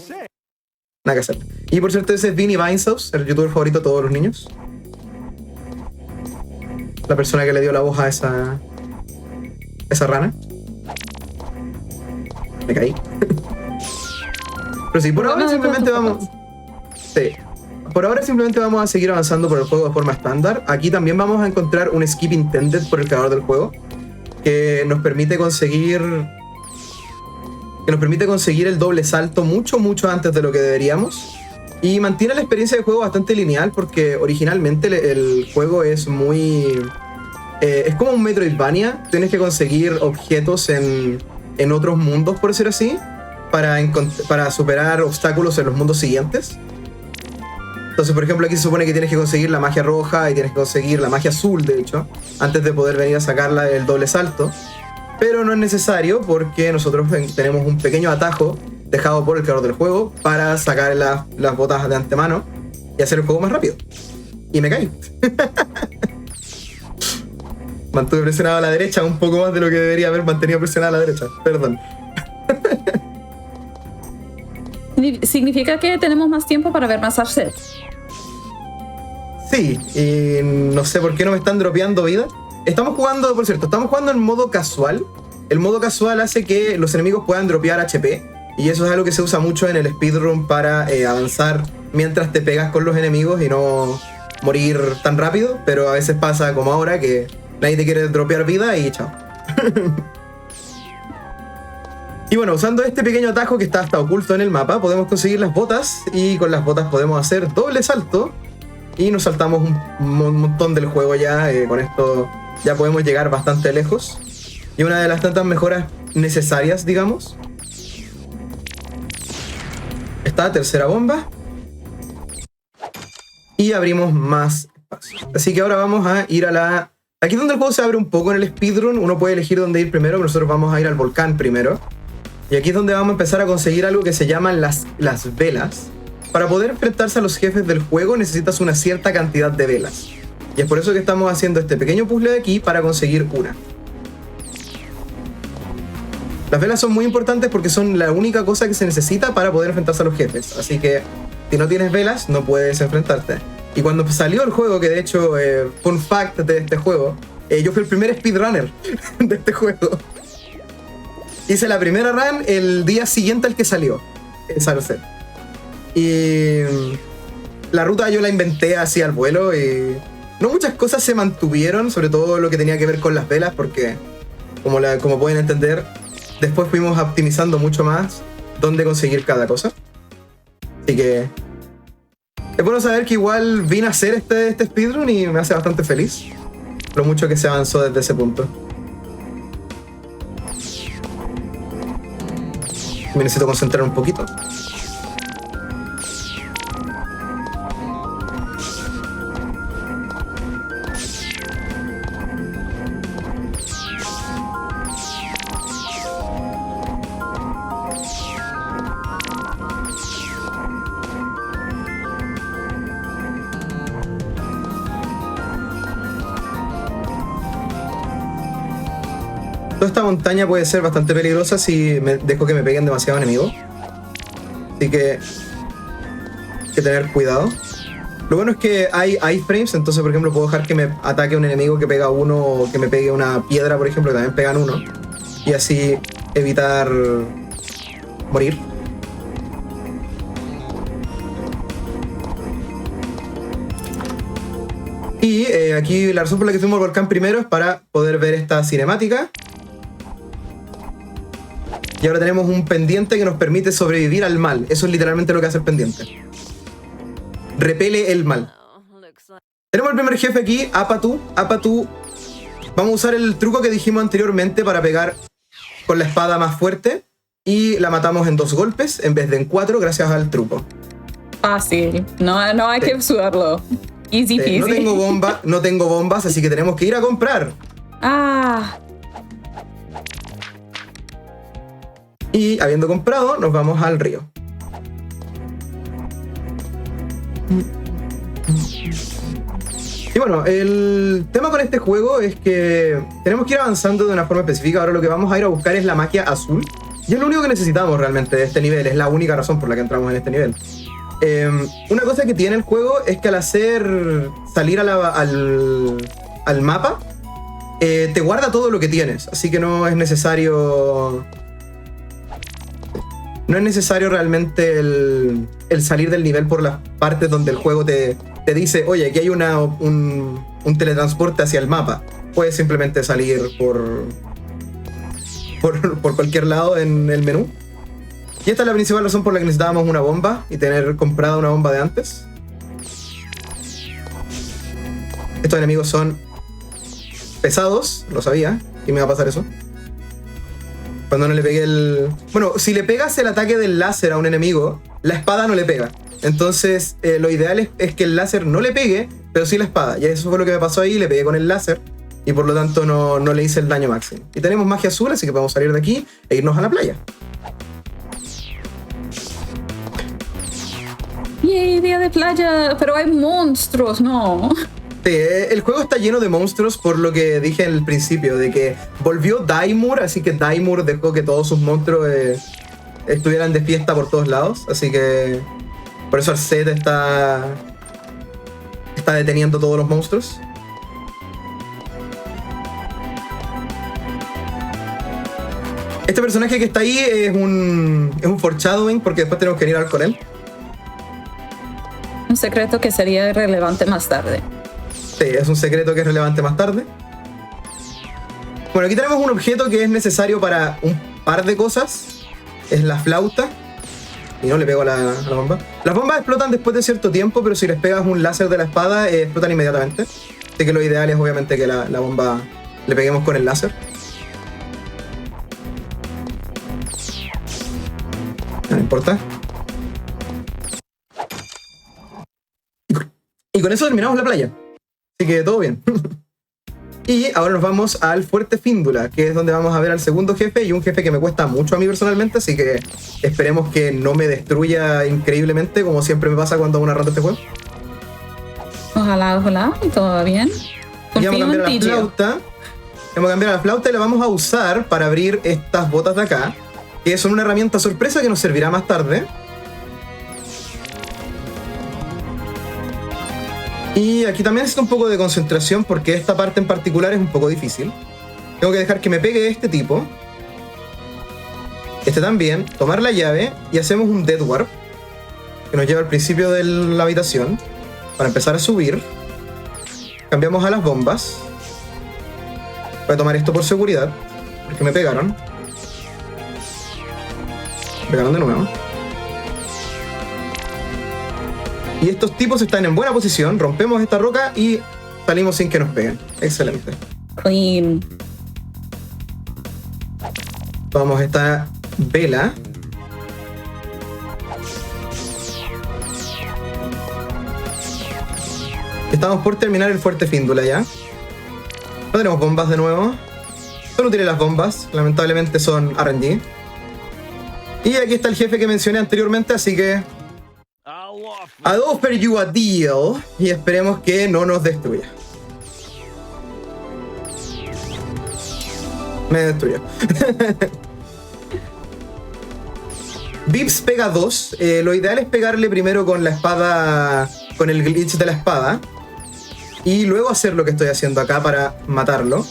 nada que hacer. Y por cierto, ese es Vinny Vinehouse, el youtuber favorito de todos los niños. La persona que le dio la voz a esa rana. Me caí. Pero sí, por ahora simplemente vamos... Sí. Por ahora simplemente vamos a seguir avanzando por el juego de forma estándar. Aquí también vamos a encontrar un skip intended por el creador del juego, que nos permite conseguir el doble salto mucho antes de lo que deberíamos. Y mantiene la experiencia de juego bastante lineal, porque originalmente el juego es muy... es como un Metroidvania. Tienes que conseguir objetos en otros mundos, por decir así, para superar obstáculos en los mundos siguientes. Entonces, por ejemplo, aquí se supone que tienes que conseguir la magia roja y tienes que conseguir la magia azul, de hecho, antes de poder venir a sacarla el doble salto. Pero no es necesario, porque nosotros tenemos un pequeño atajo dejado por el creador del juego para sacar las botas de antemano y hacer el juego más rápido. Y me caí. Mantuve presionado a la derecha un poco más de lo que debería haber mantenido presionado a la derecha. Perdón. ¿Significa que tenemos más tiempo para ver más Arzette? Sí, y no sé por qué no me están dropeando vida. Estamos jugando en modo casual. El modo casual hace que los enemigos puedan dropear HP Y eso es algo que se usa mucho en el speedrun para avanzar mientras te pegas con los enemigos y no morir tan rápido, pero a veces pasa como ahora que nadie te quiere dropear vida y chao. Y bueno, usando este pequeño atajo que está hasta oculto en el mapa, podemos conseguir las botas y con las botas podemos hacer doble salto y nos saltamos un montón del juego ya. Con esto ya podemos llegar bastante lejos. Y una de las tantas mejoras necesarias, digamos. Esta tercera bomba. Y abrimos más espacio. Así que ahora vamos a ir a la... Aquí es donde el juego se abre un poco en el speedrun. Uno puede elegir dónde ir primero, pero nosotros vamos a ir al volcán primero. Y aquí es donde vamos a empezar a conseguir algo que se llaman las velas. Para poder enfrentarse a los jefes del juego necesitas una cierta cantidad de velas. Y es por eso que estamos haciendo este pequeño puzzle de aquí para conseguir una. Las velas son muy importantes porque son la única cosa que se necesita para poder enfrentarse a los jefes. Así que si no tienes velas no puedes enfrentarte. Y cuando salió el juego, que de hecho, fun fact de este juego, yo fui el primer speedrunner de este juego. Hice la primera run el día siguiente al que salió, en Arzette. Y la ruta yo la inventé así al vuelo y no muchas cosas se mantuvieron, sobre todo lo que tenía que ver con las velas, porque como pueden entender, después fuimos optimizando mucho más dónde conseguir cada cosa. Así que es bueno saber que igual vine a hacer este speedrun y me hace bastante feliz lo mucho que se avanzó desde ese punto. Me necesito concentrar un poquito. Toda esta montaña puede ser bastante peligrosa si dejo que me peguen demasiado enemigos. Así que hay que tener cuidado. Lo bueno es que hay iframes, entonces por ejemplo puedo dejar que me ataque un enemigo que pega uno o que me pegue una piedra, por ejemplo, que también pegan uno. Y así evitar morir. Y aquí la razón por la que fuimos al volcán primero es para poder ver esta cinemática. Y ahora tenemos un pendiente que nos permite sobrevivir al mal. Eso es literalmente lo que hace el pendiente. Repele el mal. Tenemos el primer jefe aquí, Apatu. Vamos a usar el truco que dijimos anteriormente para pegar con la espada más fuerte. Y la matamos en 2 golpes en vez de en 4 gracias al truco. Fácil. No hay que sudarlo. Easy peasy. No tengo bombas, así que tenemos que ir a comprar. Y habiendo comprado, nos vamos al río. Y bueno, el tema con este juego es que tenemos que ir avanzando de una forma específica. Ahora lo que vamos a ir a buscar es la magia azul. Y es lo único que necesitamos realmente de este nivel. Es la única razón por la que entramos en este nivel. Una cosa que tiene el juego es que al hacer salir al mapa, te guarda todo lo que tienes. Así que no es necesario... No es necesario realmente el salir del nivel por las partes donde el juego te dice, oye, aquí hay un teletransporte hacia el mapa. Puedes simplemente salir por cualquier lado en el menú. Y esta es la principal razón por la que necesitábamos una bomba y tener comprada una bomba de antes. Estos enemigos son pesados, lo sabía, y me va a pasar eso. Cuando no le pegué el... Bueno, si le pegas el ataque del láser a un enemigo, la espada no le pega. Entonces, lo ideal es que el láser no le pegue, pero sí la espada. Y eso fue lo que me pasó ahí, le pegué con el láser y por lo tanto no le hice el daño máximo. Y tenemos magia azul, así que podemos salir de aquí e irnos a la playa. ¡Yay, día de playa! Pero hay monstruos, ¿no? Sí, el juego está lleno de monstruos por lo que dije al principio, de que volvió Daimur, así que Daimur dejó que todos sus monstruos estuvieran de fiesta por todos lados, así que por eso Arzette está deteniendo todos los monstruos. Este personaje que está ahí es un foreshadowing porque después tenemos que ir a hablar con él. Un secreto que sería relevante más tarde. Sí, es un secreto que es relevante más tarde. Bueno, aquí tenemos un objeto que es necesario para un par de cosas. Es la flauta. Y no le pego a la bomba. Las bombas explotan después de cierto tiempo, pero si les pegas un láser de la espada, explotan inmediatamente. Así que lo ideal es obviamente que la bomba le peguemos con el láser. No importa. Y con eso terminamos la playa. Así que todo bien. Y ahora nos vamos al Fuerte Fíndula, que es donde vamos a ver al segundo jefe, y un jefe que me cuesta mucho a mí personalmente, así que esperemos que no me destruya increíblemente, como siempre me pasa cuando hago una rata de este juego. Ojalá, todo va bien. Y vamos a cambiar a la flauta. Vamos a cambiar a la flauta y la vamos a usar para abrir estas botas de acá, que son una herramienta sorpresa que nos servirá más tarde. Y aquí también necesito un poco de concentración porque esta parte en particular es un poco difícil. Tengo que dejar que me pegue este tipo. Este también. Tomar la llave y hacemos un dead warp que nos lleva al principio de la habitación para empezar a subir. Cambiamos a las bombas. Voy a tomar esto por seguridad porque me pegaron. Me pegaron de nuevo. Y estos tipos están en buena posición. Rompemos esta roca y salimos sin que nos peguen. Excelente. Clean. Tomamos esta vela. Estamos por terminar el Fuerte Fíndula ya. No tenemos bombas de nuevo. Son útiles las bombas. Lamentablemente son RNG. Y aquí está el jefe que mencioné anteriormente, así que I'll offer you a deal. Y esperemos que no nos destruya. Me destruyó. Vips pega 2. Lo ideal es pegarle primero con la espada, con el glitch de la espada, y luego hacer lo que estoy haciendo acá para matarlo.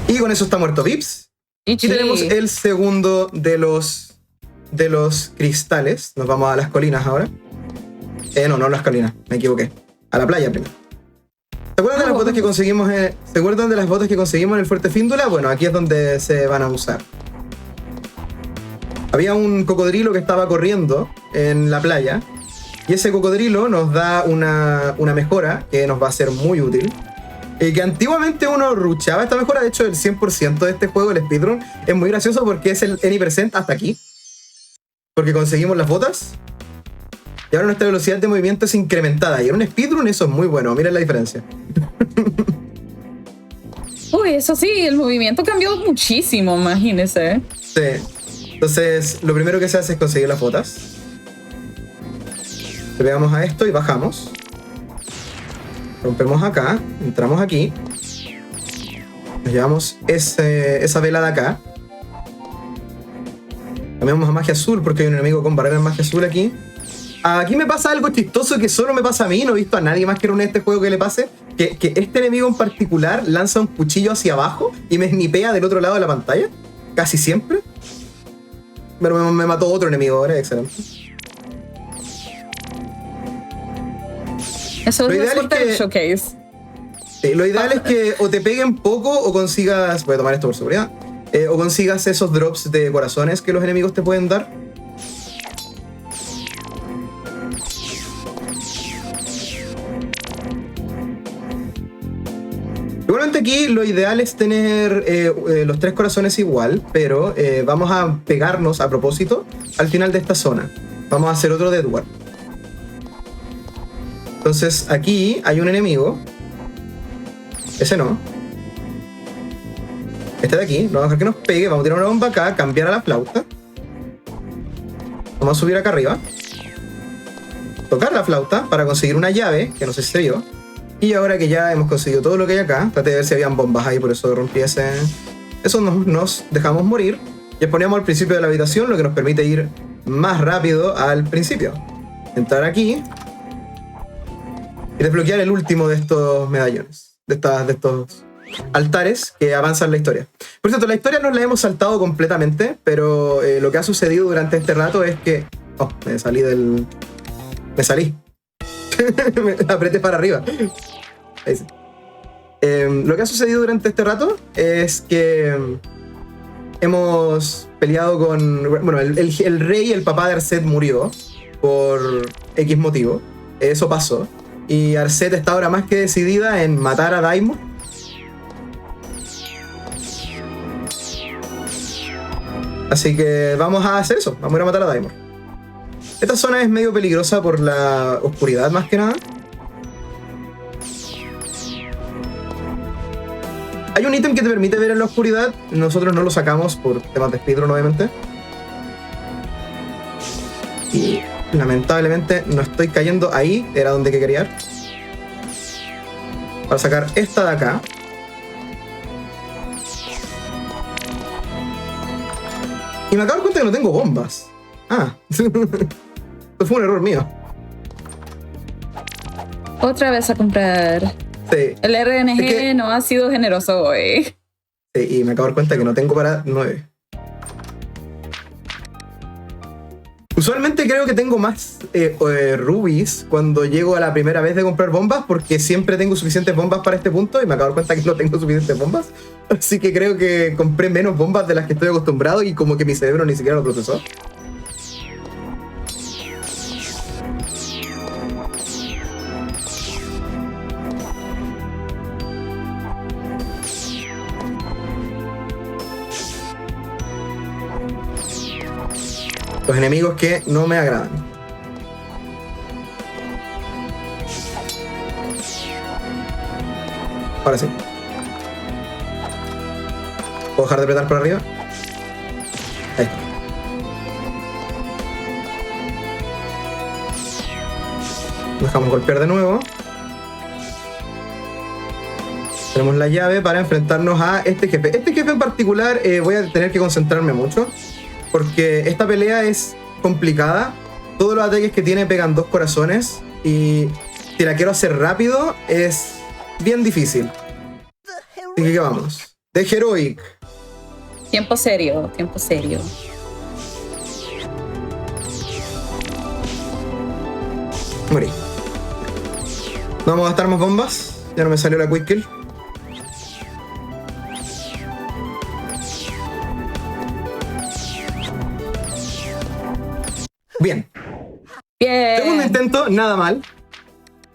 Y con eso está muerto Vips. Y tenemos el segundo de los cristales. Nos vamos a las colinas ahora. No las colinas, me equivoqué. A la playa primero. ¿Se acuerdan de las botas que conseguimos? ¿Se acuerdan de las botas que conseguimos en el Fuerte Fíndula? Bueno, aquí es donde se van a usar. Había un cocodrilo que estaba corriendo en la playa. Y ese cocodrilo nos da una mejora que nos va a ser muy útil. Que antiguamente uno ruchaba esta mejora. De hecho, el 100% de este juego, el speedrun, es muy gracioso porque es el any% hasta aquí. Porque conseguimos las botas. Y ahora nuestra velocidad de movimiento es incrementada. Y en un speedrun eso es muy bueno. Miren la diferencia. Uy, eso sí, el movimiento cambió muchísimo, imagínense. Sí. Entonces, lo primero que se hace es conseguir las botas. Le pegamos a esto y bajamos. Rompemos acá. Entramos aquí. Nos llevamos esa vela de acá. Cambiamos a magia azul porque hay un enemigo con barrera en magia azul aquí. Aquí me pasa algo chistoso que solo me pasa a mí, no he visto a nadie más que en este juego que le pase, que este enemigo en particular lanza un cuchillo hacia abajo y me snipea del otro lado de la pantalla, casi siempre. Pero me mató otro enemigo ahora, excelente. Eso es la suerte del showcase. Sí, lo ideal es que o te peguen poco o consigas, voy a tomar esto por seguridad, o consigas esos drops de corazones que los enemigos te pueden dar. Igualmente aquí lo ideal es tener los 3 corazones igual, pero vamos a pegarnos a propósito al final de esta zona. Vamos a hacer otro dead warp. Entonces aquí hay un enemigo. Ese no. Este de aquí, no vamos a dejar que nos pegue. Vamos a tirar una bomba acá, cambiar a la flauta. Vamos a subir acá arriba. Tocar la flauta para conseguir una llave, que no sé si se vio. Y ahora que ya hemos conseguido todo lo que hay acá, traté de ver si habían bombas ahí, por eso rompí ese. Eso nos dejamos morir. Y exponemos al principio de la habitación, lo que nos permite ir más rápido al principio. Entrar aquí. Y desbloquear el último de estos medallones. De estos altares que avanzan la historia. Por cierto, la historia no la hemos saltado completamente, pero lo que ha sucedido durante este rato es que... Oh, me salí. Me apreté para arriba. Ahí sí. Lo que ha sucedido durante este rato es que hemos peleado con... Bueno, el rey, el papá de Arzette murió por X motivo. Eso pasó. Y Arzette está ahora más que decidida en matar a Daimon. Así que vamos a hacer eso. Vamos a ir a matar a Daimon. Esta zona es medio peligrosa por la oscuridad más que nada. Hay un ítem que te permite ver en la oscuridad. Nosotros no lo sacamos por temas de speedrun, obviamente. Y lamentablemente no estoy cayendo ahí. Era donde quería ir. Para sacar esta de acá. Y me acabo de dar cuenta que no tengo bombas. Ah. Esto fue un error mío. Otra vez a comprar. Sí. El RNG no ha sido generoso hoy. Sí, y me acabo de dar cuenta que no tengo para 9. Usualmente creo que tengo más rubies cuando llego a la primera vez de comprar bombas, porque siempre tengo suficientes bombas para este punto y me acabo de dar cuenta que no tengo suficientes bombas. Así que creo que compré menos bombas de las que estoy acostumbrado y como que mi cerebro ni siquiera lo procesó. Los enemigos que no me agradan. Ahora sí. ¿Puedo dejar de apretar por arriba? Ahí está. Dejamos golpear de nuevo. Tenemos la llave para enfrentarnos a este jefe. Este jefe en particular voy a tener que concentrarme mucho, porque esta pelea es complicada. Todos los ataques que tiene pegan 2 corazones. Y si la quiero hacer rápido, es bien difícil. Así que vamos. The Heroic. Tiempo serio, tiempo serio. Morí. No vamos a gastar más bombas. Ya no me salió la quick kill. Bien. Segundo intento, nada mal.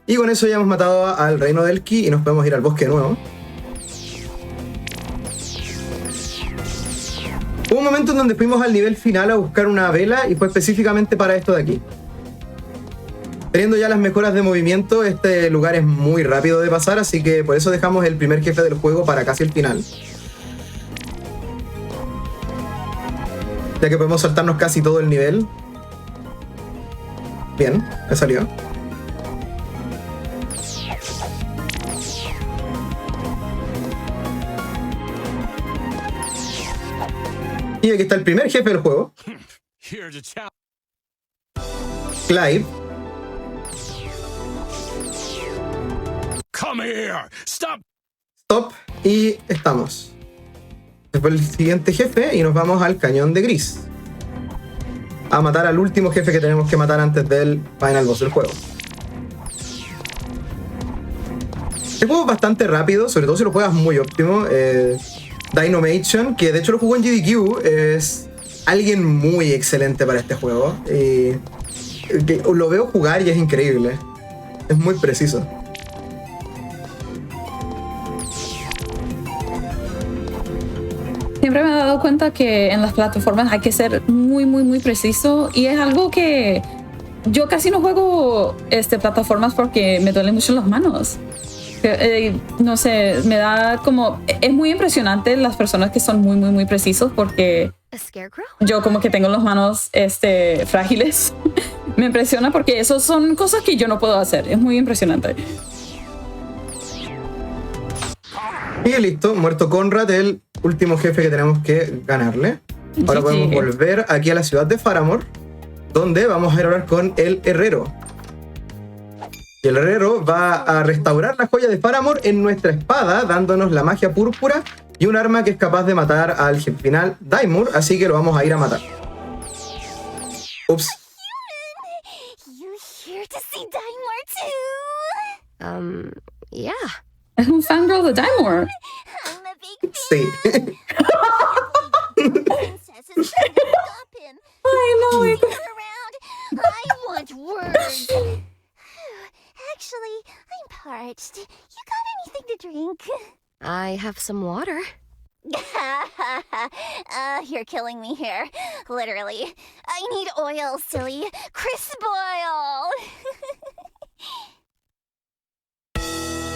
Y con eso ya hemos matado al reino del Ki y nos podemos ir al bosque de nuevo. Hubo un momento en donde fuimos al nivel final a buscar una vela y fue específicamente para esto de aquí. Teniendo ya las mejoras de movimiento, este lugar es muy rápido de pasar, así que por eso dejamos el primer jefe del juego para casi el final. Ya que podemos saltarnos casi todo el nivel. Bien, me salió. Y aquí está el primer jefe del juego. Clive. Stop. Y estamos. Después el siguiente jefe y nos vamos al cañón de gris. A matar al último jefe que tenemos que matar antes del final boss del juego. El juego es bastante rápido, sobre todo si lo juegas muy óptimo. Dynamation, que de hecho lo jugó en GDQ, es alguien muy excelente para este juego. Y lo veo jugar y es increíble. Es muy preciso. Siempre me he dado cuenta que en las plataformas hay que ser muy preciso, y es algo que yo casi no juego plataformas porque me duelen mucho las manos. No sé, me da como... Es muy impresionante las personas que son muy precisos, porque yo como que tengo las manos frágiles. Me impresiona porque eso son cosas que yo no puedo hacer. Es muy impresionante. Y listo, muerto Conrad, el último jefe que tenemos que ganarle. Ahora podemos volver aquí a la ciudad de Faramore, donde vamos a ir a hablar con el herrero. Y el herrero va a restaurar la joya de Faramore en nuestra espada, dándonos la magia púrpura y un arma que es capaz de matar al jefe final, Daimur, así que lo vamos a ir a matar. Ups. You here to see Daimor too? Yeah. Es un fangirl de Daimor. Sí. I know it. I want words. Actually, I'm parched. You got anything to drink? I have some water. You're killing me here. Literally. I need oil, silly. Crisp oil.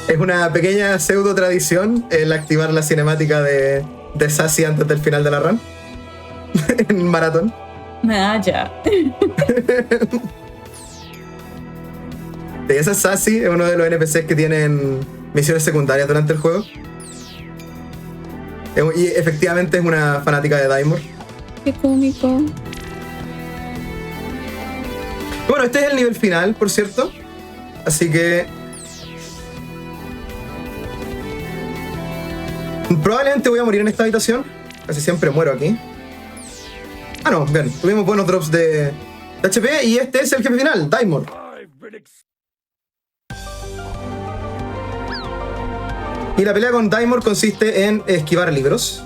Es una pequeña pseudo tradición el activar la cinemática de Sassy antes del final de la run. En maratón. Ya. Esa Sassy es uno de los NPCs que tienen misiones secundarias durante el juego. Y efectivamente es una fanática de Daimor. Qué cómico. Bueno, este es el nivel final, por cierto. Así que probablemente voy a morir en esta habitación. Casi siempre muero aquí. Ah, no, bien. Tuvimos buenos drops de HP y este es el jefe final, Daimor. Y la pelea con Daimor consiste en esquivar libros.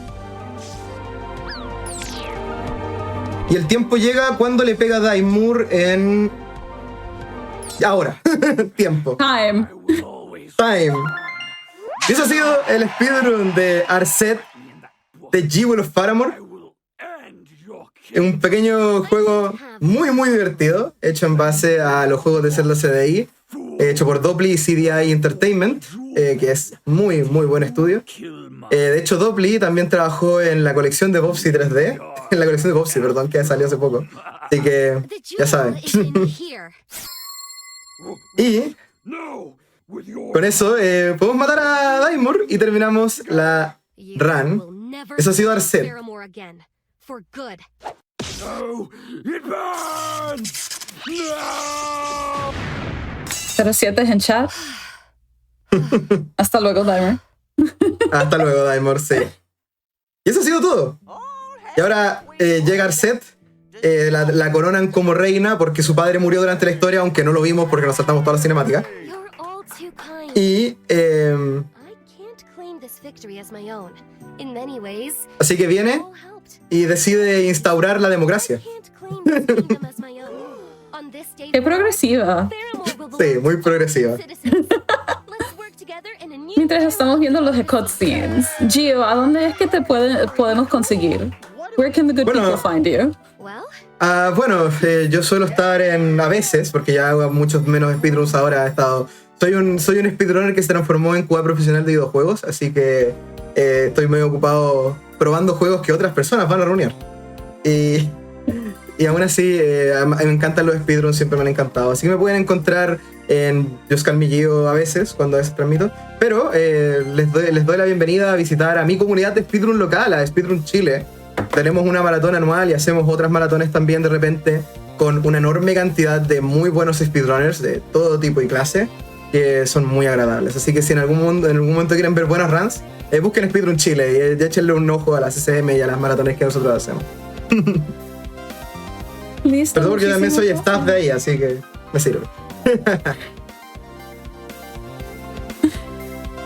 Y el tiempo llega cuando le pega a Daimor en... Ahora. Tiempo. Time. Y eso ha sido el speedrun de Arzette de Jewel of Faramore. Es un pequeño juego muy muy divertido, hecho en base a los juegos de Zelda CDI, hecho por Dopply y CDI Entertainment, que es muy muy buen estudio. De hecho, Dopply también trabajó en la colección de Bobsy 3D, en la colección de Bobsy, perdón, que salió hace poco. Así que ya saben. Y con eso podemos matar a Daimor y terminamos la run. Eso ha sido Arzette. For good. No! It burns! No! 07 en chat. Hasta luego, Daimor. Hasta luego, Daimor, sí. Y eso ha sido todo. Y ahora llega Arzette. La coronan como reina porque su padre murió durante la historia, aunque no lo vimos porque nos saltamos toda la cinemática. Y así que viene y decide instaurar la democracia. Qué progresiva. Sí, muy progresiva. Mientras estamos viendo los cutscenes, Gio, ¿a dónde es que te podemos conseguir? Where can the good people find you? Bueno, yo suelo estar a veces, porque ya hago muchos menos speedruns ahora, soy un speedrunner que se transformó en QA profesional de videojuegos, así que estoy muy ocupado probando juegos que otras personas van a reunir. Y aún así, me encantan los speedruns, siempre me han encantado. Así que me pueden encontrar en Yoscal Millillo a veces, cuando a veces transmito. Pero les doy la bienvenida a visitar a mi comunidad de speedrun local, a Speedrun Chile. Tenemos una maratón anual y hacemos otras maratones también de repente con una enorme cantidad de muy buenos speedrunners de todo tipo y clase que son muy agradables. Así que si en algún momento quieren ver buenas runs, busquen Speedrun Chile y échenle un ojo a las CCM y a las maratones que nosotros hacemos. Listo. Perdón, porque yo también soy staff de ahí, así que me sirve.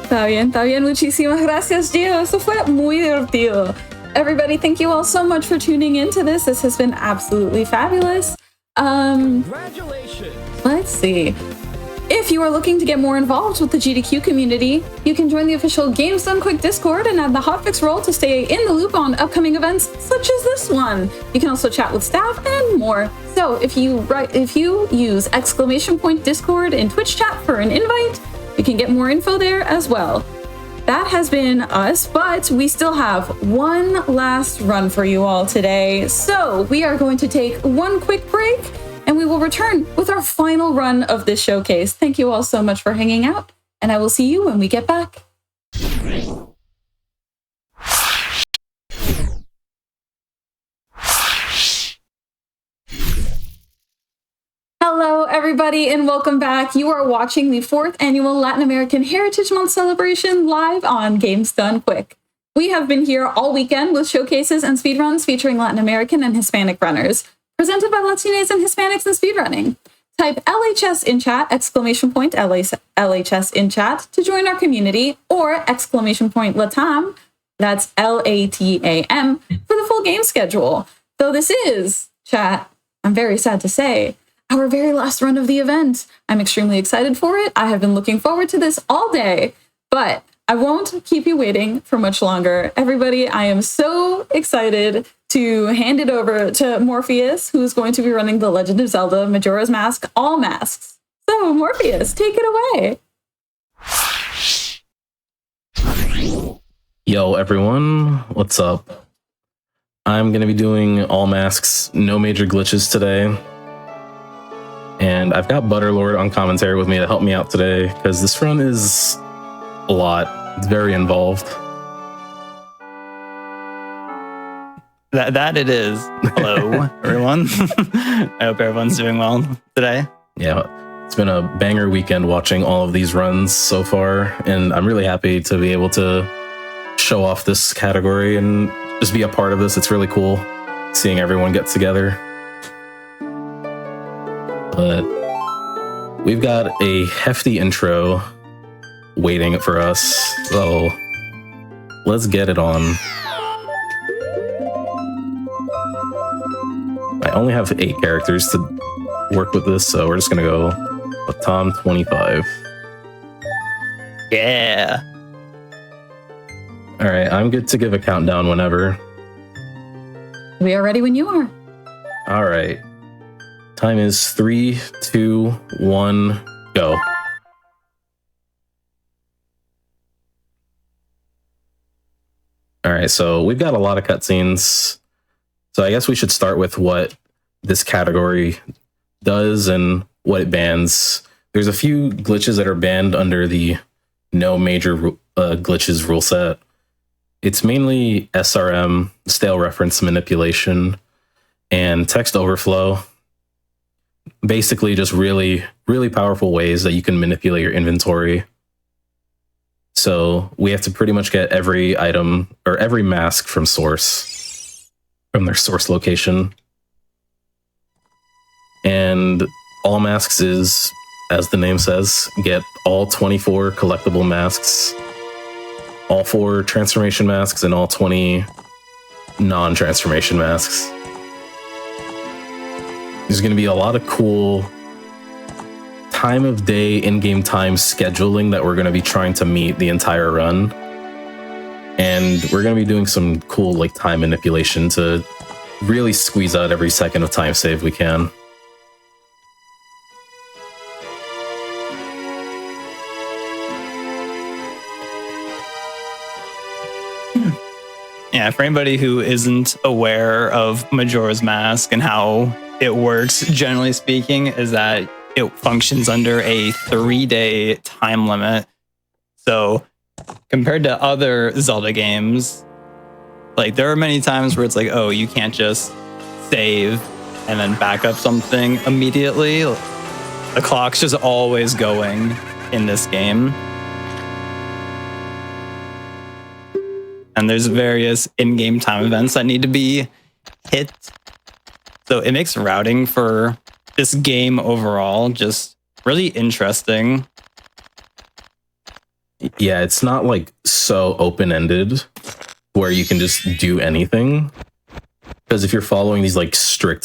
Está bien. Muchísimas gracias, Gio. Eso fue muy divertido. Everybody, thank you all so much for tuning into this. This has been absolutely fabulous. Congratulations. Let's see. If you are looking to get more involved with the GDQ community, you can join the official Games Done Quick Discord and add the hotfix role to stay in the loop on upcoming events such as this one. You can also chat with staff and more. So if you use !Discord in Twitch chat for an invite, you can get more info there as well. That has been us, but we still have one last run for you all today. So we are going to take one quick break and we will return with our final run of this showcase. Thank you all so much for hanging out, and I will see you when we get back. Hello, everybody, and welcome back. You are watching the 4th Annual Latin American Heritage Month celebration live on Games Done Quick. We have been here all weekend with showcases and speedruns featuring Latin American and Hispanic runners, presented by Latinos and Hispanics in speedrunning. Type LHS in chat, LHS in chat to join our community, or LATAM, that's LATAM, for the full game schedule. Though this is, chat, I'm very sad to say, our very last run of the event. I'm extremely excited for it. I have been looking forward to this all day, but I won't keep you waiting for much longer. Everybody, I am so excited to hand it over to Morpheus, who's going to be running The Legend of Zelda Majora's Mask, all masks. So, Morpheus, take it away. Yo, everyone, what's up? I'm going to be doing all masks, no major glitches today. And I've got Butterlord on commentary with me to help me out today, because this run is a lot. It's very involved. That it is. Hello, everyone. I hope everyone's doing well today. Yeah, it's been a banger weekend watching all of these runs so far, and I'm really happy to be able to show off this category and just be a part of this. It's really cool seeing everyone get together. But we've got a hefty intro waiting for us, so let's get it on. I only have 8 characters to work with this, so we're just gonna go with Tom 25. Yeah. All right, I'm good to give a countdown whenever. We are ready when you are. All right. Time is 3, 2, 1, go. All right, so we've got a lot of cutscenes. So I guess we should start with what this category does and what it bans. There's a few glitches that are banned under the no major glitches rule set. It's mainly SRM, stale reference manipulation, and text overflow. Basically just really, really powerful ways that you can manipulate your inventory. So we have to pretty much get every item or every mask from their source location. And all masks is, as the name says, get all 24 collectible masks, all 4 transformation masks, and all 20 non-transformation masks. There's going to be a lot of cool time of day, in-game time scheduling that we're going to be trying to meet the entire run. And we're going to be doing some cool time manipulation to really squeeze out every second of time save we can. Yeah, for anybody who isn't aware of Majora's Mask and how it works, generally speaking, is that it functions under a 3-day time limit. So compared to other Zelda games, there are many times where it's oh, you can't just save and then back up something immediately. The clock's just always going in this game. And there's various in-game time events that need to be hit. So it makes routing for this game overall just really interesting. Yeah, it's not so open-ended where you can just do anything. Because if you're following these strict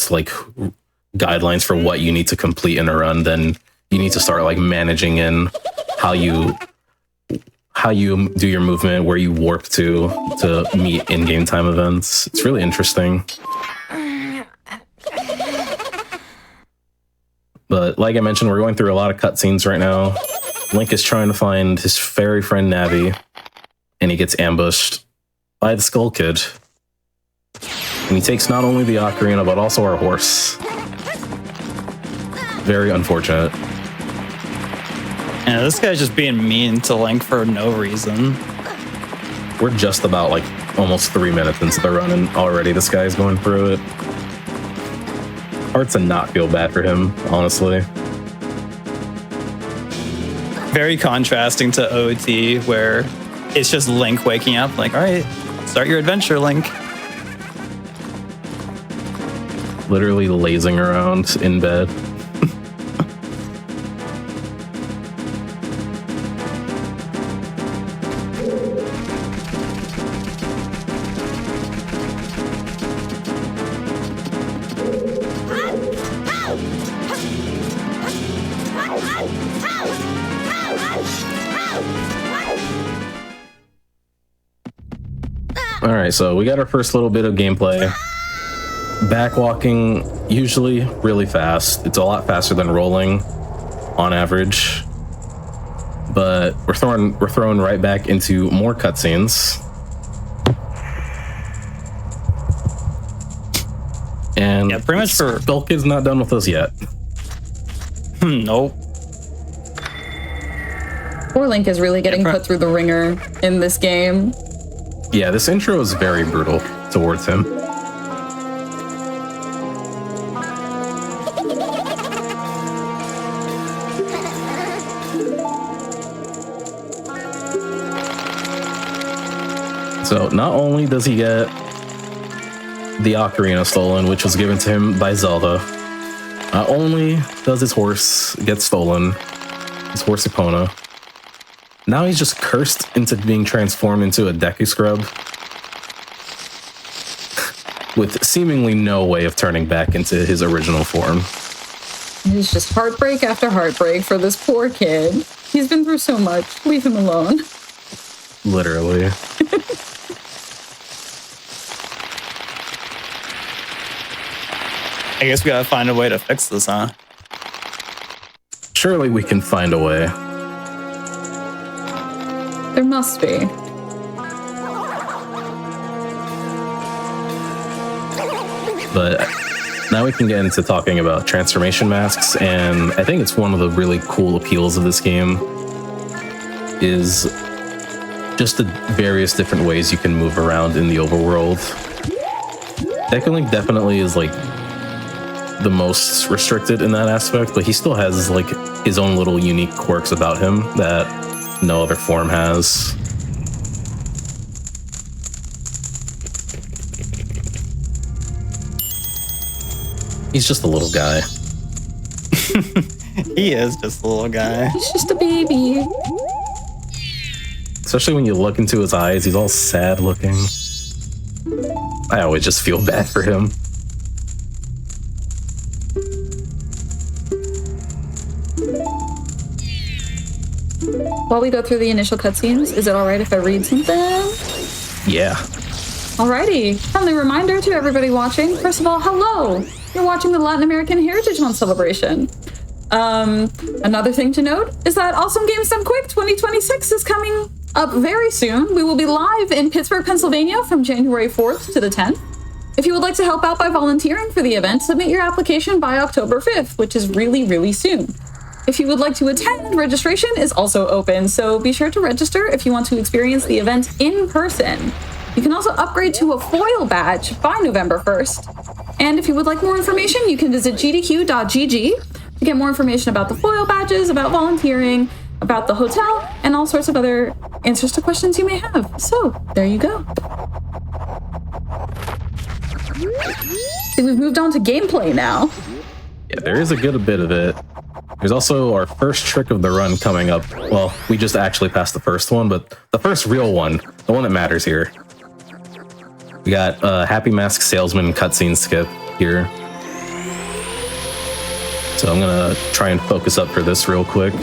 guidelines for what you need to complete in a run, then you need to start managing in how you do your movement, where you warp to meet in-game time events. It's really interesting. But like I mentioned, we're going through a lot of cutscenes right now. Link is trying to find his fairy friend Navi, and he gets ambushed by the Skull Kid. And he takes not only the ocarina, but also our horse. Very unfortunate. Yeah, this guy's just being mean to Link for no reason. We're just about almost 3 minutes into the run, and already this guy's going through it. hard to not feel bad for him, honestly. Very contrasting to OT, where it's just Link waking up, like, all right, start your adventure, Link. Literally lazing around in bed. Alright, so we got our first little bit of gameplay. Backwalking, usually really fast. It's a lot faster than rolling on average. But we're thrown right back into more cutscenes. And yeah, pretty much for Belkid's not done with us yet. Nope. Poor Link is really getting put through the ringer in this game. Yeah, this intro is very brutal towards him. So not only does he get the ocarina stolen, which was given to him by Zelda, not only does his horse get stolen, his horse Epona, now he's just cursed into being transformed into a Deku Scrub with seemingly no way of turning back into his original form. It's just heartbreak after heartbreak for this poor kid. He's been through so much. Leave him alone. Literally. I guess we gotta find a way to fix this, huh? Surely we can find a way. There must be. But now we can get into talking about transformation masks, and I think it's one of the really cool appeals of this game is just the various different ways you can move around in the overworld. Deku Link definitely is like the most restricted in that aspect, but he still has like his own little unique quirks about him that no other form has. He's just a little guy. He is just a little guy. He's just a baby. Especially when you look into his eyes, he's all sad looking. I always just feel bad for him. While we go through the initial cutscenes, is it alright if I read something? Yeah. Alrighty. Friendly reminder to everybody watching. First of all, hello! You're watching the Latin American Heritage Month celebration. Another thing to note is that Awesome Games Done Quick 2026 is coming up very soon. We will be live in Pittsburgh, Pennsylvania from January 4th to the 10th. If you would like to help out by volunteering for the event, submit your application by October 5th, which is really, really soon. If you would like to attend, registration is also open, so be sure to register if you want to experience the event in person. You can also upgrade to a foil badge by November 1st. And if you would like more information, you can visit gdq.gg to get more information about the foil badges, about volunteering, about the hotel, and all sorts of other answers to questions you may have. So, there you go. We've moved on to gameplay now. Yeah, there is a good bit of it. There's also our first trick of the run coming up. Well, we just actually passed the first one, but the first real one, the one that matters here. We got Happy Mask Salesman cutscene skip here. So I'm gonna try and focus up for this real quick.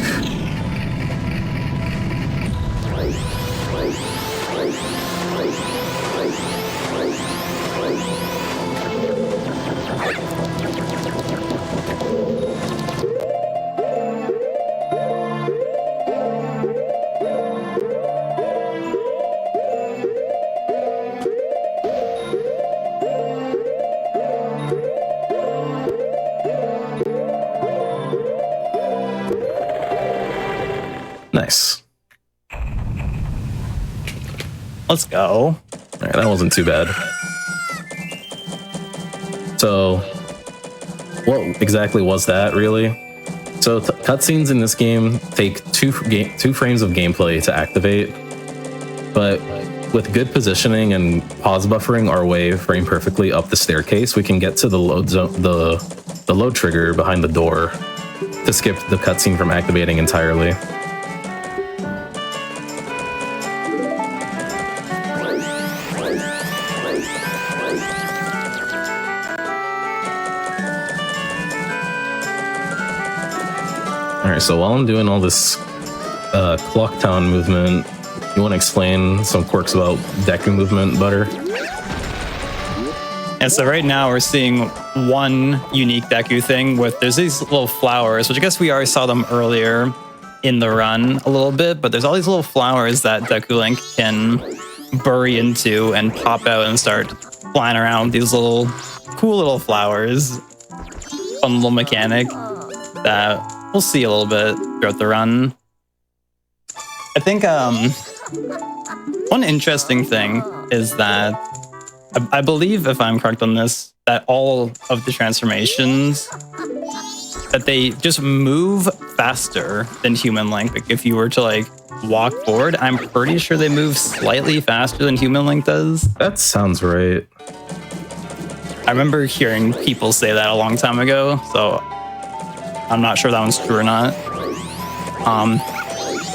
Nice. Let's go. All right, that wasn't too bad. So, what exactly was that, really? So cutscenes in this game take two frames of gameplay to activate, but with good positioning and pause buffering our way frame perfectly up the staircase, we can get to the load zone, the load trigger behind the door to skip the cutscene from activating entirely. Alright, so while I'm doing all this Clock Town movement, you want to explain some quirks about Deku movement, Butter? And so right now we're seeing one unique Deku thing with, there's these little flowers, which I guess we already saw them earlier in the run a little bit, but there's all these little flowers that Deku Link can bury into and pop out and start flying around. These little cool little flowers. Fun little mechanic that we'll see a little bit throughout the run. I think one interesting thing is that I believe, if I'm correct on this, that all of the transformations, that they just move faster than Human Link. Like if you were to like walk forward, I'm pretty sure they move slightly faster than Human Link does. That sounds right. I remember hearing people say that a long time ago, so I'm not sure that one's true or not. I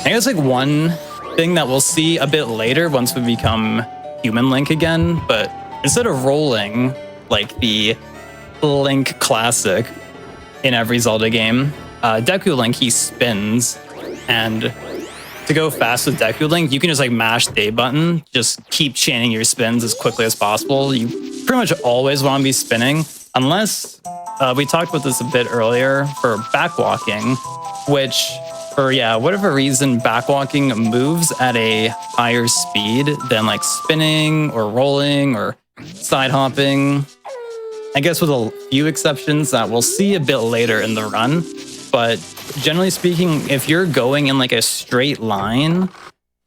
think it's like one thing that we'll see a bit later once we become Human Link again, but instead of rolling like the Link classic in every Zelda game, Deku Link, he spins, and to go fast with Deku Link, you can just like mash the A button, just keep chaining your spins as quickly as possible. You pretty much always want to be spinning, unless we talked about this a bit earlier for backwalking, which for whatever reason, backwalking moves at a higher speed than like spinning or rolling or side hopping. I guess with a few exceptions that we'll see a bit later in the run. But generally speaking, if you're going in like a straight line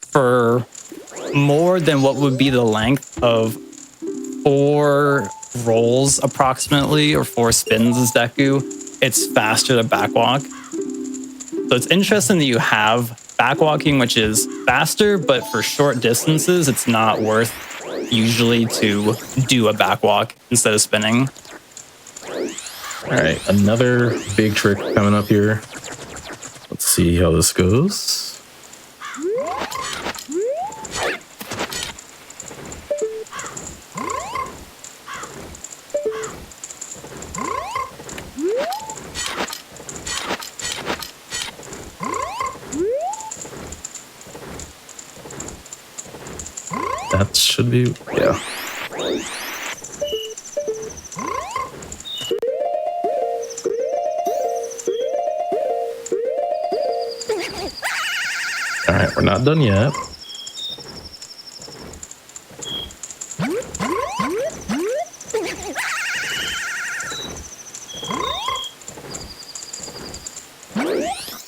for more than what would be the length of 4 rolls approximately, or 4 spins as Deku, it's faster to backwalk. So it's interesting that you have backwalking, which is faster, but for short distances, it's not worth usually to do a backwalk instead of spinning. All right, another big trick coming up here. Let's see how this goes. That should be, yeah. All right, we're not done yet.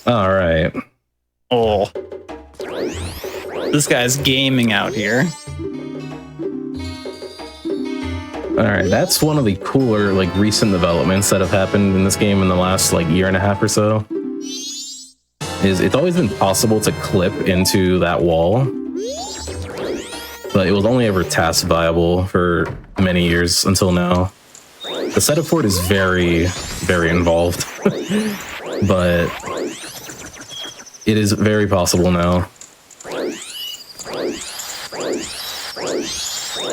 All right. Oh, this guy's gaming out here. All right, that's one of the cooler, like, recent developments that have happened in this game in the last, like, year and a half or so. Is it's always been possible to clip into that wall, but it was only ever task viable for many years until now. The setup for it is very, very involved, but it is very possible now.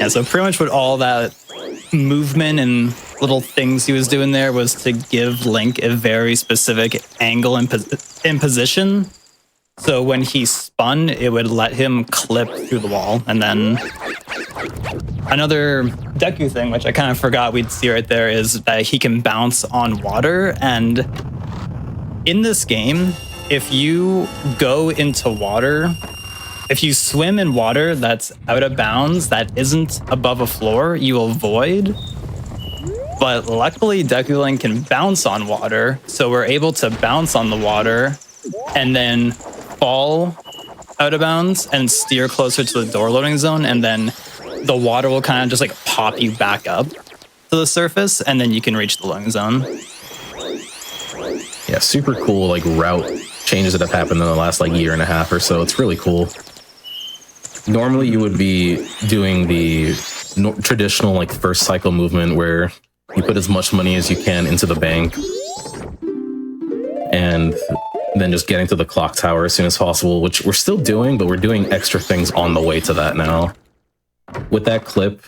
Yeah, so pretty much what all that movement and little things he was doing there was to give Link a very specific angle and position. So when he spun, it would let him clip through the wall. And then another Deku thing, which I kind of forgot we'd see right there, is that he can bounce on water. And in this game, if you go into water, if you swim in water that's out of bounds, that isn't above a floor, you will void. But luckily, Deku Link can bounce on water, so we're able to bounce on the water and then fall out of bounds and steer closer to the door loading zone, and then the water will kind of just like pop you back up to the surface, and then you can reach the loading zone. Yeah, super cool, like, route changes that have happened in the last, like, year and a half or so. It's really cool. Normally, you would be doing the traditional, like, first cycle movement where you put as much money as you can into the bank and then just getting to the clock tower as soon as possible, which we're still doing, but we're doing extra things on the way to that now. With that clip,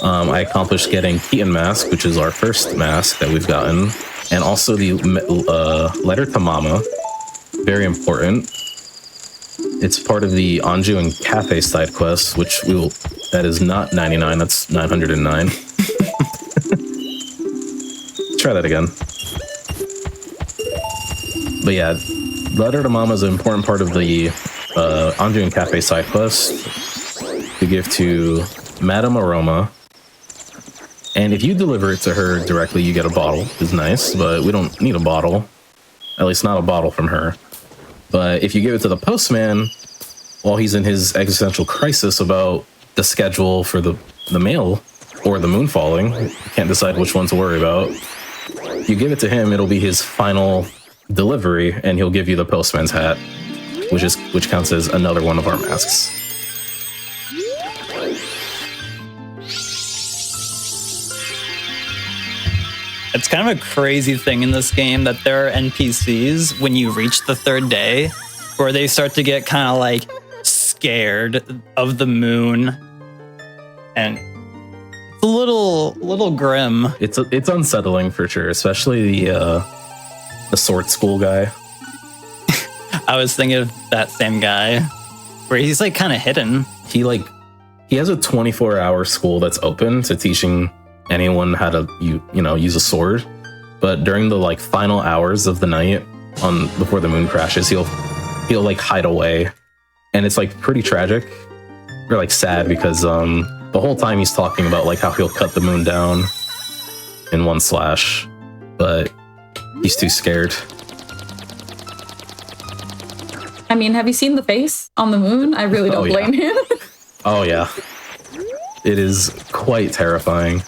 I accomplished getting Keaton Mask, which is our first mask that we've gotten, and also the letter to Mama. Very important. It's part of the Anju and Cafe side quest, which that is not 99, that's 909. Try that again. But yeah, letter to Mama is an important part of the Anju and Cafe side quest to give to Madame Aroma. And if you deliver it to her directly, you get a bottle. It's nice, but we don't need a bottle. At least not a bottle from her. But if you give it to the postman, while he's in his existential crisis about the schedule for the mail or the moon falling, can't decide which one to worry about, you give it to him, it'll be his final delivery, and he'll give you the postman's hat, which counts as another one of our masks. It's kind of a crazy thing in this game that there are NPCs when you reach the third day where they start to get kind of like scared of the moon, and it's a little grim. It's unsettling for sure, especially the sword school guy. I was thinking of that same guy where he's like kind of hidden. He has a 24-hour school that's open to teaching anyone how to use a sword, but during the like final hours of the night before the moon crashes, he'll like hide away, and it's like pretty tragic or like sad because the whole time he's talking about like how he'll cut the moon down in one slash, but he's too scared. I mean, have you seen the face on the moon? I really don't blame him. Oh yeah, it is quite terrifying.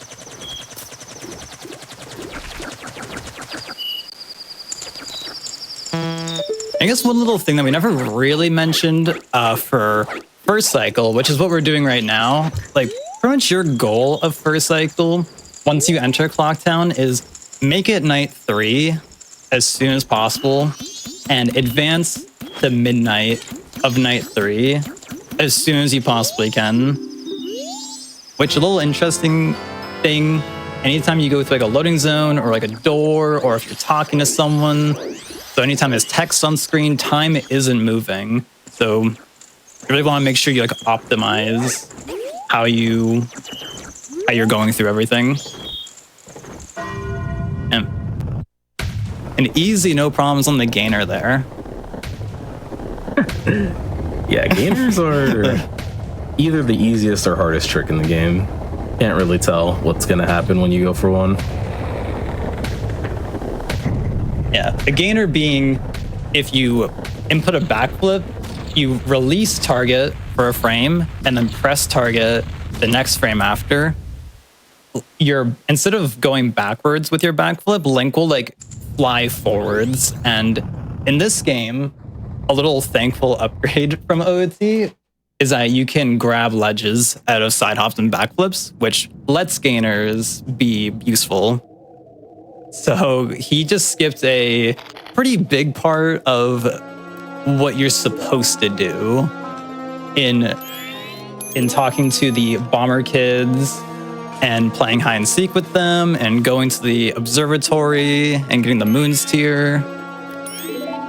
I guess one little thing that we never really mentioned for first cycle, which is what we're doing right now, like pretty much your goal of first cycle once you enter Clocktown is make it night 3 as soon as possible and advance to midnight of night 3 as soon as you possibly can. Which a little interesting thing, anytime you go through like a loading zone or like a door, or if you're talking to someone, so anytime there's text on screen, time isn't moving. So you really want to make sure you like optimize how you're going through everything. And easy, no problems on the gainer there. Yeah, gainers are either the easiest or hardest trick in the game. Can't really tell what's gonna happen when you go for one. Yeah, a gainer being if you input a backflip, you release target for a frame and then press target the next frame after. Instead of going backwards with your backflip, Link will like fly forwards. And in this game, a little thankful upgrade from OOT is that you can grab ledges out of side hops and backflips, which lets gainers be useful. So he just skipped a pretty big part of what you're supposed to do in talking to the bomber kids and playing hide and seek with them and going to the observatory and getting the moon's tier.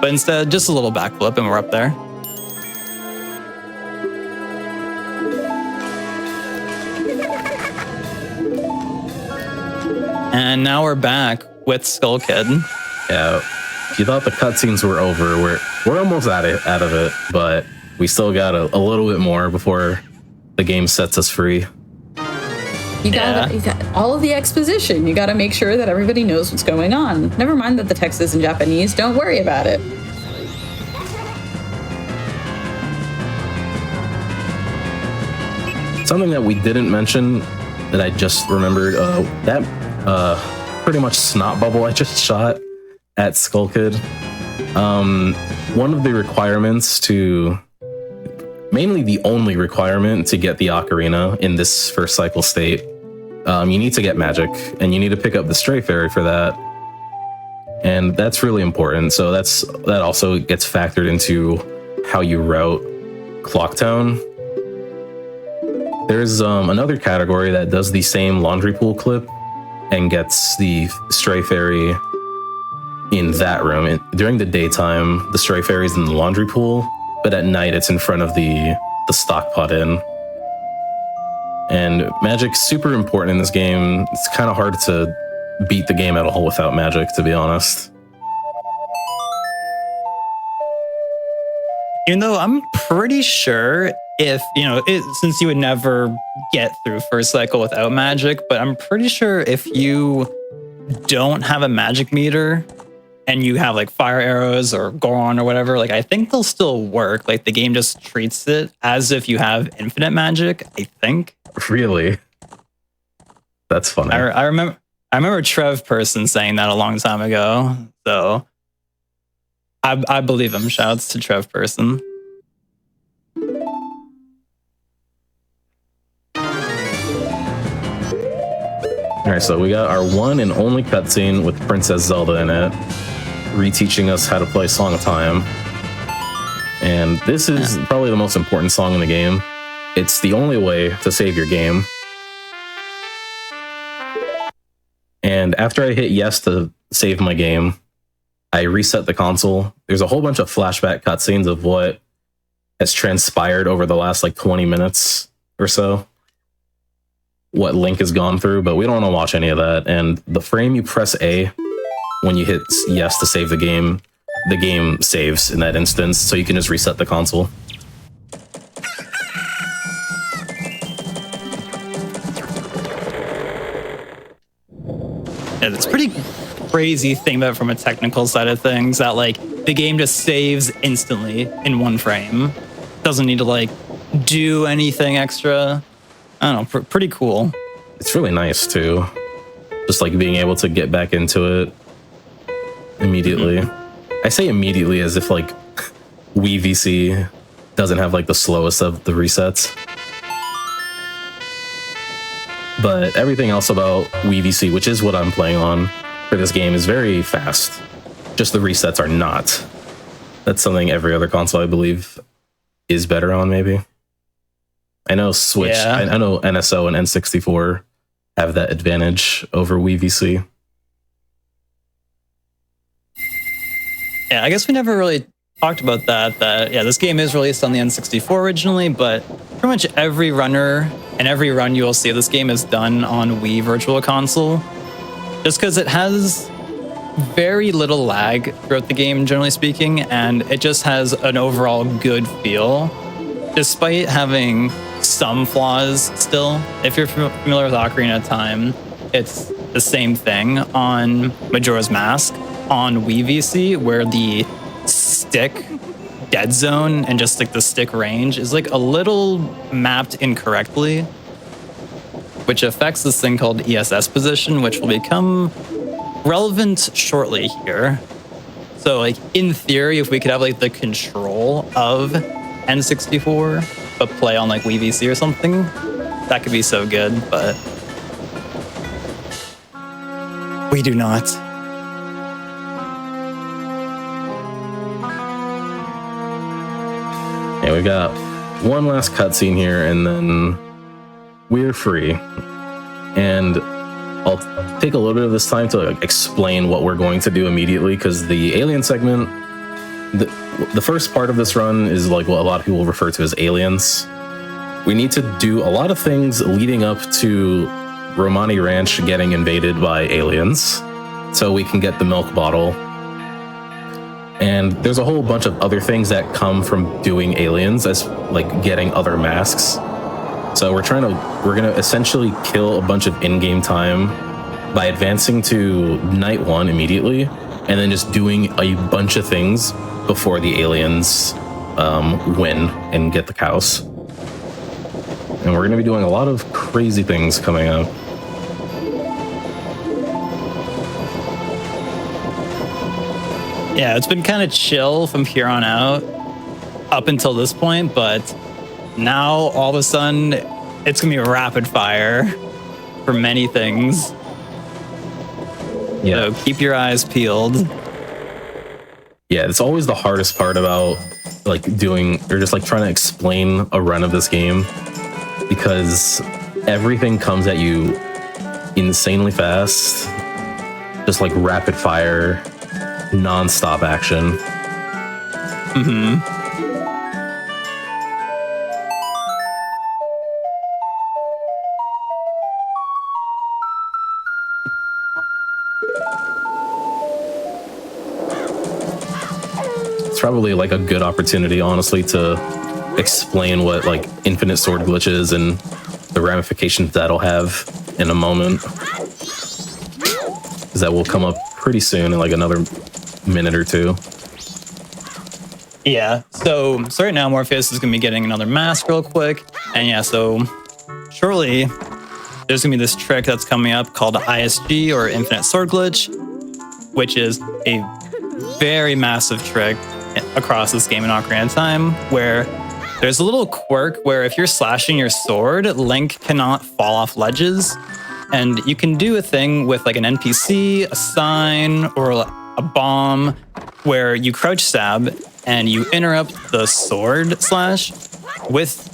But instead, just a little backflip and we're up there. And now we're back with Skull Kid. Yeah, you thought the cutscenes were over. We're almost out of it, but we still got a little bit more before the game sets us free. You got all of the exposition. You got to make sure that everybody knows what's going on. Never mind that the text is in Japanese. Don't worry about it. Something that we didn't mention that I just remembered, that pretty much snot bubble I just shot at Skull Kid. One of the requirements mainly the only requirement to get the Ocarina in this first cycle state, you need to get magic, and you need to pick up the Stray Fairy for that. And that's really important. So that also gets factored into how you route Clocktown. There's another category that does the same laundry pool clip and gets the Stray Fairy in that room. During the daytime, the Stray Fairy's in the laundry pool, but at night it's in front of the stock pot inn. And magic's super important in this game. It's kind of hard to beat the game at all without magic, to be honest. Even though I'm pretty sure if, since you would never get through first cycle without magic, but I'm pretty sure if you don't have a magic meter and you have like fire arrows or Goron or whatever, like I think they'll still work. Like the game just treats it as if you have infinite magic, I think. Really? That's funny. I remember Trev Person saying that a long time ago. So I believe him. Shouts to Trev Person. Alright, so we got our one and only cutscene with Princess Zelda in it, reteaching us how to play Song of Time. And this is probably the most important song in the game. It's the only way to save your game. And after I hit yes to save my game, I reset the console. There's a whole bunch of flashback cutscenes of what has transpired over the last like 20 minutes or so. What Link has gone through, but we don't want to watch any of that. And the frame you press A when you hit yes to save the game saves in that instance, so you can just reset the console. Yeah, it's pretty crazy thing about from a technical side of things that like the game just saves instantly in one frame. Doesn't need to like do anything extra. I don't know, pretty cool. It's really nice too. Just like being able to get back into it immediately. Mm-hmm. I say immediately as if like Wii VC doesn't have like the slowest of the resets. But everything else about Wii VC, which is what I'm playing on for this game, is very fast. Just the resets are not. That's something every other console, I believe, is better on, maybe. I know Switch, yeah. I know NSO and N64 have that advantage over Wii VC. Yeah, I guess we never really talked about that. Yeah, this game is released on the N64 originally, but pretty much every runner and every run you will see of this game is done on Wii Virtual Console. Just because it has very little lag throughout the game, generally speaking, and it just has an overall good feel, despite having some flaws still. If you're familiar with Ocarina of Time, it's the same thing on Majora's Mask on Wii VC, where the stick dead zone and just like the stick range is like a little mapped incorrectly, which affects this thing called ESS position, which will become relevant shortly here. So like in theory, if we could have like the control of N64 but play on like Wii VC or something, that could be so good, but we do not. Yeah, we got one last cutscene here, and then we're free. And I'll take a little bit of this time to like, explain what we're going to do immediately, because the alien segment, the first part of this run is like what a lot of people refer to as aliens. We need to do a lot of things leading up to Romani Ranch getting invaded by aliens, so we can get the milk bottle. And there's a whole bunch of other things that come from doing aliens, as like getting other masks. So we're gonna essentially kill a bunch of in-game time by advancing to night one immediately, and then just doing a bunch of things before the aliens win and get the cows. And we're gonna be doing a lot of crazy things coming up. Yeah, it's been kind of chill from here on out up until this point, but now all of a sudden it's gonna be rapid fire for many things. Yeah. So keep your eyes peeled. Yeah, it's always the hardest part about like doing or just like trying to explain a run of this game, because everything comes at you insanely fast, just like rapid fire, non-stop action. Mm-hmm. It's probably like a good opportunity, honestly, to explain what like infinite sword glitches and the ramifications that'll have in a moment, because that will come up pretty soon in like another minute or two. Yeah, so right now Morpheus is going to be getting another mask real quick, and yeah, so shortly there's going to be this trick that's coming up called ISG, or Infinite Sword Glitch, which is a very massive trick across this game in Ocarina of Time, where there's a little quirk where if you're slashing your sword, Link cannot fall off ledges, and you can do a thing with like an NPC, a sign, or a bomb where you crouch stab and you interrupt the sword slash with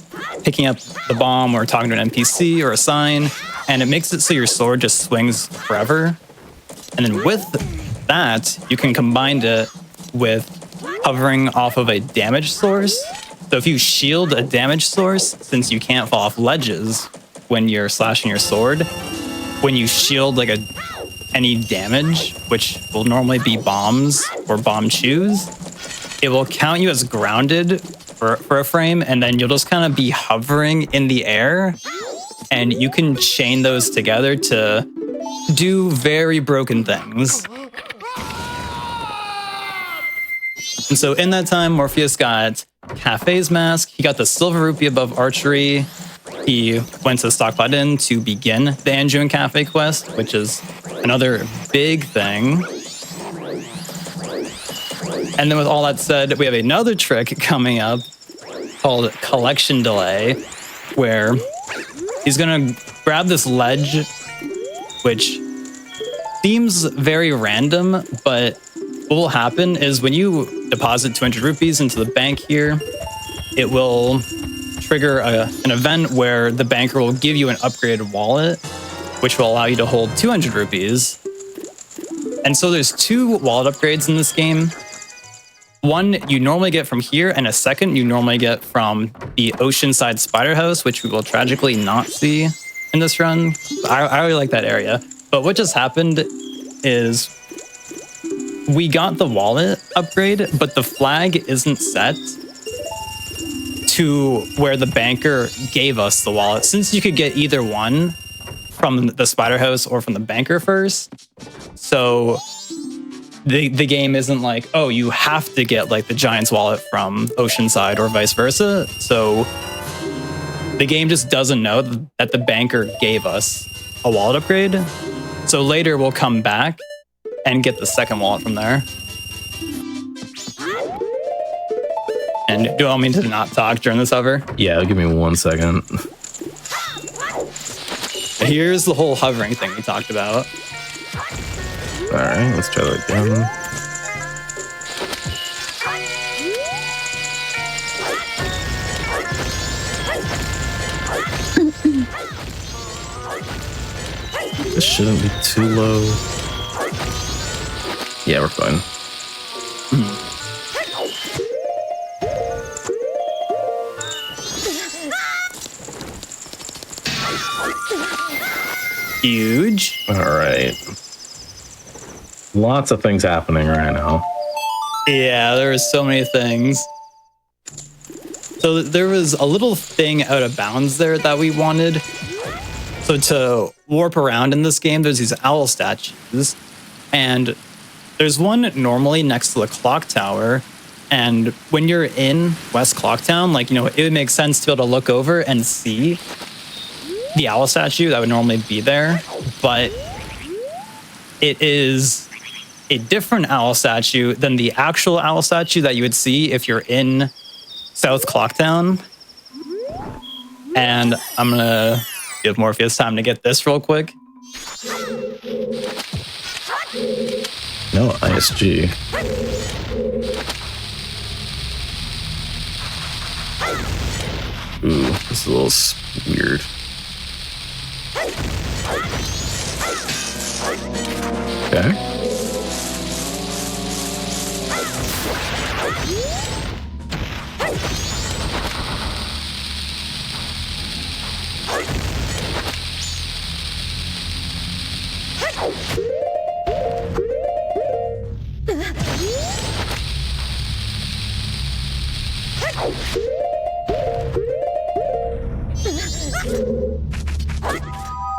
picking up the bomb or talking to an NPC or a sign, and it makes it so your sword just swings forever. And then with that, you can combine it with hovering off of a damage source. So if you shield a damage source, since you can't fall off ledges when you're slashing your sword, when you shield like any damage, which will normally be bombs or bomb chews, it will count you as grounded for a frame, and then you'll just kind of be hovering in the air, and you can chain those together to do very broken things. And so in that time, Morpheus got Cafe's mask, he got the silver rupee above archery, he went to the Stockpot Inn to begin the Anju and Cafe quest, which is another big thing. And then with all that said, we have another trick coming up called Collection Delay, where he's gonna grab this ledge, which seems very random, but what will happen is when you deposit 200 rupees into the bank here, it will trigger an event where the banker will give you an upgraded wallet, which will allow you to hold 200 rupees. And so there's 2 wallet upgrades in this game. One you normally get from here, and a second you normally get from the Oceanside Spider House, which we will tragically not see in this run. I really like that area. But what just happened is we got the wallet upgrade, but the flag isn't set to where the banker gave us the wallet. Since you could get either one from the Spider House or from the banker first, so the game isn't like, oh, you have to get like the Giant's wallet from Oceanside or vice versa. So the game just doesn't know that the banker gave us a wallet upgrade. So later we'll come back and get the second wallet from there. And do you want me to not talk during this hover? Yeah, give me 1 second. Here's the whole hovering thing we talked about. All right, let's try that again. This shouldn't be too low. Yeah, we're fine. Huge. All right. Lots of things happening right now. Yeah, there was so many things. So there was a little thing out of bounds there that we wanted. So to warp around in this game, there's these owl statues. And there's one normally next to the clock tower. And when you're in West Clocktown, like, you know, it would make sense to be able to look over and see the owl statue that would normally be there. But it is a different owl statue than the actual owl statue that you would see if you're in South Clocktown. And I'm gonna give Morpheus time to get this real quick. No ISG. Ooh, this is a little weird. Okay.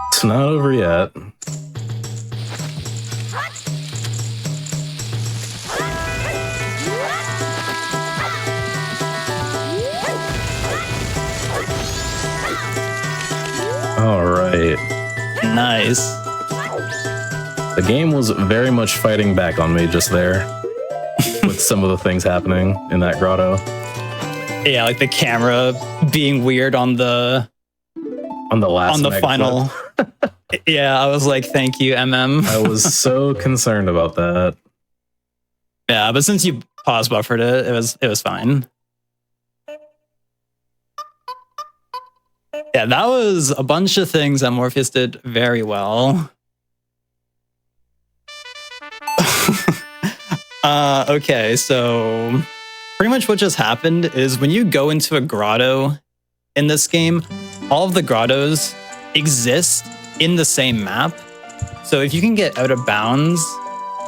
It's not over yet. All right. Nice. The game was very much fighting back on me just there with some of the things happening in that grotto. Yeah, like the camera being weird on the final. Yeah, I was like, thank you, MM. I was so concerned about that. Yeah, but since you pause buffered it, it was fine. Yeah, that was a bunch of things that Morpheus did very well. Okay, so pretty much what just happened is when you go into a grotto in this game, all of the grottos exist in the same map. So if you can get out of bounds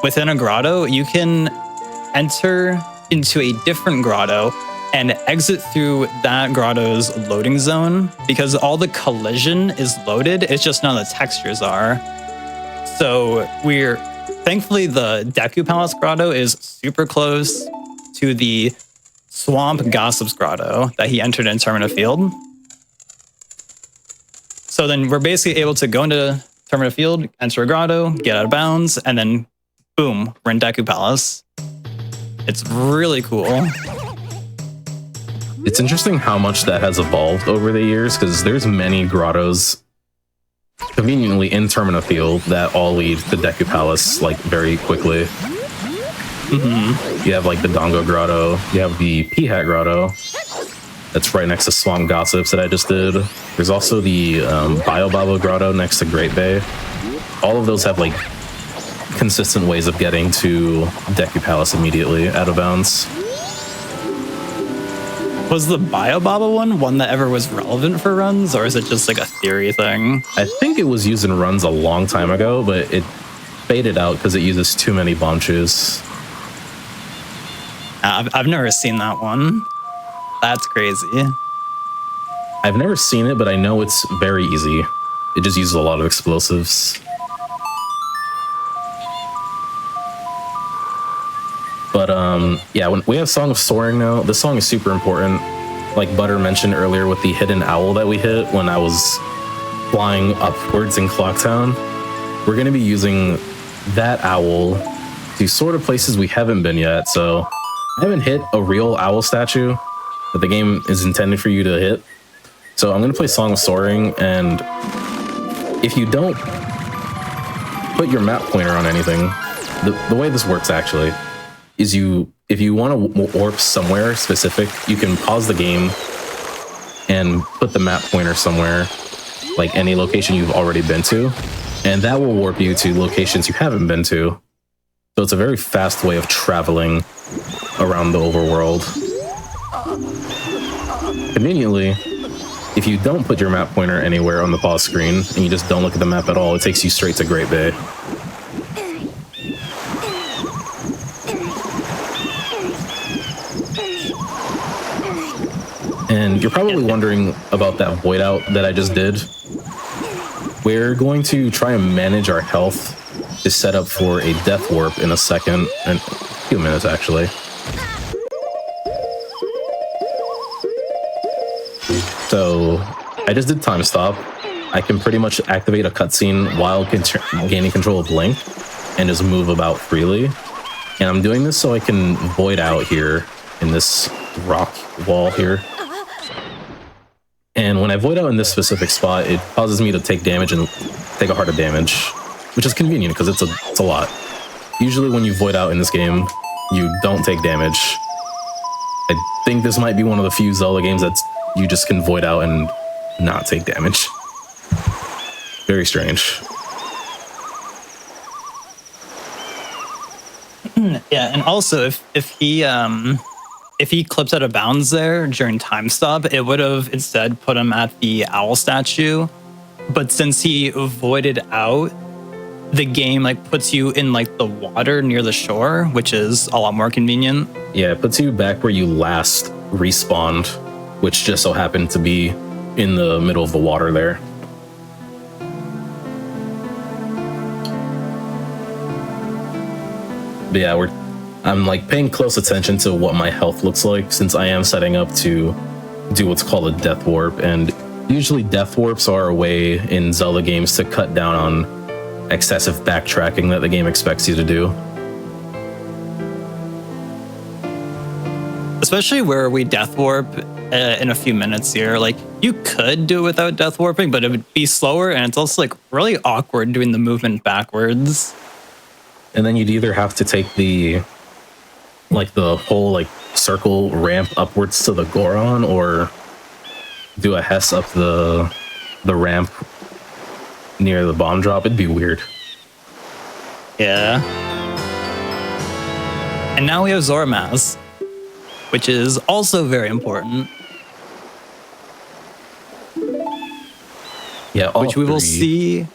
within a grotto, you can enter into a different grotto and exit through that grotto's loading zone because all the collision is loaded. It's just none of the textures are. So thankfully the Deku Palace grotto is super close to the Swamp Gossips grotto that he entered in Termina Field. So then we're basically able to go into Termina Field, enter a grotto, get out of bounds, and then boom, we're in Deku Palace. It's really cool. It's interesting how much that has evolved over the years because there's many grottos conveniently in Termina Field that all lead to Deku Palace like very quickly. You have like the Dongo Grotto, you have the P-Hat Grotto that's right next to Swamp Gossips that I just did. There's also the Biobaba Grotto next to Great Bay. All of those have like consistent ways of getting to Deku Palace immediately out of bounds. Was the Biobaba one that ever was relevant for runs, or is it just like a theory thing? I think it was used in runs a long time ago, but it faded out because it uses too many bomb chews. I've never seen that one. That's crazy. I've never seen it, but I know it's very easy. It just uses a lot of explosives. But yeah, when we have Song of Soaring now, this song is super important. Like Butter mentioned earlier with the hidden owl that we hit when I was flying upwards in Clocktown, we're going to be using that owl to sort of places we haven't been yet. So I haven't hit a real owl statue that the game is intended for you to hit. So I'm going to play Song of Soaring, and if you don't put your map pointer on anything, the way this works actually is if you want to warp somewhere specific, you can pause the game and put the map pointer somewhere, like any location you've already been to, and that will warp you to locations you haven't been to. So it's a very fast way of traveling around the overworld. Conveniently, if you don't put your map pointer anywhere on the pause screen and you just don't look at the map at all, it takes you straight to Great Bay. And you're probably wondering about that void out that I just did. We're going to try and manage our health to set up for a death warp in a second, and a few minutes actually. So I just did time stop. I can pretty much activate a cutscene while gaining control of Link. and just move about freely. And I'm doing this so I can void out here in this rock wall here. And when I void out in this specific spot, it causes me to take damage and take a heart of damage, which is convenient because it's a lot. Usually when you void out in this game, you don't take damage. I think this might be one of the few Zelda games that you just can void out and not take damage. Very strange. Yeah, and also if he clipped out of bounds there during time stop, it would have instead put him at the owl statue. But since he voided out, the game like puts you in like the water near the shore, which is a lot more convenient. Yeah, it puts you back where you last respawned, which just so happened to be in the middle of the water there. But yeah, I'm like paying close attention to what my health looks like since I am setting up to do what's called a death warp, and usually death warps are a way in Zelda games to cut down on excessive backtracking that the game expects you to do. Especially where we death warp in a few minutes here. Like, you could do it without death warping, but it would be slower, and it's also like really awkward doing the movement backwards. And then you'd either have to take the whole like circle ramp upwards to the Goron, or do a Hess up the ramp near the bomb drop. It'd be weird. Yeah. And now we have Zoramaz, which is also very important. Yeah, which we will see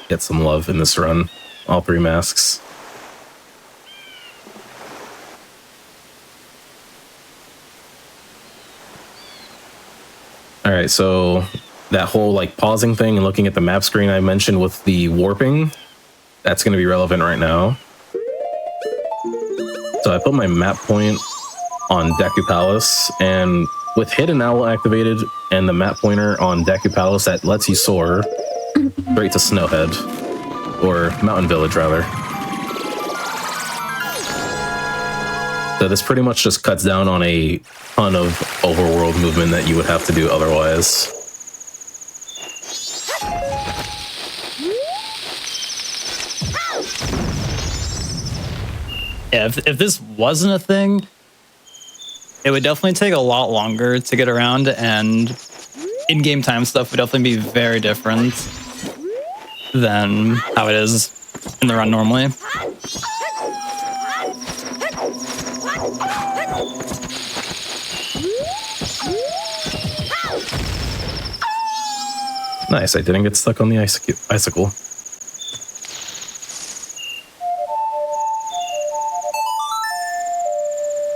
get some love in this run. All three masks. All right, so that whole like pausing thing and looking at the map screen I mentioned with the warping, that's going to be relevant right now. So I put my map point on Deku Palace, and with Hidden Owl activated and the map pointer on Deku Palace, that lets you soar straight to Snowhead, or Mountain Village rather. So this pretty much just cuts down on a ton of overworld movement that you would have to do otherwise. Yeah, if this wasn't a thing, it would definitely take a lot longer to get around, and in-game time stuff would definitely be very different than how it is in the run normally. Nice, I didn't get stuck on the icicle.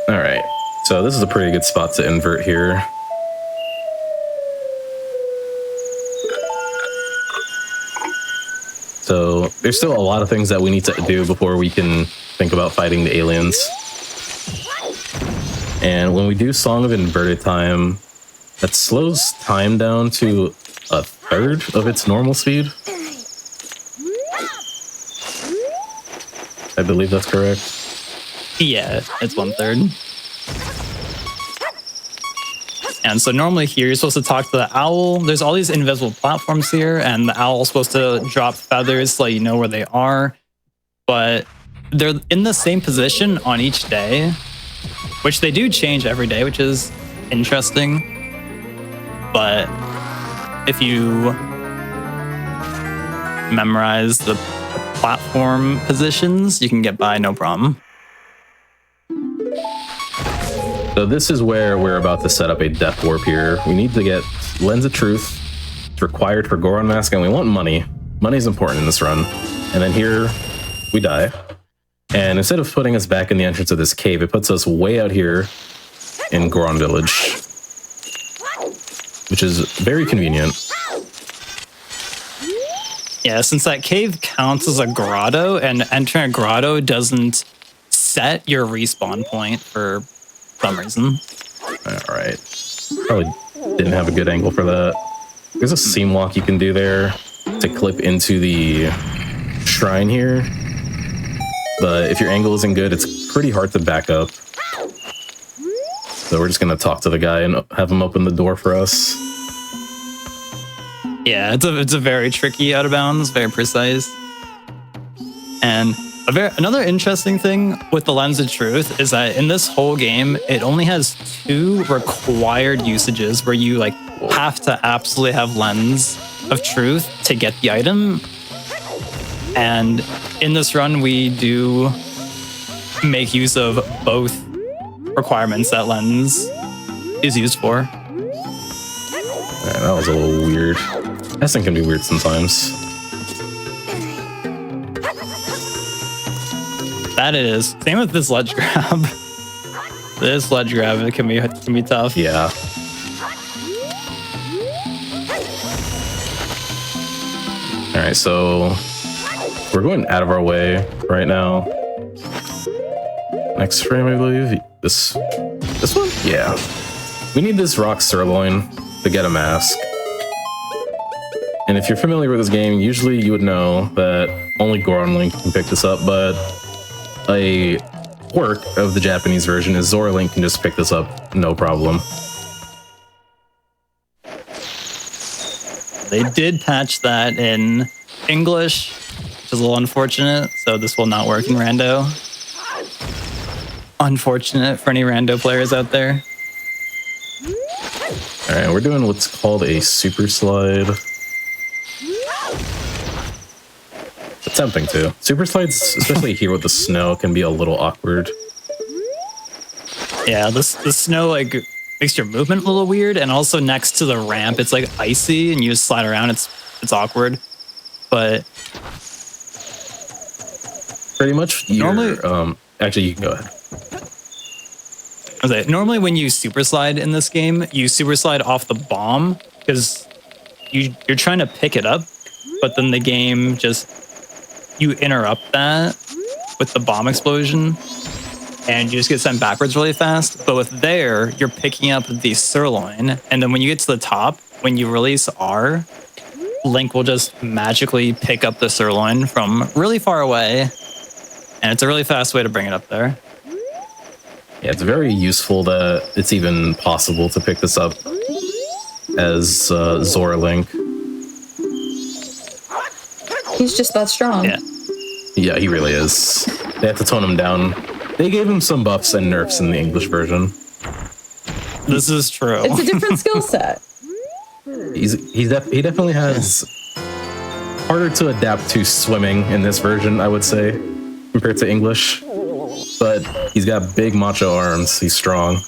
Alright, so this is a pretty good spot to invert here. So there's still a lot of things that we need to do before we can think about fighting the aliens. And when we do Song of Inverted Time, that slows time down to a third of its normal speed. I believe that's correct. Yeah, it's 1/3. And so normally here, you're supposed to talk to the owl. There's all these invisible platforms here, and the owl's supposed to drop feathers to let you know where they are. But they're in the same position on each day, which they do change every day, which is interesting. But if you memorize the platform positions, you can get by no problem. So this is where we're about to set up a death warp here. We need to get Lens of Truth. It's required for Goron Mask, and we want money. Money is important in this run. And then here, we die. And instead of putting us back in the entrance of this cave, it puts us way out here in Goron Village, which is very convenient. Yeah, since that cave counts as a grotto, and entering a grotto doesn't set your respawn point for some reason. Alright. Probably didn't have a good angle for that. There's a seam walk you can do there to clip into the shrine here. but if your angle isn't good, it's pretty hard to back up. So we're just gonna talk to the guy and have him open the door for us. Yeah, it's a very tricky out of bounds, very precise. And another interesting thing with the Lens of Truth is that in this whole game, it only has 2 required usages where you like have to absolutely have Lens of Truth to get the item. And in this run, we do make use of both requirements that Lens is used for. Yeah, that was a little weird. Testing can be weird sometimes. That it is. Same with this ledge grab. This ledge grab it can be tough. Yeah. All right, so we're going out of our way right now. Next frame, I believe. This one? Yeah. We need this rock sirloin to get a mask. And if you're familiar with this game, usually you would know that only Goron Link can pick this up, but a quirk of the Japanese version is Zora Link can just pick this up, no problem. They did patch that in English, which is a little unfortunate, so this will not work in Rando. Unfortunate for any Rando players out there. Alright, we're doing what's called a super slide. Attempting to. Super slides, especially here with the snow, can be a little awkward. Yeah, the snow like makes your movement a little weird, and also next to the ramp, it's like icy, and you just slide around. It's awkward, but pretty much. Normally, actually, you can go ahead. Okay, normally when you super slide in this game, you super slide off the bomb because you're trying to pick it up, but then the game you interrupt that with the bomb explosion, and you just get sent backwards really fast. But with there, you're picking up the sirloin, and then when you get to the top, when you release R, Link will just magically pick up the sirloin from really far away, and it's a really fast way to bring it up there. Yeah, it's very useful that it's even possible to pick this up as Zora Link. He's just that strong. Yeah, he really is. They have to tone him down. They gave him some buffs and nerfs in the English version. This is true. It's a different skill set. He definitely has harder to adapt to swimming in this version, I would say, compared to English. But he's got big macho arms. He's strong.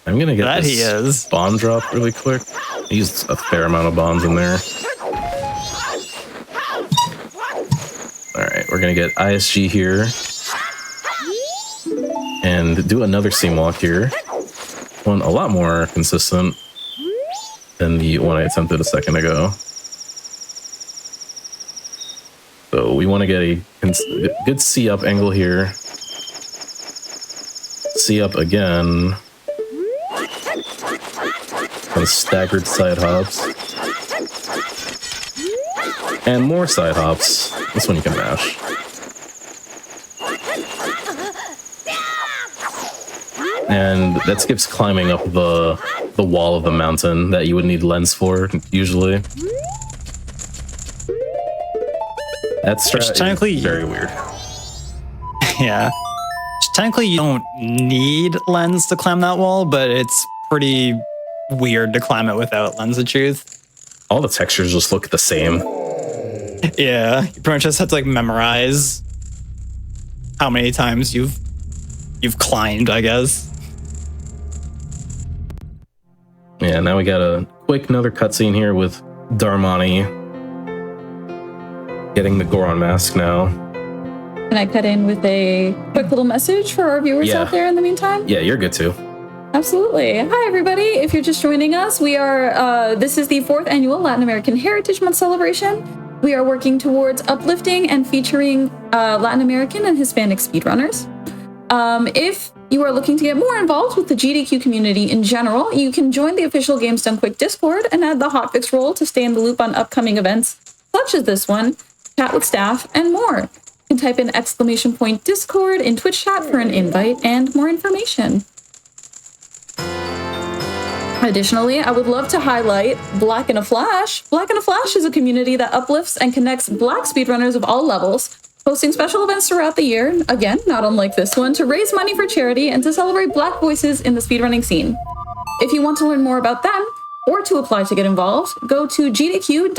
I'm gonna get this bomb drop really quick. He used a fair amount of bombs in there. Alright, we're gonna get ISG here. And do another seam walk here. One a lot more consistent than the one I attempted a second ago. So we want to get a good C-up angle here. C-up again. And staggered side hops. And more side hops. This one you can mash. And that skips climbing up the wall of the mountain that you would need lens for, usually. That's technically very weird. Yeah. Technically, you don't need lens to climb that wall, but it's pretty weird to climb it without Lens of Truth. All the textures just look the same. Yeah, you pretty much just have to like memorize how many times you've climbed, I guess. Yeah, now we got a quick another cutscene here with Darmani getting the Goron mask now. Can I cut in with a quick little message for our viewers out there in the meantime? Yeah, you're good too. Absolutely. Hi, everybody. If you're just joining us, we are, this is the 4th annual Latin American Heritage Month celebration. We are working towards uplifting and featuring Latin American and Hispanic speedrunners. If you are looking to get more involved with the GDQ community in general, you can join the official Games Done Quick Discord and add the Hotfix role to stay in the loop on upcoming events, such as this one, chat with staff, and more. You can type in !Discord in Twitch chat for an invite and more information. Additionally, I would love to highlight Black in a Flash. Black in a Flash is a community that uplifts and connects Black speedrunners of all levels, hosting special events throughout the year, again, not unlike this one, to raise money for charity and to celebrate Black voices in the speedrunning scene. If you want to learn more about them, or to apply to get involved, go to gdq.gg/BAF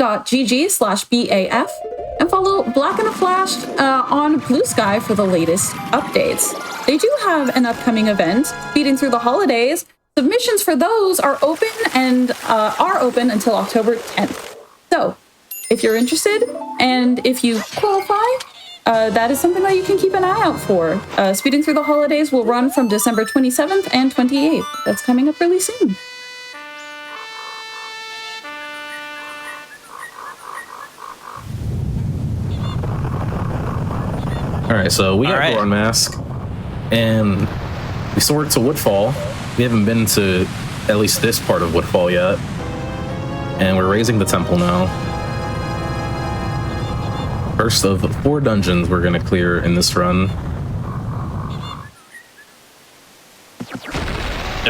and follow Black in a Flash on Blue Sky for the latest updates. They do have an upcoming event feeding through the holidays. Submissions for those are open and are open until October 10th. So, if you're interested and if you qualify, that is something that you can keep an eye out for. Speeding Through the Holidays will run from December 27th and 28th. That's coming up really soon. All right, so we got Goron Mask, and we soared to Woodfall. We haven't been to at least this part of Woodfall yet, and we're raising the temple now. First of 4 dungeons we're gonna clear in this run.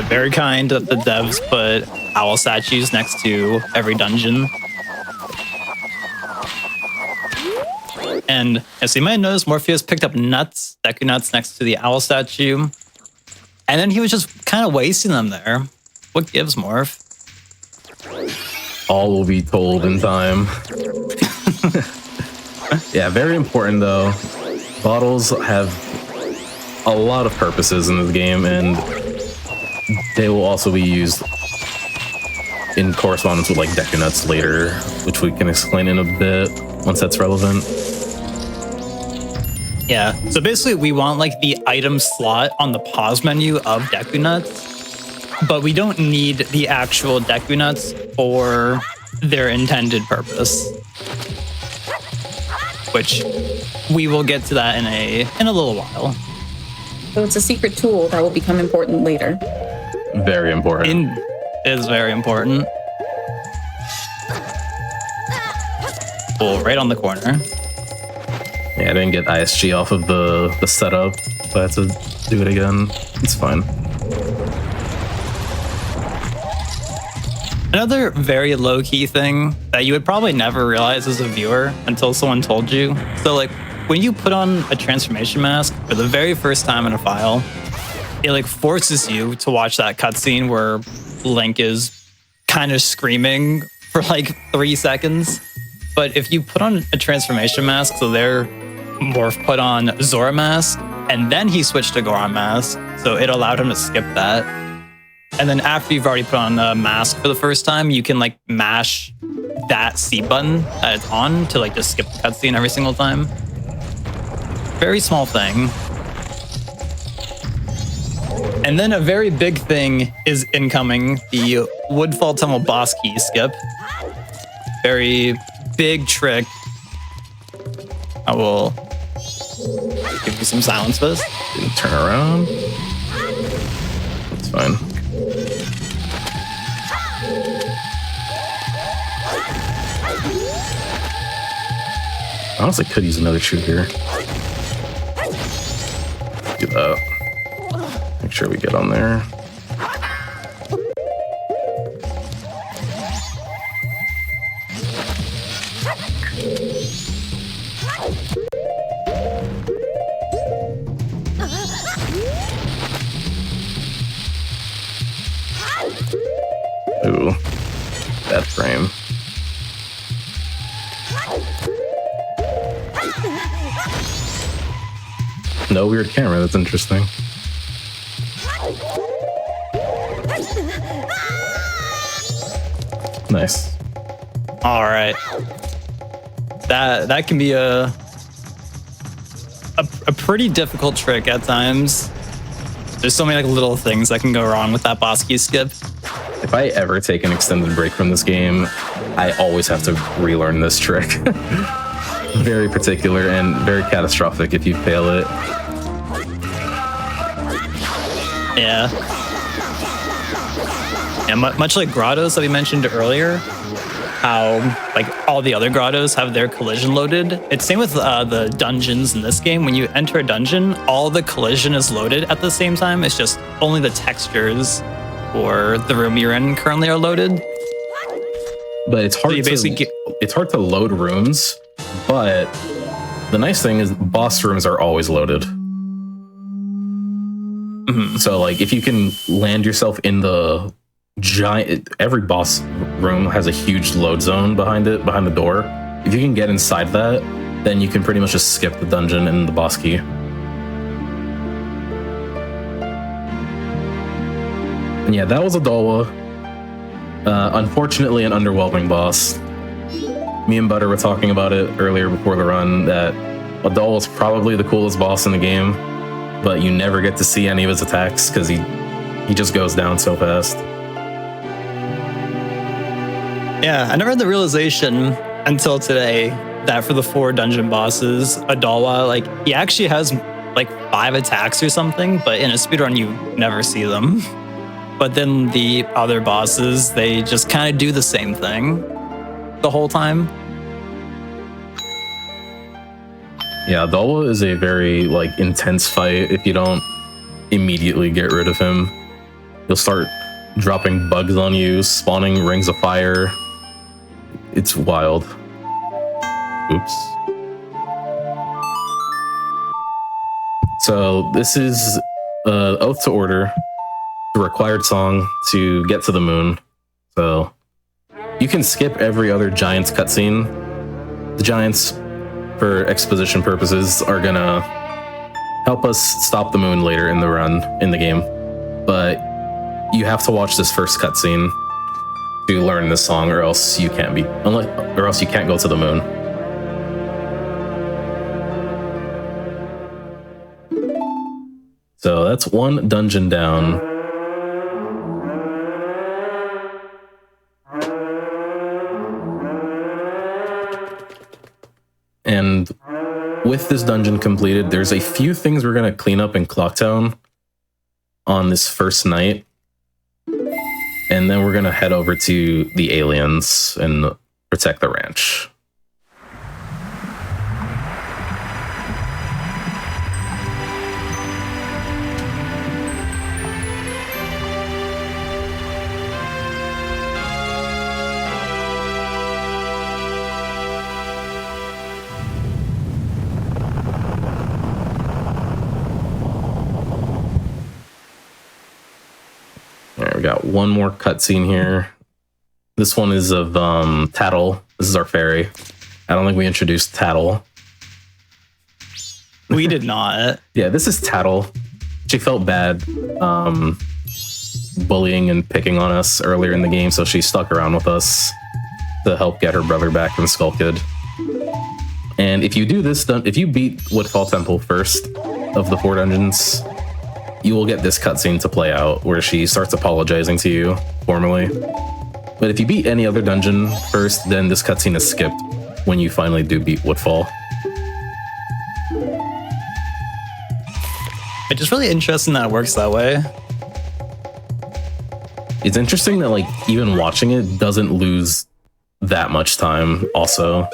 Very kind that the devs put owl statues next to every dungeon. And as you might notice, Morpheus picked up nuts, Deku nuts, next to the owl statue. And then he was just kind of wasting them there. What gives, Morph? All will be told in time. Yeah, very important though. Bottles have a lot of purposes in this game, and they will also be used in correspondence with like Deku nuts later, which we can explain in a bit once that's relevant. Yeah, so basically we want like the item slot on the pause menu of Deku nuts, but we don't need the actual Deku nuts for their intended purpose. Which we will get to that in a little while. So it's a secret tool that will become important later. Very important. It is very important. Oh, right on the corner. Yeah, I didn't get ISG off of the setup, so I had to do it again. It's fine. Another very low-key thing that you would probably never realize as a viewer until someone told you. So like when you put on a transformation mask for the very first time in a file, it like forces you to watch that cutscene where Link is kind of screaming for like 3 seconds. But if you put on a transformation mask, so there Morph put on Zora mask, and then he switched to Goron mask, so it allowed him to skip that. And then after you've already put on a mask for the first time, you can like mash that C button that it's on to like just skip the cutscene every single time. Very small thing. And then a very big thing is incoming, the Woodfall Tunnel boss key skip. Very big trick. I will give you some silence for this. Turn around. It's fine. I honestly could use another shoot here. Do that. Make sure we get on there. Ooh, bad frame. No weird camera, that's interesting. Nice. All right. That can be a pretty difficult trick at times. There's so many like little things that can go wrong with that boss key skip. If I ever take an extended break from this game, I always have to relearn this trick. Very particular and very catastrophic if you fail it. Yeah. And much like grottos that we mentioned earlier, how like all the other grottos have their collision loaded. It's same with the dungeons in this game. When you enter a dungeon, all the collision is loaded at the same time. It's just only the textures for the room you're in currently are loaded. But it's hard. So it's hard to load rooms. But the nice thing is boss rooms are always loaded. So like if you can land yourself in the giant, every boss room has a huge load zone behind it, behind the door. If you can get inside that, then you can pretty much just skip the dungeon and the boss key. And yeah, that was Adalwa. Unfortunately, an underwhelming boss. Me and Butter were talking about it earlier before the run, that Adalwa is probably the coolest boss in the game, but you never get to see any of his attacks because he just goes down so fast. Yeah, I never had the realization until today that for the 4 dungeon bosses, Adalwa, like, he actually has like 5 attacks or something, but in a speedrun you never see them. But then the other bosses, they just kind of do the same thing the whole time. Yeah, Adalwa is a very like intense fight. If you don't immediately get rid of him, he'll start dropping bugs on you, spawning rings of fire. It's wild. Oops. So this is Oath to Order, the required song to get to the moon. So you can skip every other Giants cutscene. The Giants, for exposition purposes, are gonna help us stop the moon later in the run, in the game. But you have to watch this first cutscene to learn this song, or else you can't or else you can't go to the moon. So that's 1 dungeon down. And with this dungeon completed, there's a few things we're gonna clean up in Clocktown on this first night. And then we're going to head over to the aliens and protect the ranch. All right, we got one more cutscene here. This one is of Tattle. This is our fairy. I don't think we introduced Tattle. We did not. Yeah, this is Tattle. She felt bad bullying and picking on us earlier in the game, so she stuck around with us to help get her brother back from Skull Kid. And if you do this, if you beat Woodfall Temple first of the 4 dungeons, you will get this cutscene to play out where she starts apologizing to you formally. But if you beat any other dungeon first, then this cutscene is skipped when you finally do beat Woodfall. It's just really interesting that it works that way. It's interesting that, like, even watching it doesn't lose that much time also.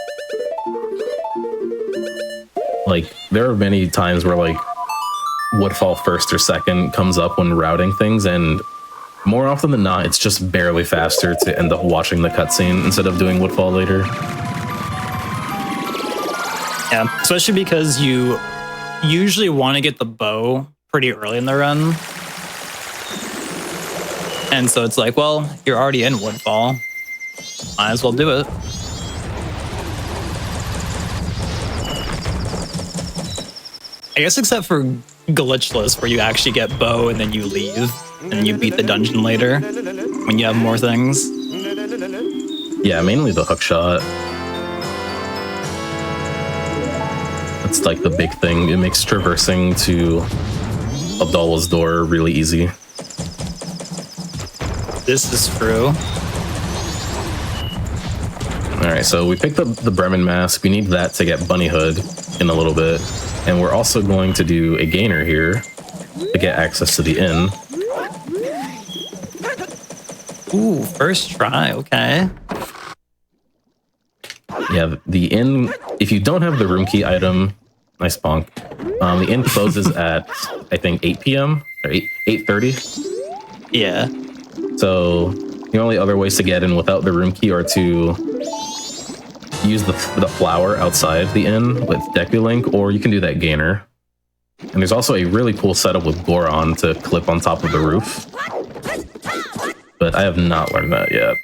Like, there are many times where, like, Woodfall first or second comes up when routing things, and more often than not, it's just barely faster to end up watching the cutscene instead of doing Woodfall later. Yeah, especially because you usually want to get the bow pretty early in the run. And so it's like, well, you're already in Woodfall. Might as well do it. I guess except for glitchless, where you actually get bow and then you leave and you beat the dungeon later when you have more things. Yeah, mainly the hookshot. It's like the big thing. It makes traversing to Abdallah's door really easy. This is true. Alright, so we picked up the Bremen mask. We need that to get Bunny Hood in a little bit. And we're also going to do a gainer here to get access to the inn. Ooh, first try, okay. Yeah, the inn, if you don't have the room key item, nice bonk. The inn closes at, I think, 8 p.m. or 8:30. Yeah. So the only other ways to get in without the room key are to use the flower outside the inn with Deku-Link, or you can do that gainer. And there's also a really cool setup with Goron to clip on top of the roof. But I have not learned that yet.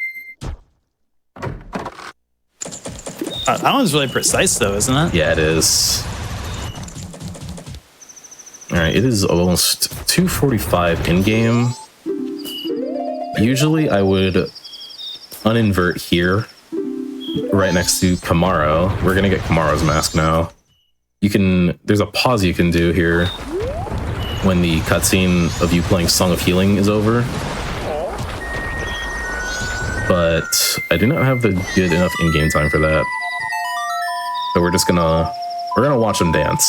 That one's really precise, though, isn't it? Yeah, it is. Alright, it is almost 2:45 in-game. Usually I would uninvert here, right next to Kamaro. We're gonna get Kamaro's mask now. There's a pause you can do here when the cutscene of you playing Song of Healing is over. But I do not have the good enough in-game time for that. So we're gonna watch them dance.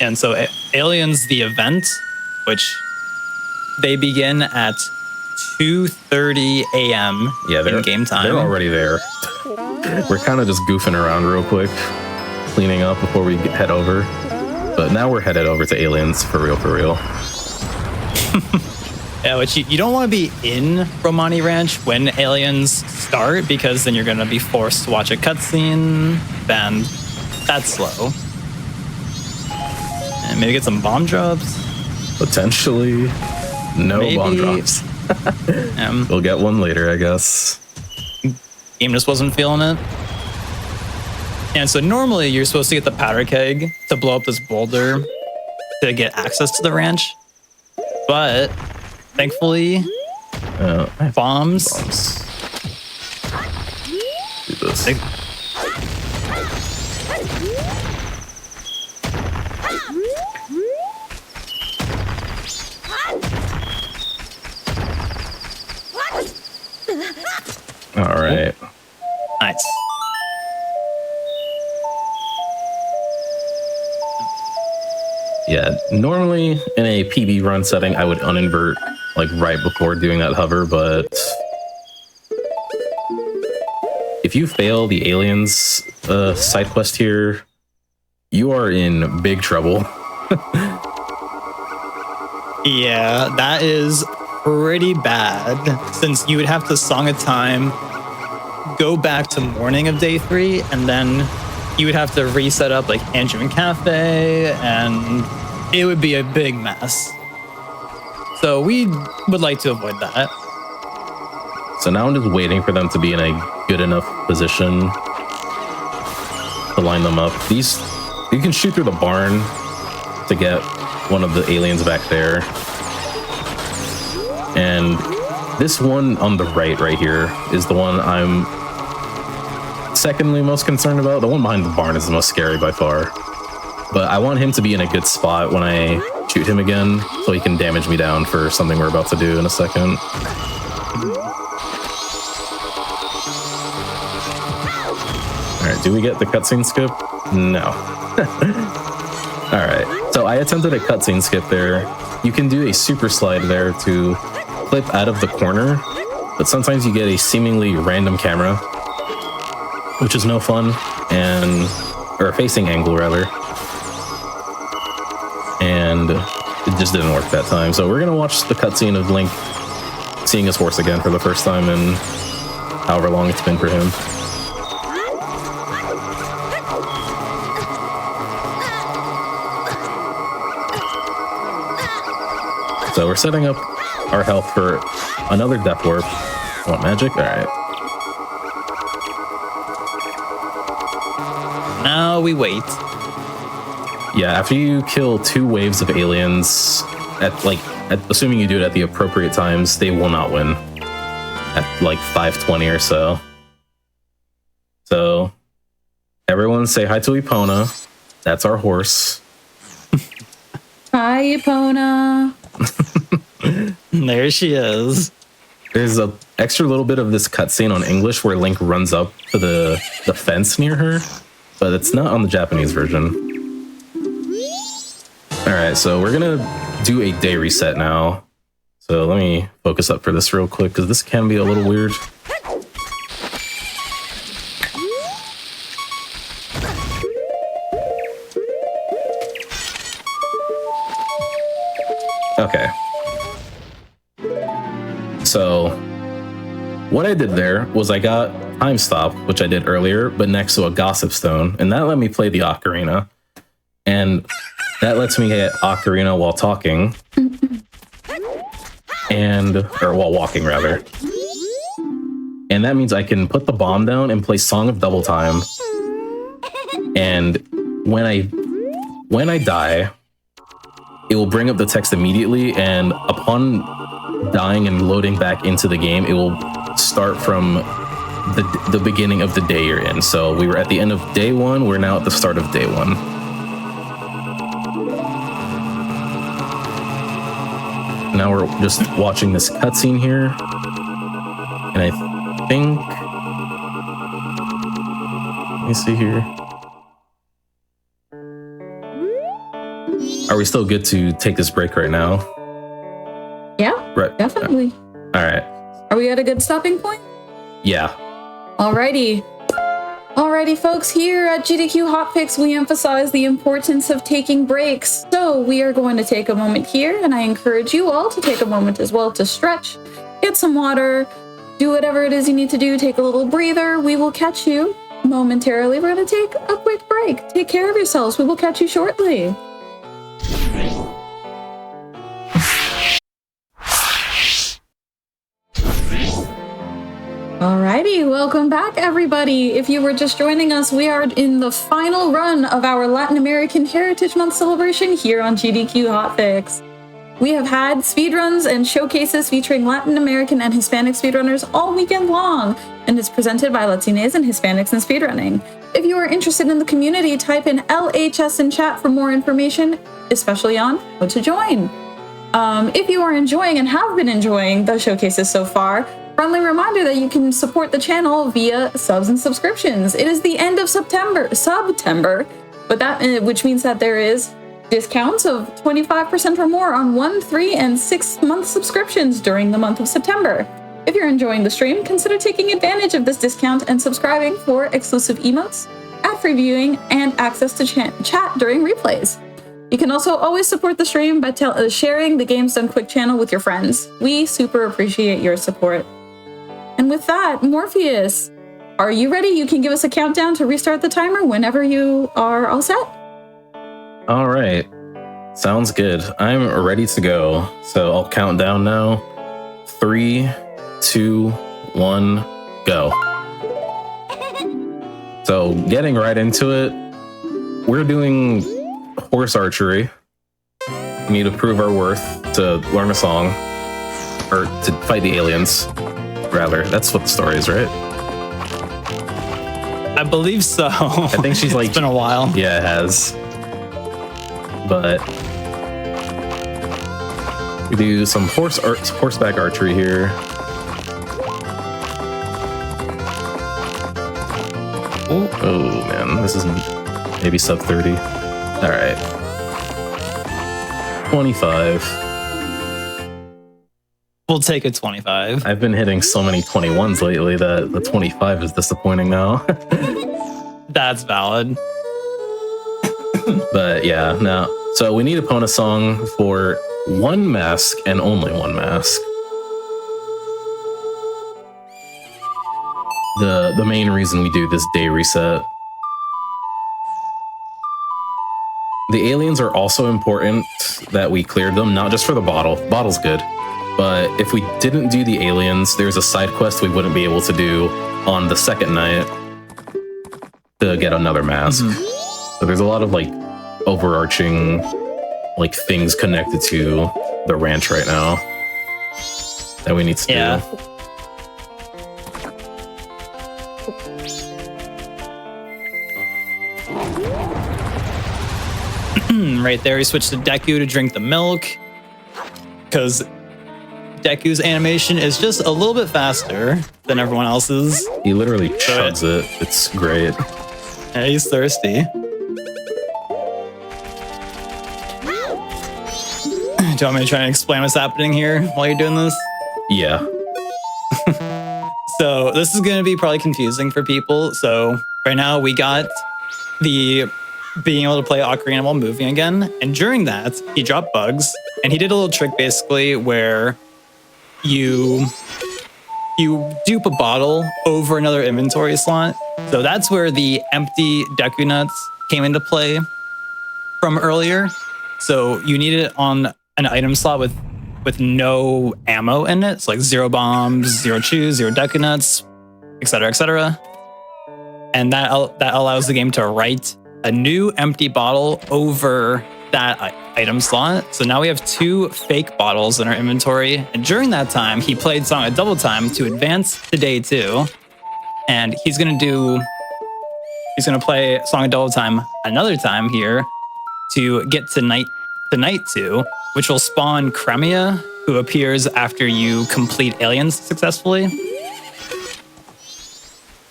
And so Aliens, the event, which they begin at 2:30 a.m. in game time. They're already there. We're kind of just goofing around real quick, cleaning up before we head over. But now we're headed over to Aliens for real, for real. Yeah, which you don't want to be in Romani Ranch when Aliens start, because then you're going to be forced to watch a cutscene, and that's slow. And maybe get some bomb drops? Potentially. No Maybe. bomb drops. We'll get one later, I guess. Game just wasn't feeling it. And so normally you're supposed to get the powder keg to blow up this boulder to get access to the ranch. But thankfully, bombs. Do this. All right. Nice. Yeah, normally in a PB run setting, I would uninvert like right before doing that hover, but if you fail the Aliens side quest here, you are in big trouble. Yeah, that is pretty bad, since you would have to Song of Time, go back to morning of day 3, and then you would have to reset up like Anjuman Cafe, and it would be a big mess. So we would like to avoid that. So now I'm just waiting for them to be in a good enough position to line them up. These, you can shoot through the barn to get one of the aliens back there. And this one on the right here is the one I'm secondly most concerned about. The one behind the barn is the most scary by far. But I want him to be in a good spot when I shoot him again, so he can damage me down for something we're about to do in a second. Alright, do we get the cutscene skip? No. Alright, so I attempted a cutscene skip there. You can do a super slide there to clip out of the corner, but sometimes you get a seemingly random camera, which is no fun, or a facing angle rather. And it just didn't work that time. So we're gonna watch the cutscene of Link seeing his horse again for the first time in however long it's been for him. So we're setting up our health for another death warp. Want magic? Alright. Now we wait. Yeah, after you kill 2 waves of aliens, assuming you do it at the appropriate times, they will not win. At like 5:20 or so. So, everyone say hi to Epona. That's our horse. Hi, Epona. There she is. There's an extra little bit of this cutscene on English where Link runs up to the fence near her, but it's not on the Japanese version. Alright, so we're gonna do a day reset now. So let me focus up for this real quick because this can be a little weird. Okay. So what I did there was I got Time Stop, which I did earlier, but next to a Gossip Stone, and that let me play the Ocarina. And that lets me get Ocarina while talking. Or while walking, rather. And that means I can put the bomb down and play Song of Double Time. And when I die, it will bring up the text immediately, and upon dying and loading back into the game, it will start from the beginning of the day you're in. So we were at the end of day 1, we're now at the start of day 1. Now we're just watching this cutscene here, and I think, let me see here. Are we still good to take this break right now? Yeah, right. Definitely. All right. Are we at a good stopping point? Yeah. Alrighty, folks, here at GDQ Hotfix, we emphasize the importance of taking breaks. So we are going to take a moment here, and I encourage you all to take a moment as well to stretch, get some water, do whatever it is you need to do, take a little breather. We will catch you momentarily. We're going to take a quick break. Take care of yourselves. We will catch you shortly. Alrighty, welcome back, everybody. If you were just joining us, we are in the final run of our Latin American Heritage Month celebration here on GDQ Hotfix. We have had speedruns and showcases featuring Latin American and Hispanic speedrunners all weekend long, and it's presented by Latinas and Hispanics in speedrunning. If you are interested in the community, type in LHS in chat for more information, especially on how to join. If you are enjoying and have been enjoying the showcases so far, friendly reminder that you can support the channel via subs and subscriptions. It is the end of September, but that which means that there is discounts of 25% or more on 1, 3, and 6 month subscriptions during the month of September. If you're enjoying the stream, consider taking advantage of this discount and subscribing for exclusive emotes, ad-free viewing, and access to chat during replays. You can also always support the stream by sharing the Games Done Quick channel with your friends. We super appreciate your support. And with that, Morpheus, are you ready? You can give us a countdown to restart the timer whenever you are all set. All right. Sounds good. I'm ready to go. So I'll count down now. 3, 2, 1, go. So getting right into it, we're doing horse archery. We need to prove our worth to learn a song, or to fight the aliens. Rather, that's what the story is, right? I believe so. I think she's like... It's been a while. Yeah, it has. But... we do some horseback archery here. Oh, man. This is maybe sub 30. Alright. 25. We'll take a 25. I've been hitting so many 21s lately that the 25 is disappointing now. That's valid. But yeah, no. So we need a Epona song for one mask and only one mask. The main reason we do this day reset. The aliens are also important that we cleared them, not just for the bottle. Bottle's good. But if we didn't do the aliens, there's a side quest we wouldn't be able to do on the second night to get another mask. Mm-hmm. So there's a lot of like overarching like things connected to the ranch right now that we need to do. Right there, he switched to Deku to drink the milk because Deku's animation is just a little bit faster than everyone else's. He literally chugs it. It's great. Yeah, he's thirsty. you want me to try and explain what's happening here while you're doing this? Yeah. So this is going to be probably confusing for people. So right now we got the being able to play Ocarina while moving again. And during that, he dropped bugs. And he did a little trick basically where you dupe a bottle over another inventory slot. So that's where the empty Deku Nuts came into play from earlier. So you need it on an item slot with no ammo in it. So like 0 bombs, 0 chews, 0 Deku Nuts, etc., etc. And that allows the game to write a new empty bottle over that item slot. So now we have 2 fake bottles in our inventory. And during that time, he played Song of Double Time to advance to day 2. And he's gonna play Song of Double Time another time here to get to night 2, which will spawn Cremia, who appears after you complete aliens successfully.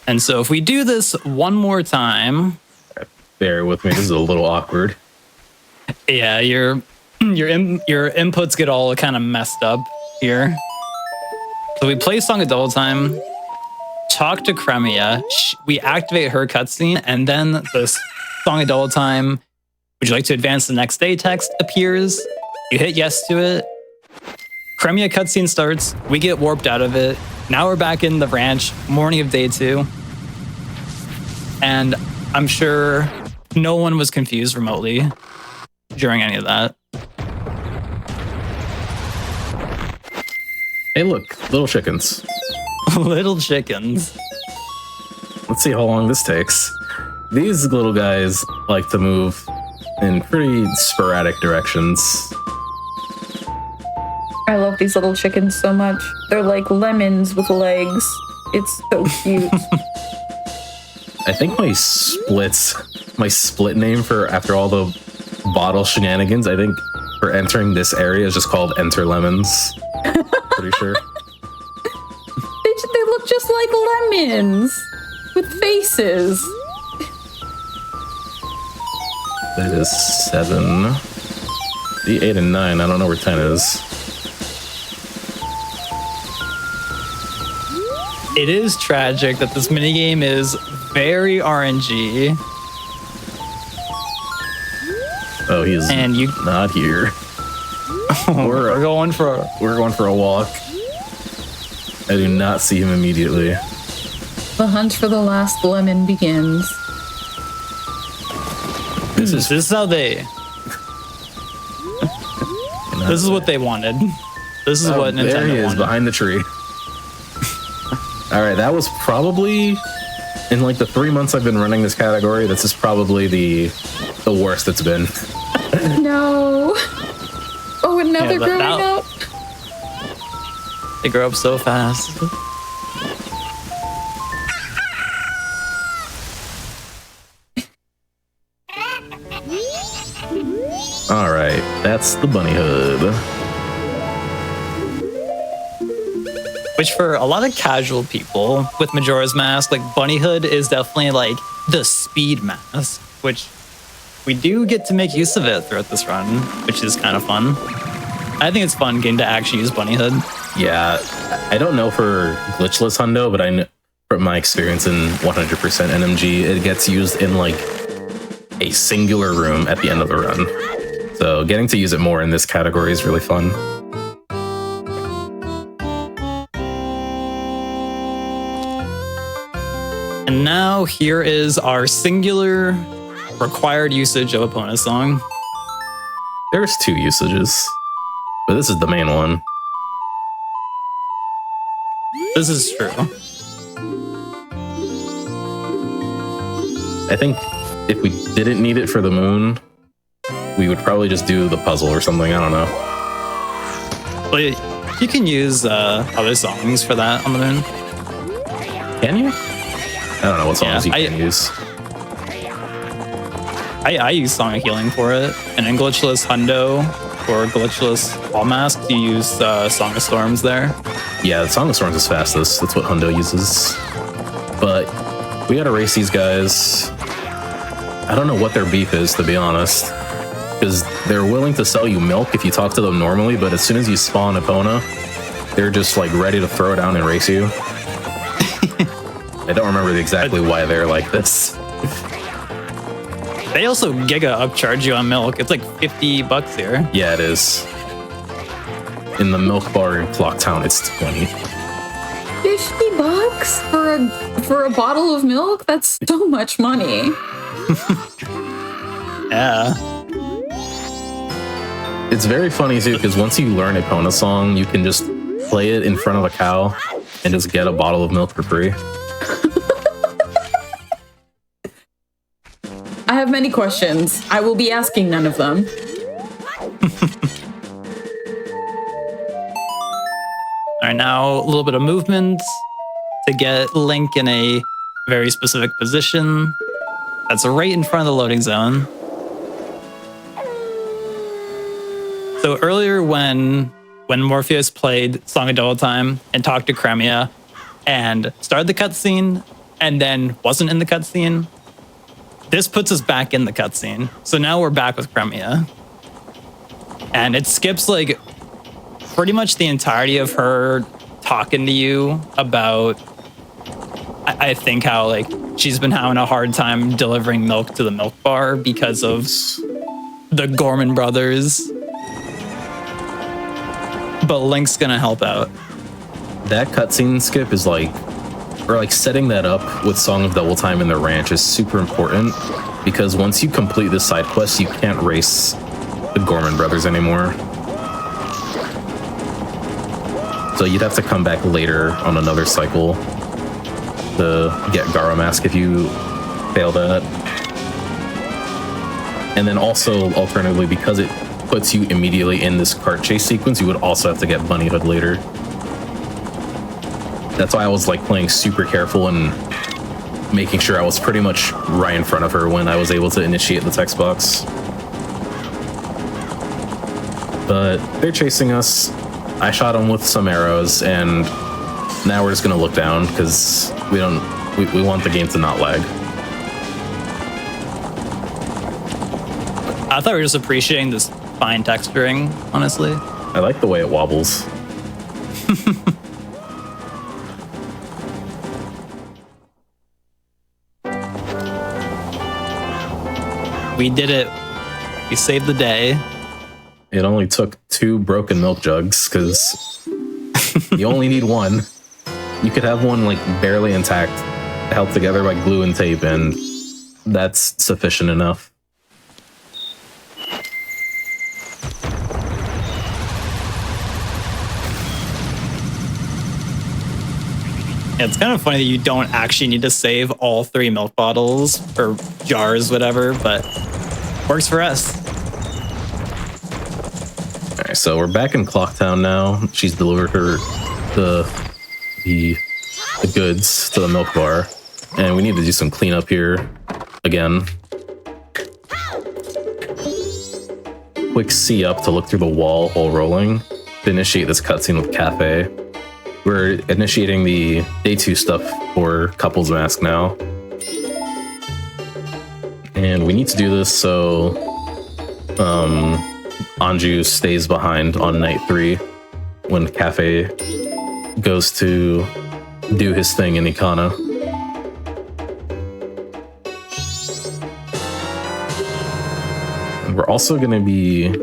And so if we do this one more time, bear with me, this is a little awkward. Yeah, your inputs get all kind of messed up here. So we play Song of Double Time, talk to Cremia, we activate her cutscene, and then the Song of Double Time, would you like to advance the next day text appears. You hit yes to it. Cremia cutscene starts. We get warped out of it. Now we're back in the ranch, morning of day 2. And I'm sure no one was confused remotely during any of that. Hey, look, little chickens. Little chickens. Let's see how long this takes. These little guys like to move in pretty sporadic directions. I love these little chickens so much. They're like lemons with legs. It's so cute. I think my split name for after all the bottle shenanigans, I think for entering this area is just called Enter Lemons. Pretty sure. They look just like lemons with faces. That is 7. The 8 and 9, I don't know where 10 is. It is tragic that this minigame is very RNG. Oh, he's not here. We're going for a walk. I do not see him immediately. The hunt for the last lemon begins. This is how they. This is what they wanted. This is what Nintendo there he is, wanted. behind the tree. All right, that was probably in like the 3 months I've been running this category. This is probably the worst it's been. No. Oh, and now they're growing up. They grow up so fast. All right, that's the bunny hood. Which for a lot of casual people with Majora's Mask, like Bunny Hood is definitely like the speed mask, which we do get to make use of it throughout this run, which is kind of fun. I think it's fun getting to actually use Bunny Hood. Yeah, I don't know for glitchless hundo, but I know from my experience in 100% NMG, it gets used in like a singular room at the end of the run. So getting to use it more in this category is really fun. And now here is our singular required usage of Epona Song. There's 2 usages, but this is the main one. This is true. I think if we didn't need it for the moon, we would probably just do the puzzle or something. I don't know. But you can use other songs for that on the moon. Can you? I don't know what songs you can use. I use Song of Healing for it, and in Glitchless Hundo or Glitchless Wall Mask, you use Song of Storms there. Yeah, the Song of Storms is fastest. That's what Hundo uses. But we gotta race these guys. I don't know what their beef is, to be honest. because they're willing to sell you milk if you talk to them normally, but as soon as you spawn Epona, they're just like ready to throw down and race you. I don't remember exactly why they're like this. They also giga upcharge you on milk. It's like $50 here. Yeah, it is. In the milk bar in Clocktown, it's 20. $50 for a bottle of milk? That's so much money. Yeah. It's very funny too, because once you learn Epona song, you can just play it in front of a cow and just get a bottle of milk for free. I have many questions. I will be asking none of them. All right, now a little bit of movement to get Link in a very specific position. That's right in front of the loading zone. So earlier when Morpheus played Song of Double Time and talked to Cremia and started the cutscene and then wasn't in the cutscene, this puts us back in the cutscene. So now we're back with Cremia. And it skips like pretty much the entirety of her talking to you about, I think, how like she's been having a hard time delivering milk to the milk bar because of the Gorman brothers. But Link's gonna help out. That cutscene skip is like, or like setting that up with Song of Double Time in the ranch is super important, because once you complete this side quest, you can't race the Gorman brothers anymore. So you'd have to come back later on another cycle to get Garo Mask if you fail that. And then also, alternatively, because it puts you immediately in this cart chase sequence, you would also have to get Bunny Hood later. That's why I was like playing super careful and making sure I was pretty much right in front of her when I was able to initiate the text box. But they're chasing us. I shot them with some arrows, and now we're just gonna look down because we want the game to not lag. I thought we were just appreciating this fine texturing, honestly. I like the way it wobbles. We did it. We saved the day. It only took 2 broken milk jugs, because you only need one. You could have one like barely intact, held together by glue and tape, and that's sufficient enough. It's kind of funny that you don't actually need to save all 3 milk bottles or jars, whatever, but works for us. All right, so we're back in Clocktown now. She's delivered her the goods to the milk bar, and we need to do some cleanup here again. Quick C up to look through the wall while rolling to initiate this cutscene with Cafe. We're initiating the day 2 stuff for Couples Mask now. And we need to do this so Anju stays behind on night 3 when Cafe goes to do his thing in Ikana. And we're also going to be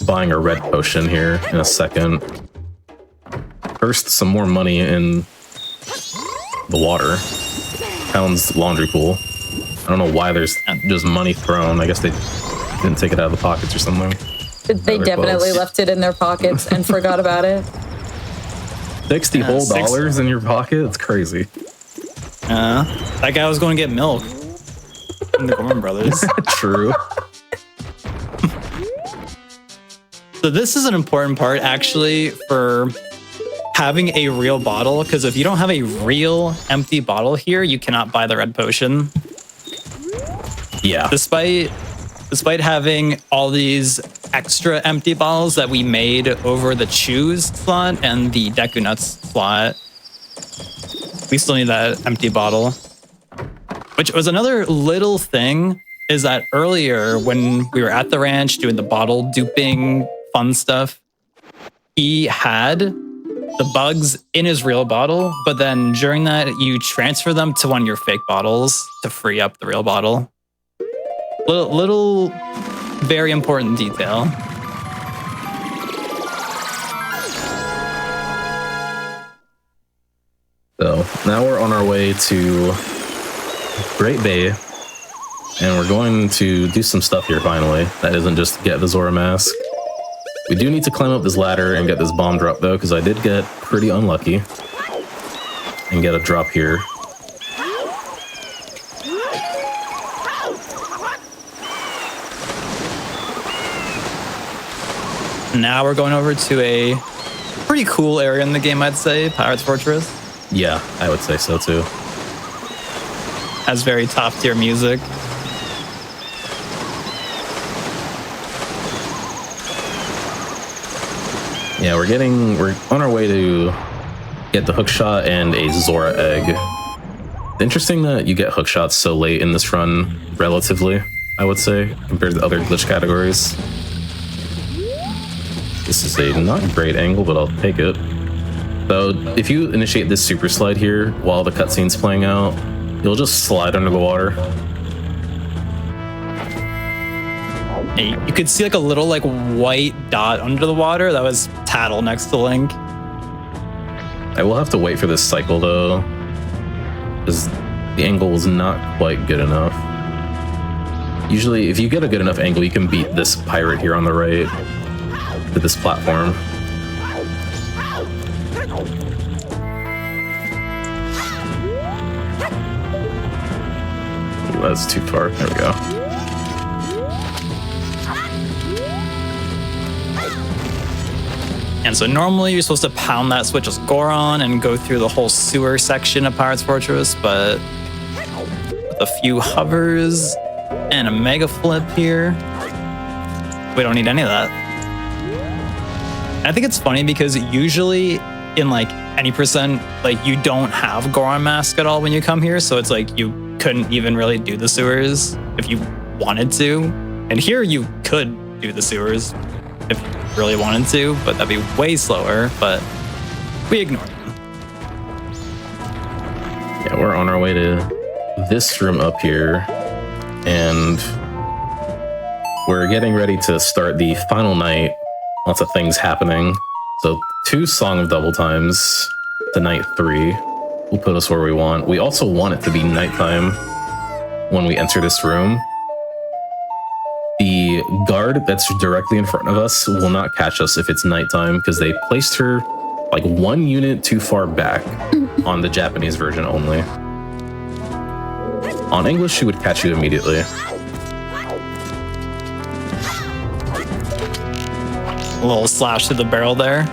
buying a red potion here in a second. First, some more money in the water. Pound's laundry pool. I don't know why there's just money thrown. I guess they didn't take it out of the pockets or something. They definitely left it in their pockets and forgot about it. 60 whole dollars in your pocket? It's crazy. That guy was going to get milk from the Gorman brothers. True. So this is an important part, actually, for having a real bottle, because if you don't have a real empty bottle here, you cannot buy the red potion. Yeah. Despite having all these extra empty bottles that we made over the Choose slot and the Deku Nuts slot, we still need that empty bottle. Which was another little thing, is that earlier when we were at the ranch doing the bottle duping fun stuff, he had the bugs in his real bottle, but then during that, you transfer them to one of your fake bottles to free up the real bottle. Little very important detail. So now we're on our way to Great Bay, and we're going to do some stuff here finally. That isn't just get the Zora mask. We do need to climb up this ladder and get this bomb drop though, because I did get pretty unlucky and get a drop here. Now we're going over to a pretty cool area in the game, I'd say, Pirate's Fortress. Yeah, I would say so too. Has very top tier music. Yeah, we're on our way to get the hookshot and a Zora egg. Interesting that you get hookshots so late in this run, relatively, I would say, compared to other glitch categories. This is a not great angle, but I'll take it. So if you initiate this super slide here while the cutscene's playing out, you'll just slide under the water. You could see like a little like white dot under the water. That was Tattle next to Link. I will have to wait for this cycle though, because the angle was not quite good enough. Usually if you get a good enough angle, you can beat this pirate here on the right to this platform. Ooh, that's too far. There we go. And so normally you're supposed to pound that switch as Goron and go through the whole sewer section of Pirate's Fortress, but with a few hovers and a mega flip here, we don't need any of that. I think it's funny because usually in like any percent, like you don't have Goron mask at all when you come here, so it's like you couldn't even really do the sewers if you wanted to. And here you could do the sewers if you really wanted to, but that'd be way slower, but we ignore them. Yeah, we're on our way to this room up here, and we're getting ready to start the final night. Lots of things happening. So 2 Song of Double Times to night 3 will put us where we want. We also want it to be nighttime when we enter this room. The guard that's directly in front of us will not catch us if it's nighttime because they placed her like 1 unit too far back on the Japanese version only. On English, she would catch you immediately. A little slash to the barrel there.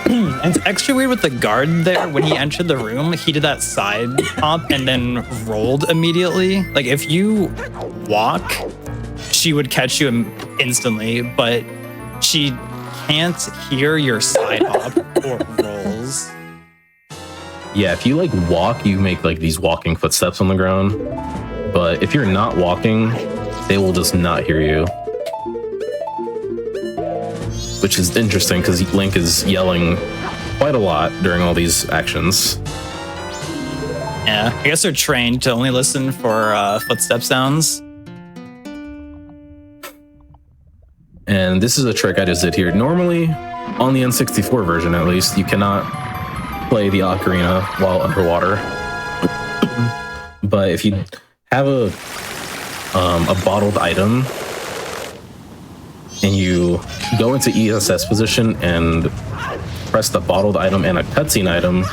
And it's extra weird with the guard there. When he entered the room, he did that side hop and then rolled immediately. Like if you walk, she would catch you instantly, but she can't hear your side hop or rolls. Yeah, if you like walk, you make like these walking footsteps on the ground. But if you're not walking, they will just not hear you. Which is interesting because Link is yelling quite a lot during all these actions. Yeah, I guess they're trained to only listen for footstep sounds. And this is a trick I just did here. Normally, on the N64 version at least, you cannot play the ocarina while underwater. But if you have a bottled item and you go into ESS position and press the bottled item and a cutscene item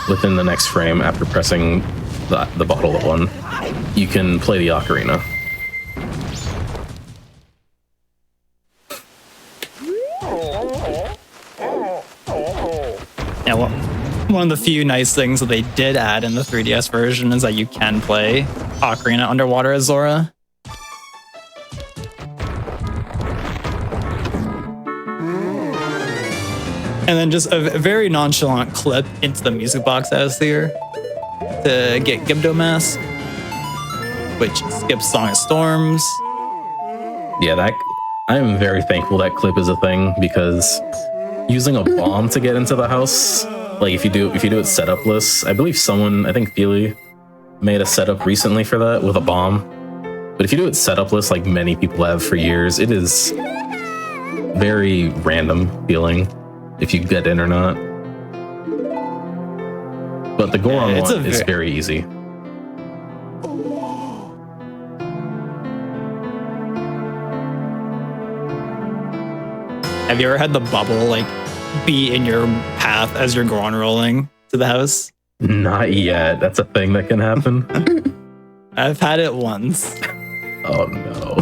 within the next frame after pressing the bottled one, you can play the ocarina. Yeah, well, one of the few nice things that they did add in the 3DS version is that you can play Ocarina underwater as Zora. And then just a very nonchalant clip into the music box as there to get Gibdo Mask, which skips Song of Storms. Yeah, I'm very thankful that clip is a thing, because using a bomb to get into the house, like if you do it setup-less, I believe I think Feely made a setup recently for that with a bomb. But if you do it setup-less, like many people have for years, it is very random feeling if you get in or not. But the Goron one is very easy. Have you ever had the bubble like be in your path as you're Goron rolling to the house? Not yet. That's a thing that can happen. I've had it once. Oh no.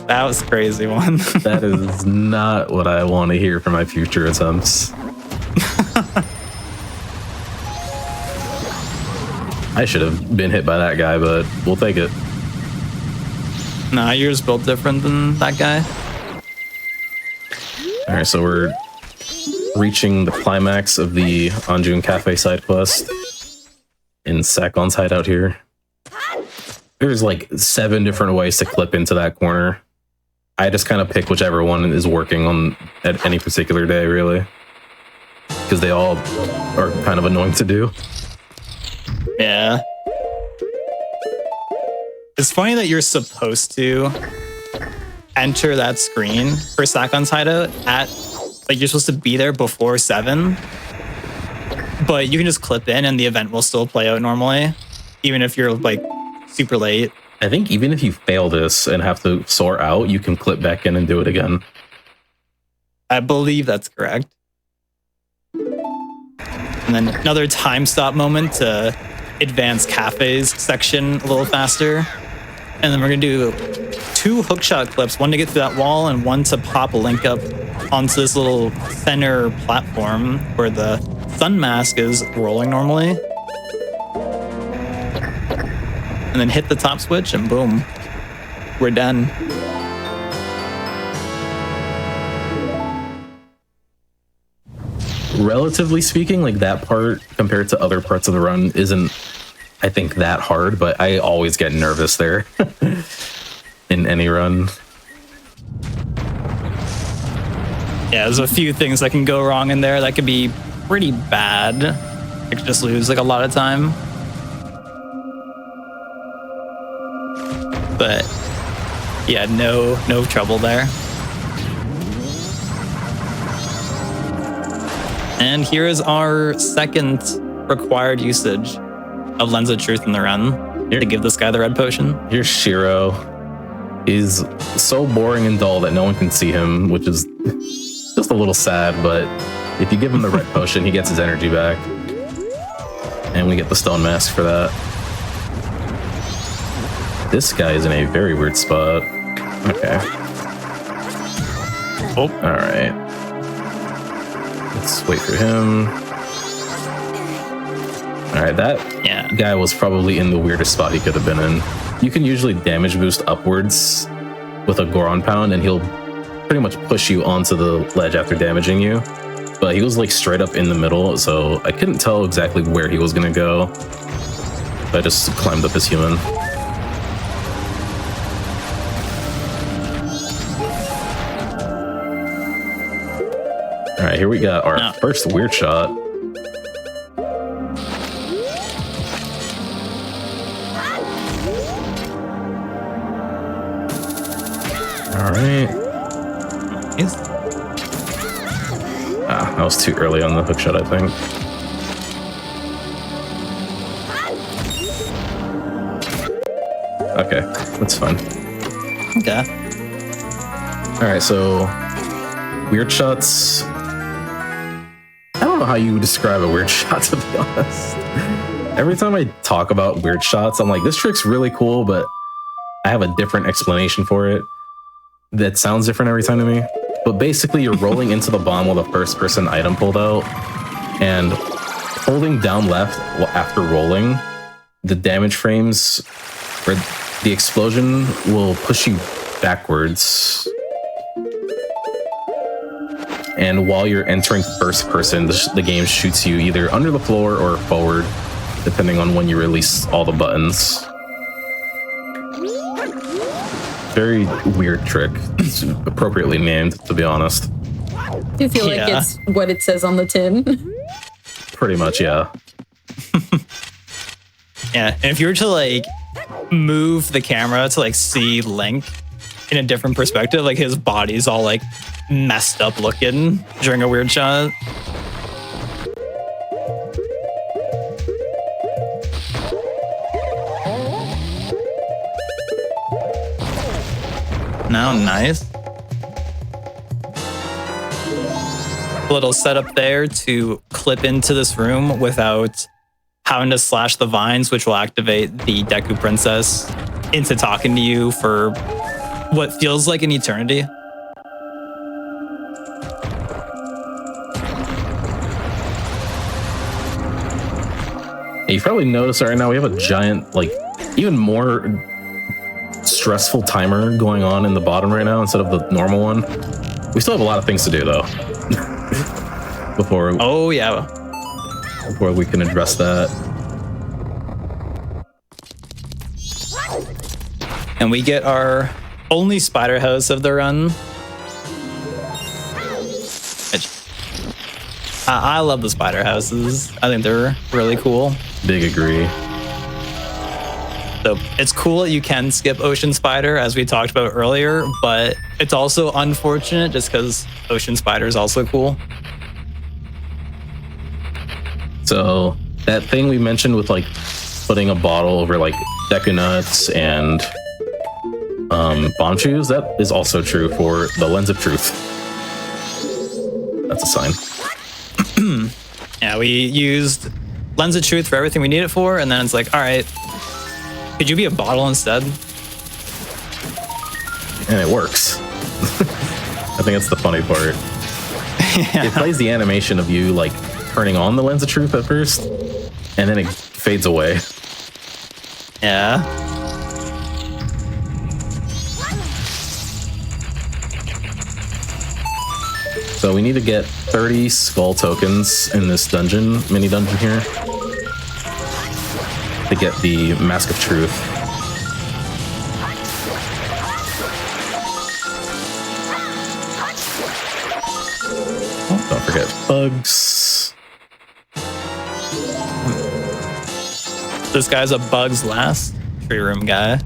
That was a crazy one. That is not what I want to hear for my future attempts. I should have been hit by that guy, but we'll take it. Nah, yours built different than that guy. Alright, so we're reaching the climax of the Anjun Cafe side quest in Sakon's hideout here. There's like 7 different ways to clip into that corner. I just kind of pick whichever one is working on at any particular day, really. Because they all are kind of annoying to do. Yeah. It's funny that you're supposed to enter that screen for Sakon's hideout at, like, you're supposed to be there before 7. But you can just clip in and the event will still play out normally, even if you're like super late. I think even if you fail this and have to sort out, you can clip back in and do it again. I believe that's correct. And then another time stop moment to advance Cafe's section a little faster. And then we're going to do 2 hookshot clips, one to get through that wall and one to pop a link up onto this little center platform where the sun mask is rolling normally. And then hit the top switch and boom, we're done. Relatively speaking, like that part compared to other parts of the run isn't, I think, that hard, but I always get nervous there in any run. Yeah, there's a few things that can go wrong in there that could be pretty bad. I could just lose like a lot of time. But yeah, no trouble there. And here is our second required usage of Lens of Truth in the run to give this guy the red potion. Here's Shiro. He's so boring and dull that no one can see him, which is just a little sad, but if you give him the red potion, he gets his energy back. And we get the stone mask for that. This guy is in a very weird spot. Okay. Oh. Alright. Let's wait for him. Alright, that guy was probably in the weirdest spot he could have been in. You can usually damage boost upwards with a Goron Pound, and he'll pretty much push you onto the ledge after damaging you. But he was like straight up in the middle, so I couldn't tell exactly where he was gonna go. I just climbed up as human. Alright, here we got our first weird shot. Alright. That was too early on the hook shot, I think. Okay, that's fine. Okay. Alright, so weird shots. I don't know how you would describe a weird shot, to be honest. Every time I talk about weird shots, I'm like, this trick's really cool, but I have a different explanation for it that sounds different every time to me. But basically, you're rolling into the bomb with a first-person item pulled out, and holding down left after rolling, the damage frames, or the explosion will push you backwards. And while you're entering first person, the game shoots you either under the floor or forward, depending on when you release all the buttons. Very weird trick. It's appropriately named, to be honest. You feel like it's what it says on the tin. Pretty much, yeah. Yeah, and if you were to like move the camera to like see Link in a different perspective, like his body's all like messed up looking during a weird shot. Now, nice. A little setup there to clip into this room without having to slash the vines, which will activate the Deku Princess into talking to you for what feels like an eternity. You probably noticed right now we have a giant, like, even more stressful timer going on in the bottom right now instead of the normal one. We still have a lot of things to do though. Before we can address that. And we get our only spider house of the run. I love the spider houses. I think they're really cool. Big agree. So it's cool that you can skip Ocean Spider, as we talked about earlier, but it's also unfortunate just because Ocean Spider is also cool. So that thing we mentioned with like putting a bottle over like Deku Nuts and bomb shoes, that is also true for the Lens of Truth. That's a sign. Yeah, we used Lens of Truth for everything we need it for, and then it's like, all right, could you be a bottle instead? And it works. I think that's the funny part. Yeah. It plays the animation of you like turning on the Lens of Truth at first, and then it fades away. Yeah. So we need to get 30 skull tokens in this dungeon, mini dungeon here, to get the Mask of Truth. Oh, don't forget bugs. This guy's a bugs last tree room guy.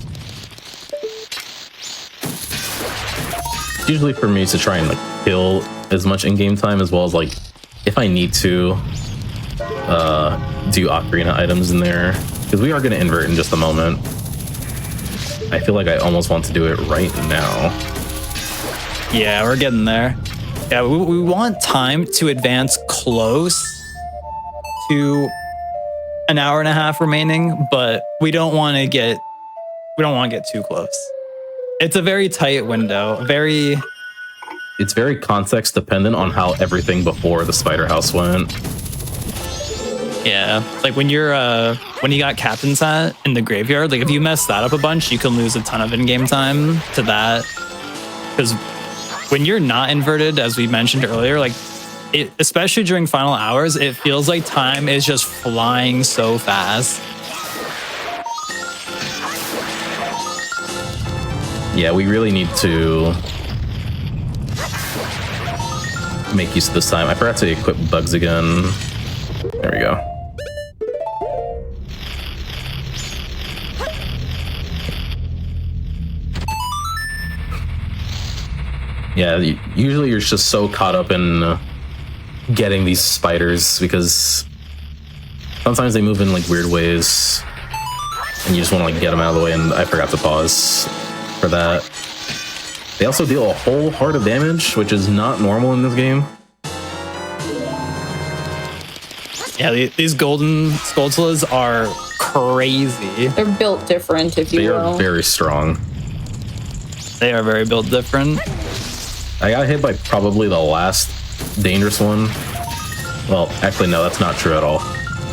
Usually for me to try and like kill as much in-game time as well as like if I need to do ocarina items in there, because we are going to invert in just a moment. I feel like I almost want to do it right now. Yeah, we're getting there. Yeah, we want time to advance close to an hour and a half remaining, but we don't want to get too close. It's a very tight window. It's very context dependent on how everything before the spider house went. Yeah, like when you got Captain's Hat in the graveyard, like if you mess that up a bunch, you can lose a ton of in-game time to that. Because when you're not inverted, as we mentioned earlier, like especially during final hours, it feels like time is just flying so fast. Yeah, we really need to make use of this time. I forgot to equip bugs again. There we go. Yeah, usually you're just so caught up in getting these spiders because sometimes they move in like weird ways and you just want to like get them out of the way, and I forgot to pause for that. They also deal a whole heart of damage, which is not normal in this game. Yeah, these golden Skulltulas are crazy. They're built different, if you will. They are very strong. They are very built different. I got hit by probably the last dangerous one. Well, actually, no, that's not true at all.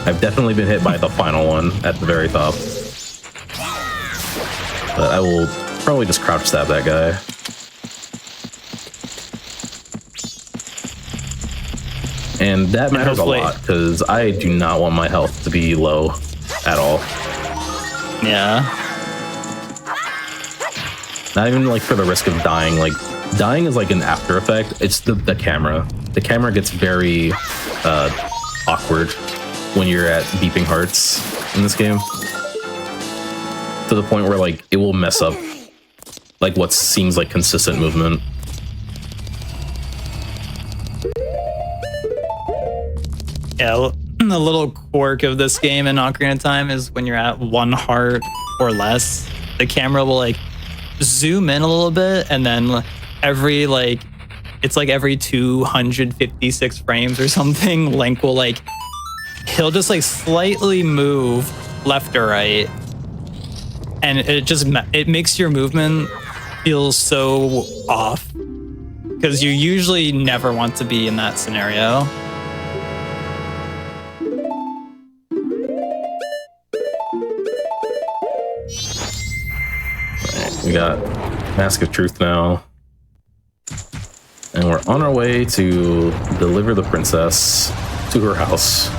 I've definitely been hit by the final one at the very top. But I will probably just crouch stab that guy. And that matters a lot because I do not want my health to be low at all. Yeah. Not even like for the risk of dying. Like dying is like an after effect. It's the camera. The camera gets very awkward when you're at beeping hearts in this game. To the point where like it will mess up like what seems like consistent movement. Yeah, the little quirk of this game in Ocarina of Time is when you're at 1 heart or less, the camera will like zoom in a little bit, and then every like it's like every 256 frames or something, Link will like he'll just like slightly move left or right, and it makes your movement feel so off because you usually never want to be in that scenario. We got Mask of Truth now. And we're on our way to deliver the princess to her house.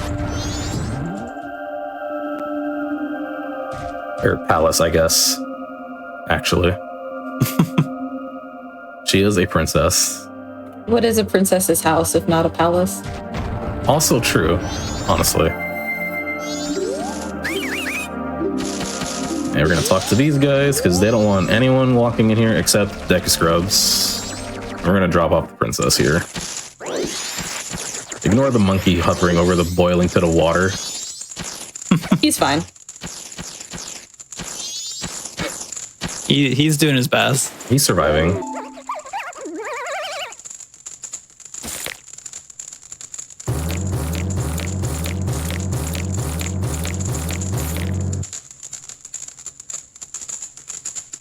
Or palace, I guess. Actually. She is a princess. What is a princess's house if not a palace? Also true, honestly. And we're gonna talk to these guys because they don't want anyone walking in here except Deku Scrubs. We're gonna drop off the princess here. Ignore the monkey hovering over the boiling pit of water. He's fine. He's doing his best. He's surviving.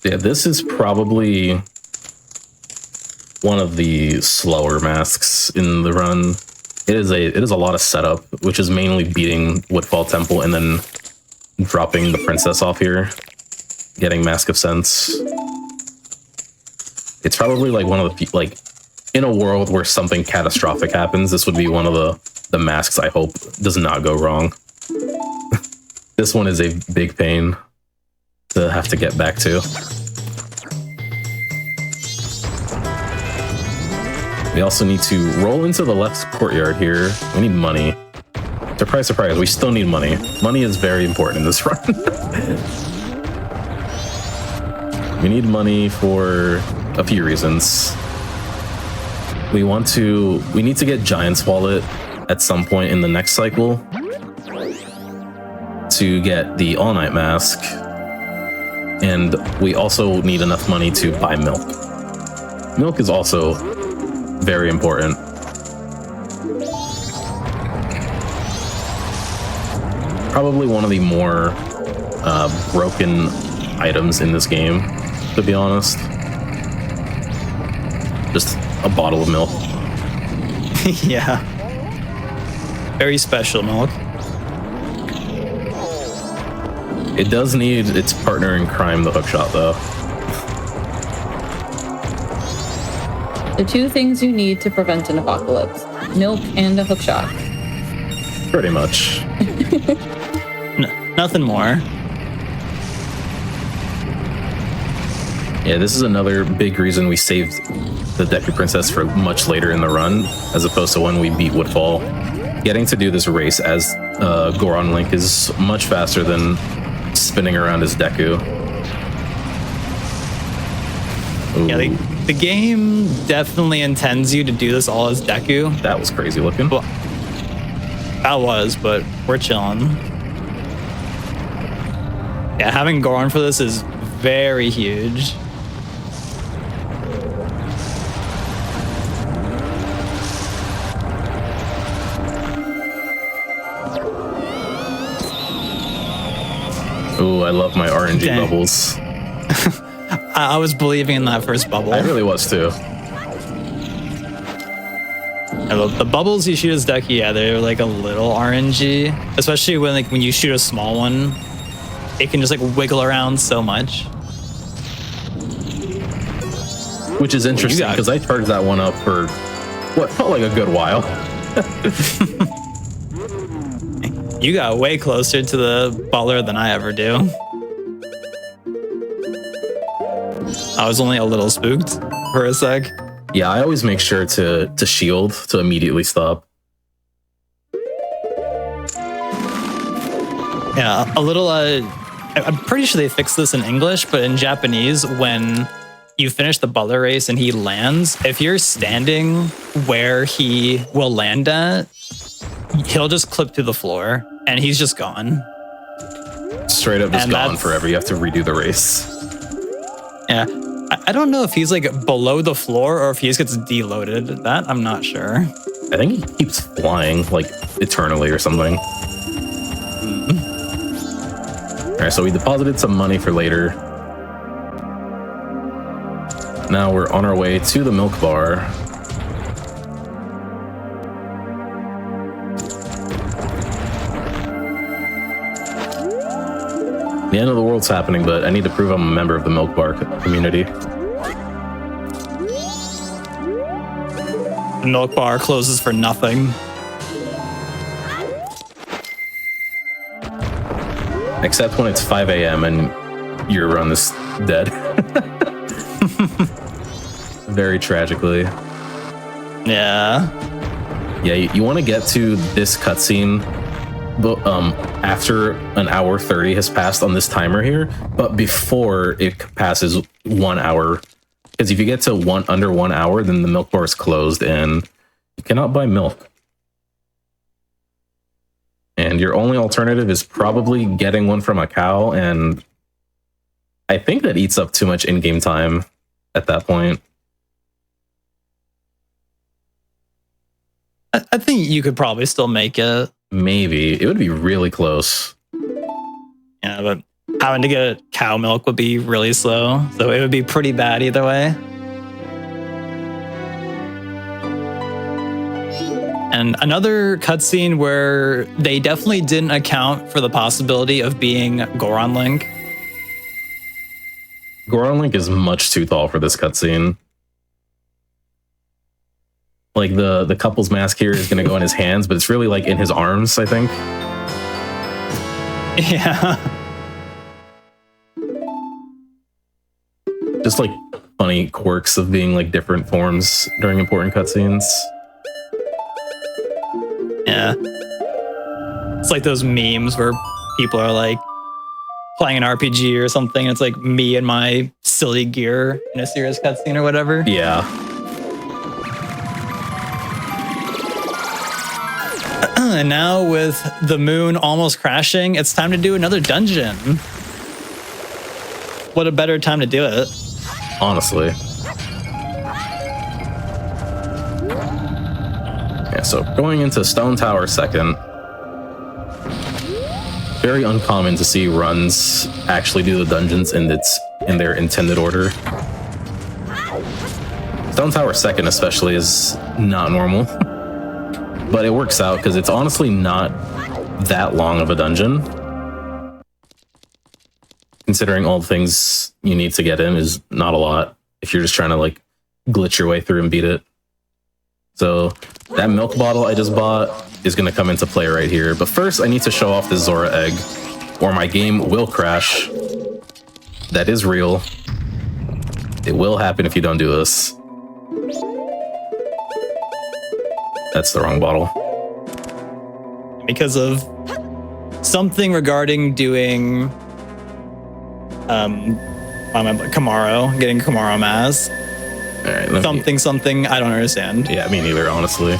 Yeah, this is probably one of the slower masks in the run. It is a lot of setup, which is mainly beating Woodfall Temple and then dropping the princess off here, getting Mask of Sense. It's probably like one of the like in a world where something catastrophic happens, this would be one of the masks I hope does not go wrong. This one is a big pain to have to get back to. We also need to roll into the left courtyard here. We need money. Surprise, surprise, we still need money. Money is very important in this run. We need money for a few reasons. We need to get Giant's Wallet at some point in the next cycle to get the All-Night Mask. And we also need enough money to buy milk. Milk is also very important. Probably one of the more broken items in this game, to be honest. Just a bottle of milk. Yeah. Very special milk. It does need its partner in crime, the hookshot, though. The two things you need to prevent an apocalypse: milk and a hookshot. Pretty much. Nothing more. Yeah, this is another big reason we saved the Deku Princess for much later in the run, as opposed to when we beat Woodfall. Getting to do this race as Goron Link is much faster than spinning around as Deku. Ooh. Yeah, the game definitely intends you to do this all as Deku. That was crazy looking. Well, that was, but we're chilling. Yeah, having Goron for this is very huge. Ooh, I love my RNG bubbles. I was believing in that first bubble. I really was too. The bubbles you shoot as Deku, yeah, they're like a little RNG. Especially when you shoot a small one, it can just like wiggle around so much. Which is interesting because I charged that one up for what felt like a good while. You got way closer to the butler than I ever do. I was only a little spooked for a sec. Yeah, I always make sure to shield to immediately stop. Yeah, a little, I'm pretty sure they fixed this in English, but in Japanese, when you finish the butler race and he lands, if you're standing where he will land at, he'll just clip to the floor and he's just gone. Straight up just gone forever. You have to redo the race. Yeah. I don't know if he's like below the floor or if he just gets deloaded. That I'm not sure. I think he keeps flying like eternally or something. All right, so we deposited some money for later. Now we're on our way to the milk bar. The end of the world's happening, but I need to prove I'm a member of the milk bar community. The milk bar closes for nothing. Except when it's 5 a.m. and your run is dead. Very tragically. Yeah. Yeah, you want to get to this cutscene after an hour 30 has passed on this timer here, but before it passes 1 hour. Because if you get to under 1 hour, then the milk bar is closed and you cannot buy milk. And your only alternative is probably getting one from a cow, and I think that eats up too much in-game time at that point. I think you could probably still make it. Maybe. It would be really close. Yeah, but having to get cow milk would be really slow, so it would be pretty bad either way. And another cutscene where they definitely didn't account for the possibility of being Goron Link. Goron Link is much too tall for this cutscene. Like the couple's mask here is going to go in his hands, but it's really like in his arms, I think. Yeah. Just like funny quirks of being like different forms during important cutscenes. Yeah. It's like those memes where people are like playing an RPG or something. It's like me and my silly gear in a serious cutscene or whatever. Yeah. And now with the moon almost crashing, it's time to do another dungeon. What a better time to do it. Honestly. Yeah, so going into Stone Tower second. Very uncommon to see runs actually do the dungeons in their intended order. Stone Tower second especially is not normal. But it works out because it's honestly not that long of a dungeon. Considering all the things you need to get in is not a lot if you're just trying to like glitch your way through and beat it. So that milk bottle I just bought is going to come into play right here. But first I need to show off the Zora egg or my game will crash. That is real. It will happen if you don't do this. That's the wrong bottle. Because of something regarding doing Kamaro, getting Kamaro Maz. All right, something I don't understand. Yeah, me neither, honestly.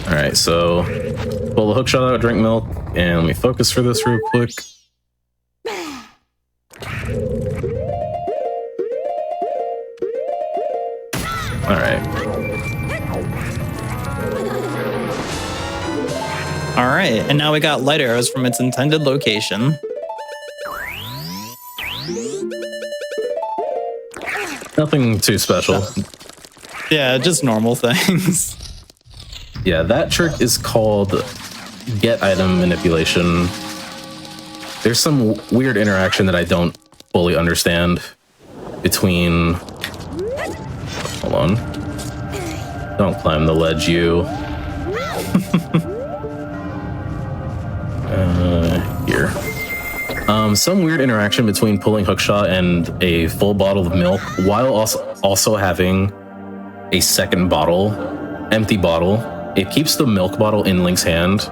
All right, so pull the hookshot out, drink milk, and let me focus for this real quick. All right. All right, and now we got light arrows from its intended location. Nothing too special. Yeah, just normal things. Yeah, that trick is called get item manipulation. There's some weird interaction that I don't fully understand between... Hold on. Don't climb the ledge, you. Here. Some weird interaction between pulling hookshot and a full bottle of milk, while also having a second bottle, empty bottle. It keeps the milk bottle in Link's hand,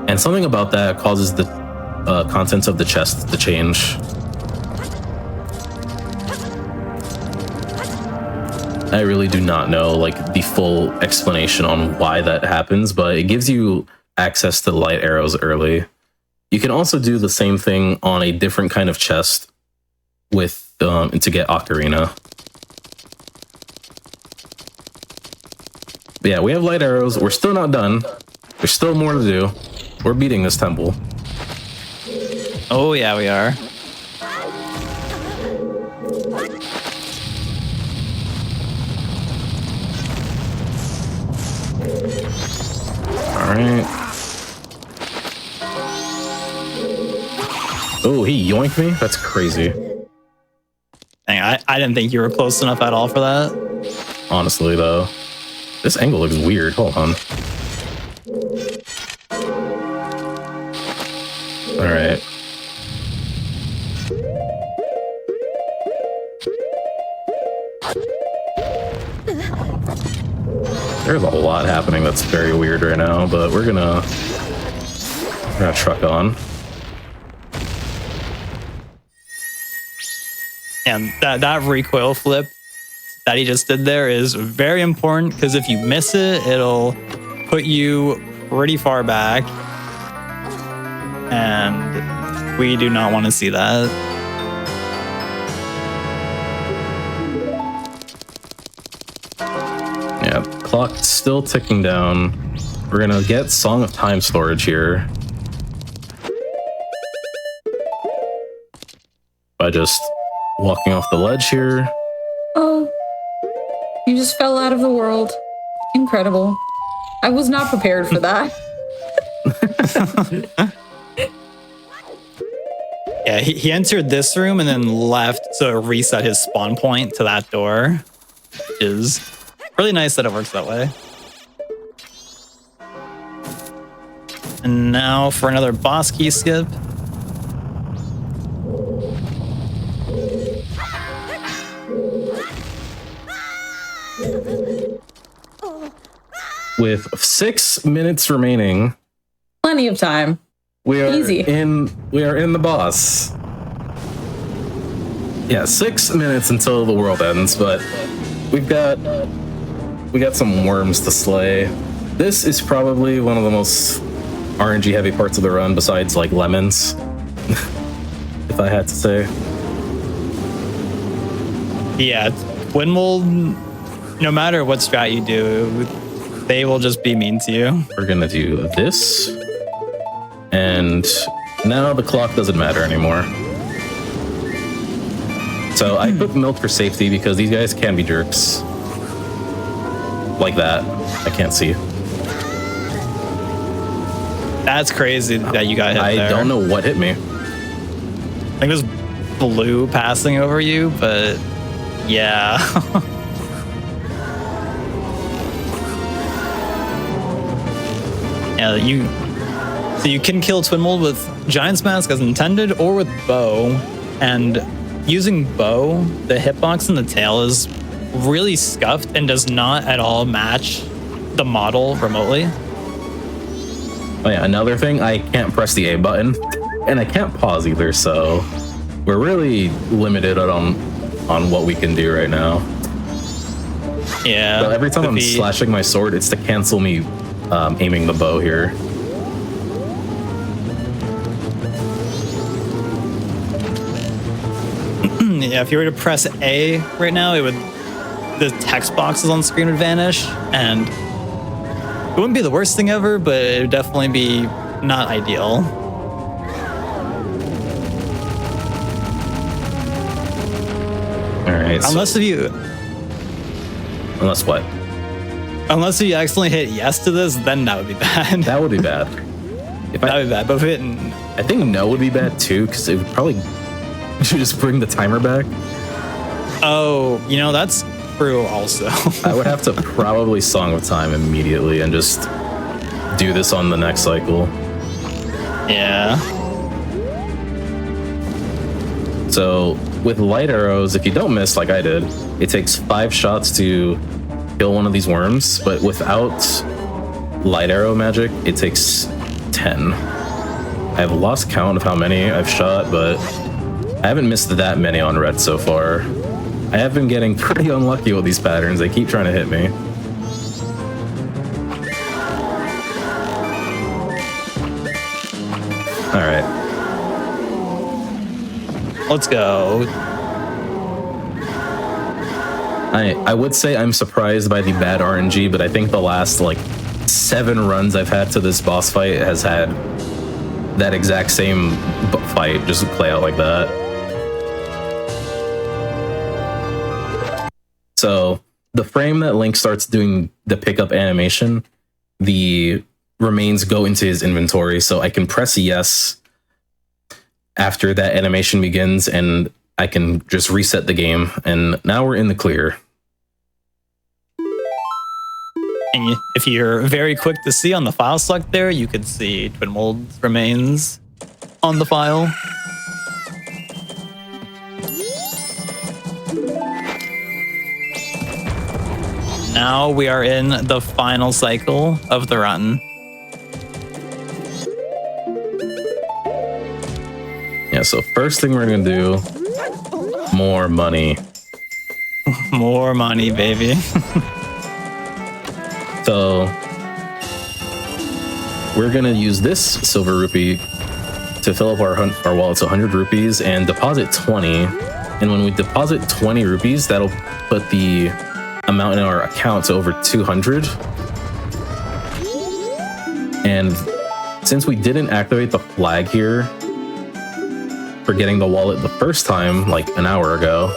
and something about that causes the contents of the chest to change. I really do not know like the full explanation on why that happens, but it gives you access to light arrows early. You can also do the same thing on a different kind of chest with to get Ocarina. But yeah, we have light arrows. We're still not done. There's still more to do. We're beating this temple. Oh yeah, we are. All right. Oh, he yoinked me? That's crazy. Dang, I didn't think you were close enough at all for that. Honestly, though. This angle looks weird. Hold on. Alright. There's a lot happening that's very weird right now, but we're gonna truck on. And that recoil flip that he just did there is very important, because if you miss it, it'll put you pretty far back. And we do not want to see that. Yeah, clock's still ticking down. We're gonna get Song of Time storage here. By just walking off the ledge here. Oh, you just fell out of the world. Incredible. I was not prepared for that. Yeah, he entered this room and then left to reset his spawn point to that door. Which is really nice that it works that way. And now for another boss key skip. With 6 minutes remaining, Plenty of time. we are Easy. in the boss. Yeah, 6 minutes until the world ends, but we got some worms to slay. This is probably one of the most RNG heavy parts of the run, besides like lemons, if I had to say. Yeah, Twin will, no matter what strat you do, they will just be mean to you. We're gonna do this, and now the clock doesn't matter anymore. So I put milk for safety because these guys can be jerks. Like that. I can't see. That's crazy that you got hit there. I don't know what hit me. I think it was blue passing over you, but yeah. Yeah, so you can kill Twin Mold with Giant's Mask as intended, or with bow. And using bow, the hitbox in the tail is really scuffed and does not at all match the model remotely. Oh yeah, another thing, I can't press the A button, and I can't pause either, so we're really limited on what we can do right now. Yeah. So every time I'm slashing my sword, it's to cancel me aiming the bow here. Yeah, if you were to press A right now, the text boxes on screen would vanish, and it wouldn't be the worst thing ever, but it would definitely be not ideal. All right. Unless what? Unless you accidentally hit yes to this, then that would be bad. That would be bad. That would be bad. But if it, I think no would be bad too, because it would probably just bring the timer back. Oh, you know, that's through also. I would have to probably Song of Time immediately and just do this on the next cycle. Yeah. So with light arrows, if you don't miss like I did, it takes 5 shots to kill one of these worms, but without light arrow magic, it takes 10. I've lost count of how many I've shot, but I haven't missed that many on red so far. I have been getting pretty unlucky with these patterns. They keep trying to hit me. All right. Let's go. I would say I'm surprised by the bad RNG, but I think the last like 7 runs I've had to this boss fight has had that exact same fight just play out like that. So the frame that Link starts doing the pickup animation, the remains go into his inventory, so I can press yes after that animation begins, and I can just reset the game, and now we're in the clear. And if you're very quick to see on the file select there, you could see Twin Mold's remains on the file. Now we are in the final cycle of the run. Yeah, so first thing we're gonna do, more money. More money, baby. So we're gonna use this silver rupee to fill up our wallet to 100 rupees and deposit 20. And when we deposit 20 rupees, that'll put the amount in our account to over 200. And since we didn't activate the flag here for getting the wallet the first time, like an hour ago,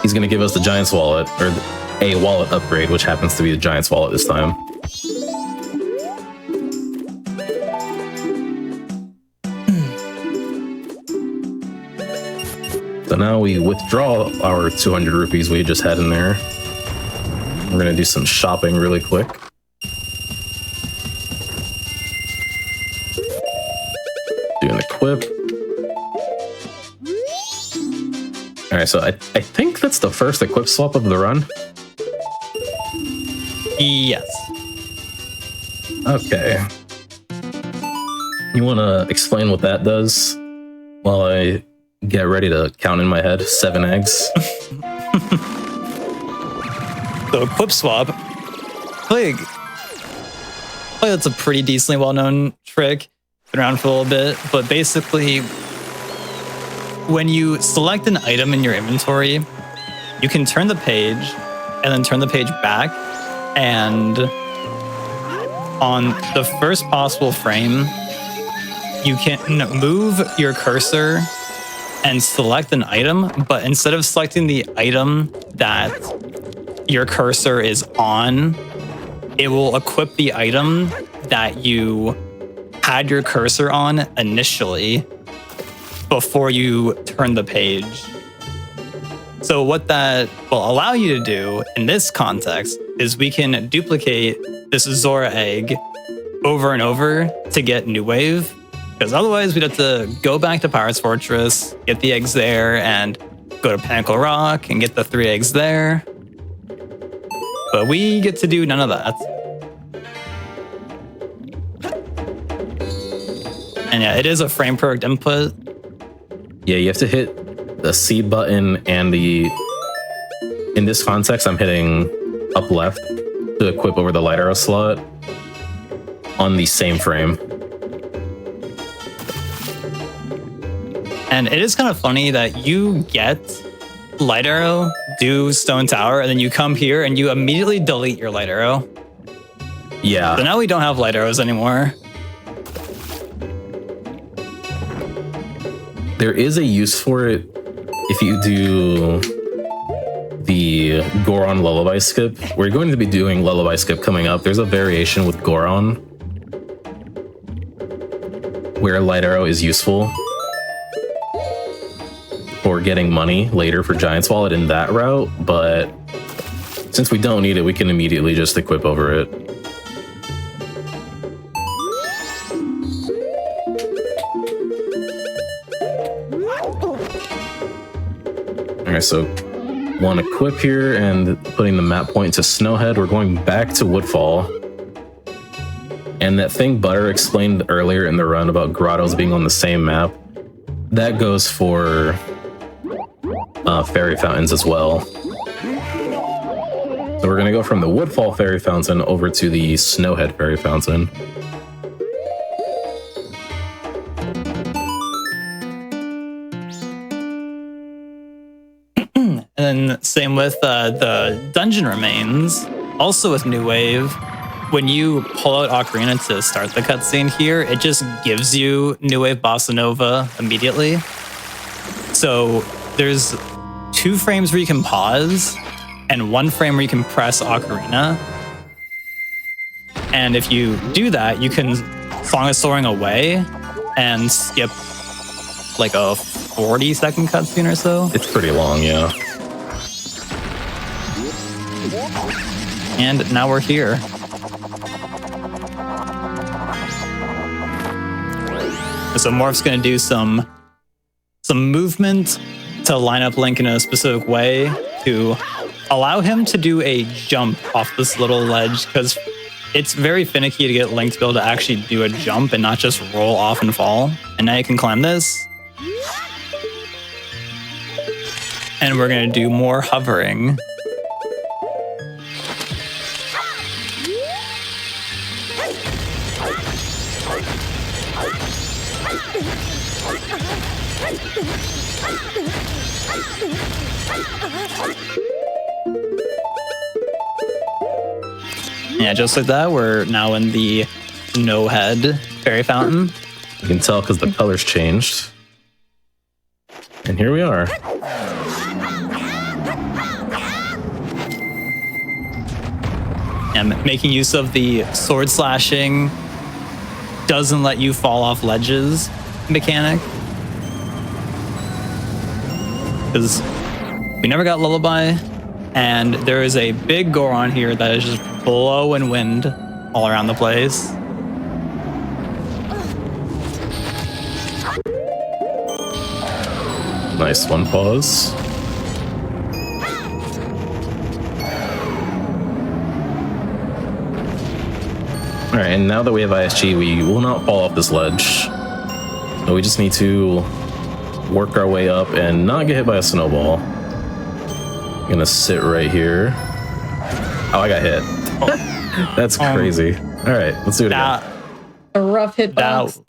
he's gonna give us the Giant's wallet, or a wallet upgrade, which happens to be the Giant's wallet this time. So now we withdraw our 200 rupees we just had in there. We're gonna do some shopping really quick. Do an equip. Alright, so I think that's the first equip swap of the run. Yes. Okay. You wanna explain what that does while I get ready to count in my head 7 eggs? So equip swap, like that's a pretty decently well-known trick. Been around for a little bit, but basically, when you select an item in your inventory, you can turn the page and then turn the page back, and on the first possible frame, you can move your cursor and select an item, but instead of selecting the item that your cursor is on, it will equip the item that you had your cursor on initially before you turn the page. So what that will allow you to do in this context is we can duplicate this Zora egg over and over to get New Wave, because otherwise we'd have to go back to Pirate's Fortress, get the eggs there, and go to Pinnacle Rock and get the 3 eggs there. But we get to do none of that. And yeah, it is a frame per input. Yeah, you have to hit the C button and the... In this context, I'm hitting up left to equip over the light arrow slot on the same frame. And it is kind of funny that you get light arrow, do Stone Tower, and then you come here and you immediately delete your light arrow. Yeah. So now we don't have light arrows anymore. There is a use for it if you do the Goron Lullaby skip. We're going to be doing Lullaby skip coming up. There's a variation with Goron where light arrow is useful. for getting money later for Giant's Wallet in that route, but since we don't need it, we can immediately just equip over it. Alright, so one equip here and putting the map point to Snowhead. We're going back to Woodfall. And that thing Butter explained earlier in the run about grottos being on the same map, that goes for fairy fountains as well. So we're gonna go from the Woodfall Fairy Fountain over to the Snowhead Fairy Fountain. And same with the Dungeon Remains, also with New Wave. When you pull out Ocarina to start the cutscene here, it just gives you New Wave Bossa Nova immediately. So there's 2 frames where you can pause, and 1 frame where you can press Ocarina. And if you do that, you can Song of Soaring away and skip like a 40-second cutscene or so. It's pretty long, yeah. And now we're here. So Morph's gonna do some movement to line up Link in a specific way to allow him to do a jump off this little ledge, because it's very finicky to get Link to be able to actually do a jump and not just roll off and fall. And now you can climb this. And we're gonna do more hovering. Yeah, just like that, we're now in the Snowhead Fairy Fountain. You can tell because the colors changed. And here we are. And making use of the sword slashing doesn't let you fall off ledges mechanic. Because we never got Lullaby, and there is a big Goron here that is just blowing wind all around the place. Nice one pause. Alright, and now that we have ISG, we will not fall off this ledge. So we just need to work our way up and not get hit by a snowball. I'm gonna sit right here. Oh, I got hit. That's crazy. Alright, let's do it again. A rough hitbox.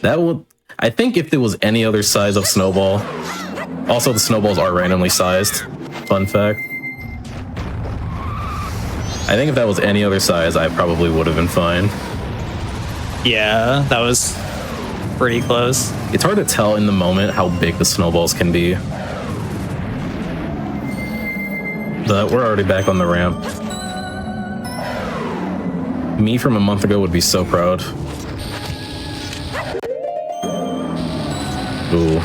That will... I think if there was any other size of snowball... Also, the snowballs are randomly sized. Fun fact. I think if that was any other size, I probably would have been fine. Yeah, that was pretty close. It's hard to tell in the moment how big the snowballs can be. But we're already back on the ramp. Me from a month ago would be so proud. Ooh.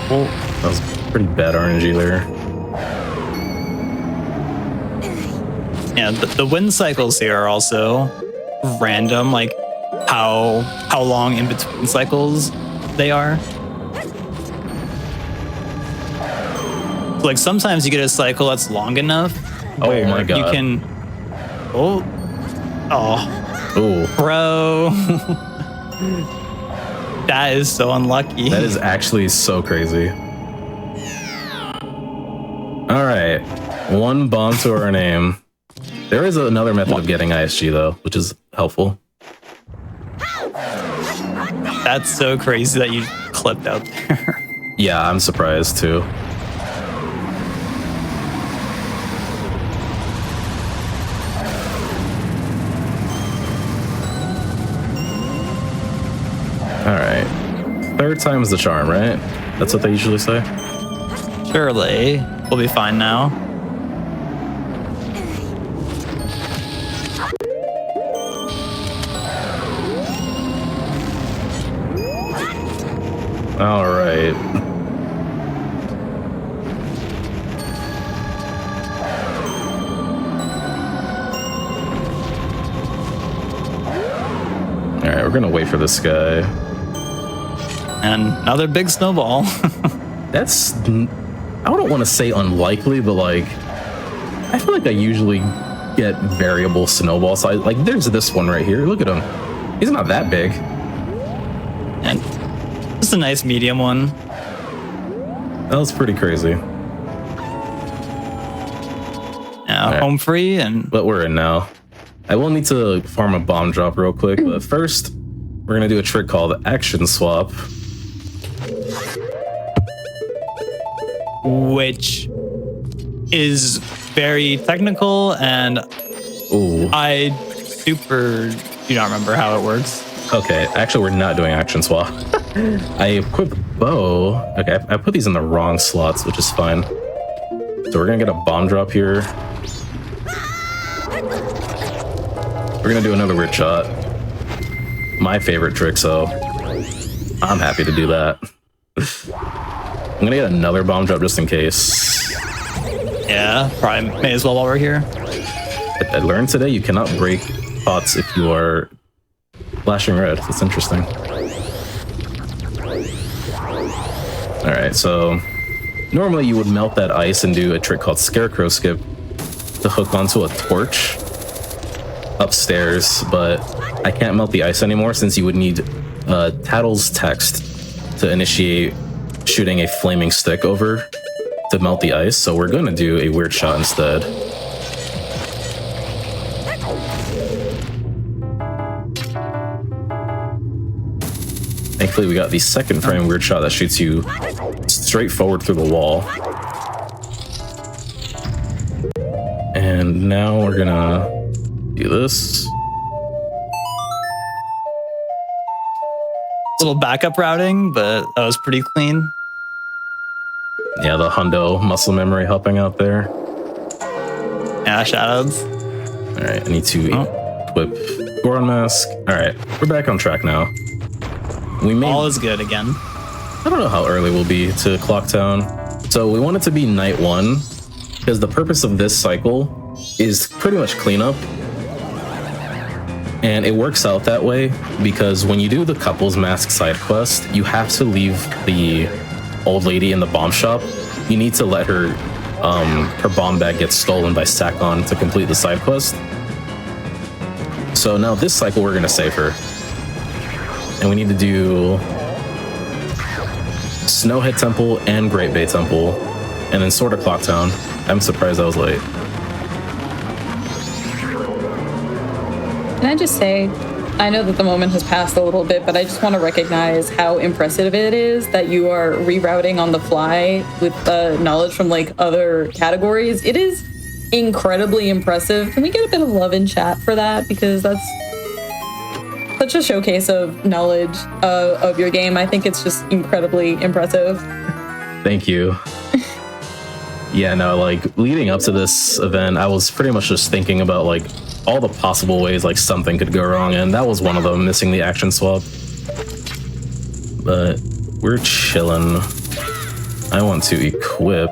Well, that was pretty bad RNG there. Yeah, the wind cycles here are also random, like how long in between cycles they are. So like sometimes you get a cycle that's long enough. Oh my god! You can. Oh, bro, that is so unlucky. That is actually so crazy. All right, 1 bomb to our name. There is another method of getting ISG though, which is helpful. That's so crazy that you clipped out there. Yeah, I'm surprised too. Alright. 3rd time's the charm, right? That's what they usually say? Surely. We'll be fine now. Alright. gonna wait for this guy. And another big snowball. That's, I don't want to say unlikely, but like, I feel like I usually get variable snowballs. So like, there's this one right here. Look at him. He's not that big. And just a nice medium one. That was pretty crazy. Now, right. Home free, but we're in now. I will need to farm a bomb drop real quick, but first, we're gonna do a trick called Action Swap. Which is very technical, and I super do not remember how it works. Okay, actually we're not doing Action Swap. I equipped bow. Okay, I put these in the wrong slots, which is fine. So we're gonna get a bomb drop here. We're gonna do another weird shot. My favorite trick, so I'm happy to do that. I'm gonna get another bomb drop just in case. Yeah, probably may as well while we're here. I learned today you cannot break pots if you are flashing red. That's interesting. Alright, so normally you would melt that ice and do a trick called Scarecrow Skip to hook onto a torch upstairs, but I can't melt the ice anymore since you would need Tattle's text to initiate shooting a flaming stick over to melt the ice, so we're gonna do a weird shot instead. Thankfully we got the second frame weird shot that shoots you straight forward through the wall. And now we're gonna do this. Little backup routing, but that was pretty clean. Yeah, the hundo muscle memory helping out there. Yeah, shoutouts. Alright, I need to equip Goron Mask. Alright, we're back on track now. All is good again. I don't know how early we'll be to Clocktown. So we want it to be night 1, because the purpose of this cycle is pretty much cleanup. And it works out that way because when you do the couples mask side quest, you have to leave the old lady in the bomb shop. You need to let her bomb bag get stolen by Sakon to complete the side quest. So now this cycle we're gonna save her. And we need to do Snowhead Temple and Great Bay Temple, and then sort of Clocktown. I'm surprised I was late. Can I just say, I know that the moment has passed a little bit, but I just want to recognize how impressive it is that you are rerouting on the fly with knowledge from like other categories. It is incredibly impressive. Can we get a bit of love in chat for that? Because that's such a showcase of knowledge of your game. I think it's just incredibly impressive. Thank you. Yeah, no, like leading up to this event, I was pretty much just thinking about like all the possible ways like something could go wrong, and that was one of them, missing the action swap. But we're chilling. I want to equip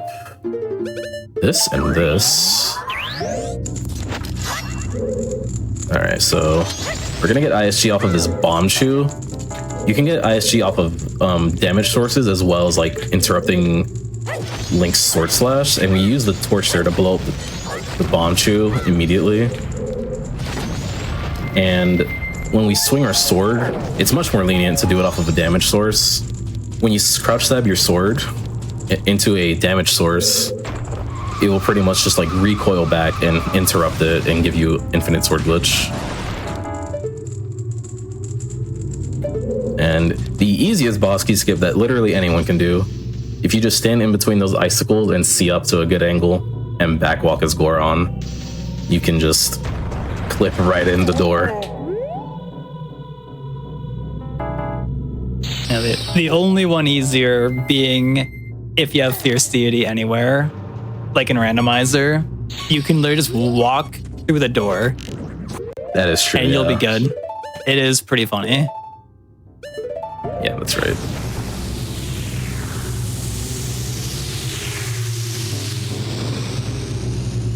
this and this. Alright, so we're gonna get ISG off of this bomb chew. You can get ISG off of damage sources as well as like interrupting Link's sword slash, and we use the torch there to blow up the bomb chew immediately. And when we swing our sword, it's much more lenient to do it off of a damage source. When you crouch stab your sword into a damage source, it will pretty much just like recoil back and interrupt it and give you infinite sword glitch. And the easiest boss key skip that literally anyone can do, if you just stand in between those icicles and see up to a good angle and backwalk as Goron, you can just clip right in the door. Yeah, the only one easier being if you have Fierce Deity anywhere, like in Randomizer, you can literally just walk through the door. That is true. And you'll be good. It is pretty funny. Yeah, that's right.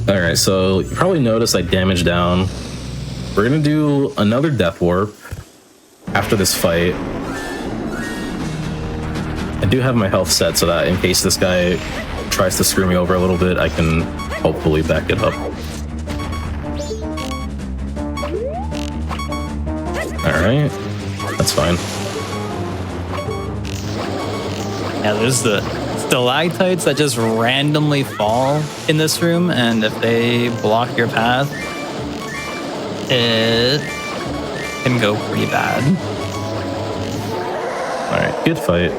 Alright, so you probably noticed I damaged down. We're gonna do another Death Warp after this fight, I do have my health set so that in case this guy tries to screw me over a little bit, I can hopefully back it up. Alright, that's fine. Yeah, there's the stalactites that just randomly fall in this room, and if they block your path, it can go pretty bad. Alright, good fight.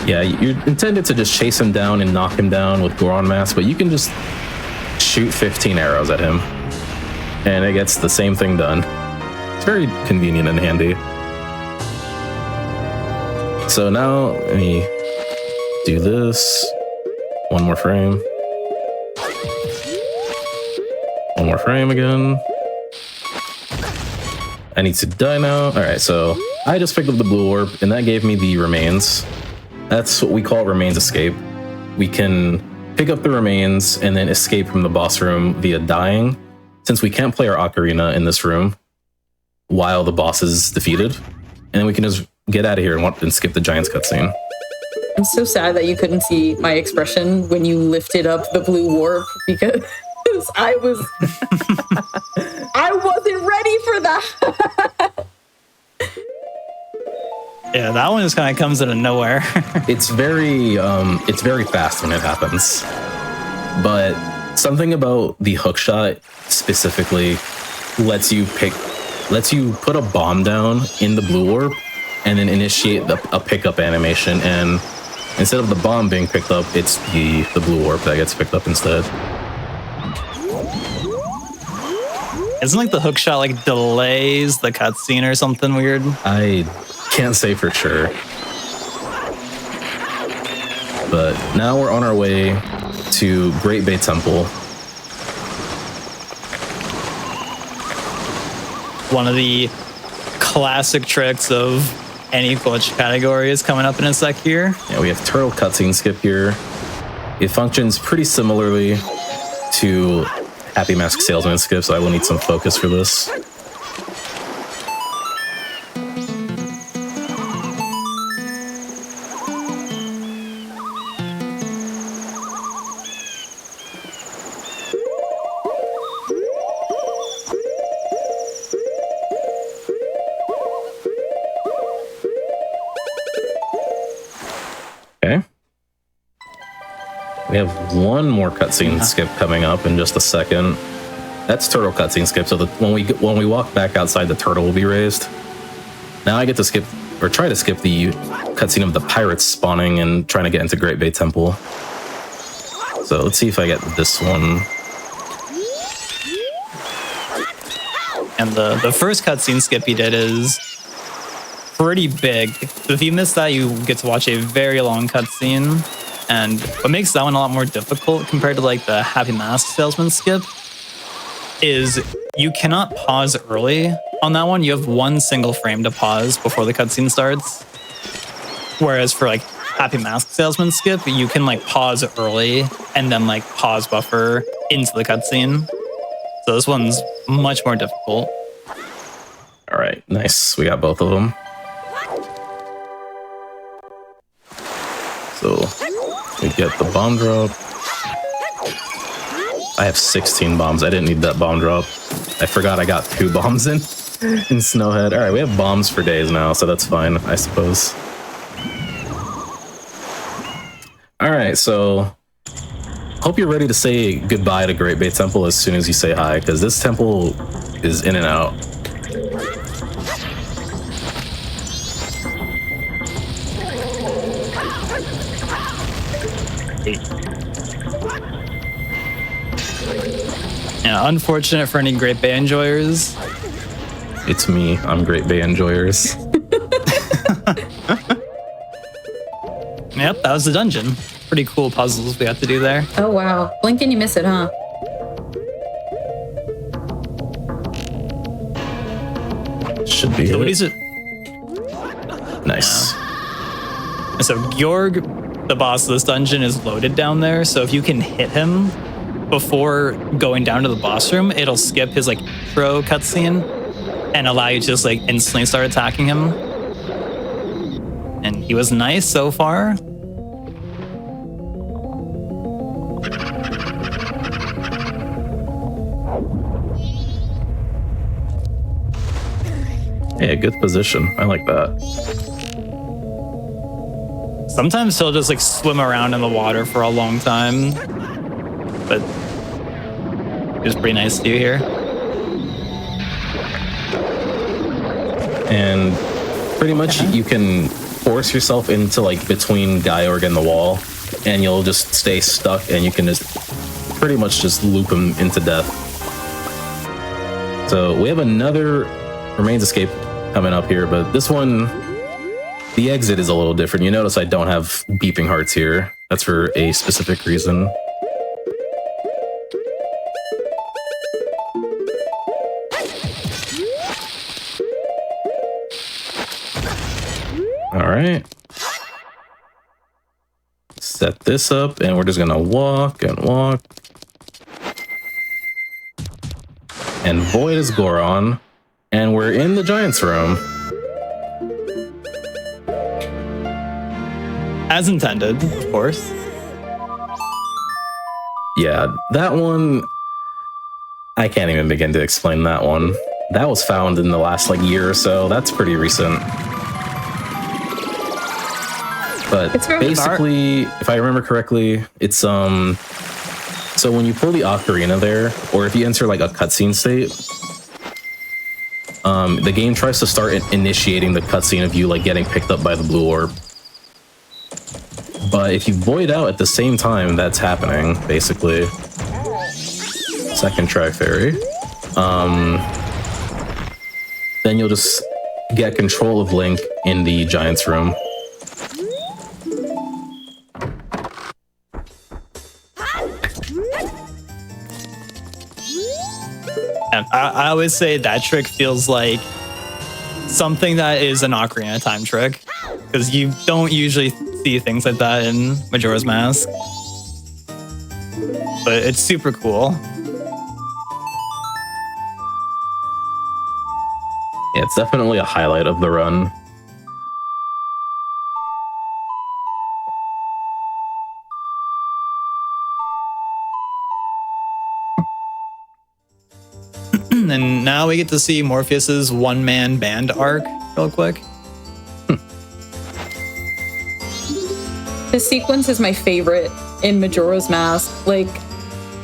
Yeah, you're intended to just chase him down and knock him down with Goron Mask, but you can just shoot 15 arrows at him, and it gets the same thing done. It's very convenient and handy. So now, let me do this. One more frame. One more frame again. I need to die now. Alright, so I just picked up the blue orb, and that gave me the remains. That's what we call remains escape. We can pick up the remains and then escape from the boss room via dying, since we can't play our ocarina in this room while the boss is defeated. And then we can just get out of here and skip the Giants cutscene. I'm so sad that you couldn't see my expression when you lifted up the blue warp, because I wasn't ready for that. Yeah, that one just kind of comes out of nowhere. It's very fast when it happens. But something about the hookshot specifically lets you put a bomb down in the blue orb and then initiate a pickup animation, and instead of the bomb being picked up, it's the blue orb that gets picked up instead. Isn't like the hookshot like delays the cutscene or something weird? I can't say for sure. But now we're on our way to Great Bay Temple. One of the classic tricks of any glitch category is coming up in a sec here. Yeah, we have turtle cutscene skip here. It functions pretty similarly to Happy Mask Salesman skip, so I will need some focus for this. Okay. We have one more cutscene skip coming up in just a second. That's turtle cutscene skip, so that when we walk back outside, the turtle will be raised. Now I get to skip, or try to skip, the cutscene of the pirates spawning and trying to get into Great Bay Temple. So let's see if I get this one. And the first cutscene skip you did is pretty big. If you miss that, you get to watch a very long cutscene. And what makes that one a lot more difficult compared to like the Happy Mask Salesman skip is you cannot pause early on that one. You have one single frame to pause before the cutscene starts. Whereas for like Happy Mask Salesman skip, you can like pause early and then like pause buffer into the cutscene. So this one's much more difficult. All right, nice. We got both of them. So we get the bomb drop. I have 16 bombs. I didn't need that bomb drop. I forgot I got 2 bombs in Snowhead. All right, we have bombs for days now, so that's fine, I suppose. All right, so hope you're ready to say goodbye to Great Bay Temple as soon as you say hi, because this temple is in and out. Yeah, unfortunate for any Great Bay enjoyers. It's me. I'm Great Bay enjoyers. Yep, that was the dungeon. Pretty cool puzzles we have to do there. Oh wow. Blink and you miss it, huh? Should be. So what is it? Nice. Yeah. So Georg, the boss of this dungeon, is loaded down there. So if you can hit him before going down to the boss room, it'll skip his like intro cutscene. and allow you to just like instantly start attacking him. And he was nice so far. Yeah, good position. I like that. Sometimes he'll just like swim around in the water for a long time, but it's pretty nice to do here. And pretty much you can force yourself into like between Georg and the wall, and you'll just stay stuck, and you can just pretty much just loop him into death. So we have another Remains Escape coming up here, but this one, the exit is a little different. You notice I don't have beeping hearts here. That's for a specific reason. All right. Set this up, and we're just gonna walk and walk. And Void is Goron, and we're in the Giant's Room. As intended, of course. Yeah, that one, I can't even begin to explain that one. That was found in the last like year or so. That's pretty recent. But basically, if I remember correctly, it's so when you pull the ocarina there, or if you enter like a cutscene state, the game tries to start initiating the cutscene of you like getting picked up by the blue orb. But if you void out at the same time that's happening, basically, second track fairy, then you'll just get control of Link in the Giant's Room. And I always say that trick feels like something that is an Ocarina of Time trick, because you don't usually see things like that in Majora's Mask. But it's super cool. Yeah, it's definitely a highlight of the run. And now we get to see Morpheus's one-man band arc real quick. This sequence is my favorite in Majora's Mask, like,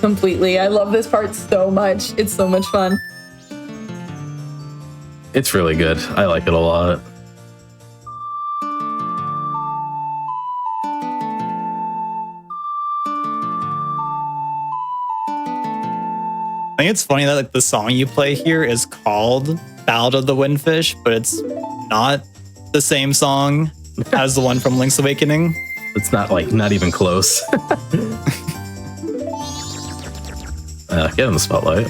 completely. I love this part so much. It's so much fun. It's really good. I like it a lot. I think it's funny that like the song you play here is called Ballad of the Windfish, but it's not the same song as the one from Link's Awakening. It's not even close. Get in the spotlight.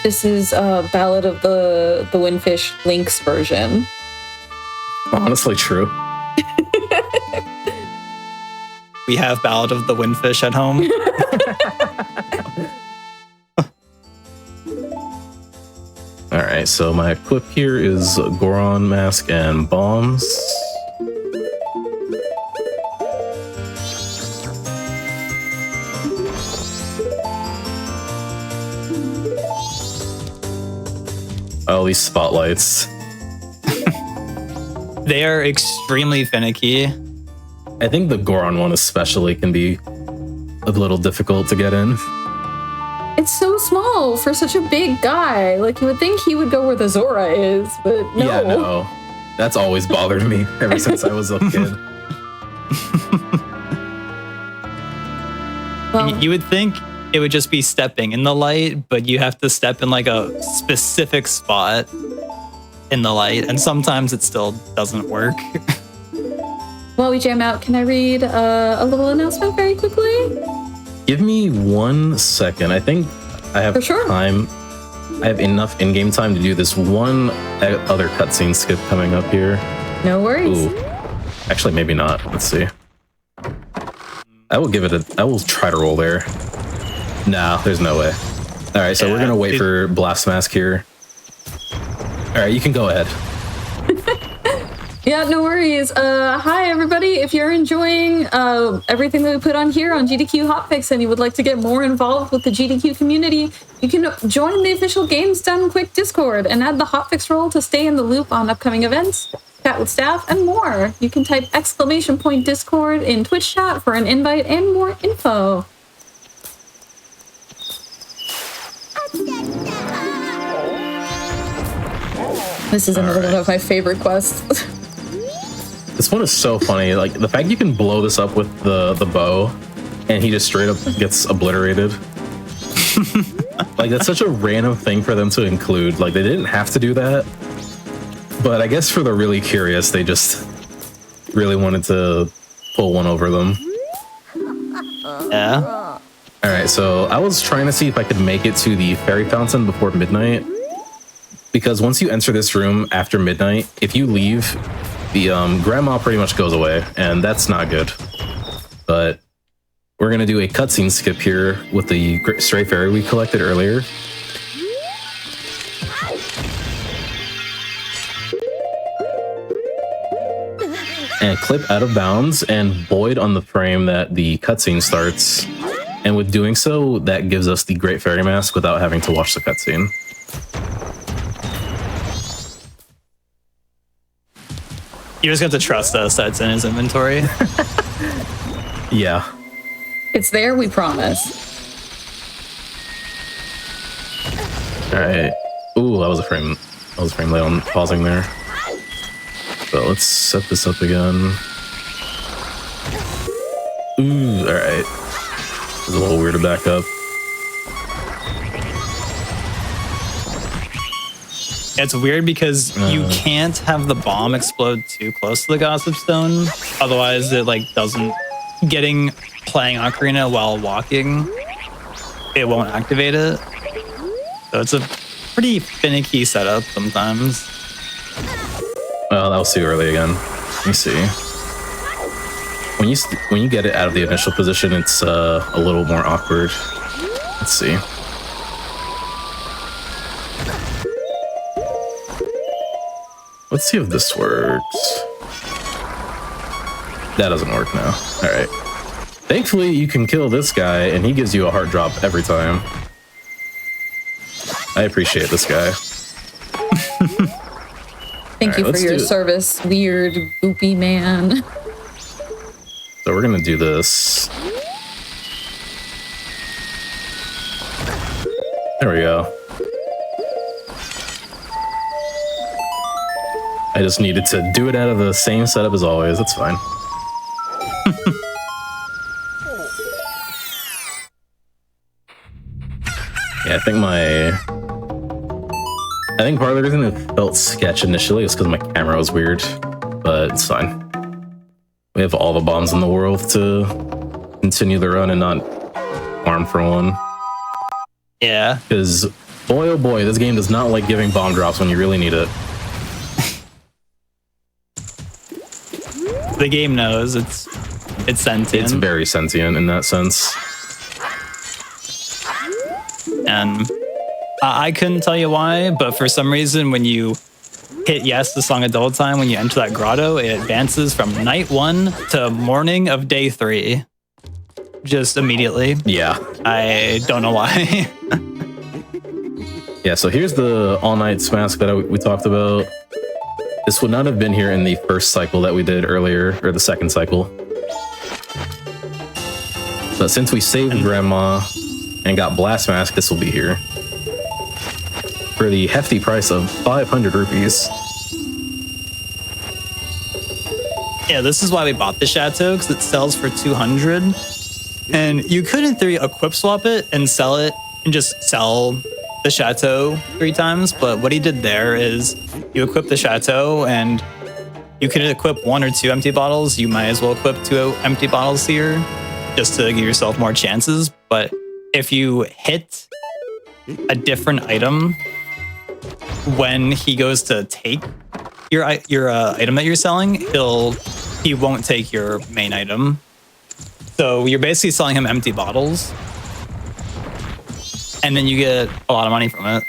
This is Ballad of the Windfish Link's version. Honestly, true. We have Ballad of the Windfish at home. Alright, so my equip here is Goron Mask and Bombs. Oh, these spotlights. They are extremely finicky. I think the Goron one especially can be a little difficult to get in. It's so small for such a big guy. Like, you would think he would go where the Zora is, but no. Yeah, no. That's always bothered me ever since I was a kid. Well, You would think it would just be stepping in the light, but you have to step in like a specific spot in the light, and sometimes it still doesn't work. while we jam out, can I read a little announcement very quickly? Give me 1 second. I think I have time. I have enough in-game time to do this one other cutscene skip coming up here. No worries. Ooh. Actually, maybe not. Let's see. I will give it I will try to roll there. Nah, there's no way. All right, so we're gonna wait for Blast Mask here. All right, you can go ahead. Yeah, no worries. Hi, everybody. If you're enjoying everything that we put on here on GDQ Hotfix and you would like to get more involved with the GDQ community, you can join the official Games Done Quick Discord and add the Hotfix role to stay in the loop on upcoming events, chat with staff, and more. You can type !Discord in Twitch chat for an invite and more info. This is another one of my favorite quests. This one is so funny. Like the fact you can blow this up with the bow, and he just straight up gets obliterated. Like that's such a random thing for them to include. Like they didn't have to do that, but I guess for the really curious, they just really wanted to pull one over them. Yeah. All right, so I was trying to see if I could make it to the fairy fountain before midnight, because once you enter this room after midnight, if you leave, the grandma pretty much goes away, and that's not good. But we're gonna do a cutscene skip here with the stray fairy we collected earlier. And clip out of bounds and void on the frame that the cutscene starts. And with doing so, that gives us the Great Fairy Mask without having to watch the cutscene. You just have to trust us that it's in his inventory. Yeah. It's there, we promise. Alright. Ooh, that was a frame late on pausing there. So let's set this up again. Ooh, alright. It's a little weird to back up. It's weird because you can't have the bomb explode too close to the Gossip Stone. Otherwise, it like doesn't... Playing Ocarina while walking, it won't activate it. So it's a pretty finicky setup sometimes. Well, that was too early again. Let me see. When you get it out of the initial position, it's a little more awkward. Let's see. Let's see if this works. That doesn't work now. All right. Thankfully, you can kill this guy, and he gives you a heart drop every time. I appreciate this guy. Thank you for your service, weird, goopy man. So we're gonna do this. There we go. I just needed to do it out of the same setup as always. That's fine. Yeah, I think part of the reason it felt sketch initially is because my camera was weird, but it's fine. We have all the bombs in the world to continue the run and not farm for one. Yeah. Because, boy oh boy, this game does not like giving bomb drops when you really need it. The game knows it's sentient. It's very sentient in that sense. And I couldn't tell you why, but for some reason when you hit yes the song a double time, when you enter that grotto, it advances from night 1 to morning of day 3. Just immediately. Yeah. I don't know why. Yeah, so here's the all-night mask that we talked about. This would not have been here in the first cycle that we did earlier, or the second cycle. But since we saved Grandma and got Blast Mask, this will be here. For the hefty price of 500 rupees. Yeah, this is why we bought the Chateau, because it sells for 200. And you could, in theory, equip swap it and sell it, and just sell the Chateau 3 times. But what he did there is you equip the Chateau, and you can equip 1 or 2 empty bottles. You might as well equip 2 empty bottles here, just to give yourself more chances. But if you hit a different item when he goes to take your item that you're selling, he won't take your main item. So you're basically selling him empty bottles. and then you get a lot of money from it.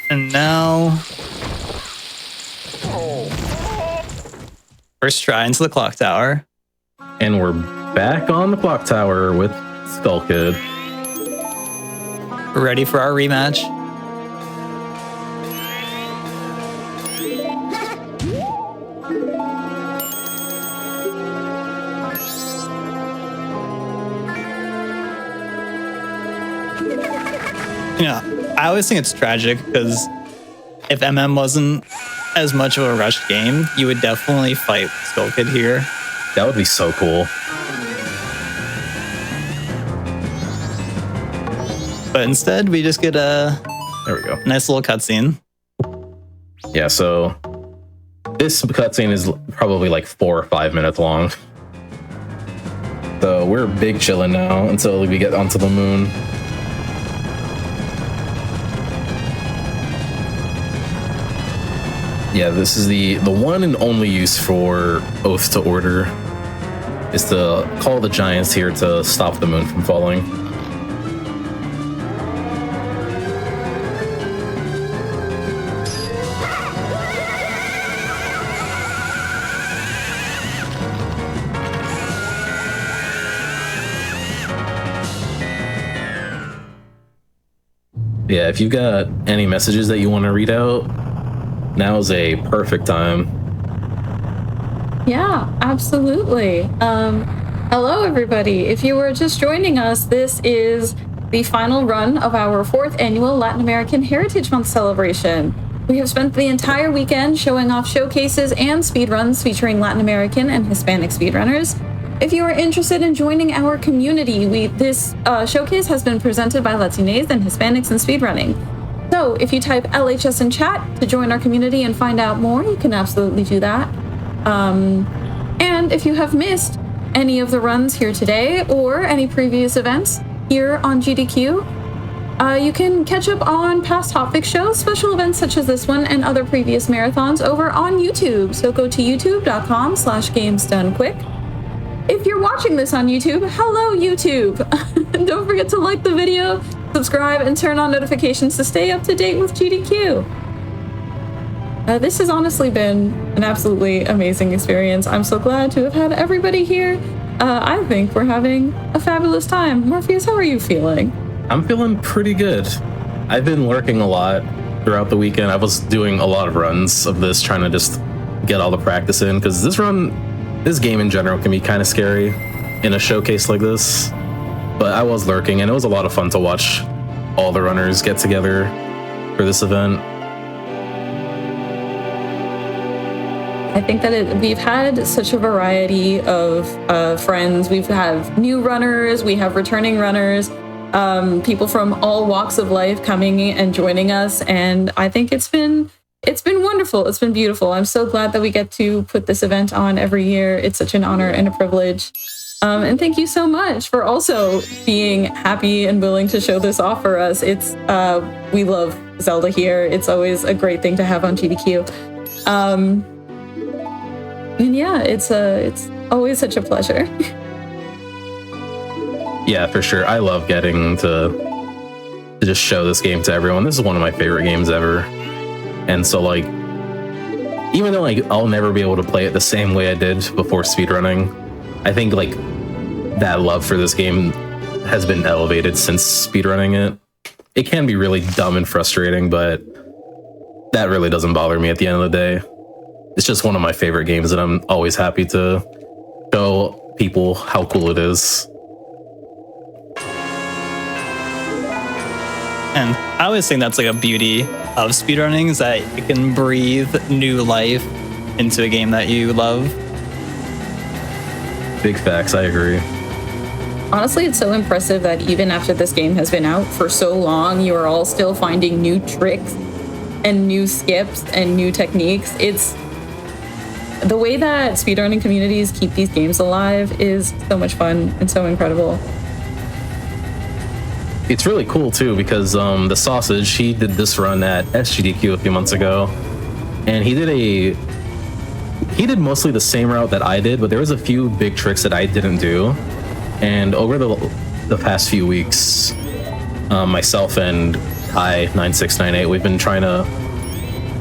And now, first try into the clock tower. And we're back on the clock tower with Skull Kid. Ready for our rematch. You know, I always think it's tragic because if MM wasn't as much of a rushed game, you would definitely fight Skull Kid here. That would be so cool. But instead, we just get a there we go, nice little cutscene. Yeah, so this cutscene is probably like 4 or 5 minutes long. So we're big chilling now until we get onto the moon. Yeah, this is the one and only use for Oath to Order, is to call the giants here to stop the moon from falling. Yeah, if you've got any messages that you want to read out, now is a perfect time. Yeah, absolutely. Hello, everybody. If you were just joining us, this is the final run of our 4th annual Latin American Heritage Month celebration. We have spent the entire weekend showing off showcases and speedruns featuring Latin American and Hispanic speedrunners. If you are interested in joining our community, this showcase has been presented by Latinas and Hispanics in speedrunning. So if you type LHS in chat to join our community and find out more, you can absolutely do that. And if you have missed any of the runs here today or any previous events here on GDQ, you can catch up on past Hotfix shows, special events such as this one, and other previous marathons over on YouTube. So go to youtube.com/gamesdonequick. If you're watching this on YouTube, hello YouTube! Don't forget to like the video, subscribe, and turn on notifications to stay up to date with GDQ. This has honestly been an absolutely amazing experience. I'm so glad to have had everybody here. I think we're having a fabulous time. Morpheus, how are you feeling? I'm feeling pretty good. I've been lurking a lot throughout the weekend. I was doing a lot of runs of this, trying to just get all the practice in, because this game in general can be kind of scary in a showcase like this. But I was lurking, and it was a lot of fun to watch all the runners get together for this event. I think that we've had such a variety of friends. We've had new runners, we have returning runners, people from all walks of life coming and joining us, and I think it's been wonderful. It's been beautiful. I'm so glad that we get to put this event on every year. It's such an honor and a privilege. And thank you so much for also being happy and willing to show this off for us. We love Zelda here. It's always a great thing to have on GDQ. And yeah, it's always such a pleasure. Yeah, for sure. I love getting to just show this game to everyone. This is one of my favorite games ever. And so, like, even though I'll never be able to play it the same way I did before speedrunning, I think that love for this game has been elevated since speedrunning it. It can be really dumb and frustrating, but that really doesn't bother me at the end of the day. It's just one of my favorite games, and I'm always happy to show people how cool it is. And I always think that's a beauty of speedrunning, is that you can breathe new life into a game that you love. Big facts, I agree. Honestly, it's so impressive that even after this game has been out for so long, you are all still finding new tricks and new skips and new techniques. It's the way that speedrunning communities keep these games alive is so much fun and so incredible. It's really cool too, because the Sausage, he did this run at SGDQ a few months ago, and he did he did mostly the same route that I did, but there was a few big tricks that I didn't do. And over the past few weeks, myself and I9698, we've been trying to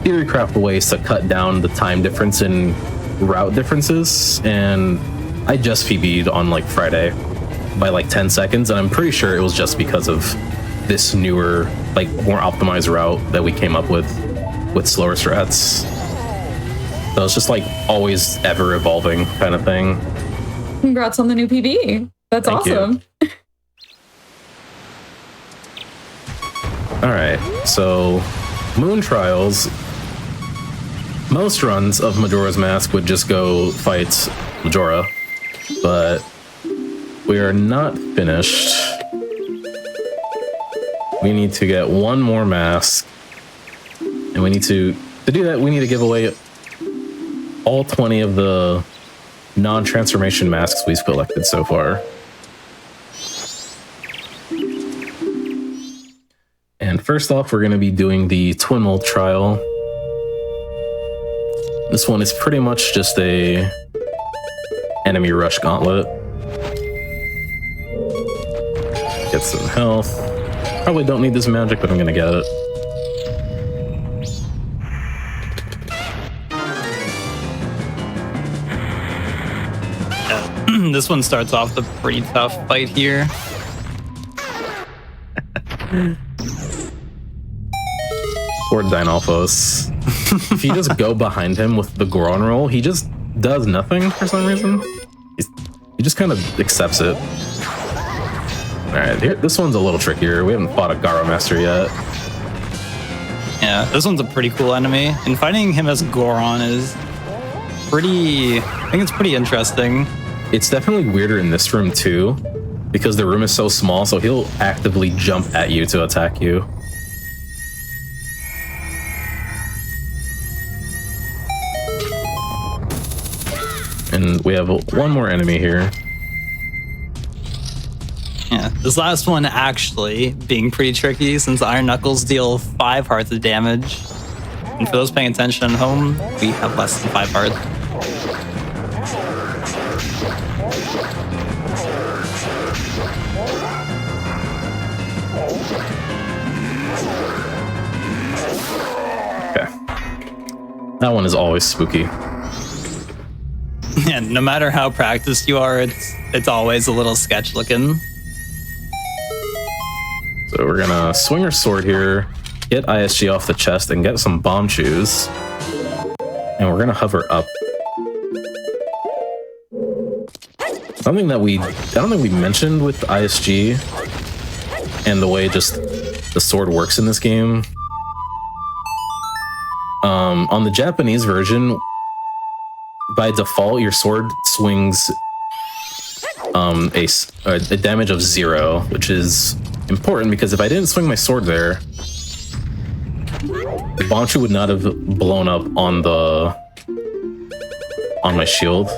theory craft ways to cut down the time difference in route differences. And I just PB'd on like Friday by like 10 seconds, and I'm pretty sure it was just because of this newer, like more optimized route that we came up with slower strats. So it's just like always ever evolving kind of thing. Congrats on the new PB. That's Thank awesome. All right, so Moon Trials. Most runs of Majora's Mask would just go fight Majora, but we are not finished. We need to get one more mask, and we need to do that, we need to give away all 20 of the non-transformation masks we've collected so far. And first off, we're going to be doing the Twin Mold Trial. This one is pretty much just a enemy rush gauntlet. Get some health. Probably don't need this magic, but I'm gonna get it. Yeah. This one starts off the pretty tough fight here. Poor Dinalphos. If you just go behind him with the Goron roll, he just does nothing for some reason. He just kind of accepts it. Alright, this one's a little trickier. We haven't fought a Garo Master yet. Yeah, this one's a pretty cool enemy. And fighting him as Goron is I think it's pretty interesting. It's definitely weirder in this room too, because the room is so small, so he'll actively jump at you to attack you. And we have one more enemy here. Yeah, this last one actually being pretty tricky since Iron Knuckles deal 5 hearts of damage. And for those paying attention at home, we have less than 5 hearts. Okay. That one is always spooky. Yeah, no matter how practiced you are, it's always a little sketch looking. So we're gonna swing our sword here, get ISG off the chest, and get some bomb chews. And we're gonna hover up. Something that I don't think we mentioned with ISG and the way just the sword works in this game. On the Japanese version, by default, your sword swings a damage of 0, which is important because if I didn't swing my sword there, the Bonchu would not have blown up on my shield,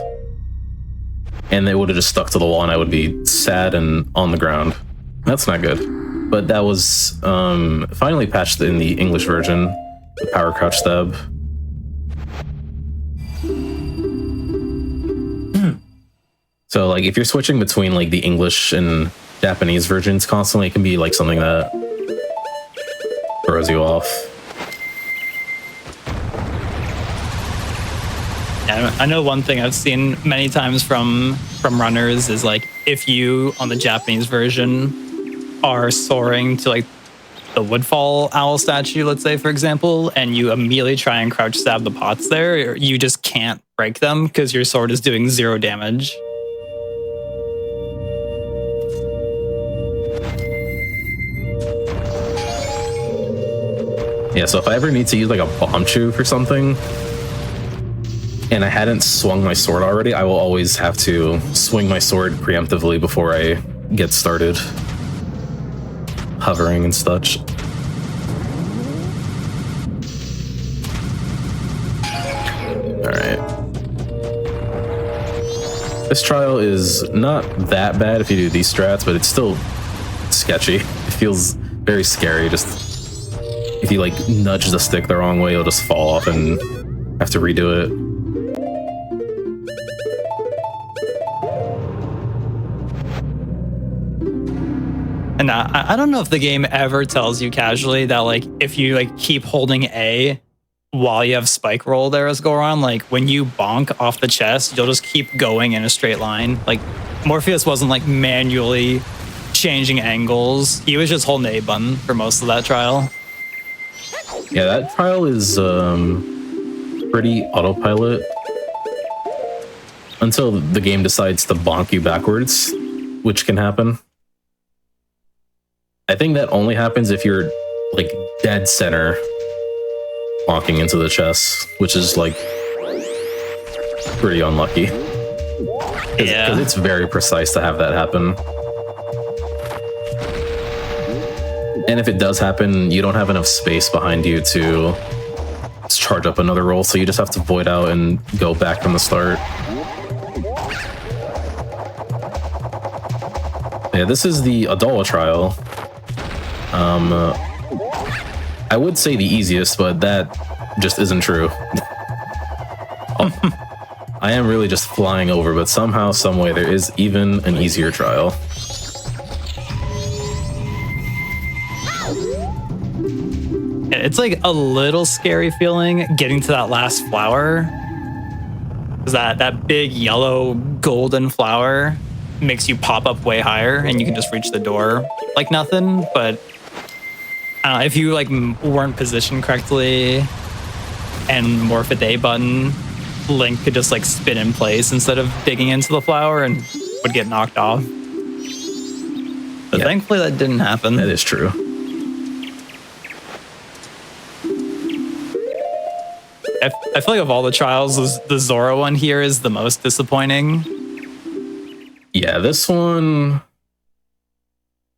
and they would have just stuck to the wall, and I would be sad and on the ground. That's not good. But that was finally patched in the English version, the power crouch stab. So like if you're switching between like the English and Japanese versions constantly, it can be like something that throws you off. Yeah, I know one thing I've seen many times from runners is like if you on the Japanese version are soaring to like the Woodfall owl statue, let's say for example, and you immediately try and crouch stab the pots there, you just can't break them because your sword is doing 0 damage. Yeah, so if I ever need to use like a bomb chew for something, and I hadn't swung my sword already, I will always have to swing my sword preemptively before I get started hovering and such. Alright. This trial is not that bad if you do these strats, but it's still sketchy. It feels very scary. Just if you like nudge the stick the wrong way, you'll just fall off and have to redo it. And I don't know if the game ever tells you casually that like if you like keep holding A while you have spike roll arrows go on, like when you bonk off the chest, you'll just keep going in a straight line. Like Morpheus wasn't like manually changing angles. He was just holding A button for most of that trial. Yeah, that trial is pretty autopilot until the game decides to bonk you backwards, which can happen. I think that only happens if you're like dead center walking into the chest, which is like pretty unlucky. Because it's very precise to have that happen. And if it does happen, you don't have enough space behind you to charge up another roll, so you just have to void out and go back from the start. Yeah, this is the Adala trial. I would say the easiest, but that just isn't true. I am really just flying over, but somehow, someway, there is even an easier trial. It's like a little scary feeling getting to that last flower. Because that big yellow golden flower makes you pop up way higher and you can just reach the door like nothing. But I don't know, if you like weren't positioned correctly and morph at the A button, Link could just like spin in place instead of digging into the flower and would get knocked off. But thankfully that didn't happen. That is true. I feel like of all the trials, the Zora one here is the most disappointing. Yeah, this one...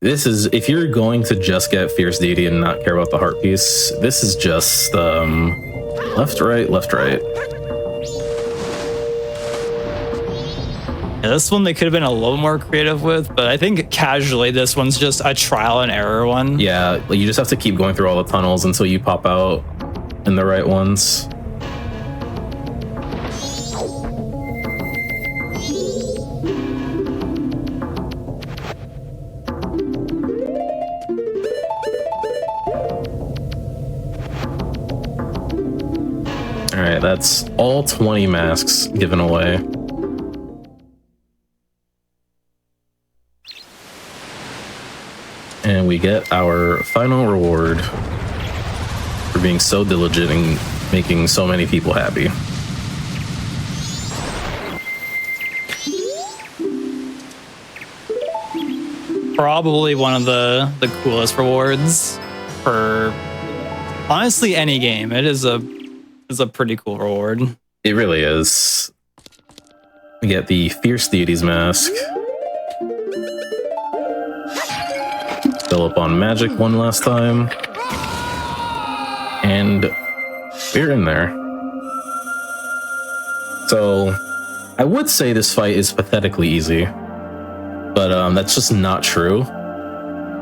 This is... If you're going to just get Fierce Deity and not care about the heart piece, this is just... left, right, left, right. Yeah, this one they could have been a little more creative with, but I think casually this one's just a trial and error one. Yeah, you just have to keep going through all the tunnels until you pop out in the right ones. Alright, that's all 20 masks given away. And we get our final reward for being so diligent and making so many people happy. Probably one of the coolest rewards for honestly any game. It is a pretty cool reward. It really is. We get the Fierce Deities mask. Fill up on magic one last time. And we're in there. So I would say this fight is pathetically easy, but that's just not true.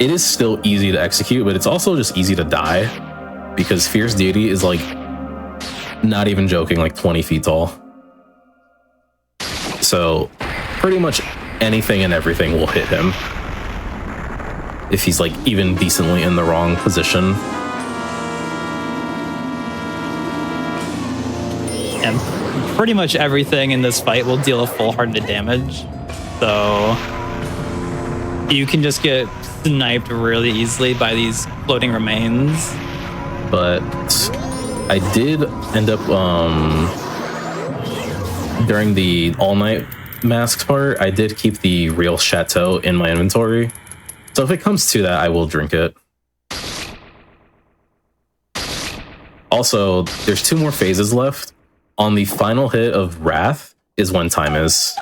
It is still easy to execute, but it's also just easy to die because Fierce Deity is like, not even joking, like 20 feet tall. So pretty much anything and everything will hit him if he's like even decently in the wrong position. And pretty much everything in this fight will deal a full-hearted damage. So you can just get sniped really easily by these floating remains. But I did end up, during the all-night masks part, I did keep the real Chateau in my inventory. So if it comes to that, I will drink it. Also, there's 2 more phases left. On the final hit of Wrath is when time is.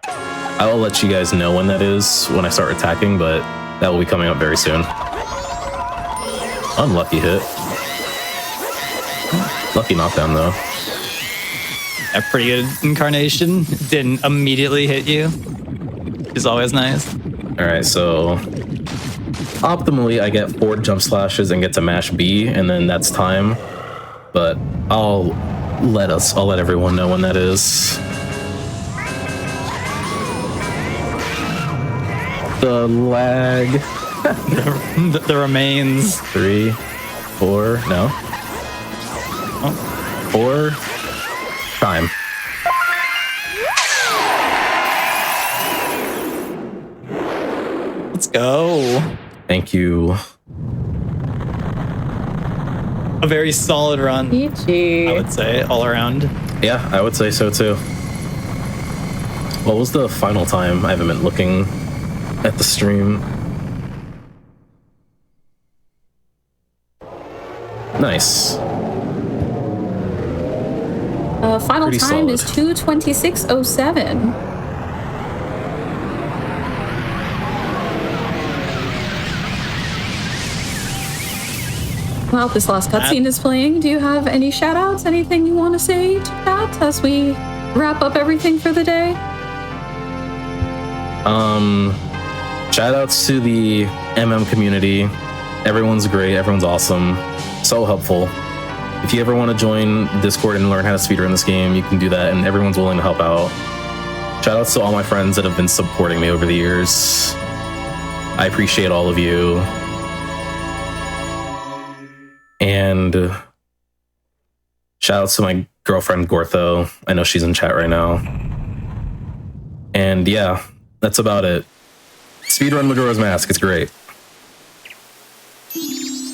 I will let you guys know when that is when I start attacking, but that will be coming up very soon. Unlucky hit. Lucky knockdown though. A pretty good incarnation. Didn't immediately hit you, which is always nice. Alright, so optimally I get 4 jump slashes and get to mash B, and then that's time. But I'll let everyone know when that is. The lag. The remains. 3, 4, no. Oh. 4. Time. Let's go. Thank you. A very solid run. I would say, all around. Yeah, I would say so too. What was the final time? I haven't been looking at the stream. Nice. Final Pretty time is solid. 2:26:07. Well, this last cutscene is playing. Do you have any shout outs? Anything you want to say to chat as we wrap up everything for the day? Shout outs to the MM community. Everyone's great, everyone's awesome, so helpful. If you ever want to join Discord and learn how to speedrun this game, you can do that, and everyone's willing to help out. Shout outs to all my friends that have been supporting me over the years. I appreciate all of you. And shout outs to my girlfriend Gortho. I know she's in chat right now. And yeah, that's about it. Speedrun Majora's Mask, it's great.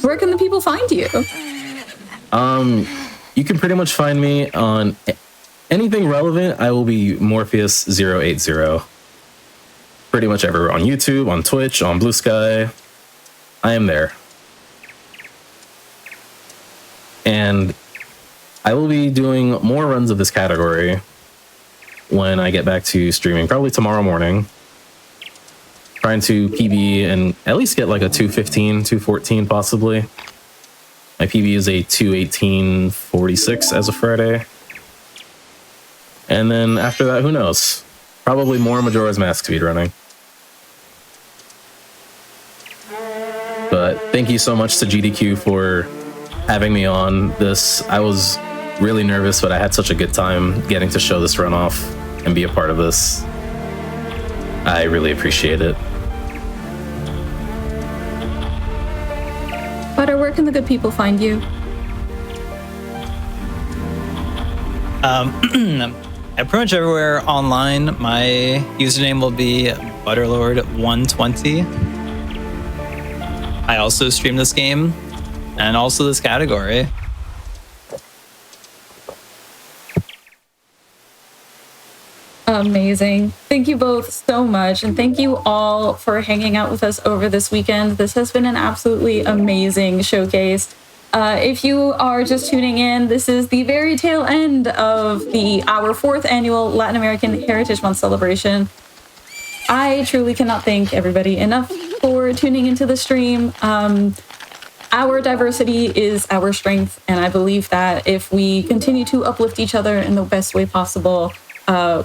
Where can the people find you? You can pretty much find me on anything relevant. I will be Morpheus080. Pretty much everywhere. On YouTube, on Twitch, on Blue Sky. I am there. And I will be doing more runs of this category when I get back to streaming, probably tomorrow morning. Trying to PB and at least get like a 215, 214 possibly. My PB is a 218.46 as of Friday. And then after that, who knows? Probably more Majora's Mask speedrunning. But thank you so much to GDQ for having me on this. I was really nervous, but I had such a good time getting to show this run off and be a part of this. I really appreciate it. Butter, where can the good people find you? Pretty much everywhere online. My username will be Butterlord120. I also stream this game and also this category. Amazing. Thank you both so much. And thank you all for hanging out with us over this weekend. This has been an absolutely amazing showcase. If you are just tuning in, this is the very tail end of our 4th annual Latin American Heritage Month celebration. I truly cannot thank everybody enough for tuning into the stream. Our diversity is our strength, and I believe that if we continue to uplift each other in the best way possible,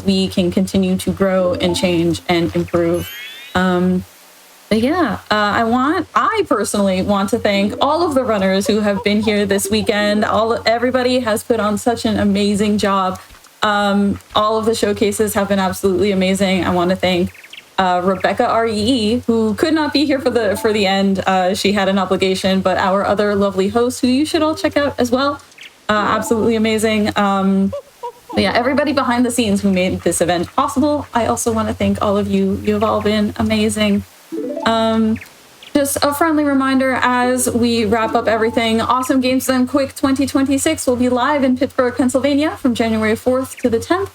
we can continue to grow and change and improve. But yeah, I personally want to thank all of the runners who have been here this weekend. Everybody has put on such an amazing job. All of the showcases have been absolutely amazing. I want to thank Rebecca REE, who could not be here for the end. She had an obligation, but our other lovely hosts, who you should all check out as well. Absolutely amazing. But yeah, everybody behind the scenes who made this event possible. I also want to thank all of you. You've all been amazing. Just a friendly reminder as we wrap up everything. Awesome Games Done Quick 2026 will be live in Pittsburgh, Pennsylvania from January 4th to the 10th.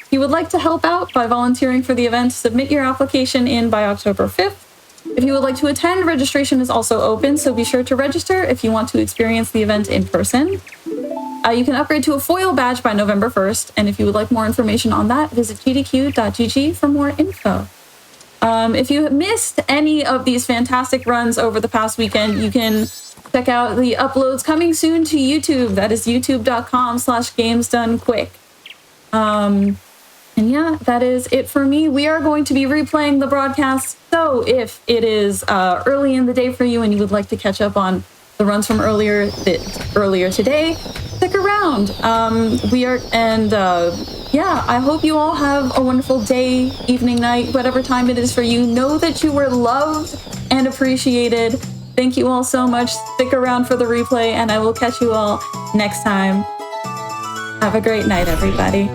If you would like to help out by volunteering for the event, submit your application in by October 5th. If you would like to attend, registration is also open, so be sure to register if you want to experience the event in person. You can upgrade to a foil badge by November 1st, and if you would like more information on that, visit gdq.gg for more info. If you missed any of these fantastic runs over the past weekend, you can check out the uploads coming soon to YouTube. That is youtube.com/gamesdonequick. And yeah, that is it for me. We are going to be replaying the broadcast. So if it is early in the day for you and you would like to catch up on the runs from earlier today, stick around. I hope you all have a wonderful day, evening, night, whatever time it is for you. Know that you were loved and appreciated. Thank you all so much. Stick around for the replay, and I will catch you all next time. Have a great night, everybody.